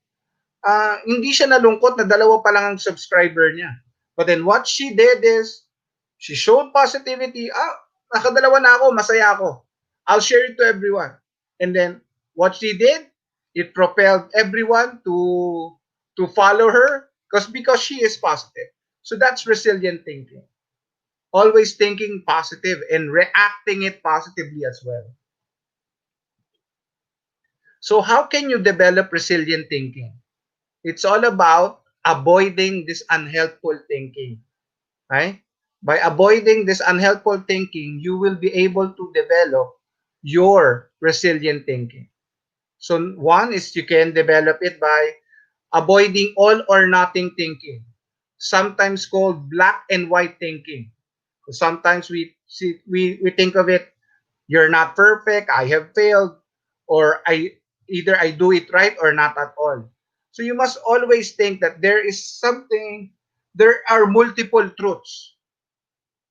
F: Hindi siya nalungkot na dalawa pa lang ang subscriber niya. But then what she did is, she showed positivity. Nakadalawa na ako, masaya ako. I'll share it to everyone. And then what she did, it propelled everyone to follow her because she is positive. So that's resilient thinking. Always thinking positive and reacting it positively as well. So how can you develop resilient thinking? It's all about avoiding this unhelpful thinking. Right? By avoiding this unhelpful thinking, you will be able to develop your resilient thinking. So one is, you can develop it by avoiding all or nothing thinking, sometimes called black and white thinking. Sometimes we think of it, you're not perfect, I have failed, or I do it right or not at all. So you must always think that there are multiple truths,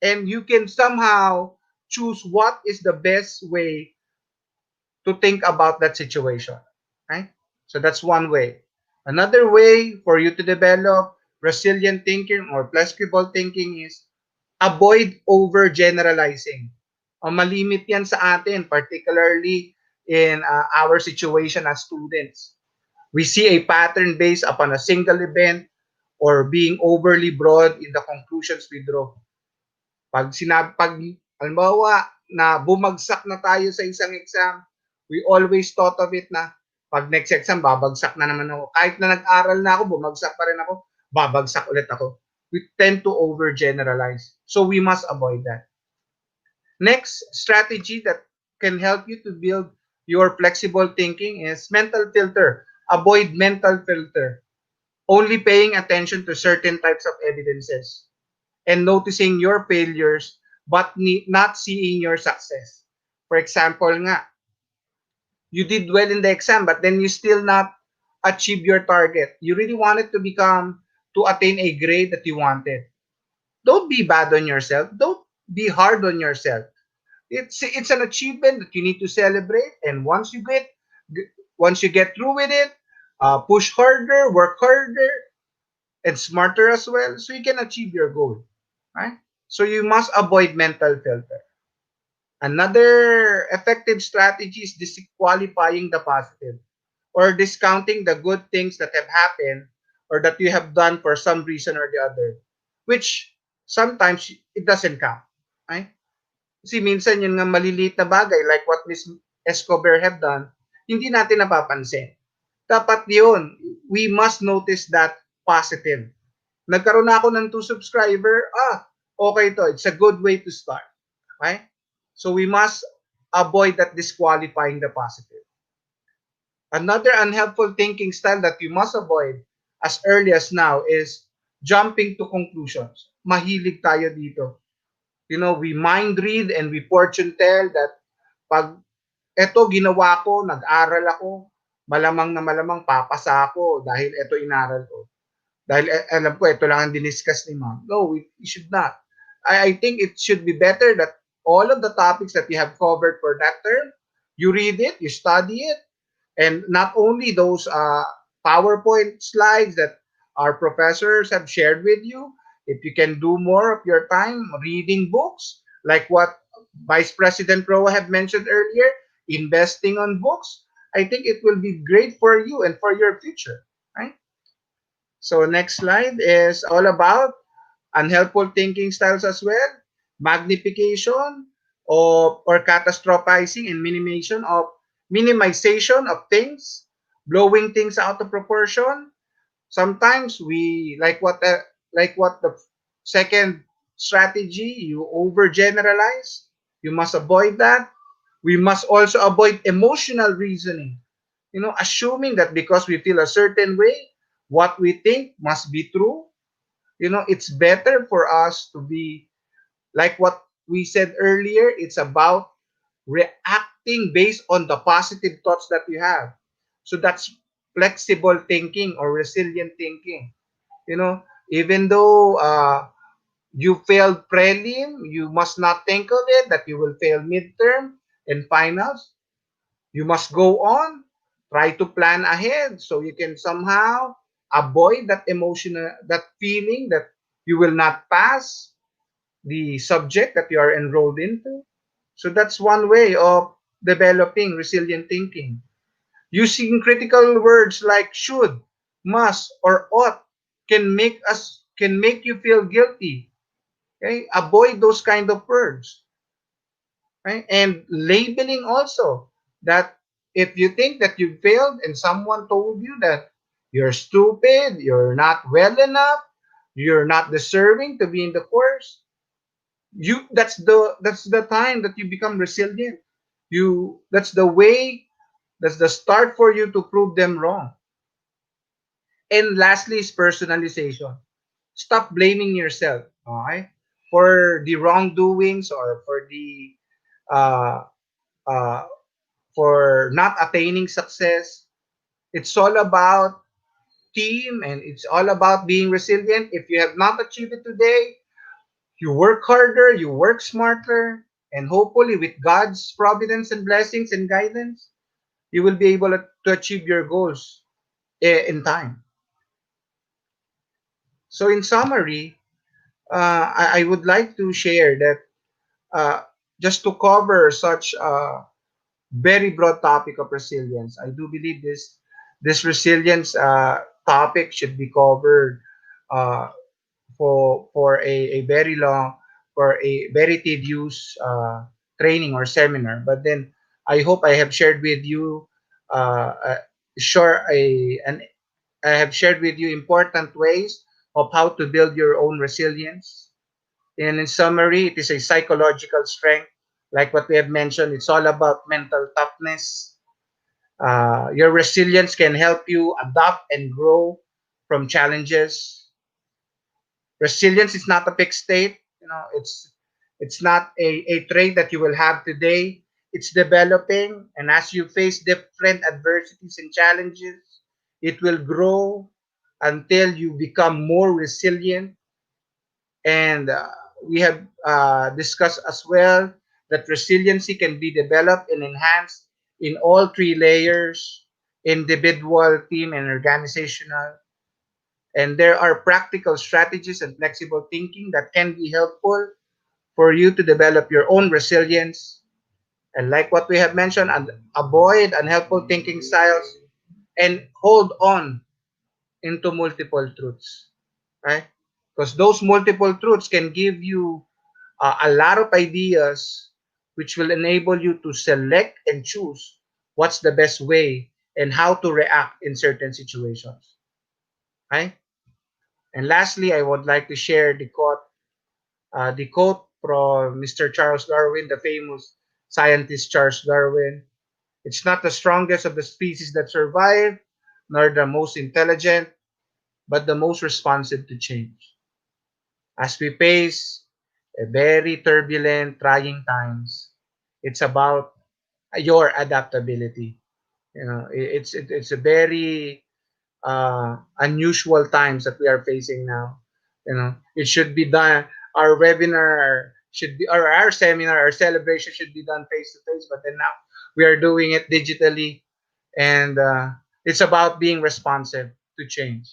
F: and you can somehow choose what is the best way to think about that situation. Right? So that's one way. Another way for you to develop resilient thinking or flexible thinking is avoid overgeneralizing. Malimit yan sa atin, particularly in our situation as students. We see a pattern based upon a single event or being overly broad in the conclusions we draw. Halimbawa, na bumagsak na tayo sa isang exam, we always thought of it na pag next exam, babagsak na naman ako. Kahit na nag-aral na ako, bumagsak pa rin ako, babagsak ulit ako. We tend to overgeneralize. So we must avoid that. Next strategy that can help you to build your flexible thinking is mental filter. Avoid mental filter. Only paying attention to certain types of evidences and noticing your failures but not seeing your success. For example nga, you did well in the exam but then you still not achieve your target. You really wanted to attain a grade that you wanted. Don't be bad on yourself. Don't be hard on yourself. It's an achievement that you need to celebrate, and once you get through with it, push harder, work harder, and smarter as well, so you can achieve your goal. Right? So you must avoid mental filter. Another effective strategy is disqualifying the positive or discounting the good things that have happened or that you have done for some reason or the other, which sometimes it doesn't count. Right? Kasi minsan yung nga maliliit na bagay like what Miss Escobar have done, hindi natin napapansin. Dapat yun, we must notice that positive. Nagkaroon na ako ng 2 subscriber, okay to. It's a good way to start. Okay? So we must avoid that disqualifying the positive. Another unhelpful thinking style that you must avoid as early as now is jumping to conclusions. Mahilig tayo dito. We mind read and we fortune tell that pag eto ginawa ko, nag-aral ako, malamang na malamang papasa ako dahil eto inaral ko. Dahil alam ko, ito lang ang diniscuss ni ma'am. No, we should not. I think it should be better that all of the topics that you have covered for that term, you read it, you study it, and not only those PowerPoint slides that our professors have shared with you, if you can do more of your time reading books, like what Vice President Roa had mentioned earlier, investing on books, I think it will be great for you and for your future. Right? So next slide is all about unhelpful thinking styles as well, magnification or catastrophizing and minimization of things, blowing things out of proportion. Sometimes we like what the second strategy, you overgeneralize. You must avoid that. We must also avoid emotional reasoning. Assuming that because we feel a certain way, what we think must be true. It's better for us to be like what we said earlier. It's about reacting based on the positive thoughts that you have. So that's flexible thinking or resilient thinking. Even though you failed prelim, you must not think of it that you will fail midterm and finals. You must go on, try to plan ahead so you can somehow avoid that emotional, that feeling that you will not pass the subject that you are enrolled into. So that's one way of developing resilient thinking. Using critical words like should, must, or ought can make you feel guilty. Okay? Avoid those kind of words. Right? And labeling also that if you think that you failed and someone told you that you're stupid, you're not well enough, you're not deserving to be in the course, that's the time that you become resilient. That's the way, that's the start for you to prove them wrong. And lastly is personalization. Stop blaming yourself, okay, for the wrongdoings or uh, uh, for not attaining success. It's all about team and it's all about being resilient. If you have not achieved it today, you work harder, you work smarter, and hopefully with God's providence and blessings and guidance, you will be able to achieve your goals in time. So in summary, I would like to share that uh, just to cover such very broad topic of resilience. I do believe this resilience topic should be covered uh, for a very long, for a very tedious training or seminar. But then I hope I have shared with you sure a an I have shared with you important ways of how to build your own resilience. And in summary, it is a psychological strength. Like what we have mentioned, it's all about mental toughness, Your resilience can help you adapt and grow from challenges. Resilience is not a fixed state. It's not a trait that you will have today. It's developing, and as you face different adversities and challenges, it will grow until you become more resilient. And we have discussed as well that resiliency can be developed and enhanced in all three layers: individual, team, and organizational. And there are practical strategies and flexible thinking that can be helpful for you to develop your own resilience. And like what we have mentioned, and avoid unhelpful thinking styles and hold on into multiple truths, right? Because those multiple truths can give you a lot of ideas which will enable you to select and choose what's the best way and how to react in certain situations, right? And lastly, I would like to share the quote from Mr. Charles Darwin, the famous scientist Charles Darwin. It's not the strongest of the species that survive, nor the most intelligent, but the most responsive to change. As we face a very turbulent, trying times, it's about your adaptability. It's a very unusual times that we are facing now. It should be done. Our webinar should be, or our seminar, our celebration should be done face to face, but then now we are doing it digitally, and it's about being responsive to change.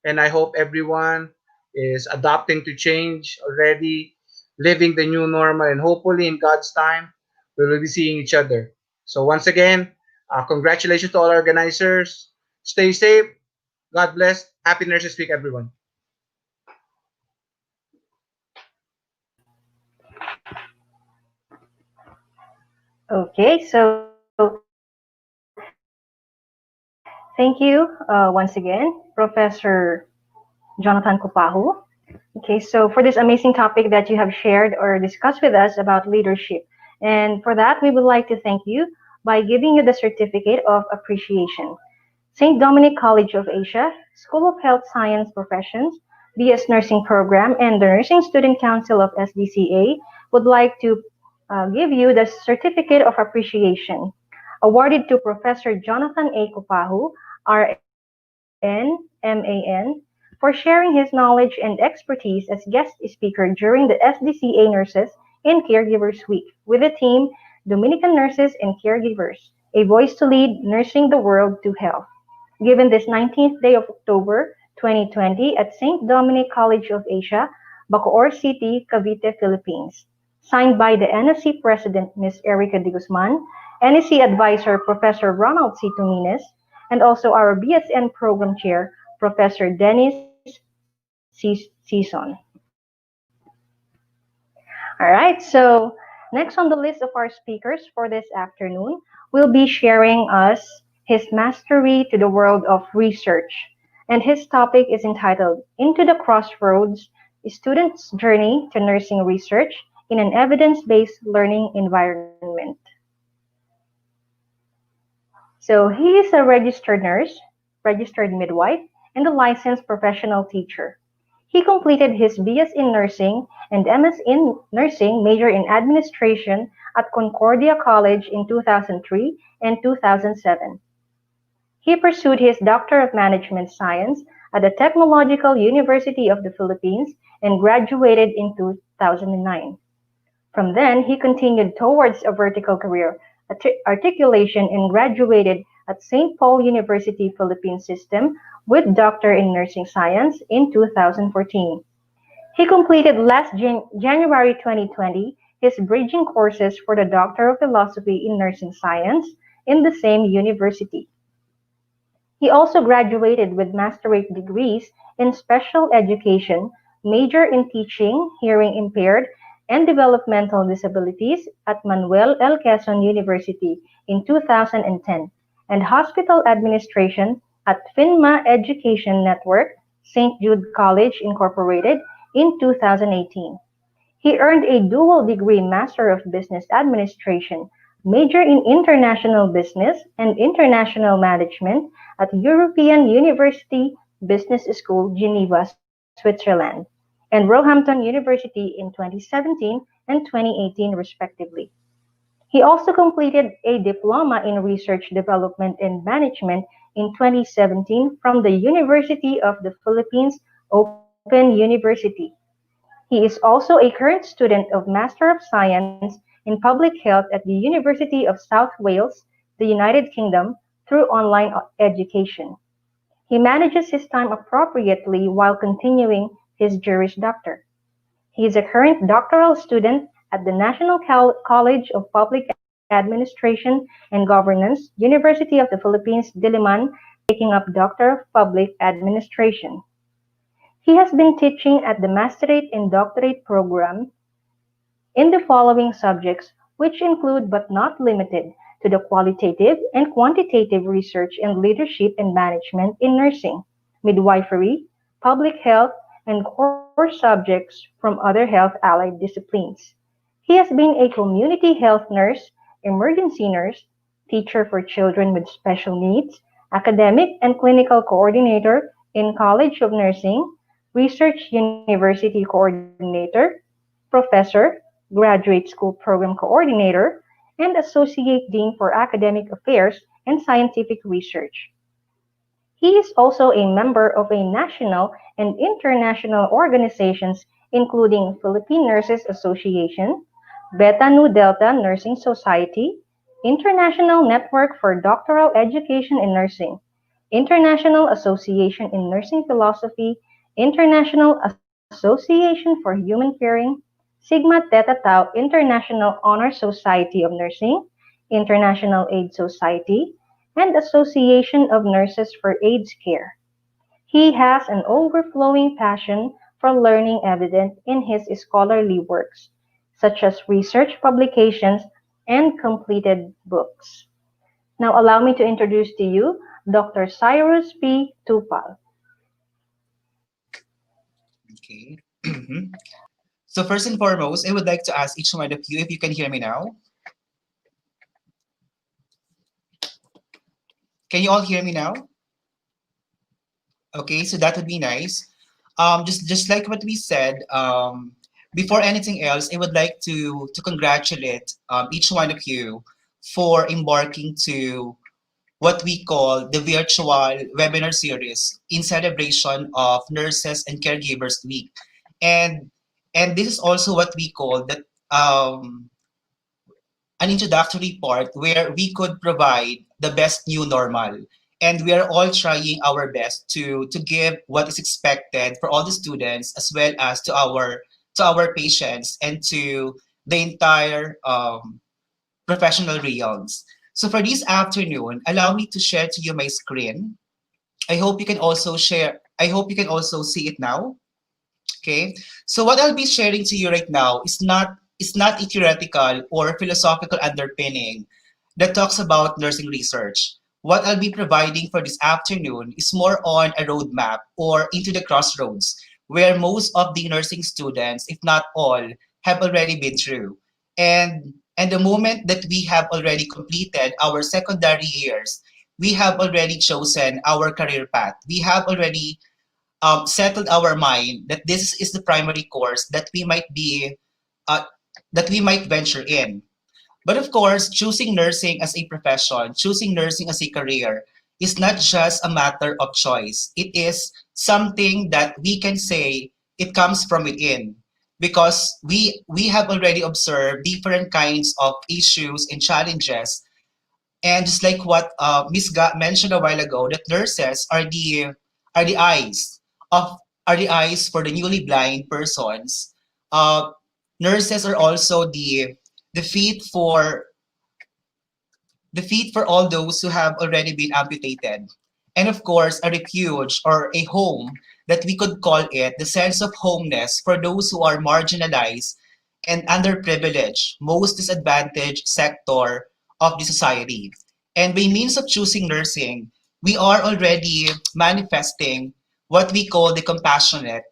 F: And I hope everyone is adapting to change already, living the new normal, and hopefully in God's time we will be seeing each other. So once again, congratulations to all organizers. Stay safe. God bless. Happy Nurses Week, everyone.
C: Okay, so thank you once again, Professor Jonathan Kupahu. Okay, so for this amazing topic that you have shared or discussed with us about leadership. And for that, we would like to thank you by giving you the Certificate of Appreciation. St. Dominic College of Asia, School of Health Science Professions, BS Nursing Program, and the Nursing Student Council of SDCA would like to give you the Certificate of Appreciation awarded to Professor Jonathan A. Kupahu, RN, MAN, for sharing his knowledge and expertise as guest speaker during the SDCA Nurses and Caregivers Week with the theme Dominican Nurses and Caregivers, a voice to lead nursing the world to health. Given this 19th day of October 2020 at St. Dominic College of Asia, Bacoor City, Cavite, Philippines. Signed by the NSC President Ms. Erica de Guzman, NSC Advisor Professor Ronald C. Tumines, and also our BSN Program Chair, Professor Dennis Season. All right, so next on the list of our speakers for this afternoon will be sharing us his mastery to the world of research. And his topic is entitled Into the Crossroads, a Student's Journey to Nursing Research in an Evidence-Based Learning Environment. So he is a registered nurse, registered midwife, and a licensed professional teacher. He completed his BS in Nursing and MS in Nursing major in Administration at Concordia College in 2003 and 2007. He pursued his Doctor of Management Science at the Technological University of the Philippines and graduated in 2009. From then, he continued towards a vertical career articulation and graduated at St. Paul University Philippine System with Doctor in Nursing Science in 2014. He completed last January 2020 his bridging courses for the Doctor of Philosophy in Nursing Science in the same university. He also graduated with masterate degrees in special education, major in teaching, hearing impaired, and developmental disabilities at Manuel L. Quezon University in 2010, and hospital administration at FINMA Education Network, St. Jude College Incorporated in 2018. He earned a dual degree Master of Business Administration Major in International Business and International Management at European University Business School, Geneva, Switzerland, and Roehampton University in 2017 and 2018, respectively. He also completed a diploma in research development and management in 2017 from the University of the Philippines Open University. He is also a current student of Master of Science in Public Health at the University of South Wales, the United Kingdom, through online education. He manages his time appropriately while continuing his Juris Doctor. He is a current doctoral student at the National College of Public Administration and Governance, University of the Philippines, Diliman, taking up Doctor of Public Administration. He has been teaching at the masterate and doctorate program in the following subjects, which include but not limited to the qualitative and quantitative research in leadership and management in nursing, midwifery, public health, and core subjects from other health allied disciplines. He has been a community health nurse, emergency nurse, teacher for children with special needs, academic and clinical coordinator in College of Nursing, research university coordinator, professor, graduate school program coordinator, and associate dean for academic affairs and scientific research. He is also a member of a national and international organizations including Philippine Nurses Association, Beta Nu Delta Nursing Society, International Network for Doctoral Education in Nursing, International Association in Nursing Philosophy, International Association for Human Caring, Sigma Theta Tau International Honor Society of Nursing, International AIDS Society, and Association of Nurses for AIDS Care. He has an overflowing passion for learning evident in his scholarly works, such as research publications and completed books. Now allow me to introduce to you Dr. Cyrus P. Tupal.
E: Okay. So first and foremost, I would like to ask each one of you if you can hear me now. Can you all hear me now? Okay, so that would be nice. Just like what we said, before anything else, I would like to congratulate each one of you for embarking to what we call the virtual webinar series in celebration of Nurses and Caregivers Week. And and this is also what we call that an introductory part where we could provide the best new normal. And we are all trying our best to give what is expected for all the students as well as to our patients and to the entire professional realms. So for this afternoon, allow me to share to you my screen. I hope you can also share. I hope you can also see it now. Okay. So what I'll be sharing to you right now is not a theoretical or philosophical underpinning that talks about nursing research. What I'll be providing for this afternoon is more on a roadmap or into the crossroads where most of the nursing students, if not all, have already been through. And the moment that we have already completed our secondary years, we have already chosen our career path. We have already settled our mind that this is the primary course uh, that we might venture in. But of course, choosing nursing as a profession, choosing nursing as a career, is not just a matter of choice. It is something that we can say it comes from within because we have already observed different kinds of issues and challenges. And just like what Ms. Ga mentioned a while ago, that nurses are the eyes of are the eyes for the newly blind persons. Nurses are also the feet for all those who have already been amputated. And of course, a refuge or a home that we could call it the sense of homeness for those who are marginalized and underprivileged, most disadvantaged sector of the society. And by means of choosing nursing, we are already manifesting what we call the compassionate,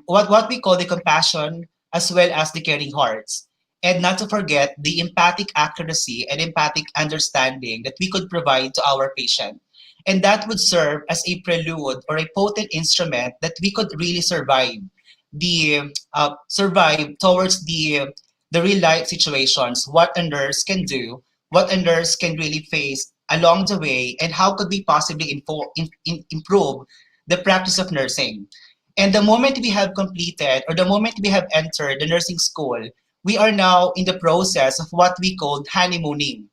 E: what we call the compassion as well as the caring hearts. and not to forget the empathic accuracy and empathic understanding that we could provide to our patient. And that would serve as a prelude or a potent instrument that we could really survive towards the real life situations, what a nurse can do, what a nurse can really face along the way, and how could we possibly improve the practice of nursing. And the moment we have completed, or the moment we have entered the nursing school, we are now in the process of what we called honeymooning,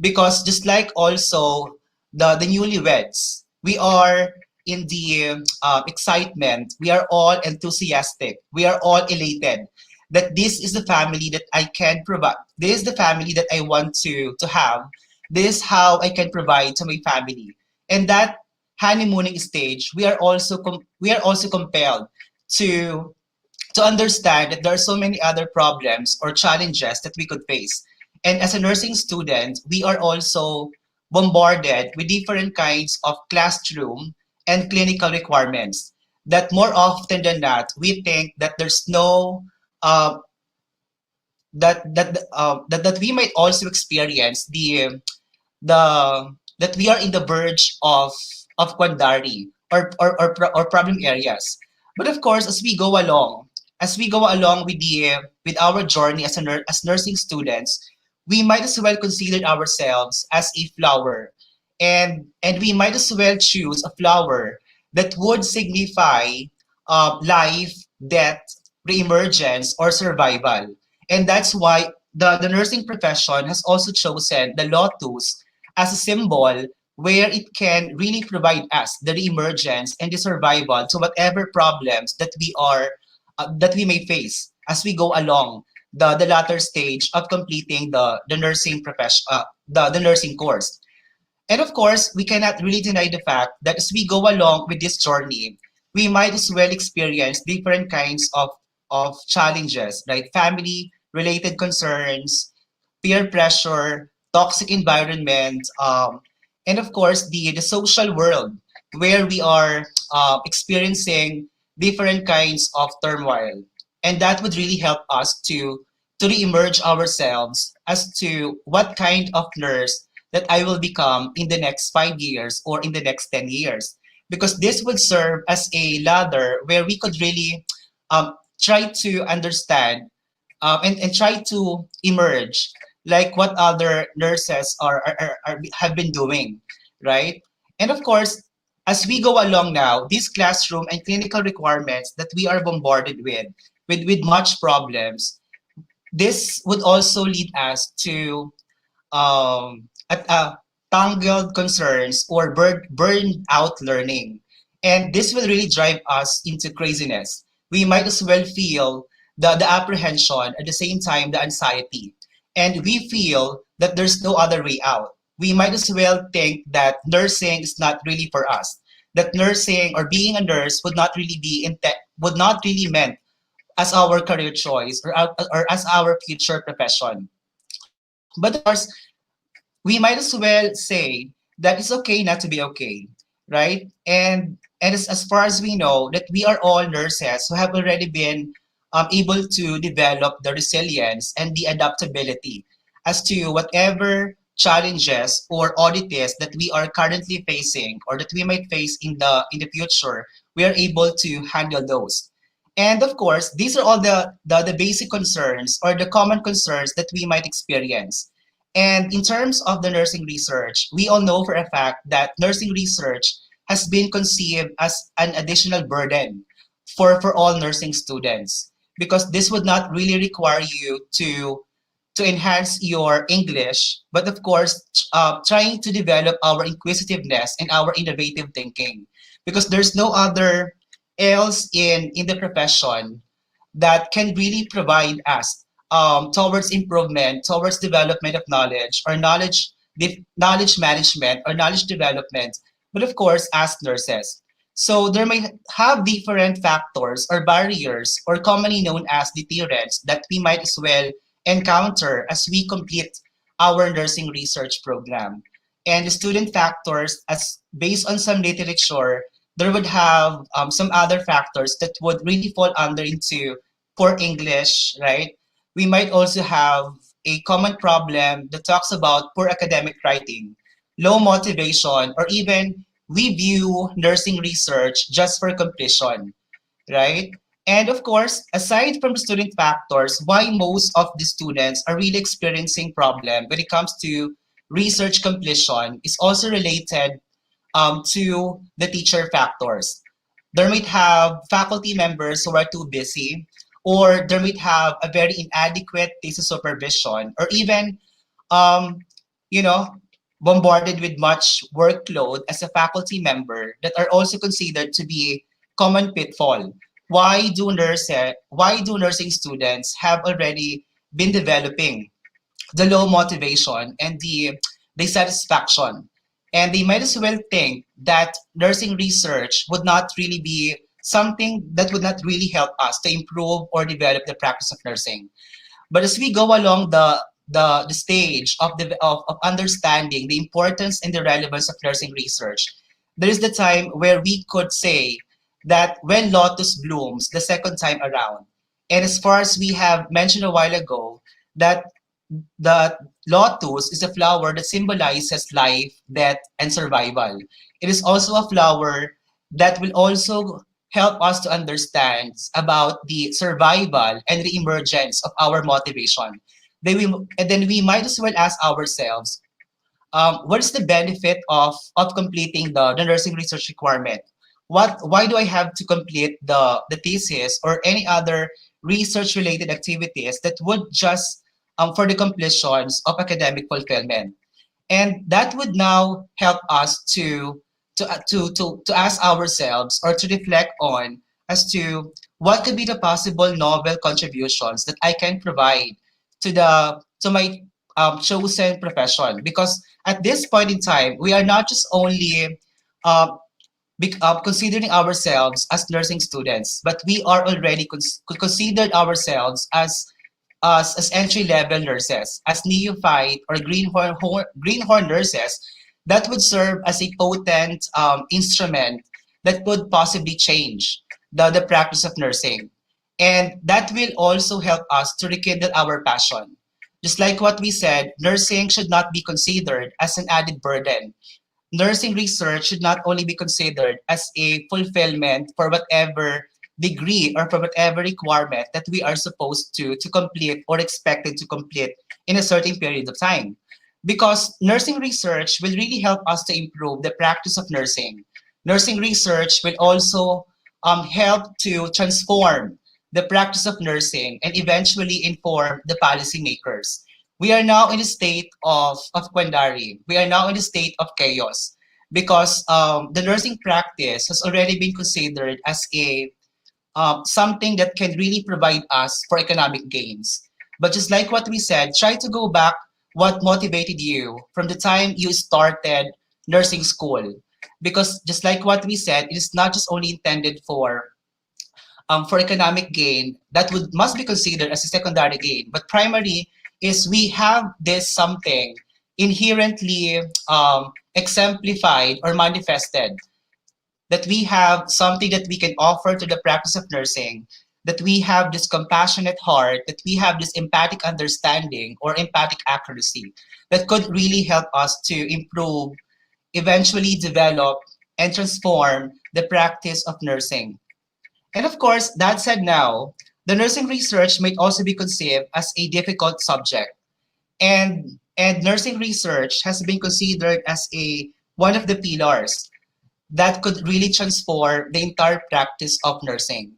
E: because just like also the newlyweds, we are in the excitement, we are all enthusiastic, we are all elated that this is the family that I can provide, this is the family that I want to have, this is how I can provide to my family. And that honeymooning stage, we are also compelled to to understand that there are so many other problems or challenges that we could face. And as a nursing student, we are also bombarded with different kinds of classroom and clinical requirements that more often than not, we think that there's no that we might also experience the that we are in the verge of quandary or problem areas. But of course, as we go along with the with our journey as as nursing students, we might as well consider ourselves as a flower, and we might as well choose a flower that would signify life, death, reemergence, or survival. And that's why the nursing profession has also chosen the lotus as a symbol where it can really provide us the reemergence and the survival to whatever problems that we may face as we go along the latter stage of completing the nursing profession the nursing course. And of course, we cannot really deny the fact that as we go along with this journey, we might as well experience different kinds of challenges, like family related concerns, peer pressure, toxic environment, and of course the social world where we are experiencing different kinds of turmoil. And that would really help us to reemerge ourselves as to what kind of nurse that I will become in the next 5 years or in the next 10 years. Because this would serve as a ladder where we could really try to understand and try to emerge like what other nurses have been doing, right? And of course, as we go along now, these classroom and clinical requirements that we are bombarded with much problems, this would also lead us to tangled concerns or burned out learning. And this will really drive us into craziness. We might as well feel the apprehension at the same time the anxiety. And we feel that there's no other way out. We might as well think that nursing is not really for us. That nursing or being a nurse would not really meant as our career choice or as our future profession. But of course, we might as well say that it's okay not to be okay, right? And as far as we know, that we are all nurses who have already been able to develop the resilience and the adaptability as to whatever challenges or oddities that we are currently facing or that we might face in the future. We are able to handle those. And of course, these are all the basic concerns or the common concerns that we might experience. And in terms of the nursing research, we all know for a fact that nursing research has been conceived as an additional burden for all nursing students because this would not really require you to enhance your English, but of course, trying to develop our inquisitiveness and our innovative thinking because there's no other else in the profession that can really provide us towards improvement, towards development of knowledge or knowledge management or knowledge development, but of course, as nurses. So there may have different factors or barriers or commonly known as deterrents that we might as well encounter as we complete our nursing research program. And the student factors, as based on some literature, there would have some other factors that would really fall under into poor English, right? we might also have a common problem that talks about poor academic writing, low motivation, or even we view nursing research just for completion, right? And of course, aside from the student factors, why most of the students are really experiencing problem when it comes to research completion is also related to the teacher factors. There might have faculty members who are too busy, or there might have a very inadequate thesis supervision, or even, um, you know, bombarded with much workload as a faculty member that are also considered to be common pitfall. Why do nursing students have already been developing the low motivation and the satisfaction. And they might as well think that nursing research would not really be something that would not really help us to improve or develop the practice of nursing. But as we go along the stage of understanding the importance and the relevance of nursing research, there is the time where we could say that when lotus blooms the second time around, and as far as we have mentioned a while ago, that the lotus is a flower that symbolizes life, death, and survival. It is also a flower that will also help us to understand about the survival and the emergence of our motivation. And then we might as well ask ourselves, what is the benefit of completing the nursing research requirement? Why do I have to complete the thesis or any other research related activities that would just for the completions of academic fulfillment? And that would now help us to ask ourselves or to reflect on as to what could be the possible novel contributions that I can provide to my chosen profession. Because at this point in time, we are not just only considering ourselves as nursing students, but we are already considered ourselves as entry level nurses, as neophyte or greenhorn nurses that would serve as a potent instrument that could possibly change the practice of nursing. And that will also help us to rekindle our passion. Just like what we said, nursing should not be considered as an added burden. Nursing research should not only be considered as a fulfillment for whatever degree or for whatever requirement that we are supposed to complete or expected to complete in a certain period of time. Because nursing research will really help us to improve the practice of nursing. Nursing research will also help to transform the practice of nursing and eventually inform the policymakers. We are now in a state of quandary. We are now in a state of chaos because the nursing practice has already been considered as a something that can really provide us for economic gains. But just like what we said, try to go back what motivated you from the time you started nursing school. Because just like what we said, it is not just only intended for economic gain that would must be considered as a secondary gain, but primary is we have this something inherently exemplified or manifested, that we have something that we can offer to the practice of nursing, that we have this compassionate heart, that we have this empathic understanding or empathic accuracy that could really help us to improve, eventually develop, and transform the practice of nursing. And of course, that said now, the nursing research might also be conceived as a difficult subject. And nursing research has been considered as a one of the pillars that could really transform the entire practice of nursing.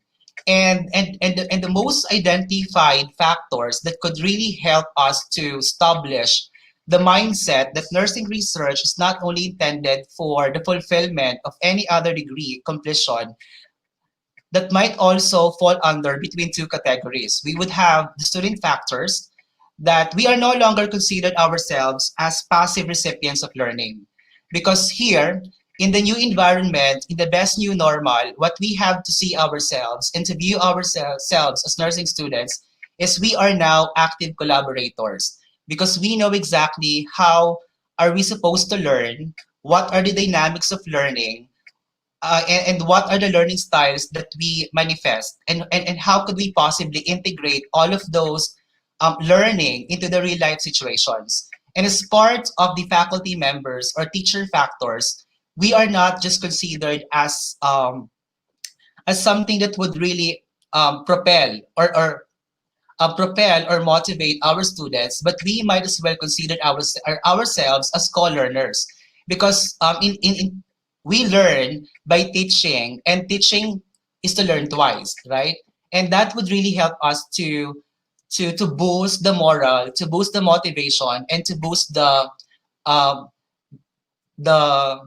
E: And the most identified factors that could really help us to establish the mindset that nursing research is not only intended for the fulfillment of any other degree completion, that might also fall under between two categories. We would have the student factors, that we are no longer considered ourselves as passive recipients of learning. Because here, in the new environment, in the best new normal, what we have to see ourselves and to view ourselves as nursing students is we are now active collaborators, because we know exactly how are we supposed to learn, what are the dynamics of learning, and what are the learning styles that we manifest, and how could we possibly integrate all of those learning into the real life situations. And as part of the faculty members or teacher factors, we are not just considered as something that would really propel or motivate our students, but we might as well consider ourselves as co-learners because we learn by teaching, and teaching is to learn twice, right? And that would really help us to boost the moral, to boost the motivation, and to boost um, the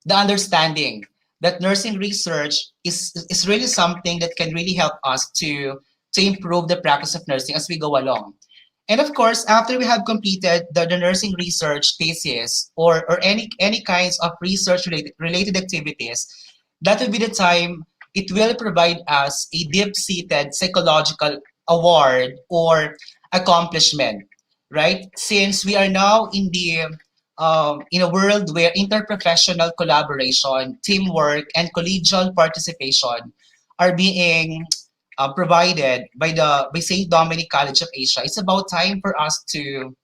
E: the understanding that nursing research is really something that can really help us to improve the practice of nursing as we go along. And of course, after we have completed the nursing research thesis or any kinds of research related activities, that will be the time it will provide us a deep-seated psychological award or accomplishment, right? Since we are now in a world where interprofessional collaboration, teamwork, and collegial participation are being provided by St. Dominic College of Asia, it's about time for us to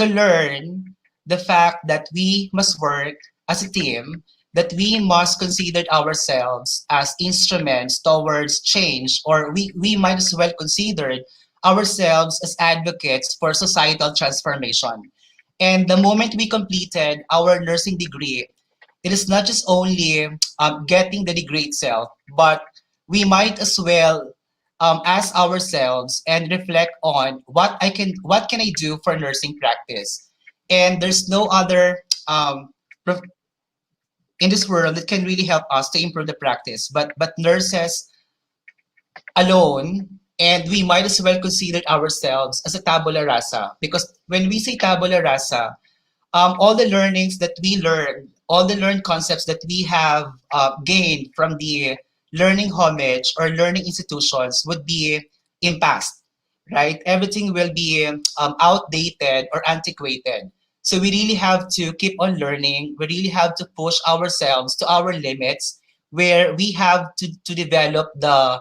E: learn the fact that we must work as a team, that we must consider ourselves as instruments towards change, or we might as well consider ourselves as advocates for societal transformation. And the moment we completed our nursing degree, it is not just only getting the degree itself, but we might as well ask ourselves and reflect on what can I do for nursing practice. And there's no other prof- in this world that can really help us to improve the practice, but nurses alone. And we might as well consider ourselves as a tabula rasa, because when we say tabula rasa, all the learnings that we learn, all the learned concepts that we have gained from the learning homage or learning institutions would be in past, right? Everything will be outdated or antiquated. So we really have to keep on learning. We really have to push ourselves to our limits, where we have to develop the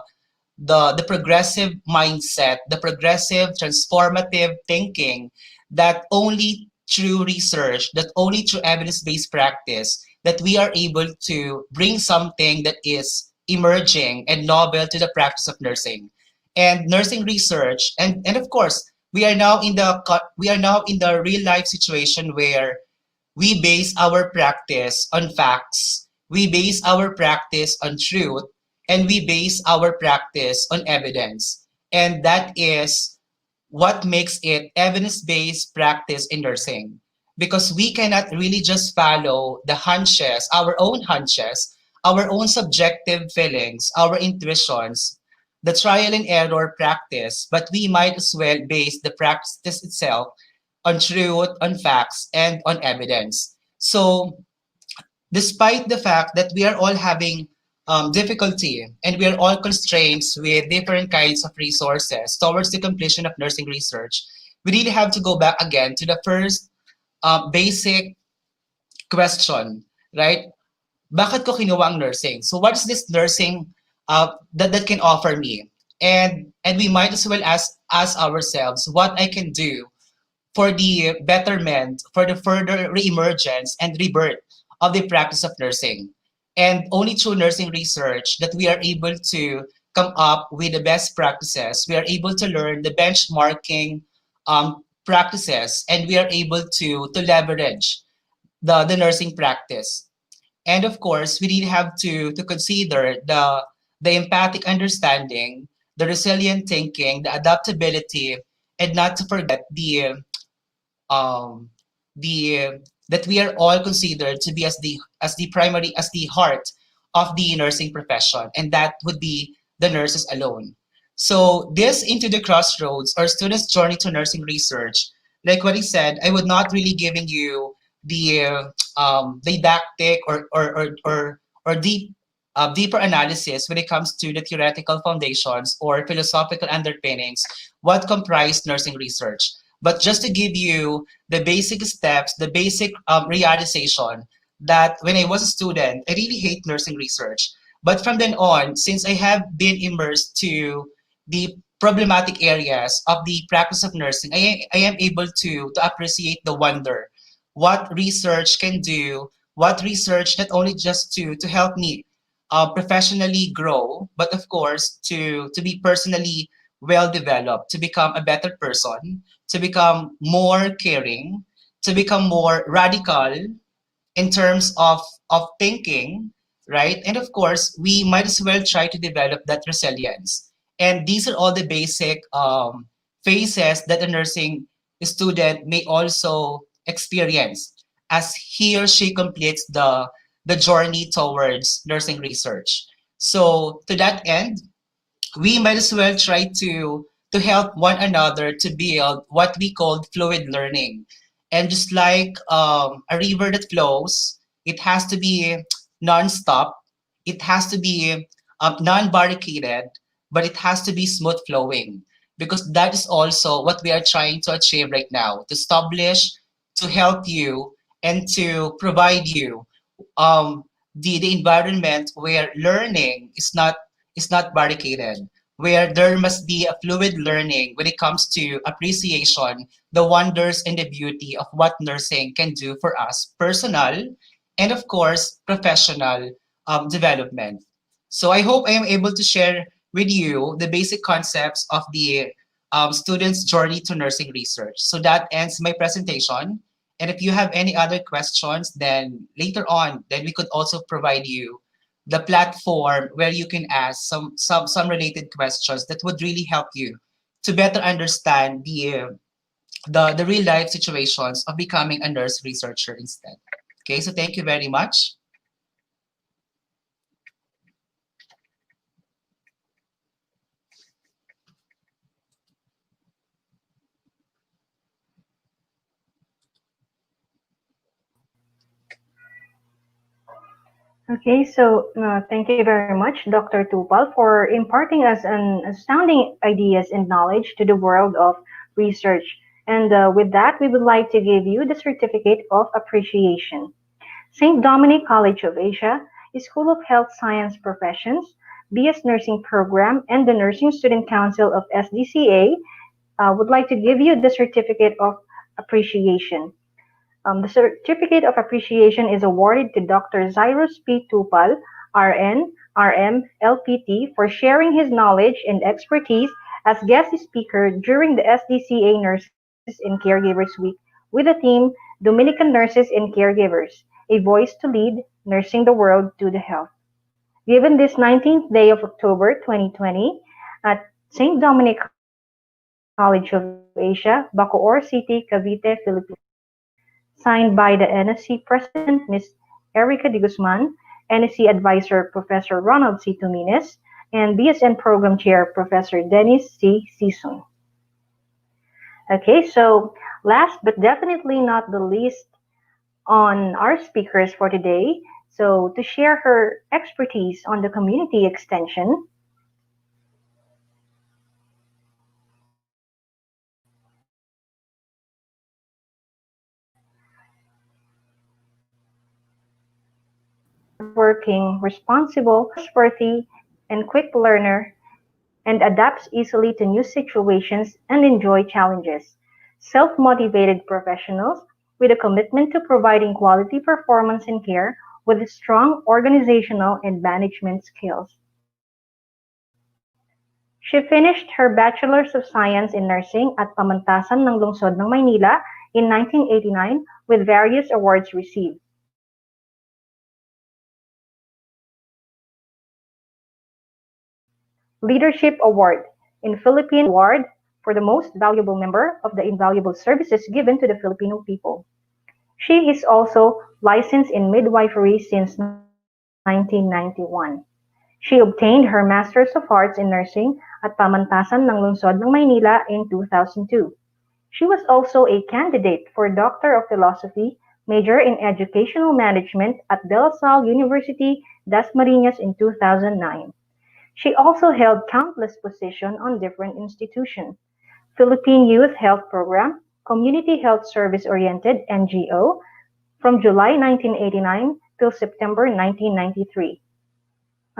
E: progressive mindset, the progressive transformative thinking that only through research, that only through evidence-based practice, that we are able to bring something that is emerging and novel to the practice of nursing. And nursing research, and of course, we are now in the real life situation where we base our practice on facts, we base our practice on truth, and we base our practice on evidence. And that is what makes it evidence-based practice in nursing. Because we cannot really just follow the hunches, our own subjective feelings, our intuitions, the trial and error practice, but we might as well base the practice itself on truth, on facts, and on evidence. So despite the fact that we are all having difficulty and we are all constrained with different kinds of resources towards the completion of nursing research, we really have to go back again to the first basic question, right? Bakit ko kinuha ang nursing? So what is this nursing that can offer me? And we might as well ask ourselves what I can do for the betterment, for the further reemergence and rebirth of the practice of nursing. And only through nursing research that we are able to come up with the best practices. We are able to learn the benchmarking practices, and we are able to leverage the nursing practice. And of course, we really have to consider the empathic understanding, the resilient thinking, the adaptability, and not to forget um, the that we are all considered to be as the heart of the nursing profession, and that would be the nurses alone. So this into the crossroads or students' journey to nursing research, like what he said, I would not really giving you the didactic or deeper analysis when it comes to the theoretical foundations or philosophical underpinnings what comprise nursing research. But just to give you the basic steps, the basic realization that when I was a student, I really hate nursing research. But from then on, since I have been immersed to the problematic areas of the practice of nursing, I am able to appreciate the wonder, what research can do, what research not only just to help me professionally grow, but of course to be personally well developed, to become a better person, to become more caring, to become more radical in terms of thinking, right? And of course, we might as well try to develop that resilience. And these are all the basic phases that a nursing student may also experience as he or she completes the journey towards nursing research. So to that end, we might as well try to help one another to build what we call fluid learning. And just like a river that flows, it has to be non-stop, it has to be non-barricaded, but it has to be smooth flowing, because that is also what we are trying to achieve right now, to establish, to help you, and to provide you um, the environment where learning is not barricaded, where there must be a fluid learning when it comes to appreciation, the wonders and the beauty of what nursing can do for us, personal and of course professional development. So I hope I am able to share with you the basic concepts of the student's journey to nursing research. So that ends my presentation. And if you have any other questions, then later on, then we could also provide you the platform where you can ask some related questions that would really help you to better understand the real life situations of becoming a nurse researcher instead. Okay, so thank you very much.
C: Okay, so thank you very much, Dr. Tupal, for imparting us an astounding ideas and knowledge to the world of research. And with that, we would like to give you the Certificate of Appreciation. St. Dominic College of Asia, School of Health Science Professions, BS Nursing Program, and the Nursing Student Council of SDCA would like to give you the Certificate of Appreciation. The Certificate of Appreciation is awarded to Dr. Zyrus P. Tupal, RN, RM, LPT, for sharing his knowledge and expertise as guest speaker during the SDCA Nurses and Caregivers Week with the theme Dominican Nurses and Caregivers, a voice to lead, nursing the world to the health. Given this 19th day of October 2020 at St. Dominic College of Asia, Bacoor City, Cavite, Philippines. Signed by the NSC President, Ms. Erica de Guzman, NSC Advisor, Professor Ronald C. Tumines, and BSN Program Chair, Professor Dennis C. Sison. Okay, so last but definitely not the least on our speakers for today, so to share her expertise on the community extension, hardworking, responsible, trustworthy, and quick learner, and adapts easily to new situations and enjoy challenges. Self-motivated professionals with a commitment to providing quality performance and care with strong organizational and management skills. She finished her Bachelor's of Science in Nursing at Pamantasan ng Lungsod ng Maynila in 1989 with various awards received. Leadership Award in Philippine Award for the most valuable member of the invaluable services given to the Filipino people. She is also licensed in midwifery since 1991. She obtained her Master's of Arts in Nursing at Pamantasan ng Lungsod ng Maynila in 2002. She was also a candidate for Doctor of Philosophy, major in Educational Management at De La Salle University, Dasmariñas in 2009. She also held countless positions on different institutions: Philippine Youth Health Program, Community Health Service-Oriented NGO, from July 1989 till September 1993.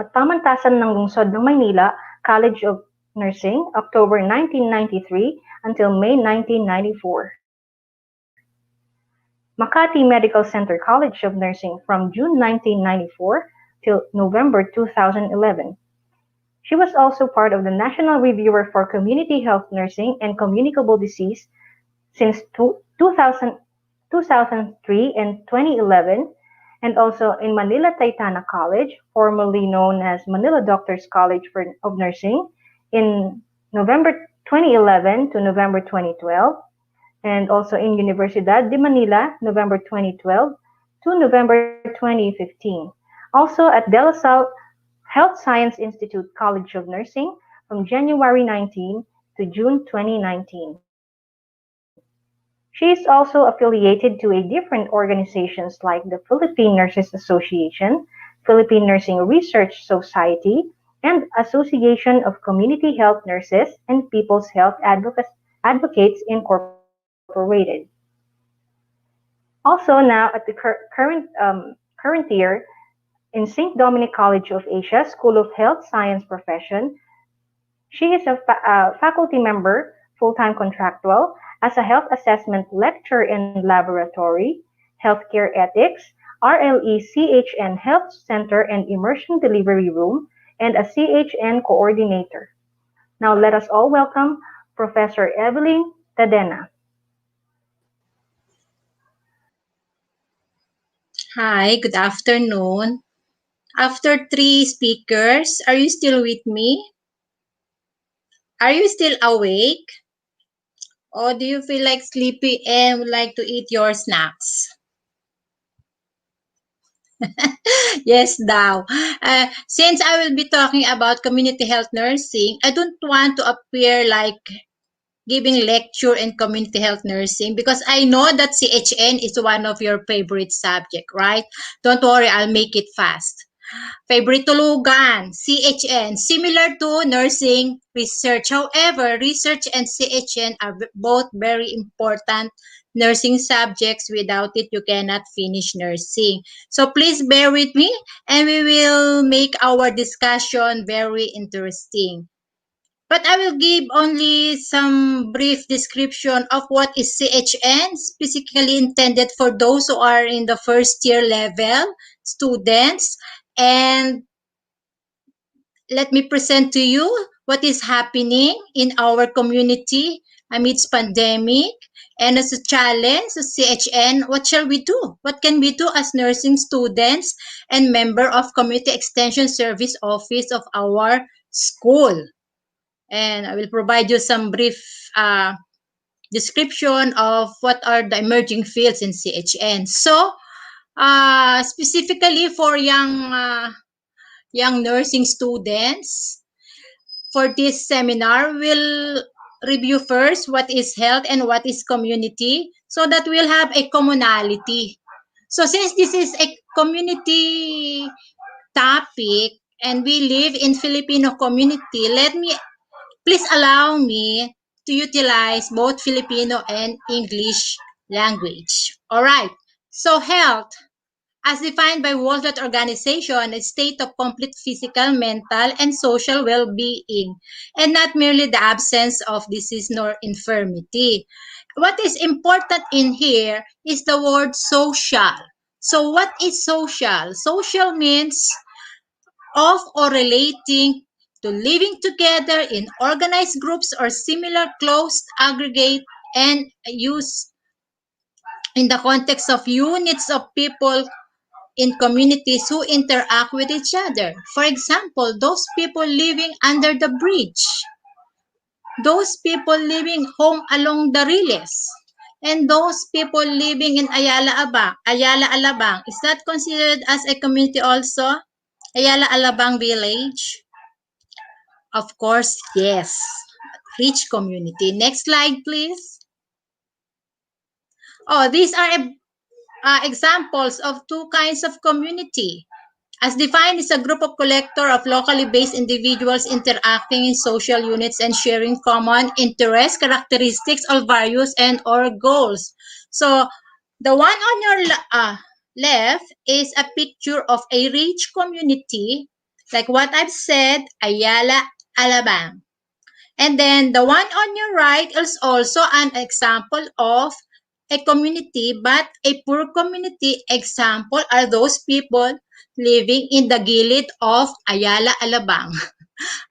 C: At Pamantasan ng Lungsod ng Maynila College of Nursing, October 1993 until May 1994. Makati Medical Center College of Nursing from June 1994 till November 2011. She was also part of the National Reviewer for Community Health Nursing and Communicable Disease since 2003 and 2011, and also in Manila Taytana College, formerly known as Manila Doctors College of Nursing, in November 2011 to November 2012, and also in Universidad de Manila, November 2012 to November 2015. Also at De La Salle Health Science Institute College of Nursing from January 19 to June 2019. She is also affiliated to a different organizations like the Philippine Nurses Association, Philippine Nursing Research Society, and Association of Community Health Nurses and People's Health Advocates Incorporated. Also now at the current year in St. Dominic College of Asia School of Health Science Profession, she is a faculty member, full-time contractual, as a health assessment lecturer in laboratory, healthcare ethics, RLE CHN Health Center and Immersion Delivery Room, and a CHN coordinator. Now let us all welcome Professor Evelyn Tadena.
G: Hi, good afternoon. After three speakers, are you still with me? Are you still awake? Or do you feel like sleepy and would like to eat your snacks? Yes, daw. Since I will be talking about community health nursing, I don't want to appear like giving lecture in community health nursing because I know that CHN is one of your favorite subject, right? Don't worry, I'll make it fast. Favorite tulugan, CHN, similar to nursing research. However, research and CHN are both very important nursing subjects. Without it, you cannot finish nursing. So please bear with me and we will make our discussion very interesting. But I will give only some brief description of what is CHN, specifically intended for those who are in the first year level students. And let me present to you what is happening in our community amidst pandemic. And as a challenge, as CHN, what shall we do? What can we do as nursing students and member of Community Extension Service Office of our school? And I will provide you some brief description of what are the emerging fields in CHN. So, specifically for young nursing students, for this seminar, we'll review first what is health and what is community so that we'll have a commonality. So since this is a community topic and we live in Filipino community, please allow me to utilize both Filipino and English language. All right. So health, as defined by World Health Organization, a state of complete physical, mental, and social well-being, and not merely the absence of disease nor infirmity. What is important in here is the word social. So what is social? Social means of or relating to living together in organized groups or similar closed aggregate and use in the context of units of people in communities who interact with each other. For example, those people living under the bridge, those people living home along the Riles, and those people living in Ayala Alabang. Is that considered as a community also? Ayala Alabang village? Of course, yes. Rich community. Next slide, please. Oh, these are examples of two kinds of community. As defined is a group of collector of locally based individuals interacting in social units and sharing common interests, characteristics, or values and or goals. So the one on your left is a picture of a rich community, like what I've said, Ayala, Alabang. And then the one on your right is also an example of a community, but a poor community example are those people living in the gilid of Ayala Alabang.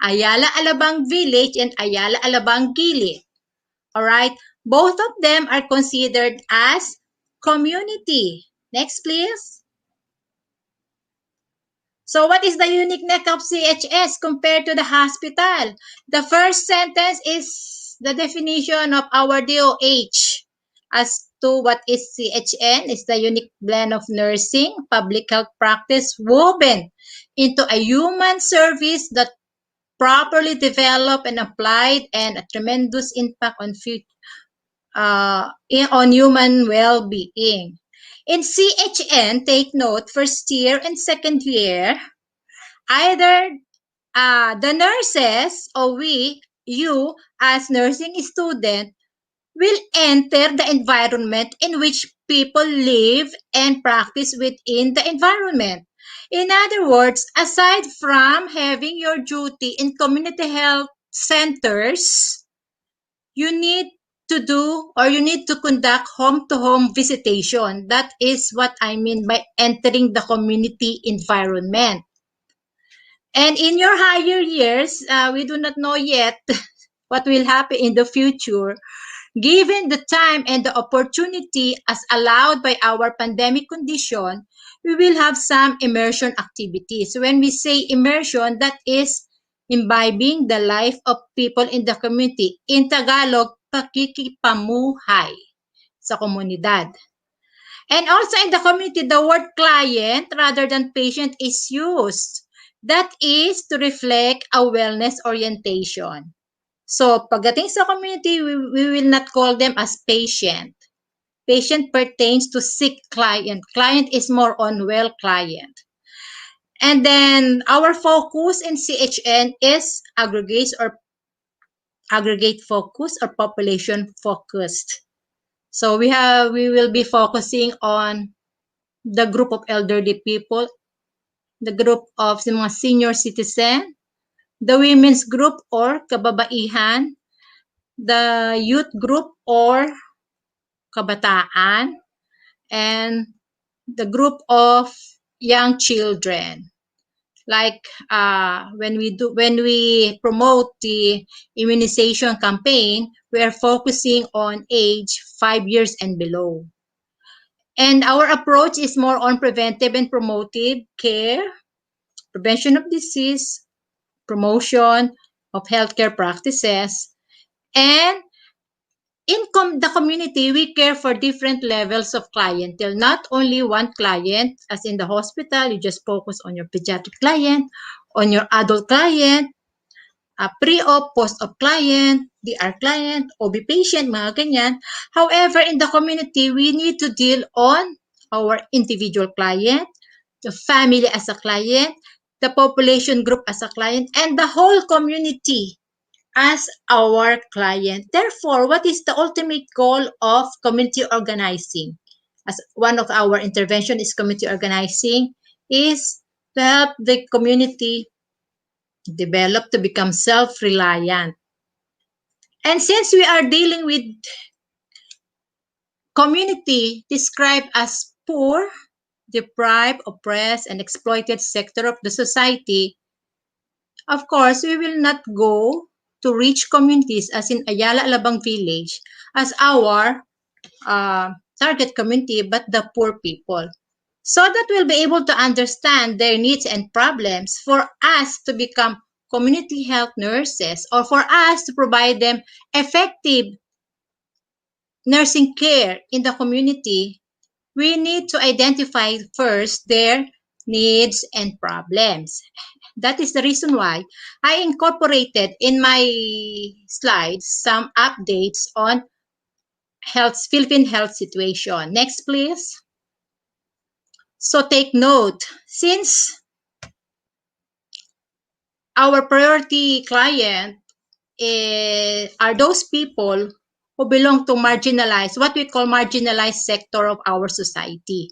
G: Ayala Alabang village and Ayala Alabang gilid. All right, both of them are considered as community. Next, please. So what is the uniqueness of CHS compared to the hospital? The first sentence is the definition of our DOH as to what is CHN. It's the unique blend of nursing, public health practice woven into a human service that properly developed and applied and a tremendous impact on human well-being. In CHN, take note, first year and second year, either the nurses or you as nursing student will enter the environment in which people live and practice within the environment. In other words, aside from having your duty in community health centers, you need you need to conduct home-to-home visitation. That is what I mean by entering the community environment. And in your higher years, we do not know yet what will happen in the future. Given the time and the opportunity as allowed by our pandemic condition, we will have some immersion activities. When we say immersion, that is imbibing the life of people in the community. In Tagalog, pakikipamuhay sa komunidad. And also in the community, the word client rather than patient is used. That is to reflect a wellness orientation. So, pagdating sa community, we will not call them as patient. Patient pertains to sick client. Client is more on well client. And then our focus in CHN is aggregate focus or population focused. So we will be focusing on the group of elderly people, the group of mga senior citizen, the women's group or kababaihan, the youth group or kabataan, and the group of young children. Like when we promote the immunization campaign, we are focusing on age 5 years and below. And our approach is more on preventive and promotive care, prevention of disease, promotion of healthcare practices, and in the community, we care for different levels of clientele, not only one client, as in the hospital, you just focus on your pediatric client, on your adult client, pre-op, post-op client, DR client, OB patient, mga ganyan. However, in the community, we need to deal on our individual client, the family as a client, the population group as a client, and the whole community as our client. Therefore, what is the ultimate goal of community organizing? As one of our intervention is community organizing, is to help the community develop to become self-reliant. And since we are dealing with community described as poor, deprived, oppressed, and exploited sector of the society, of course, we will not go to rich communities as in Ayala Alabang village as our target community, but the poor people. So that we'll be able to understand their needs and problems for us to become community health nurses or for us to provide them effective nursing care in the community, we need to identify first their needs and problems. That is the reason why I incorporated in my slides some updates on Philippine health situation. Next, please. So take note, since our priority client are those people who belong to what we call marginalized sector of our society.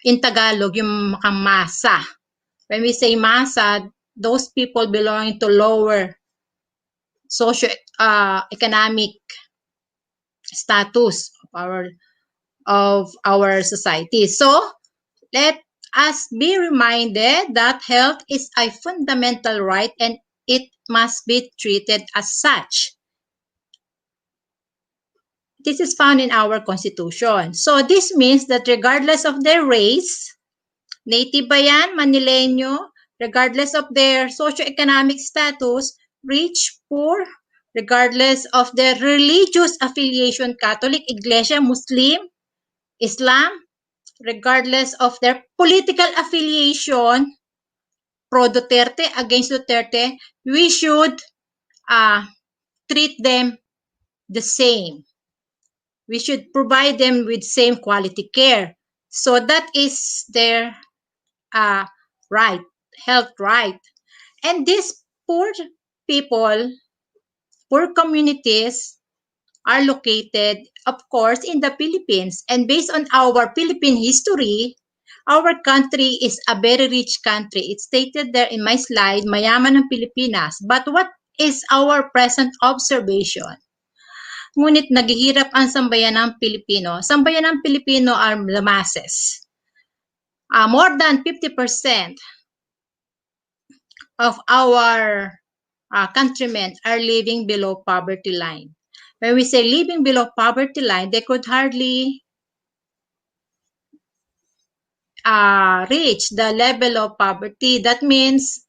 G: In Tagalog, yung mga masa. When we say masa, those people belonging to lower socio-economic status of our society. So let us be reminded that health is a fundamental right and it must be treated as such. This is found in our Constitution. So this means that regardless of their race, native ba yan, Manileño, regardless of their socioeconomic status, rich, poor, regardless of their religious affiliation, Catholic, Iglesia, Muslim, Islam, regardless of their political affiliation, pro Duterte, against Duterte, we should treat them the same. We should provide them with same quality care. So that is their right, health right. And these poor people, poor communities are located, of course, in the Philippines. And based on our Philippine history, our country is a very rich country. It's stated there in my slide, mayaman ng Pilipinas. But what is our present observation? Ngunit naghihirap ang sambayanang Pilipino. Sambayanang Pilipino are the masses. More than 50% of our countrymen are living below poverty line. When we say living below poverty line, they could hardly reach the level of poverty. That means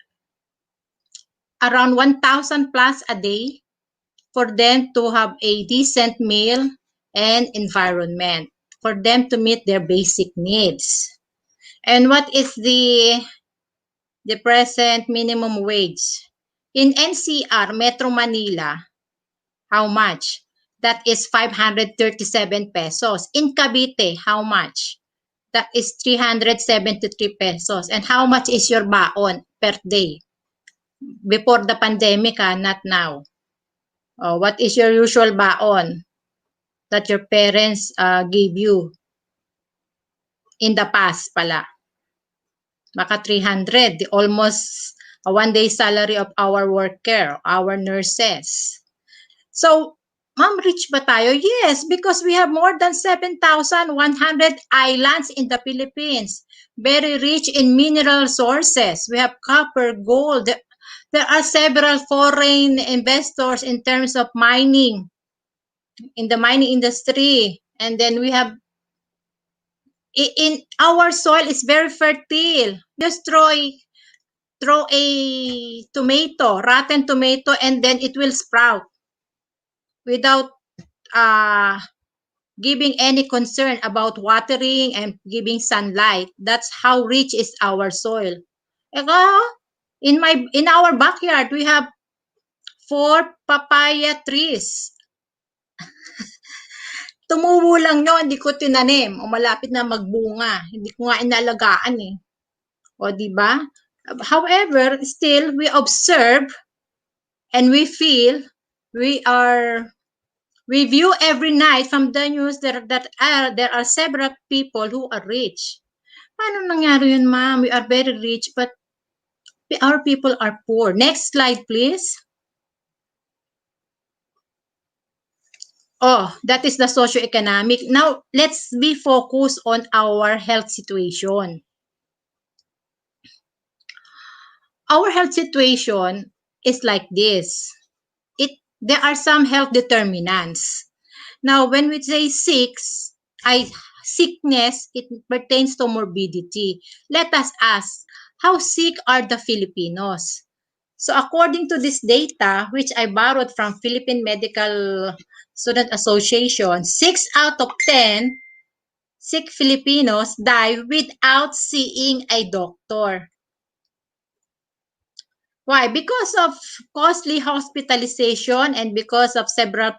G: around 1,000 plus a day for them to have a decent meal and environment, for them to meet their basic needs. And what is the present minimum wage? In NCR, Metro Manila, how much? That is 537 pesos. In Cavite, how much? That is 373 pesos. And how much is your baon per day? Before the pandemic, not now. What is your usual baon that your parents gave you in the past pala? Maka 300, almost a one-day salary of our worker, our nurses. So, ma'am, rich ba tayo? Yes, because we have more than 7,100 islands in the Philippines. Very rich in mineral sources. We have copper, gold. There are several foreign investors in terms of mining, in the mining industry. And then we have, in our soil is very fertile. Just throw a tomato, rotten tomato, and then it will sprout without giving any concern about watering and giving sunlight. That's how rich is our soil. In our backyard, we have 4 papaya trees. Tumubo lang yun, hindi ko tinanim. O malapit na magbunga. Hindi ko nga inalagaan eh. O diba? However, still, we observe and we feel, we view every night from the news that there are several people who are rich. Paano nangyari yun, ma'am? We are very rich, but our people are poor. Next slide, please. Oh, that is the socioeconomic. Now, let's be focused on our health situation. Our health situation is like this. There are some health determinants. Now, when we say sickness, it pertains to morbidity. Let us ask, how sick are the Filipinos? So according to this data, which I borrowed from Philippine Medical Student Association, 6 out of 10 sick Filipinos die without seeing a doctor. Why? Because of costly hospitalization and because of several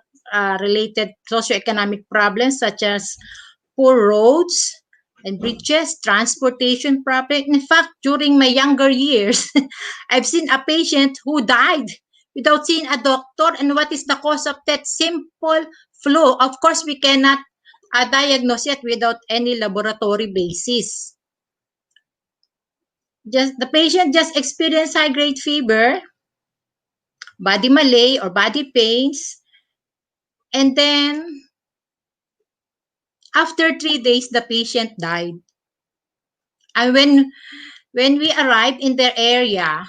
G: related socioeconomic problems such as poor roads and bridges, transportation problem. In fact, during my younger years, I've seen a patient who died without seeing a doctor. And what is the cause of that? Simple flu. Of course, we cannot diagnose it without any laboratory basis. The patient just experienced high-grade fever, body malaise or body pains. And then after 3 days, the patient died. And when we arrived in their area,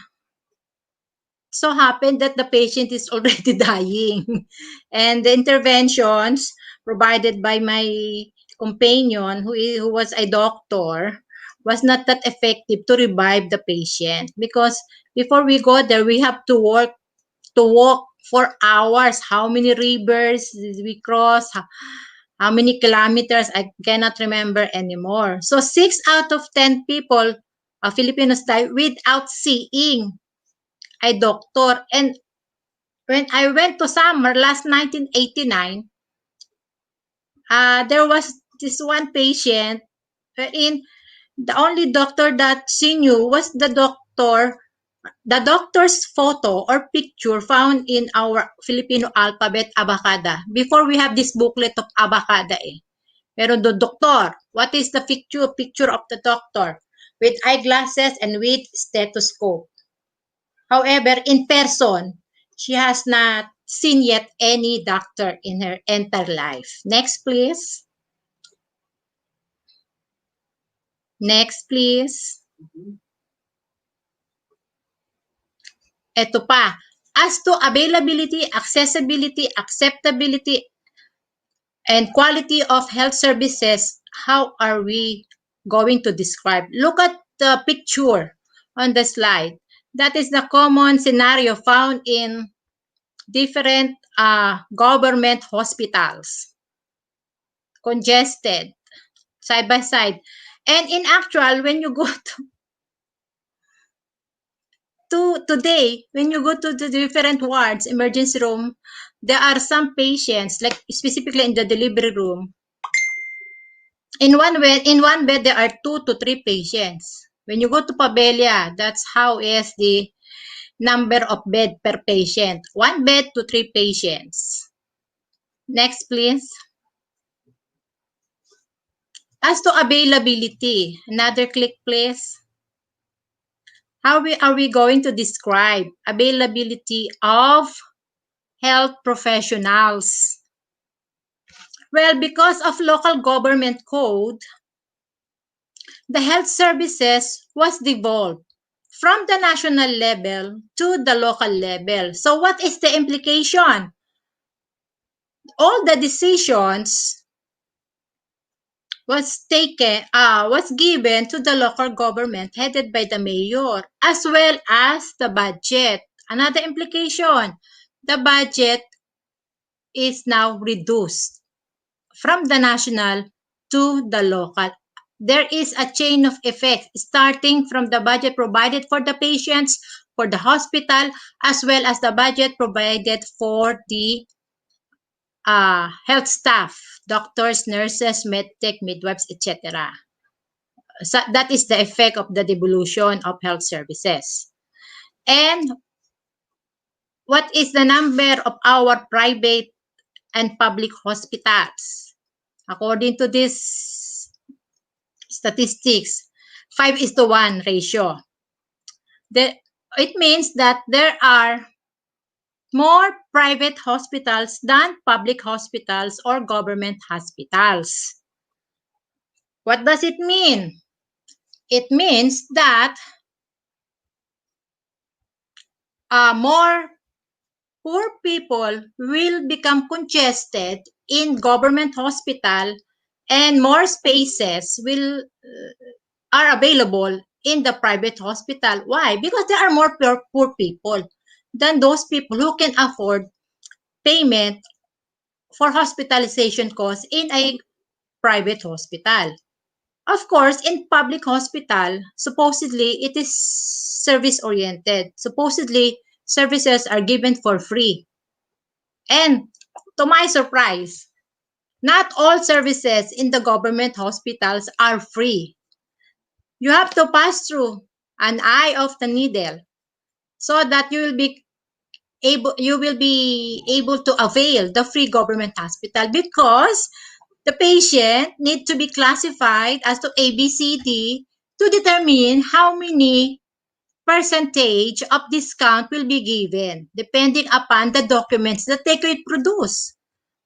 G: so happened that the patient is already dying. And the interventions provided by my companion, who was a doctor, was not that effective to revive the patient, because before we go there, we have to walk for hours. How many rivers did we cross? How many kilometers? I cannot remember anymore. So 6 out of 10 people, Filipinos, die without seeing a doctor. And when I went to summer last 1989, there was this one patient wherein the only doctor that she knew was the doctor's photo or picture found in our Filipino alphabet, abacada. Before we have this booklet of abacada Pero the doctor, what is the picture of the doctor? With eyeglasses and with stethoscope. However, in person, she has not seen yet any doctor in her entire life. Next, please. Next, please. Ito pa. As to availability, accessibility, acceptability, and quality of health services, how are we going to describe? Look at the picture on the slide. That is the common scenario found in different government hospitals. Congested, side by side. And in actual, when you go to today, when you go to the different wards, emergency room, there are some patients, like specifically in the delivery room. In one bed, there are 2 to 3 patients. When you go to Pabelia, that's how is the number of bed per patient. 1 bed to 3 patients. Next, please. As to availability, another click, please. How are we going to describe availability of health professionals? Well, because of local government code, the health services was devolved from the national level to the local level. So what is the implication? All the decisions was given to the local government headed by the mayor, as well as the budget. Another implication, the budget is now reduced from the national to the local. There is a chain of effect starting from the budget provided for the patients, for the hospital, as well as the budget provided for the health staff, doctors, nurses, medtech, midwives, etc. So that is the effect of the devolution of health services. And what is the number of our private and public hospitals? According to this statistics, 5:1 ratio. It means that there are more private hospitals than public hospitals or government hospitals. What does it mean? It means that more poor people will become congested in government hospital, and more spaces are available in the private hospital. Why? Because there are more poor people than those people who can afford payment for hospitalization costs in a private hospital. Of course, in public hospital, supposedly it is service-oriented. Supposedly, services are given for free. And to my surprise, not all services in the government hospitals are free. You have to pass through an eye of the needle so that you will be able to avail the free government hospital, because the patient need to be classified as to ABCD to determine how many percentage of discount will be given depending upon the documents that they could produce.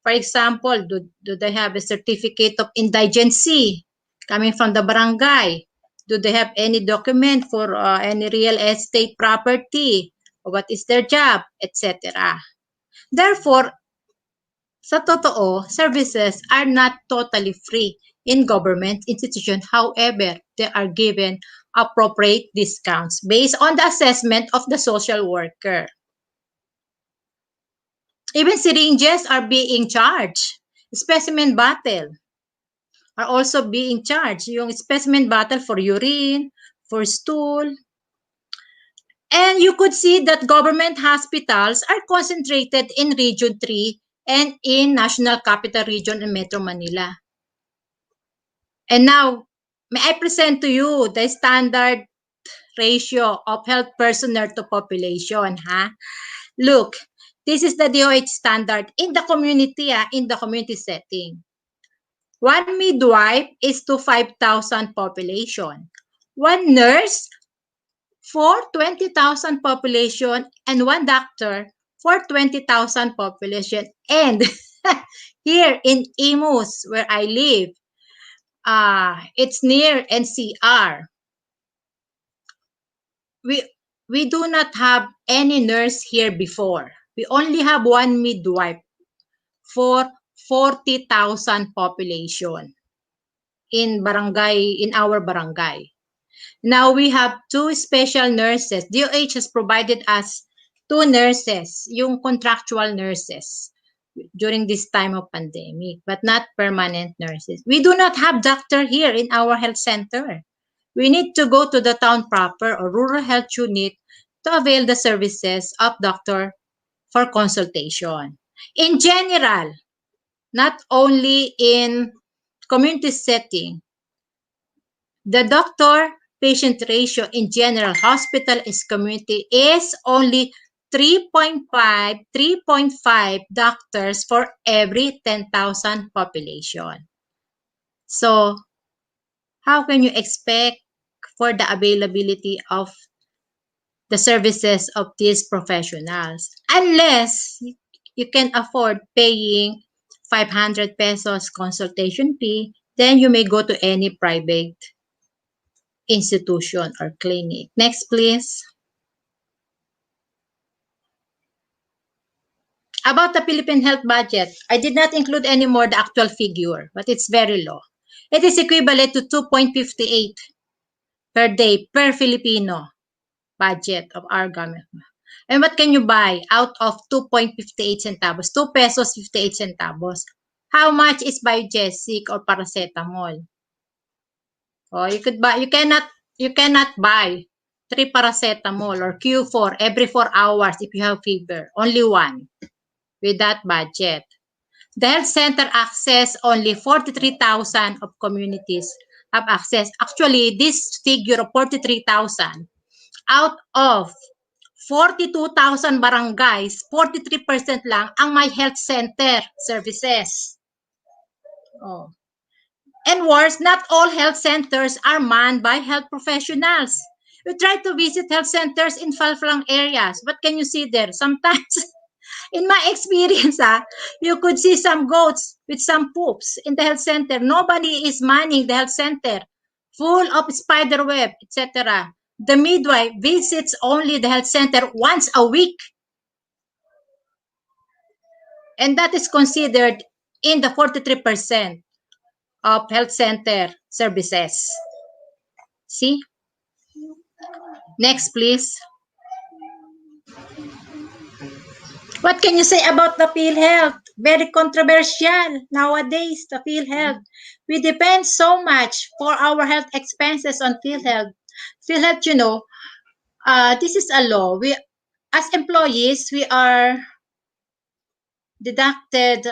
G: For example, do they have a certificate of indigency coming from the barangay? Do they have any document for any real estate property? What is their job, etc. Therefore, sa totoo, services are not totally free in government institution. However, they are given appropriate discounts based on the assessment of the social worker. Even syringes are being charged. Specimen bottle are also being charged. Yung specimen bottle for urine, for stool. And you could see that government hospitals are concentrated in Region 3 and in National Capital Region and Metro Manila. And now, may I present to you the standard ratio of health personnel to population. Look, this is the DOH standard in the community, in the community setting. One midwife is to 5,000 population. One nurse for 20,000 population and one doctor for 20,000 population. And here in Imus, where I live, it's near NCR. We do not have any nurse here before. We only have one midwife for 40,000 population in our barangay. Now we have two special nurses. DOH has provided us two nurses, yung contractual nurses during this time of pandemic, but not permanent nurses. We do not have doctor here in our health center. We need to go to the town proper or rural health unit to avail the services of doctor for consultation. In general, not only in community setting, the doctor-patient ratio in general hospital is community is only 3.5 doctors for every 10,000 population. So, how can you expect for the availability of the services of these professionals? Unless you can afford paying 500 pesos consultation fee, then you may go to any private institution or clinic. Next, please. About the Philippine health budget, I did not include anymore the actual figure, but it's very low. It is equivalent to 2.58 per day per Filipino budget of our government. And what can you buy out of 2.58 centavos? 2 pesos 58 centavos. How much is Biogesic or paracetamol? Oh, you cannot buy 3 paracetamol or Q4 every 4 hours if you have fever. Only one with that budget. The health center access only 43,000 of communities have access. Actually, this figure of 43,000 out of 42,000 barangays, 43% lang ang may health center services. Oh. And worse, not all health centers are manned by health professionals. You try to visit health centers in far-flung areas. What can you see there? Sometimes, in my experience, you could see some goats with some poops in the health center. Nobody is manning the health center, full of spider web, etc. The midwife visits only the health center once a week. And that is considered in the 43% of health center services. See? Next, please. What can you say about the PhilHealth? Very controversial nowadays, the PhilHealth. We depend so much for our health expenses on PhilHealth. PhilHealth, this is a law. We, as employees, we are deducted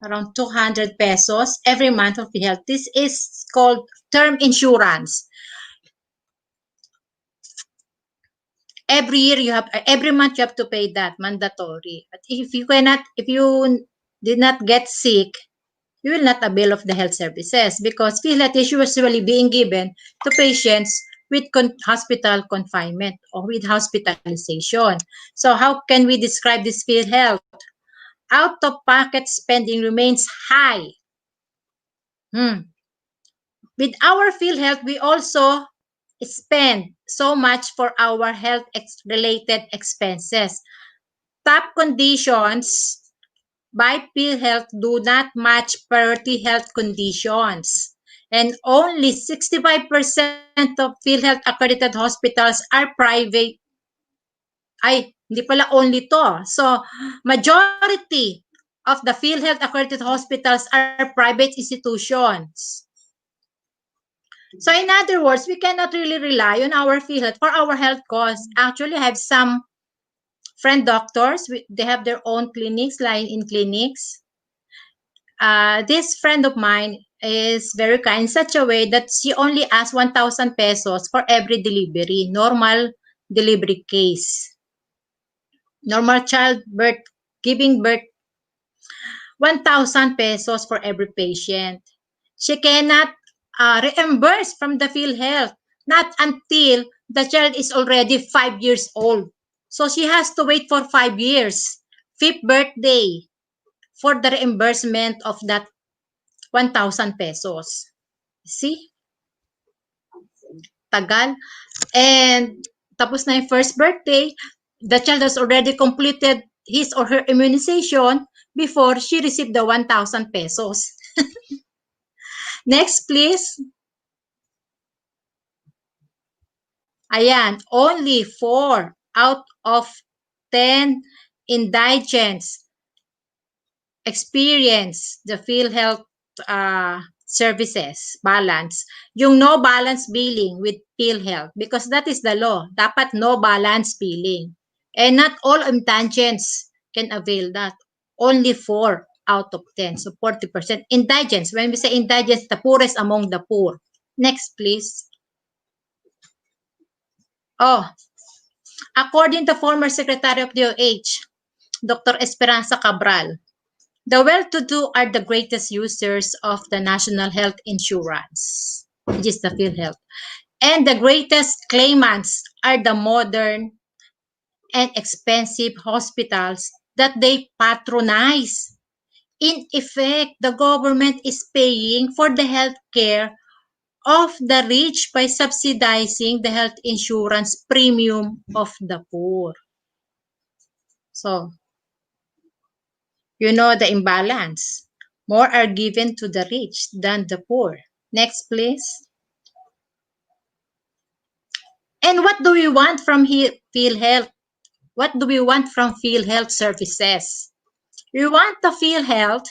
G: around 200 pesos every month of PhilHealth. This is called term insurance. Every month you have to pay that, mandatory. But if you did not get sick, you will not avail of the health services because PhilHealth is usually being given to patients with hospital confinement or with hospitalization. So how can we describe this PhilHealth? Out-of-pocket spending remains high. With our PhilHealth, we also spend so much for our health-related expenses. Top conditions by PhilHealth do not match priority health conditions. And only 65% of PhilHealth accredited hospitals are private. Ay, hindi pala only to. So, majority of the PhilHealth accredited hospitals are private institutions. So, in other words, we cannot really rely on our PhilHealth for our health costs. Actually, I have some friend doctors, they have their own clinics, lying in clinics. This friend of mine is very kind in such a way that she only asks 1,000 pesos for every delivery, normal delivery case. Normal child birth, giving birth, 1,000 pesos for every patient. She cannot reimburse from the PhilHealth, not until the child is already 5 years old. So she has to wait for 5 years, fifth birthday, for the reimbursement of that 1,000 pesos. See? Tagal. And tapos na yung first birthday, the child has already completed his or her immunization before she received the 1,000 pesos. Next, please. Ayan, only 4 out of 10 indigents experience the PhilHealth services balance. Yung no balance billing with PhilHealth, because that is the law. Dapat no balance billing. And not all indigents can avail that. Only 4 out of 10. So 40%. Indigents, when we say indigents, the poorest among the poor. Next, please. Oh, according to former Secretary of DOH, Dr. Esperanza Cabral, the well-to-do are the greatest users of the National Health Insurance, which is the PhilHealth. And the greatest claimants are the modern and expensive hospitals that they patronize. In effect, the government is paying for the health care of the rich by subsidizing the health insurance premium of the poor. So, you know the imbalance. More are given to the rich than the poor. Next, please. And what do we want from PhilHealth? What do we want from PhilHealth services? We want the PhilHealth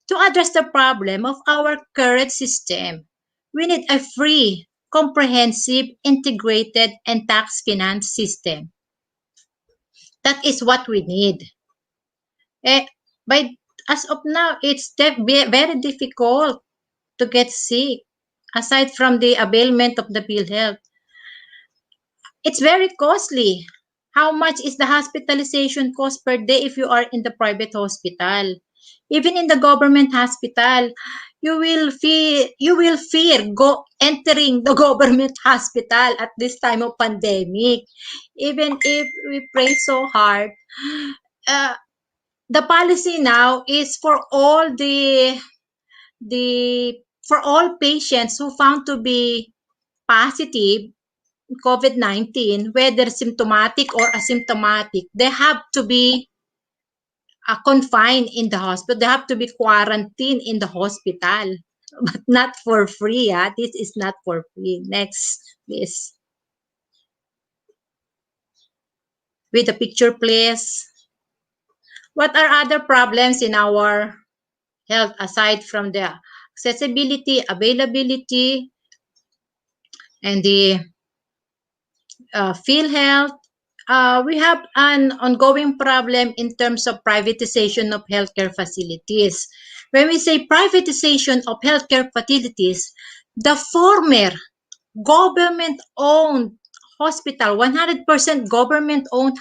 G: to address the problem of our current system. We need a free, comprehensive, integrated, and tax finance system. That is what we need. But as of now, it's very difficult to get sick. Aside from the availment of the PhilHealth, it's very costly. How much is the hospitalization cost per day if you are in the private hospital? Even in the government hospital, you will fear entering the government hospital at this time of pandemic. Even if we pray so hard, the policy now is for all for all patients who found to be positive COVID-19, whether symptomatic or asymptomatic, they have to be confined in the hospital. They have to be quarantined in the hospital, but not for free. This is not for free. Next, please. With the picture, please. What are other problems in our health aside from the accessibility, availability, and the PhilHealth? We have an ongoing problem in terms of privatization of healthcare facilities. When we say privatization of healthcare facilities, the former government-owned hospital, 100% government-owned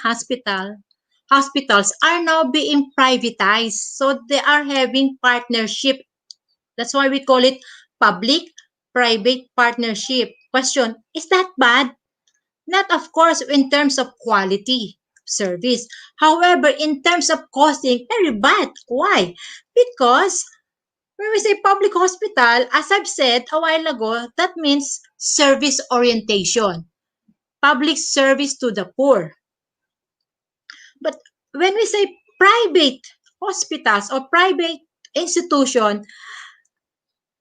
G: hospitals are now being privatized. So they are having partnership. That's why we call it public public-private partnership. Question, is that bad? Not, of course, in terms of quality service. However, in terms of costing, very bad. Why? Because when we say public hospital, as I've said a while ago, that means service orientation, public service to the poor. But when we say private hospitals or private institution,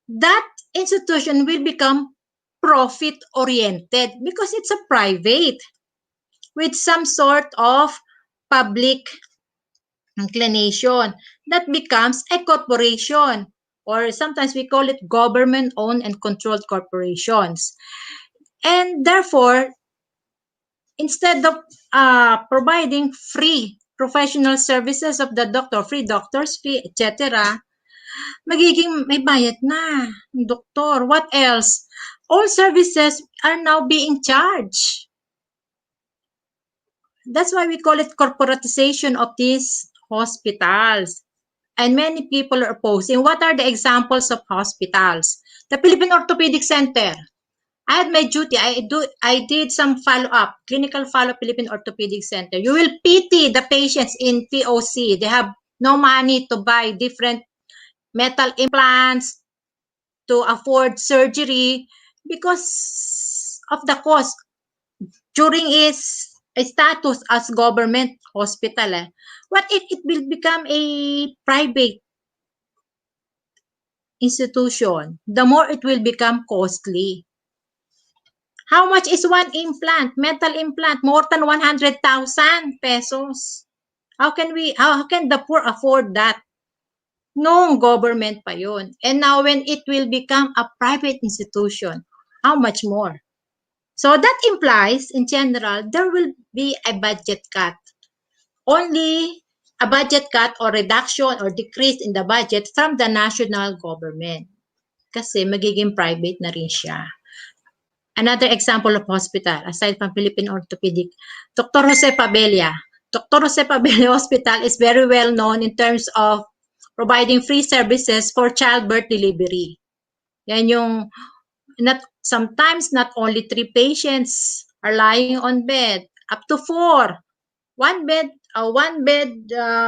G: that institution will become profit oriented because it's a private with some sort of public inclination that becomes a corporation, or sometimes we call it government owned and controlled corporations. And therefore, instead of providing free professional services of the doctor, free doctors fee, etc., magiging may bayad na ng doktor. What else? All services are now being charged. That's why we call it corporatization of these hospitals. And many people are opposing. What are the examples of hospitals? The Philippine Orthopedic Center. I had my duty. I did some follow-up, clinical follow-up Philippine Orthopedic Center. You will pity the patients in POC. They have no money to buy different metal implants, to afford surgery because of the cost during its status as government hospital. What if it will become a private institution? The more it will become costly. How much is one implant, metal implant? More than 100,000 pesos. How can the poor afford that? No, government pa yun. And now when it will become a private institution, how much more? So that implies, in general, there will be a budget cut. Only a budget cut or reduction or decrease in the budget from the national government. Kasi magiging private na rin siya. Another example of hospital, aside from Philippine Orthopedic, Dr. Jose Pabella. Dr. Jose Pabella Hospital is very well known in terms of providing free services for childbirth delivery. Yan yung, sometimes not only 3 patients are lying on bed, up to 4. One bed,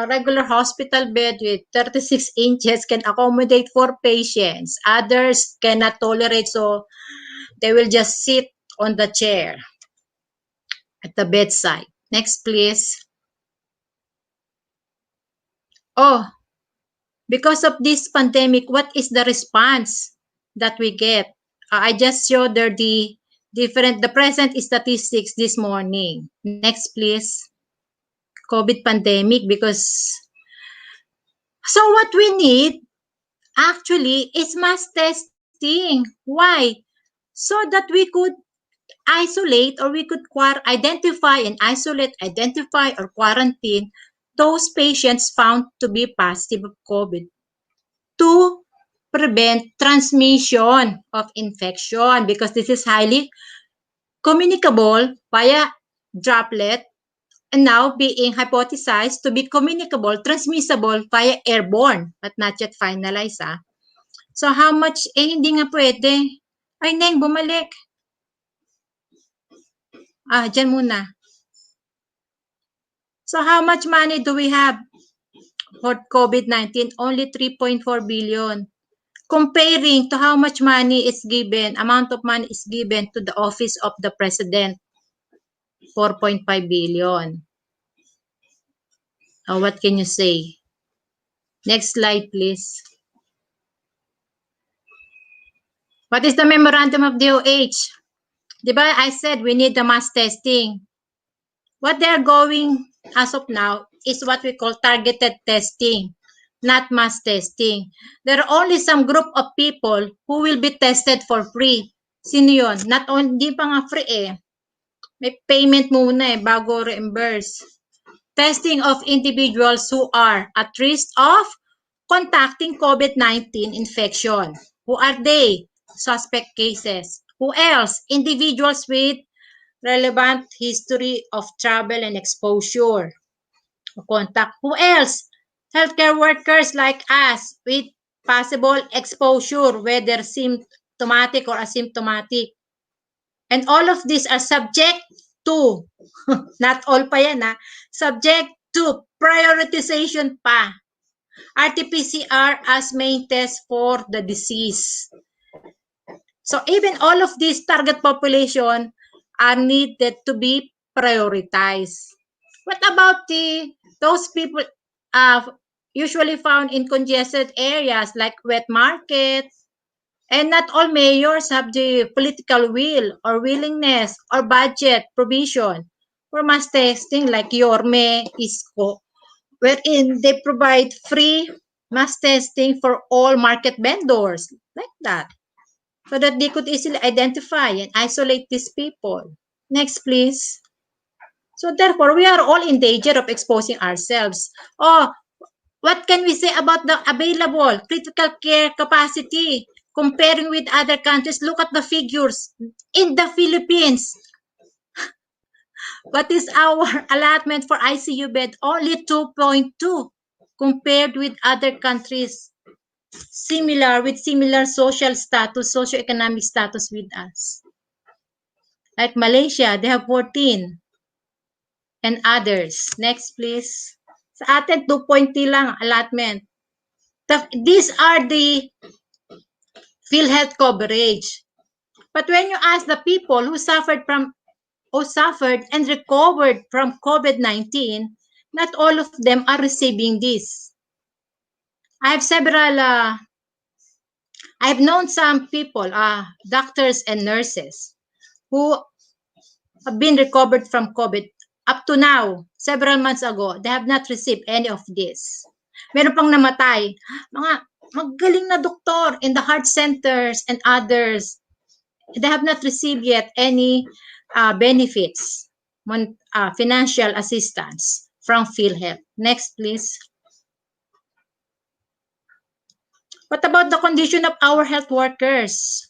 G: regular hospital bed with 36 inches can accommodate 4 patients. Others cannot tolerate, so they will just sit on the chair at the bedside. Next, please. Oh, because of this pandemic, what is the response that we get? I just showed there the present statistics this morning. Next, please. COVID pandemic, because so what we need actually is mass testing. Why? So that we could isolate, or we could identify and isolate, identify or quarantine those patients found to be positive of COVID to prevent transmission of infection, because this is highly communicable via droplet and now being hypothesized to be communicable, transmissible via airborne, but not yet finalized. So how much, hindi nga pwede. Ay, Neng, bumalik. Dyan muna. So how much money do we have for COVID-19? Only 3.4 billion. Comparing to how much money is given, amount of money is given to the office of the president, 4.5 billion. What can you say? Next slide, please. What is the memorandum of DOH? Diba, I said we need the mass testing. What they are going as of now is what we call targeted testing, not mass testing. There are only some group of people who will be tested for free. Sino yun? Not only, di pa nga free eh. May payment muna eh, bago reimburse. Testing of individuals who are at risk of contacting COVID-19 infection. Who are they? Suspect cases. Who else? Individuals with relevant history of travel and exposure. Contact. Who else? Healthcare workers like us with possible exposure, whether symptomatic or asymptomatic. And all of these are subject to, not all pa yan subject to prioritization pa. RT-PCR as main test for the disease. So even all of these target population are needed to be prioritized. What about those people usually found in congested areas like wet markets? And not all mayors have the political will or willingness or budget provision for mass testing like Yorme, Isko, wherein they provide free mass testing for all market vendors like that, so that they could easily identify and isolate these people. Next, please. So therefore, we are all in danger of exposing ourselves. Oh, what can we say about the available critical care capacity comparing with other countries? Look at the figures. In the Philippines, what is our allotment for ICU bed? Only 2.2 compared with other countries with similar social status, socioeconomic status with us. Like Malaysia, they have 14 and others. Next, please. Sa atin, 2.0 lang allotment. These are the PhilHealth coverage. But when you ask the people who suffered and recovered from COVID-19, not all of them are receiving this. I've known some people, doctors and nurses, who have been recovered from COVID up to now, several months ago. They have not received any of this. Meron pang namatay. Mga magaling na doktor in the heart centers and others. They have not received yet any benefits, financial assistance from PhilHealth. Next, please. What about the condition of our health workers?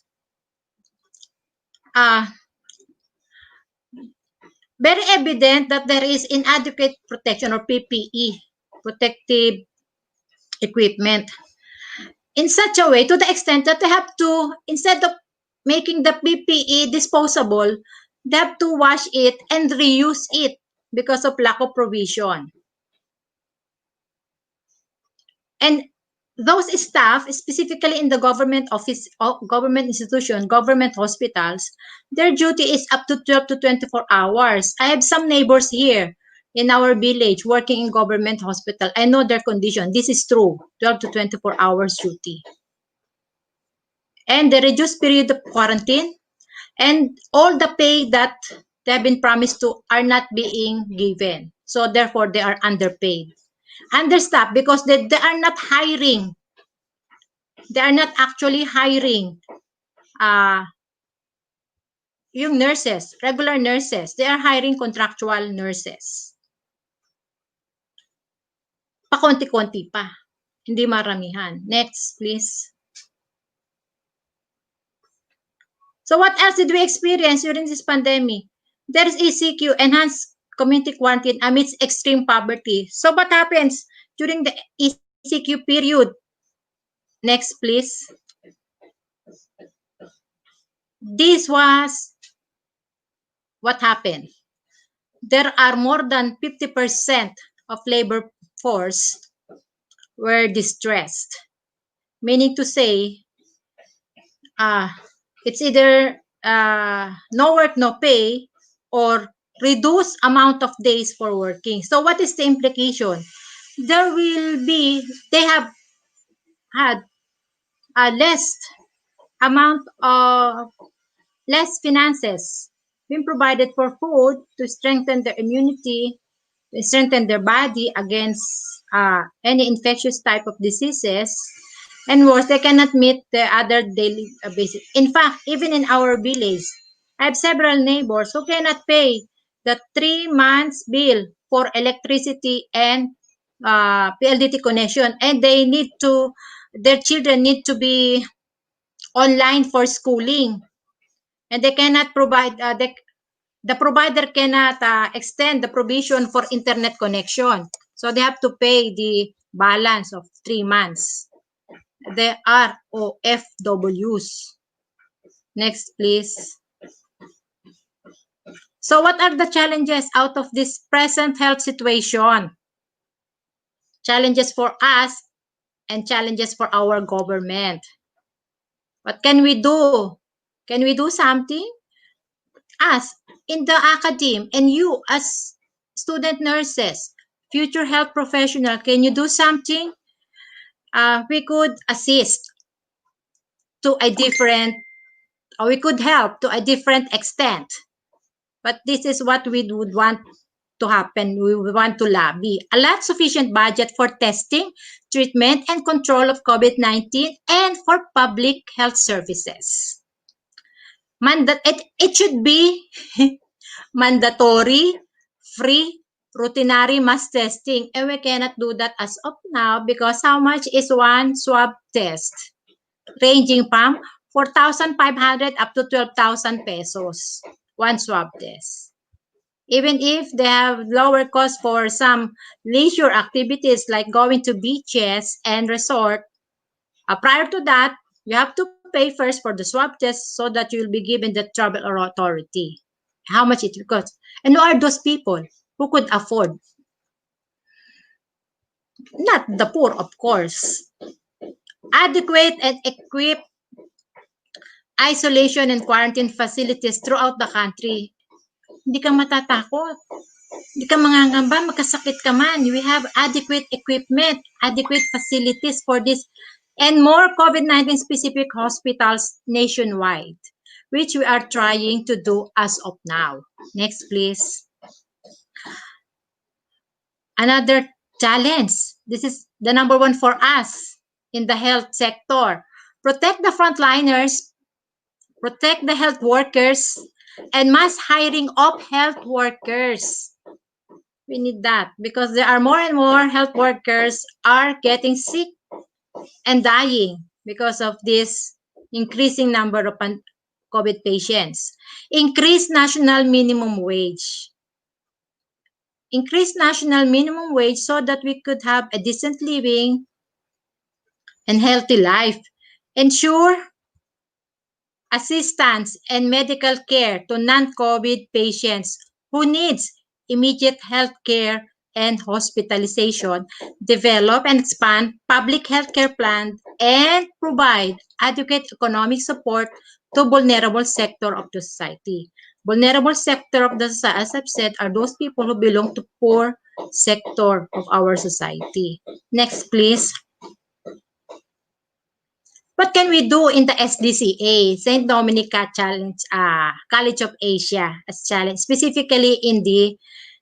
G: Very evident that there is inadequate protection or PPE, protective equipment, in such a way to the extent that they have to, instead of making the PPE disposable, they have to wash it and reuse it because of lack of provision. And those staff, specifically in the government office, government institution, government hospitals, their duty is up to 12 to 24 hours. I have some neighbors here in our village working in government hospital. I know their condition. This is true, 12 to 24 hours duty. And the reduced period of quarantine and all the pay that they have been promised to are not being given. So therefore, they are underpaid. Understaffed because they are not hiring. They are not actually hiring yung nurses, regular nurses. They are hiring contractual nurses. Pa-konti-konti pa. Hindi maramihan. Next, please. So what else did we experience during this pandemic? There is ECQ, enhanced community quarantine amidst extreme poverty. So what happens during the ECQ period? Next, please. This was what happened. There are more than 50% of labor force were distressed, meaning to say, it's either no work, no pay, or reduced amount of days for working. So what is the implication? They have had a less finances being provided for food to strengthen their immunity, to strengthen their body against any infectious type of diseases. And worse, they cannot meet the other daily basic. In fact, even in our village, I have several neighbors who cannot pay the 3 months bill for electricity and PLDT connection, and their children need to be online for schooling, and they cannot provide. The provider cannot extend the provision for internet connection, so they have to pay the balance of 3 months. They are OFWs. Next, please. So what are the challenges out of this present health situation? Challenges for us and challenges for our government. What can we do? Can we do something? Us in the academe and you as student nurses, future health professional, can you do something? We could assist to a different, or we could help to a different extent. But this is what we would want to happen. We want to lobby a lot sufficient budget for testing, treatment, and control of COVID-19 and for public health services. It should be mandatory, free, routinary mass testing. And we cannot do that as of now because how much is one swab test? Ranging from 4,500 up to 12,000 pesos. One swab test. Even if they have lower cost for some leisure activities like going to beaches and resort, prior to that, you have to pay first for the swab test so that you will be given the travel authority. How much it will cost? And who are those people who could afford? Not the poor, of course. Adequate and equipped isolation and quarantine facilities throughout the country. Hindi ka matatakot. Hindi ka mangangamba, magkasakit ka man. We have adequate equipment, adequate facilities for this, and more COVID-19 specific hospitals nationwide, which we are trying to do as of now. Next, please. Another challenge. This is the number one for us in the health sector. Protect the frontliners, protect the health workers, and mass hiring of health workers. We need that because there are more and more health workers are getting sick and dying because of this increasing number of COVID patients. Increase national minimum wage. Increase national minimum wage so that we could have a decent living and healthy life. Ensure assistance and medical care to non-COVID patients who needs immediate health care and hospitalization. Develop and expand public health care plans and provide adequate economic support to vulnerable sector of the society. Vulnerable sector of the society, as I've said, are those people who belong to poor sector of our society. Next, please. What can we do in the SDCA, St. Dominica Challenge, College of Asia as challenge, specifically in the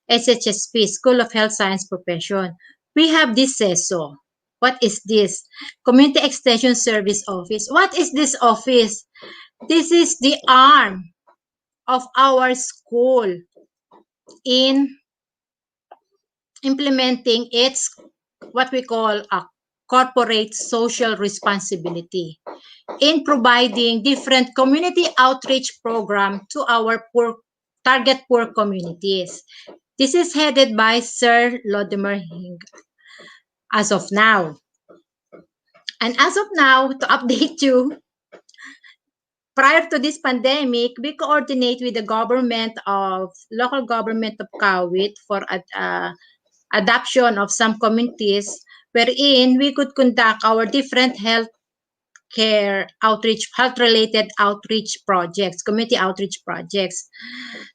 G: SHSP, School of Health Science Profession? We have this CESO. What is this? Community Extension Service Office. What is this office? This is the arm of our school in implementing its what we call a corporate social responsibility in providing different community outreach program to our target poor communities. This is headed by Sir Lodimer Hing as of now. And as of now, to update you, prior to this pandemic, we coordinate with the local government of Kawit for adoption of some communities wherein we could conduct our different health related outreach projects, community outreach projects.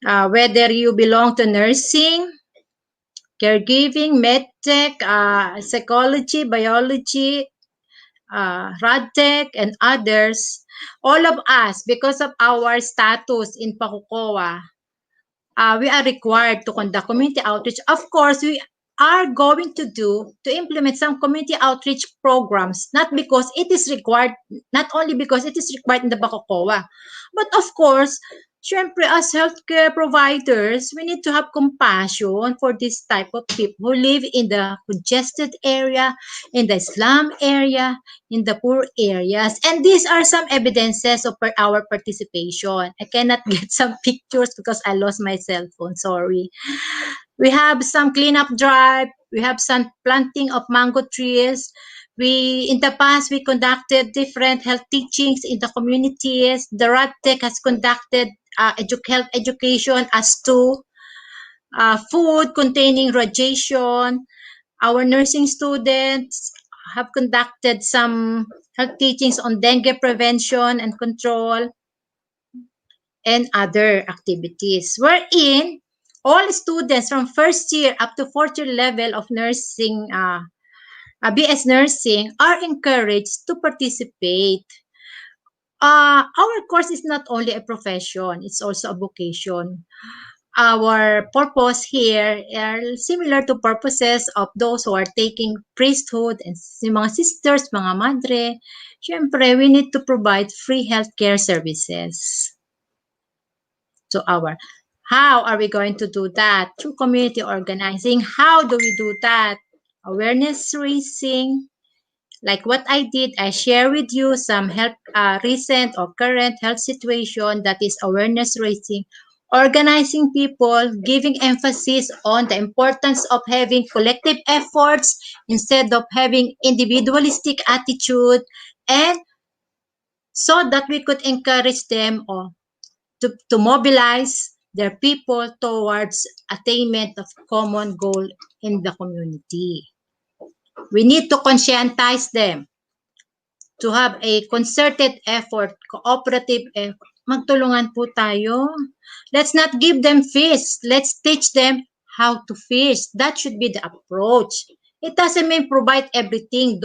G: Whether you belong to nursing, caregiving, medtech, psychology, biology, radtech, and others, all of us, because of our status in Pakukowa, we are required to conduct community outreach. Of course, we are going to implement some community outreach programs, not because it is required, not only because it is required in the Bacocoa, but of course, syempre as healthcare providers, we need to have compassion for this type of people who live in the congested area, in the slum area, in the poor areas. And these are some evidences of our participation. I cannot get some pictures because I lost my cell phone, sorry. We have some cleanup drive. We have some planting of mango trees. In the past, we conducted different health teachings in the communities. The RadTech has conducted health education as to food containing radiation. Our nursing students have conducted some health teachings on dengue prevention and control and other activities. Wherein all students from first year up to fourth year level of nursing, BS nursing, are encouraged to participate. Our course is not only a profession, it's also a vocation. Our purpose here are similar to purposes of those who are taking priesthood and mga sisters, mga madre. Syempre, we need to provide free healthcare services to our. How are we going to do that? Through community organizing. How do we do that? Awareness raising. Like what I did, I share with you some recent or current health situation that is awareness raising, organizing people, giving emphasis on the importance of having collective efforts instead of having individualistic attitude, and so that we could encourage them or to mobilize their people towards attainment of common goal in the community. We need to conscientize them to have a concerted effort, cooperative effort. Magtulungan po tayo. Let's not give them fish. Let's teach them how to fish. That should be the approach. It doesn't mean provide everything.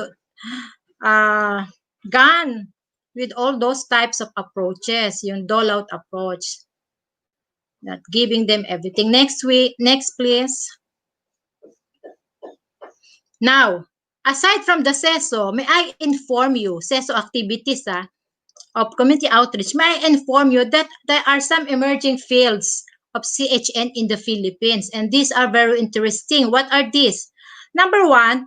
G: Gone with all those types of approaches, yung dole-out approach. Not giving them everything. Next, please. Now, aside from the CESO, may I inform you, CESO activities of community outreach, may I inform you that there are some emerging fields of CHN in the Philippines, and these are very interesting. What are these? Number one,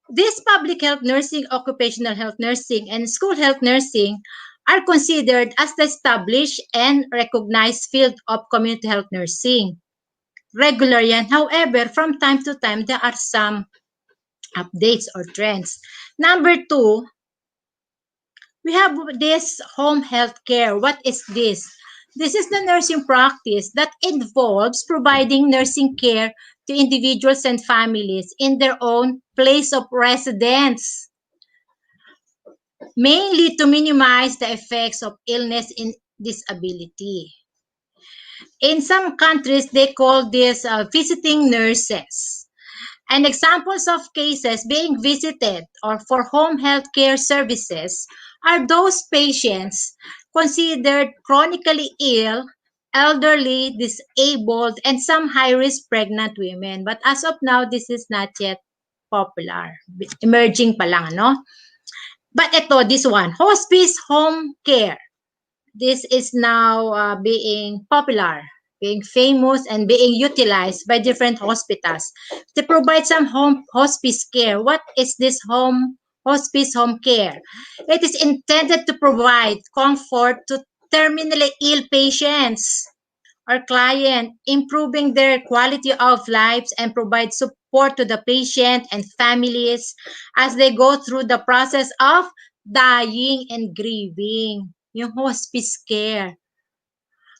G: this public health nursing, occupational health nursing, and school health nursing are considered as the established and recognized field of community health nursing. Regular yan. However, from time to time, there are some updates or trends. Number two, we have this home health care. What is this? This is the nursing practice that involves providing nursing care to individuals and families in their own place of residence, mainly to minimize the effects of illness and disability. In some countries, they call this visiting nurses. And examples of cases being visited or for home health care services are those patients considered chronically ill, elderly, disabled, and some high-risk pregnant women. But as of now, this is not yet popular. Emerging pa lang, no? But this one, hospice home care. This is now being popular, being famous, and being utilized by different hospitals to provide some home hospice care. What is this hospice home care? It is intended to provide comfort to terminally ill patients or client, improving their quality of lives and provide support to the patient and families as they go through the process of dying and grieving. Yung hospice care.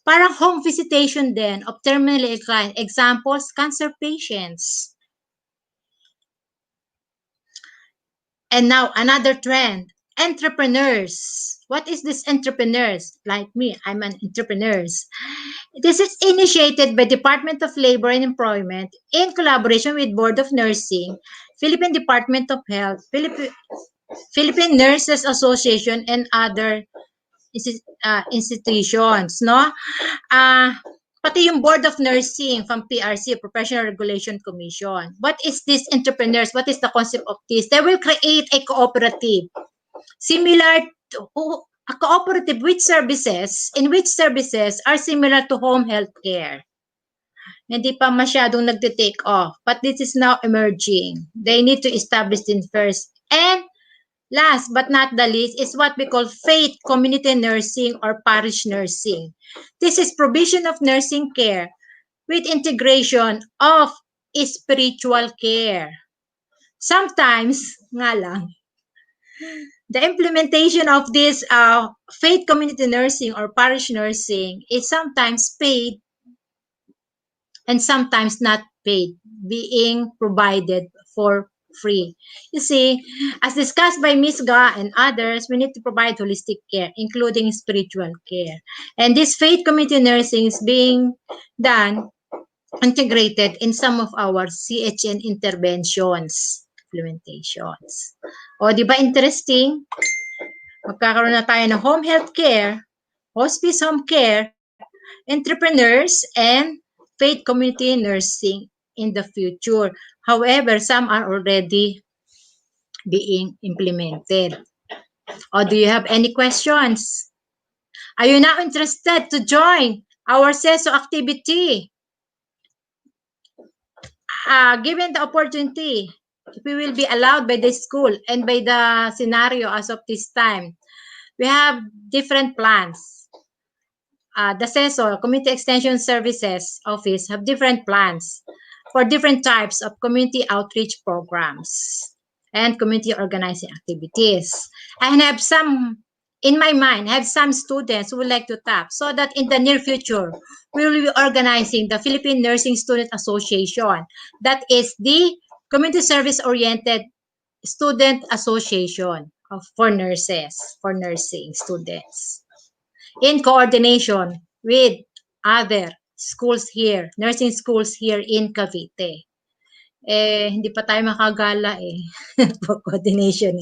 G: Parang home visitation din of terminally ill client. Examples, cancer patients. And now, another trend, entrepreneurs. What is this entrepreneurs? Like me, I'm an entrepreneur. This is initiated by Department of Labor and Employment in collaboration with Board of Nursing, Philippine Department of Health, Philippine Nurses Association, and other institutions, no? Pati yung Board of Nursing from PRC, Professional Regulation Commission. What is this entrepreneurs? What is the concept of this? They will create a cooperative similar to a cooperative with services in which services are similar to home health care. Hindi pa masyadong nagte-take off, but this is now emerging. They need to establish it first. And last but not the least is what we call faith community nursing or parish nursing. This is provision of nursing care with integration of spiritual care. Sometimes, nga lang, The implementation of this faith community nursing or parish nursing is sometimes paid and sometimes not paid, being provided for free. You see, as discussed by Ms. Ga and others, we need to provide holistic care, including spiritual care. And this faith community nursing is being done, integrated in some of our CHN interventions, implementations. O, di ba interesting? Magkakaroon na tayo ng home health care, hospice home care, entrepreneurs, and faith community nursing in the future. However, some are already being implemented. Or do you have any questions? Are you now interested to join our CESO activity? Given the opportunity, we will be allowed by the school and by the scenario as of this time. We have different plans. The CESO, Community Extension Services Office, have different plans for different types of community outreach programs and community organizing activities. I have some, in my mind, I have some students who would like to tap so that in the near future, we will be organizing the Philippine Nursing Student Association. That is the community service-oriented student association for nurses, for nursing students, in coordination with other schools here, nursing schools here in Cavite. Hindi pa tayo makagala for coordination.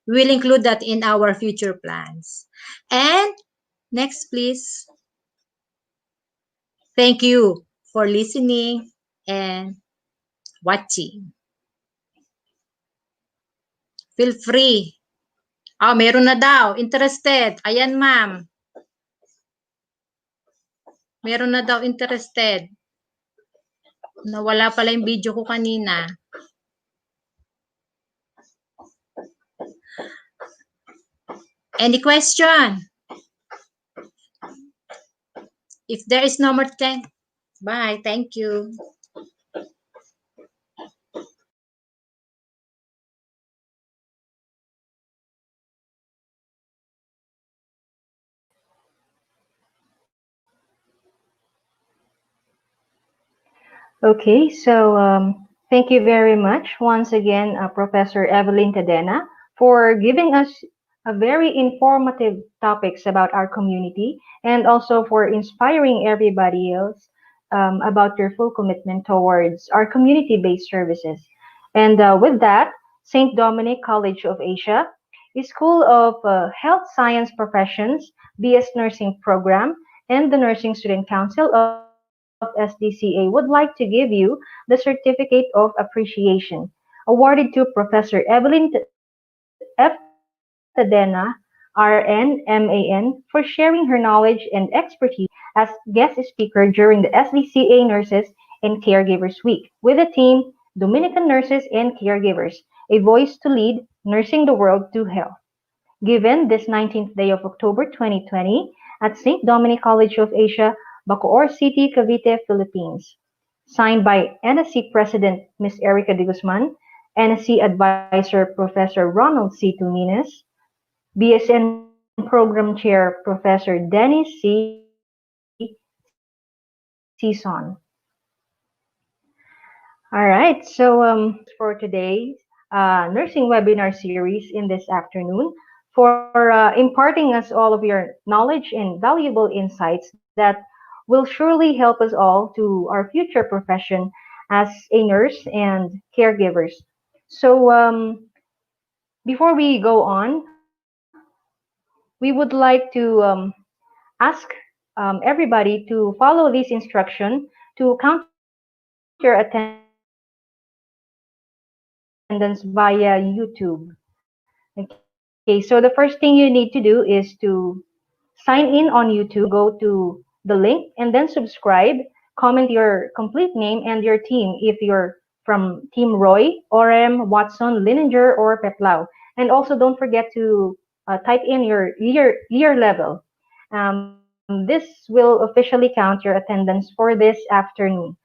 G: We'll include that in our future plans. And next, please. Thank you for listening and watching. Feel free. Meron na daw. Interested. Ayan, ma'am. Meron na daw interested. Nawala pala yung video ko kanina. Any question? If there is no more time, bye. Thank you.
C: Okay, so thank you very much once again, Professor Evelyn Cadena, for giving us a very informative topics about our community and also for inspiring everybody else about your full commitment towards our community-based services. And with that, St. Dominic College of Asia, a School of Health Science Professions, BS Nursing Program, and the Nursing Student Council of SDCA would like to give you the Certificate of Appreciation awarded to Professor Evelyn F. Tadena, RN, MAN, for sharing her knowledge and expertise as guest speaker during the SDCA Nurses and Caregivers Week with the theme Dominican Nurses and Caregivers, a voice to lead nursing the world to health, given this 19th day of October 2020 at St. Dominic College of Asia, Bacoor City, Cavite, Philippines. Signed by NSC President Ms. Erica de Guzman, NSC Advisor Professor Ronald C. Tuminas, BSN Program Chair Professor Dennis C. Sison. All right, so for today's nursing webinar series in this afternoon for imparting us all of your knowledge and valuable insights that will surely help us all to our future profession as a nurse and caregivers. So before we go on, we would like to ask everybody to follow this instruction to count your attendance via YouTube. Okay, so the first thing you need to do is to sign in on YouTube. Go to the link and then subscribe. Comment your complete name and your team if you're from Team Roy, Orem, Watson, Lininger, or Peplao. And also don't forget to type in your year level. This will officially count your attendance for this afternoon.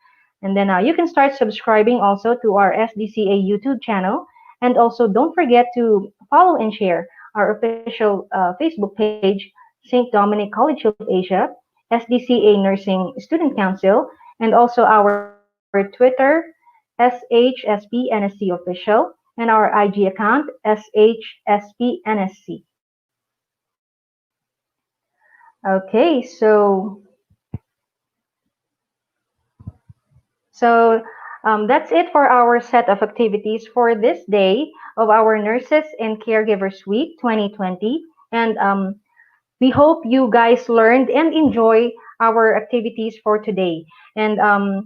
C: And then you can start subscribing also to our SDCA YouTube channel. And also don't forget to follow follow and share our official Facebook page, St. Dominic College of Asia, SDCA Nursing Student Council, and also our Twitter, SHSPNSC Official, and our IG account, SHSPNSC. Okay, that's it for our set of activities for this day of our Nurses and Caregivers Week 2020. And we hope you guys learned and enjoy our activities for today. And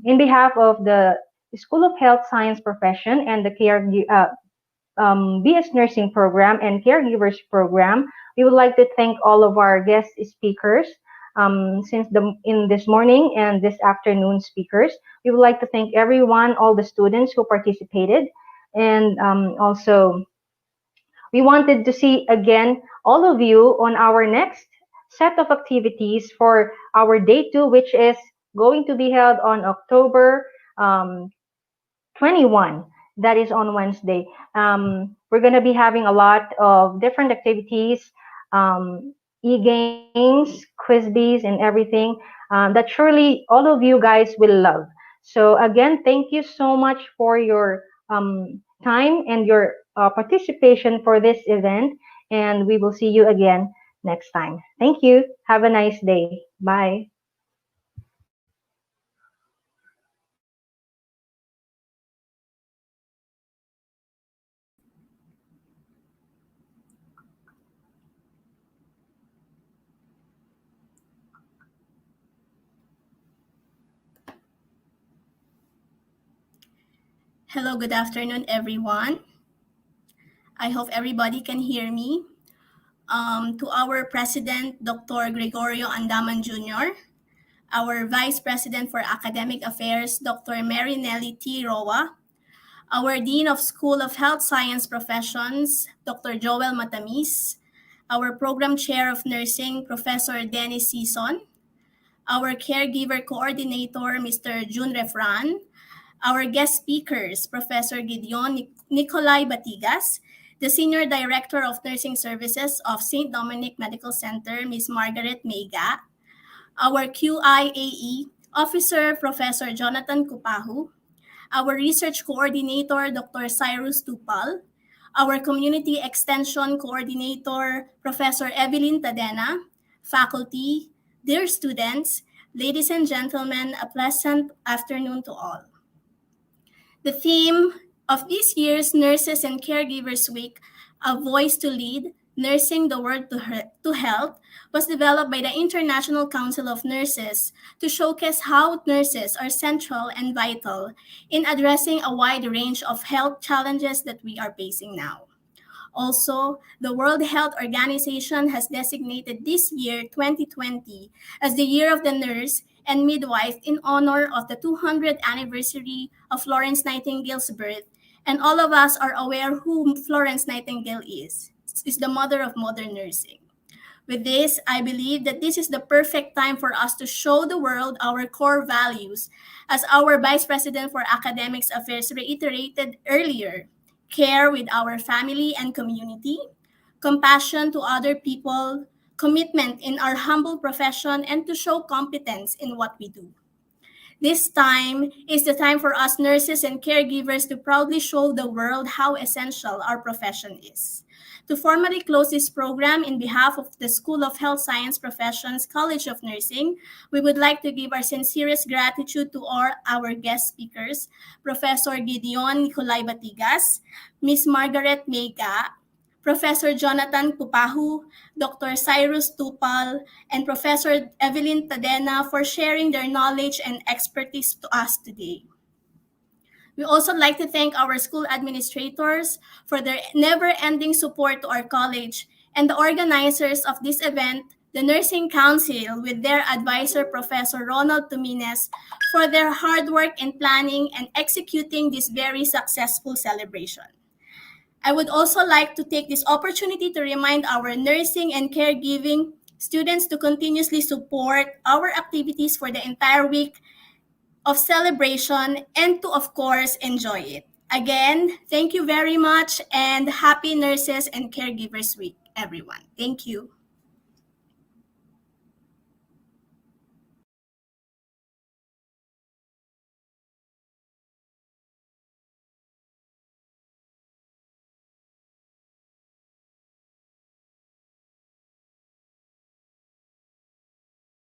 C: in behalf of the School of Health Science Profession and the BS Nursing Program and Caregivers Program, we would like to thank all of our guest speakers since in this morning and this afternoon speakers. We would like to thank everyone, all the students who participated, and also we wanted to see again all of you on our next set of activities for our day 2, which is going to be held on October 21. That is on Wednesday. We're going to be having a lot of different activities, e-games, quiz bees, and everything that surely all of you guys will love. So again, thank you so much for your time and your participation for this event. And we will see you again next time. Thank you. Have a nice day. Bye.
I: Hello, good afternoon, everyone. I hope everybody can hear me. To our President, Dr. Gregorio Andaman Jr., our Vice President for Academic Affairs, Dr. Mary Nelly T. Roa, our Dean of School of Health Science Professions, Dr. Joel Matamis, our Program Chair of Nursing, Professor Dennis Sison, our Caregiver Coordinator, Mr. June Refran, our guest speakers, Professor Gideon Nicolay Batigas, the Senior Director of Nursing Services of St. Dominic Medical Center, Ms. Margaret Meiga, our QIAE Officer, Professor Jonathan Kupahu, our Research Coordinator, Dr. Cyrus Tupal, our Community Extension Coordinator, Professor Evelyn Tadena, faculty, dear students, ladies and gentlemen, a pleasant afternoon to all. The theme of this year's Nurses and Caregivers Week, A Voice to Lead, Nursing the World to Health, was developed by the International Council of Nurses to showcase how nurses are central and vital in addressing a wide range of health challenges that we are facing now. Also, the World Health Organization has designated this year, 2020, as the Year of the Nurse and Midwife in honor of the 200th anniversary of Florence Nightingale's birth, and all of us are aware who Florence Nightingale is. She's the mother of modern nursing. With this, I believe that this is the perfect time for us to show the world our core values, as our Vice President for Academics Affairs reiterated earlier: care with our family and community, compassion to other people, commitment in our humble profession, and to show competence in what we do. This time is the time for us nurses and caregivers to proudly show the world how essential our profession is. To formally close this program, in behalf of the School of Health Science Professions College of Nursing, we would like to give our sincerest gratitude to all our guest speakers, Professor Gideon Nicolay Batigas, Ms. Margaret Meiga, Professor Jonathan Kupahu, Dr. Cyrus Tupal, and Professor Evelyn Tadena for sharing their knowledge and expertise to us today. We also like to thank our school administrators for their never-ending support to our college, and the organizers of this event, the Nursing Council, with their advisor, Professor Ronald Tumines, for their hard work in planning and executing this very successful celebration. I would also like to take this opportunity to remind our nursing and caregiving students to continuously support our activities for the entire week of celebration and to, of course, enjoy it. Again, thank you very much and happy Nurses and Caregivers Week, everyone. Thank you.